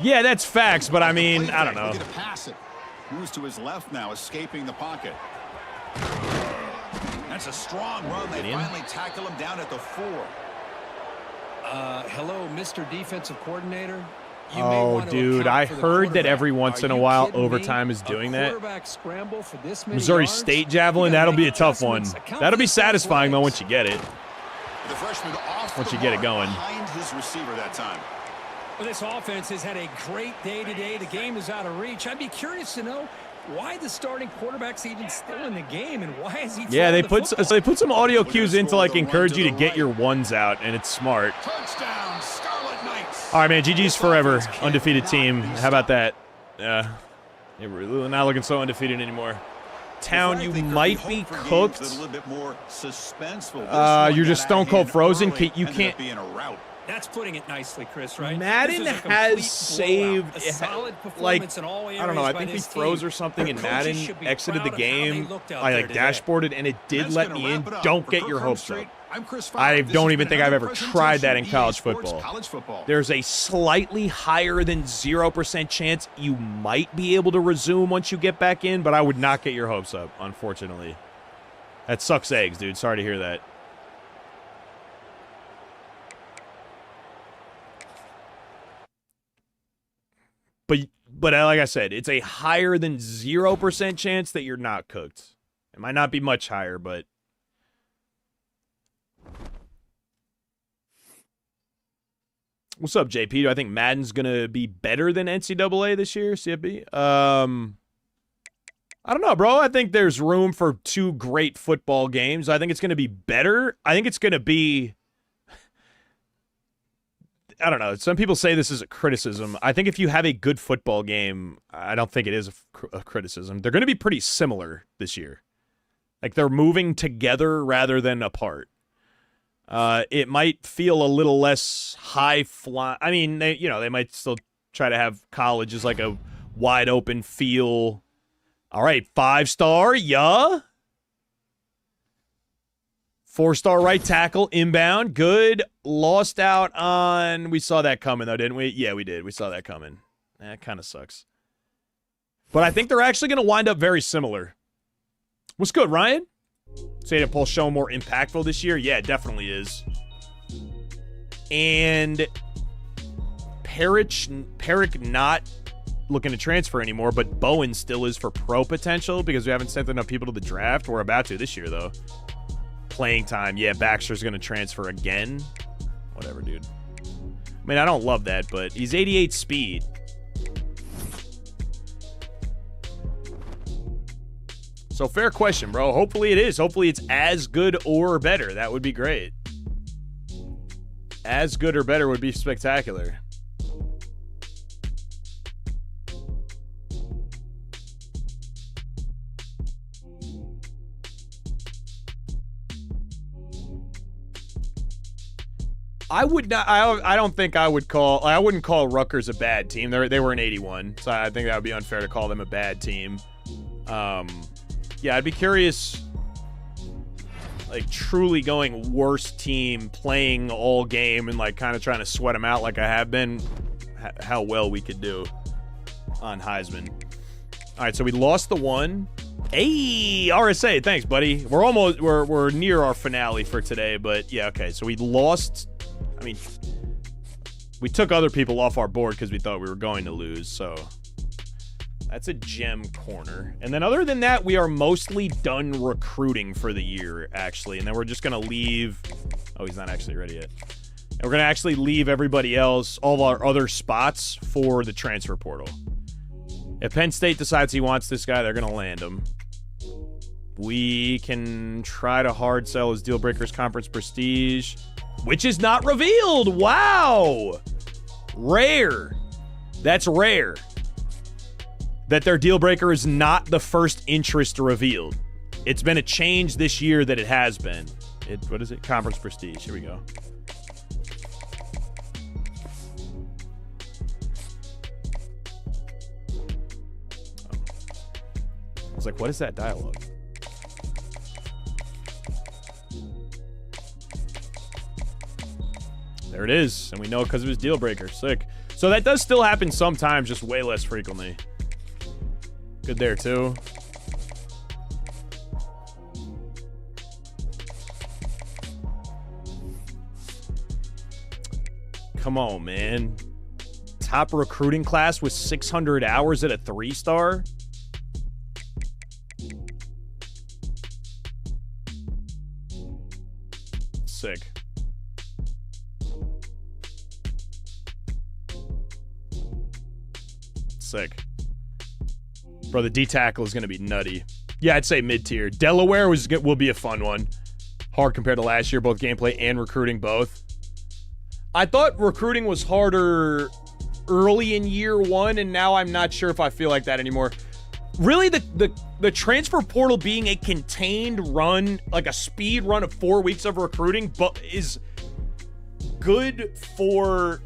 Yeah, that's facts, but I mean, Play I don't fake, know. looking to pass it. Moves to his left now, escaping the pocket. That's a strong run. They Gideon? finally tackle him down at the 4. Hello, Mr. Defensive Coordinator. You may Oh, want to dude, account I for the heard that quarterback. every once Are in a you while, kidding me? overtime is A doing that. quarterback scramble for this many Missouri yards? State Javelin, You gotta that'll be a make tough one. adjustments. Account That'll for be the satisfying, though, athletics. once you get it. The freshman off Once the you get it mark going. behind his receiver that time. Well, this offense has had a great day today. The game is out of reach. I'd be curious to know why the starting quarterback's even still in the game, and why is he? Yeah, they put football? some audio cues in to like encourage you to get your ones out, and it's smart. Touchdown, Scarlet Knights. All right, man. GG's forever. Undefeated team. How about that? Yeah, we're not looking so undefeated anymore. Town, you might be cooked. You're just stone cold frozen. You can't. That's putting it nicely, Chris, right? Madden has saved, like, I don't know, I think we froze or something, and Madden exited the game. I, like, dashboarded, and it did let me in. Don't get your hopes up. I don't even think I've ever tried that in college football. There's a slightly higher than 0% chance you might be able to resume once you get back in, but I would not get your hopes up, unfortunately. That sucks eggs, dude. Sorry to hear that. But like I said, it's a higher than 0% chance that you're not cooked. It might not be much higher, but... What's up, JP? Do I think Madden's going to be better than NCAA this year, CFB? I don't know, bro. I think there's room for 2 great football games. I think it's going to be better. I think it's going to be... I don't know. Some people say this is a criticism. I think if you have a good football game, I don't think it is a criticism. They're going to be pretty similar this year. Like, they're moving together rather than apart. It might feel a little less high-flying. I mean, they might still try to have college as like a wide-open feel. All right, 5-star, yeah. 4-star right tackle, inbound, good. Lost out on... We saw that coming, though, didn't we? Yeah, we did. We saw that coming. That kind of sucks. But I think they're actually going to wind up very similar. What's good, Ryan? Say Pulse show more impactful this year? Yeah, it definitely is. And Peric not looking to transfer anymore, but Bowen still is for pro potential because we haven't sent enough people to the draft. We're about to this year, though. Playing time. Yeah, Baxter's going to transfer again. Whatever, dude. I mean, I don't love that, but he's 88 speed. So fair question, bro. Hopefully it is. Hopefully it's as good or better. That would be great. As good or better would be spectacular. I would not. I don't think I would call. I wouldn't call Rutgers a bad team. They were an 81, so I think that would be unfair to call them a bad team. Yeah, I'd be curious. Like truly going worst team, playing all game, and like kind of trying to sweat them out like I have been. How well we could do on Heisman. All right, so we lost the one. Hey, RSA, thanks, buddy. We're near our finale for today, but yeah, okay. So we lost. I mean, we took other people off our board because we thought we were going to lose, so that's a gem corner. And then other than that, we are mostly done recruiting for the year, actually. And then we're just going to leave... Oh, he's not actually ready yet. And we're going to actually leave everybody else, all of our other spots, for the transfer portal. If Penn State decides he wants this guy, they're going to land him. We can try to hard sell his Deal Breakers Conference Prestige, which is not revealed. Wow. Rare. That's rare. That their deal breaker is not the first interest revealed. It's been a change this year that it has been. What is it? Conference Prestige. Here we go. Oh. I was like, what is that dialogue? There it is. And we know it because of his deal breaker. Sick. So that does still happen sometimes, just way less frequently. Good there, too. Come on, man. Top recruiting class with 600 hours at a 3-star? Sick. Sick. Bro, the D tackle is going to be nutty. Yeah, I'd say mid-tier. Delaware will be a fun one. Hard compared to last year, both gameplay and recruiting both. I thought recruiting was harder early in year one, and now I'm not sure if I feel like that anymore. Really, the transfer portal being a contained run, like a speed run of 4 weeks of recruiting, but is good for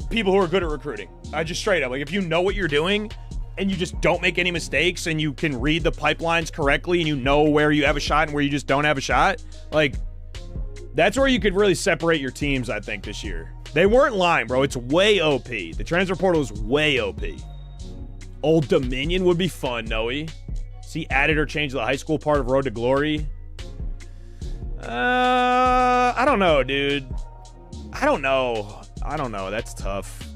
people who are good at recruiting. I just straight up, like, if you know what you're doing and you just don't make any mistakes and you can read the pipelines correctly and you know where you have a shot and where you just don't have a shot, like, that's where you could really separate your teams, I think, this year. They weren't lying, bro. It's way OP. The transfer portal is way OP. Old Dominion would be fun, Noe. See, added or changed the high school part of Road to Glory. I don't know, dude. I don't know. That's tough.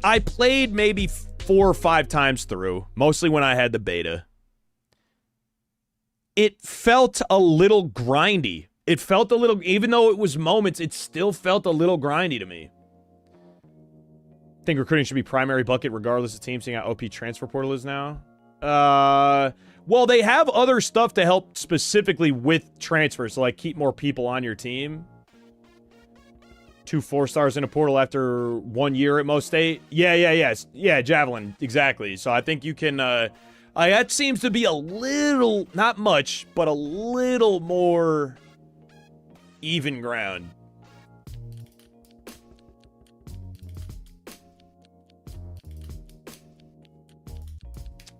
I played maybe 4 or 5 times through, mostly when I had the beta. It felt a little grindy. It felt a little, even though it was moments, it still felt a little grindy to me. I think recruiting should be primary bucket regardless of team, seeing how OP transfer portal is now. Well, they have other stuff to help specifically with transfers, so like keep more people on your team. 2 4-stars in a portal after 1 year at most state. Yeah, Javelin, exactly. So I think you can, that seems to be a little, not much, but a little more even ground.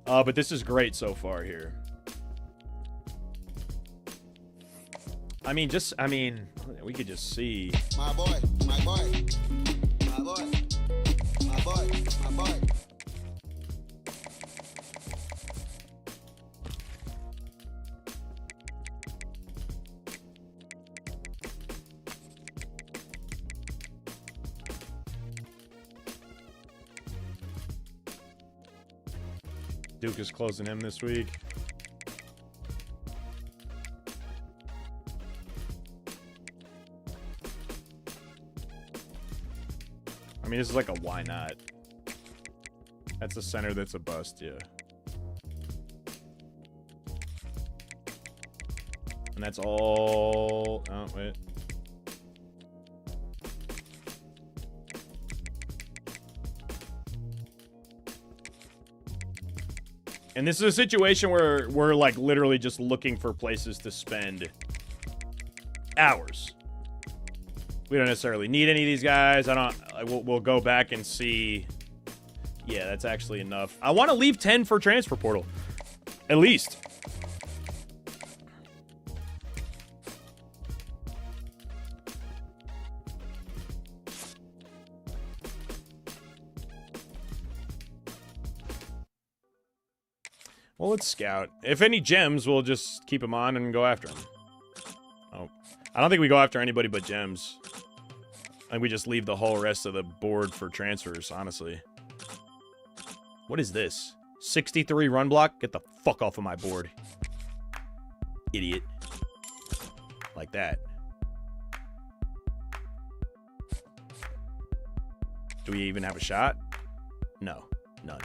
But this is great so far here. I mean, we could just see. My boy, my boy, my boy, my boy, my boy. Duke is closing him this week. I mean, this is like a why not. That's a center that's a bust, yeah. And that's all... Oh, wait. And this is a situation where we're, like, literally just looking for places to spend hours. We don't necessarily need any of these guys. We'll go back and see. Yeah, that's actually enough. I want to leave 10 for transfer portal. At least. Well, let's scout. If any gems, we'll just keep them on and go after them. Oh. I don't think we go after anybody but gems. I think we just leave the whole rest of the board for transfers, honestly. What is this? 63 run block? Get the fuck off of my board. Idiot. Like that. Do we even have a shot? No. None.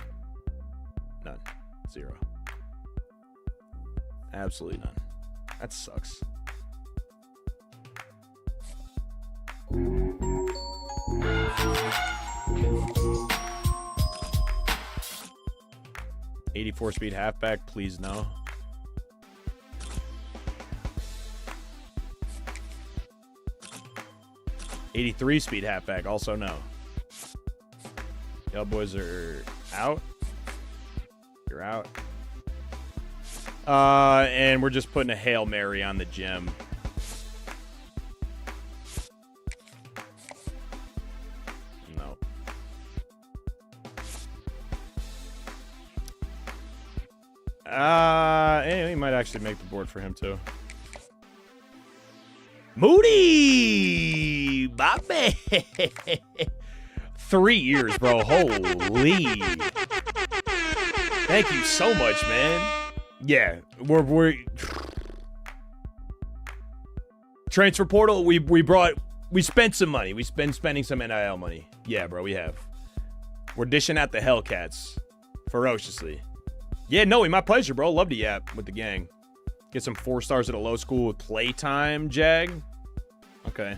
None. 0. Absolutely none. That sucks. .84 speed halfback, please no. .83 speed halfback, also no. Y'all boys are out. You're out. And we're just putting a Hail Mary on the gem. No. And we might actually make the board for him too. Moody! Bobby! 3 years, bro. Holy. Thank you so much, man. Yeah, we're transfer portal. We spent some money. We've been spending some NIL money. Yeah, bro, we have. We're dishing out the Hellcats ferociously. Yeah, no, my pleasure, bro. Love to yap with the gang. Get some 4 stars at a low school with playtime, Jag. Okay.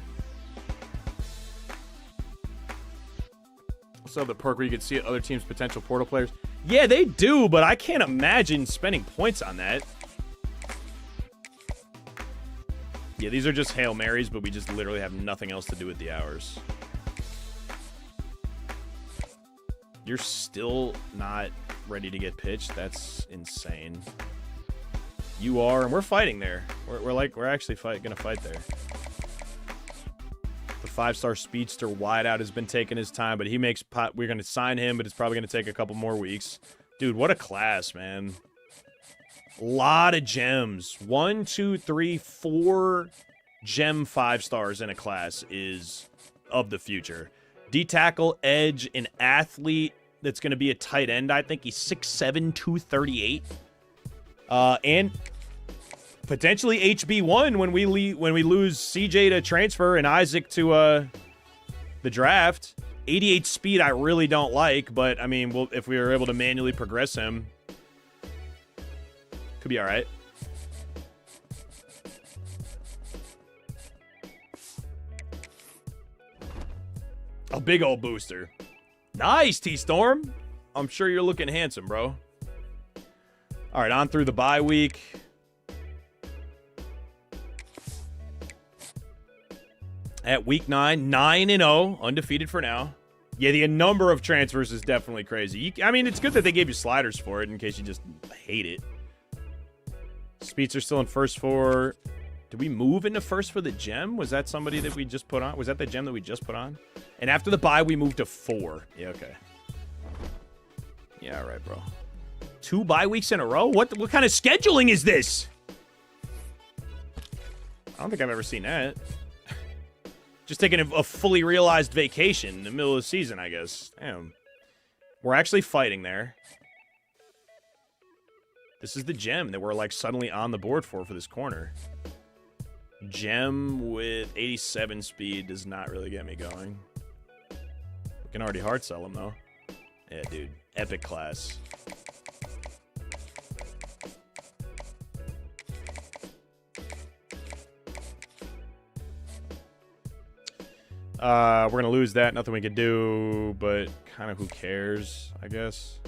Also, the perk where you can see other teams' potential portal players. Yeah, they do, but I can't imagine spending points on that. Yeah, these are just Hail Marys, but we just literally have nothing else to do with the hours. You're still not ready to get pitched? That's insane. You are, and we're fighting there. We're actually gonna fight there. The 5-star speedster wideout has been taking his time, but he makes pot. We're gonna sign him, but it's probably gonna take a couple more weeks. Dude, what a class, man. A lot of gems. 1, 2, 3, 4 gem 5 stars in a class is of the future. D-tackle, edge, an athlete that's going to be a tight end. I think he's 6'7", 238. And potentially HB1 when we lose CJ to transfer and Isaac to the draft. 88 speed I really don't like, but I mean, if we were able to manually progress him, could be all right. A big old booster. Nice, T-Storm. I'm sure you're looking handsome, bro. All right, on through the bye week. At week 9, 9-0, undefeated for now. Yeah, the number of transfers is definitely crazy. I mean, it's good that they gave you sliders for it in case you just hate it. Speeds are still in first 4. Did we move into first for the gem? Was that somebody that we just put on? Was that the gem that we just put on? And after the bye, we moved to 4. Yeah, okay. Yeah, all right, bro. 2 bye weeks in a row? What kind of scheduling is this? I don't think I've ever seen that. Just taking a fully realized vacation in the middle of the season, I guess. Damn. We're actually fighting there. This is the gem that we're like suddenly on the board for this corner. Gem with 87 speed does not really get me going. We can already hard sell him though. Yeah, dude. Epic class. We're going to lose that. Nothing we can do, but kind of who cares, I guess.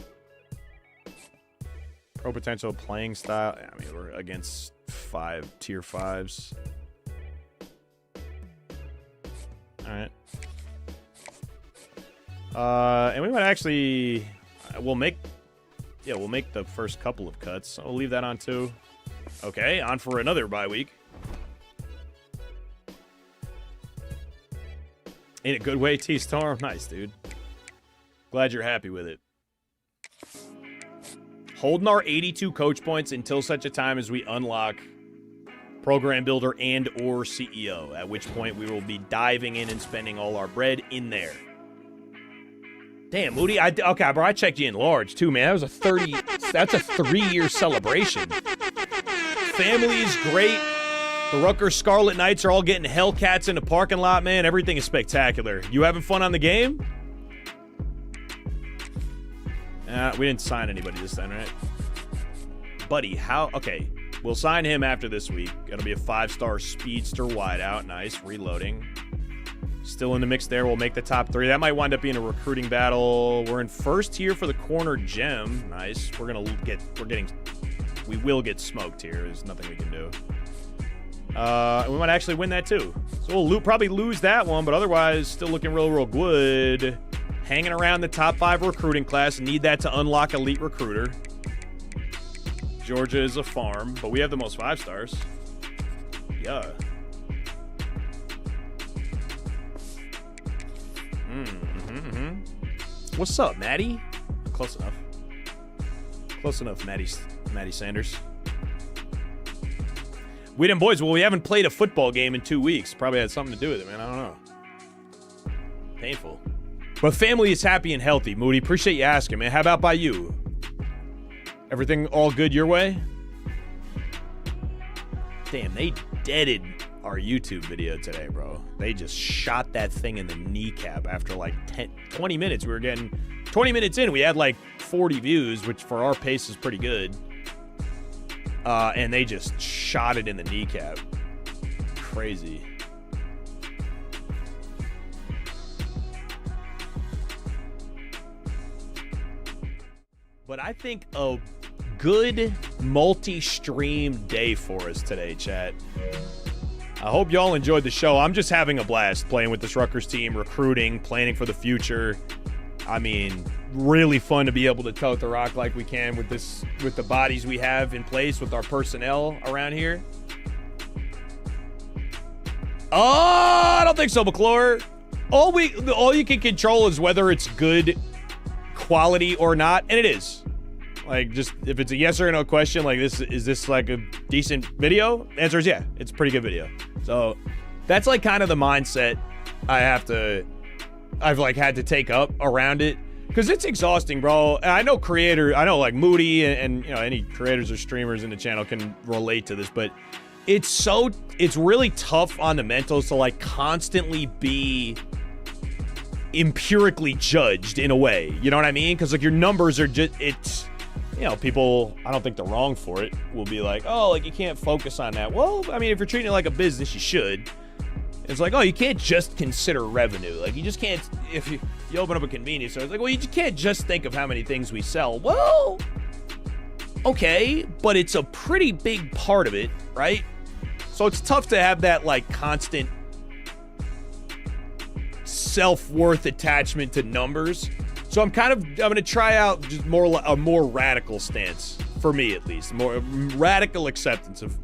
Pro potential playing style. I mean, we're against 5 tier 5s. All right. And we might actually, we'll make the first couple of cuts. I'll leave that on too. Okay, on for another bye week. In a good way, T-Storm. Nice, dude. Glad you're happy with it. Holding our 82 coach points until such a time as we unlock Program Builder and or CEO, at which point we will be diving in and spending all our bread in there. Damn, Moody. Okay, bro, I checked you in large, too, man. That was a 30... That's a 3-year celebration. Family is great. The Rutgers Scarlet Knights are all getting Hellcats in the parking lot, man. Everything is spectacular. You having fun on the game? We didn't sign anybody this time, right? Buddy, how... Okay, we'll sign him after this week. It'll be a 5-star speedster wideout. Nice, reloading. Still in the mix there. We'll make the top 3. That might wind up being a recruiting battle. We're in first here for the corner gem. Nice. We will get smoked here. There's nothing we can do. And we might actually win that too. So we'll probably lose that one, but otherwise still looking real good. Hanging around the top 5 recruiting class. Need that to unlock elite recruiter. Georgia is a farm, but we have the most 5 stars. Yeah. What's up, Maddie? Close enough. Close enough, Maddie Sanders. We didn't, boys. Well, we haven't played a football game in 2 weeks. Probably had something to do with it, man. I don't know. Painful. But family is happy and healthy, Moody. Appreciate you asking, man. How about by you? Everything all good your way? Damn, they deaded our YouTube video today, bro. They just shot that thing in the kneecap after like 20 minutes. We were getting 20 minutes in, we had like 40 views, which for our pace is pretty good. And they just shot it in the kneecap. Crazy. But I think a good multi-stream day for us today, chat. I hope y'all enjoyed the show. I'm just having a blast playing with this Rutgers team, recruiting, planning for the future. I mean, really fun to be able to tote the rock like we can with the bodies we have in place, with our personnel around here. Oh, I don't think so, McClure. All you can control is whether it's good quality or not, and it is. Like, just if it's a yes or no question, like is this like a decent video? The answer is yeah, it's a pretty good video. So that's like kind of the mindset I've like had to take up around it, because it's exhausting, bro. And I know like Moody and you know, any creators or streamers in the channel can relate to this, but it's really tough on the mentals to like constantly be empirically judged in a way, you know what I mean? Because like your numbers are just, it's, you know, people, I don't think they're wrong for it, will be like, oh, like you can't focus on that. Well, I mean, if you're treating it like a business, you should. It's like, oh, you can't just consider revenue. Like, you just can't, if you open up a convenience store, it's like, well, you can't just think of how many things we sell. Well, okay, but it's a pretty big part of it, right? So it's tough to have that, like, constant self-worth attachment to numbers. So I'm going to try out just a more radical stance, for me at least, more radical acceptance of,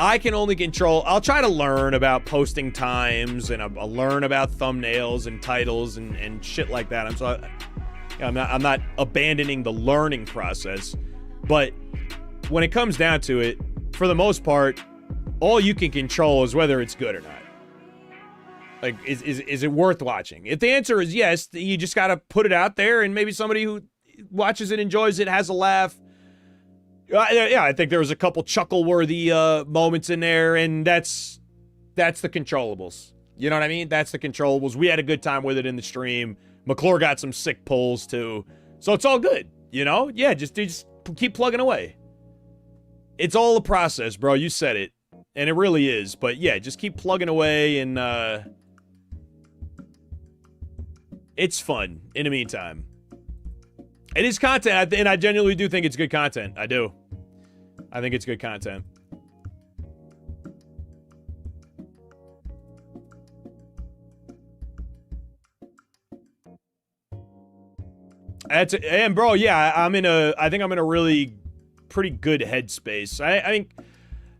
I can only control, I'll try to learn about posting times, and I'll learn about thumbnails and titles and shit like that. I'm not abandoning the learning process, but when it comes down to it, for the most part, all you can control is whether it's good or not. Like, is it worth watching? If the answer is yes, you just got to put it out there, and maybe somebody who watches it, enjoys it, has a laugh. Yeah, I think there was a couple chuckle-worthy moments in there, and that's the controllables. You know what I mean? That's the controllables. We had a good time with it in the stream. McClure got some sick pulls, too. So it's all good, you know? Yeah, just keep plugging away. It's all a process, bro. You said it. And it really is. But, yeah, just keep plugging away, and it's fun in the meantime. It is content, and I genuinely do think it's good content. I do. I think it's good content. And bro, yeah, I think I'm in a really pretty good headspace. I think,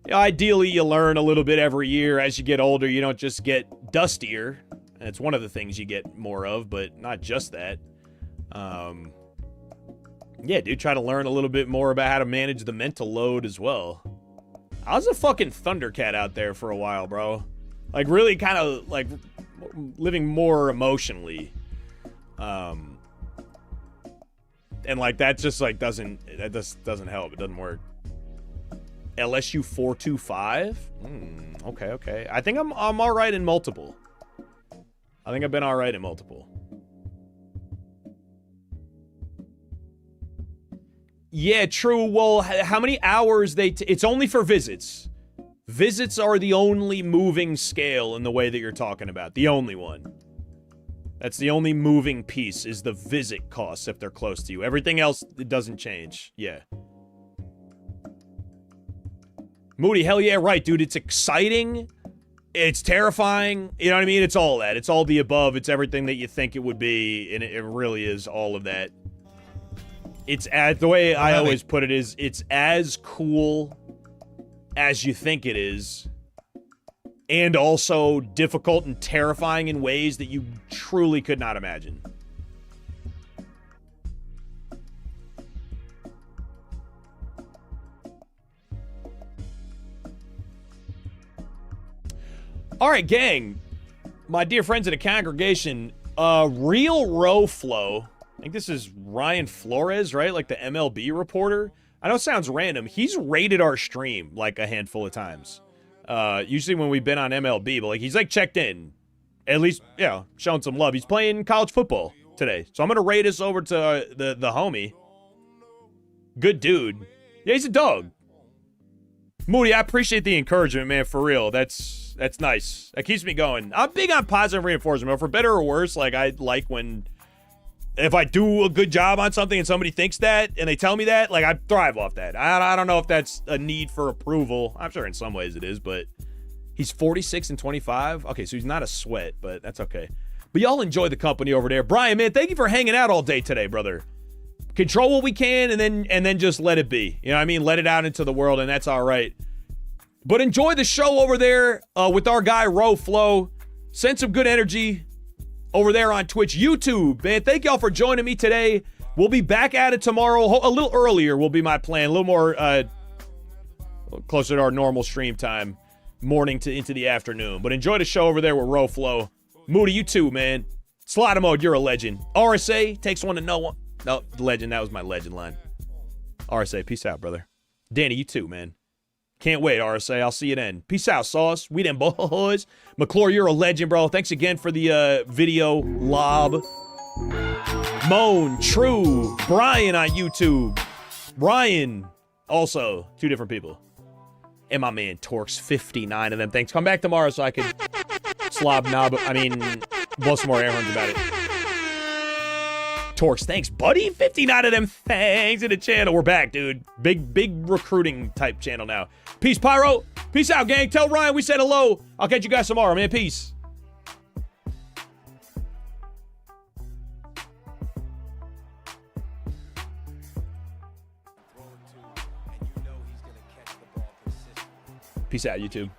you know, ideally you learn a little bit every year. As you get older, you don't just get dustier. It's one of the things you get more of, but not just that. Yeah, dude, try to learn a little bit more about how to manage the mental load as well. I was a fucking Thundercat out there for a while, bro. Like, really kind of, like, living more emotionally. And, like, that just, like, doesn't help. It doesn't work. LSU 425? Okay. I think I'm all right in multiple. I think I've been all right in multiple. Yeah, true. Well, how many hours it's only for visits. Visits are the only moving scale in the way that you're talking about. The only one. That's the only moving piece, is the visit costs if they're close to you. Everything else, it doesn't change. Yeah. Moody, hell yeah, right, dude. It's exciting. It's terrifying. You know what I mean? It's all that. It's all the above. It's everything that you think it would be, and it really is all of that. The way I always put it is, it's as cool as you think it is, and also difficult and terrifying in ways that you truly could not imagine. All right, gang. My dear friends in the congregation, Real Row Flow. I think this is Ryan Flores, right? Like the MLB reporter. I know it sounds random. He's rated our stream like a handful of times. Usually when we've been on MLB, but like he's like checked in. At least, you know, showing some love. He's playing college football today. So I'm going to raid us over to the homie. Good dude. Yeah, he's a dog. Moody, I appreciate the encouragement, man, for real. That's nice. That keeps me going. I'm big on positive reinforcement. For better or worse, like, I like when, if I do a good job on something and somebody thinks that and they tell me that, like, I thrive off that. I don't know if that's a need for approval. I'm sure in some ways it is, but he's 46 and 25. Okay, so he's not a sweat, but that's okay. But y'all enjoy the company over there. Brian, man, thank you for hanging out all day today, brother. Control what we can and then just let it be. You know what I mean? Let it out into the world, and that's all right. But enjoy the show over there with our guy, Ro Flow. Send some good energy over there on Twitch. YouTube, man, thank y'all for joining me today. We'll be back at it tomorrow. A little earlier will be my plan. A little more closer to our normal stream time. Morning to into the afternoon. But enjoy the show over there with Ro Flow. Moody, you too, man. Slaughter Mode, you're a legend. RSA takes one to know one. No, legend. That was my legend line. RSA, peace out, brother. Danny, you too, man. Can't wait, RSA. I'll see you then. Peace out, Sauce. We them boys. McClure, you're a legend, bro. Thanks again for the video lob. Moan, True, Brian on YouTube. Ryan, also, 2 different people. And my man, Torx, 59 of them. Thanks. Come back tomorrow so I can blow some more air horns about it. Torx, thanks, buddy. 59 of them. Thanks in the channel. We're back, dude. Big recruiting type channel now. Peace, Pyro. Peace out, gang. Tell Ryan we said hello. I'll catch you guys tomorrow, man. Peace. Peace out, YouTube.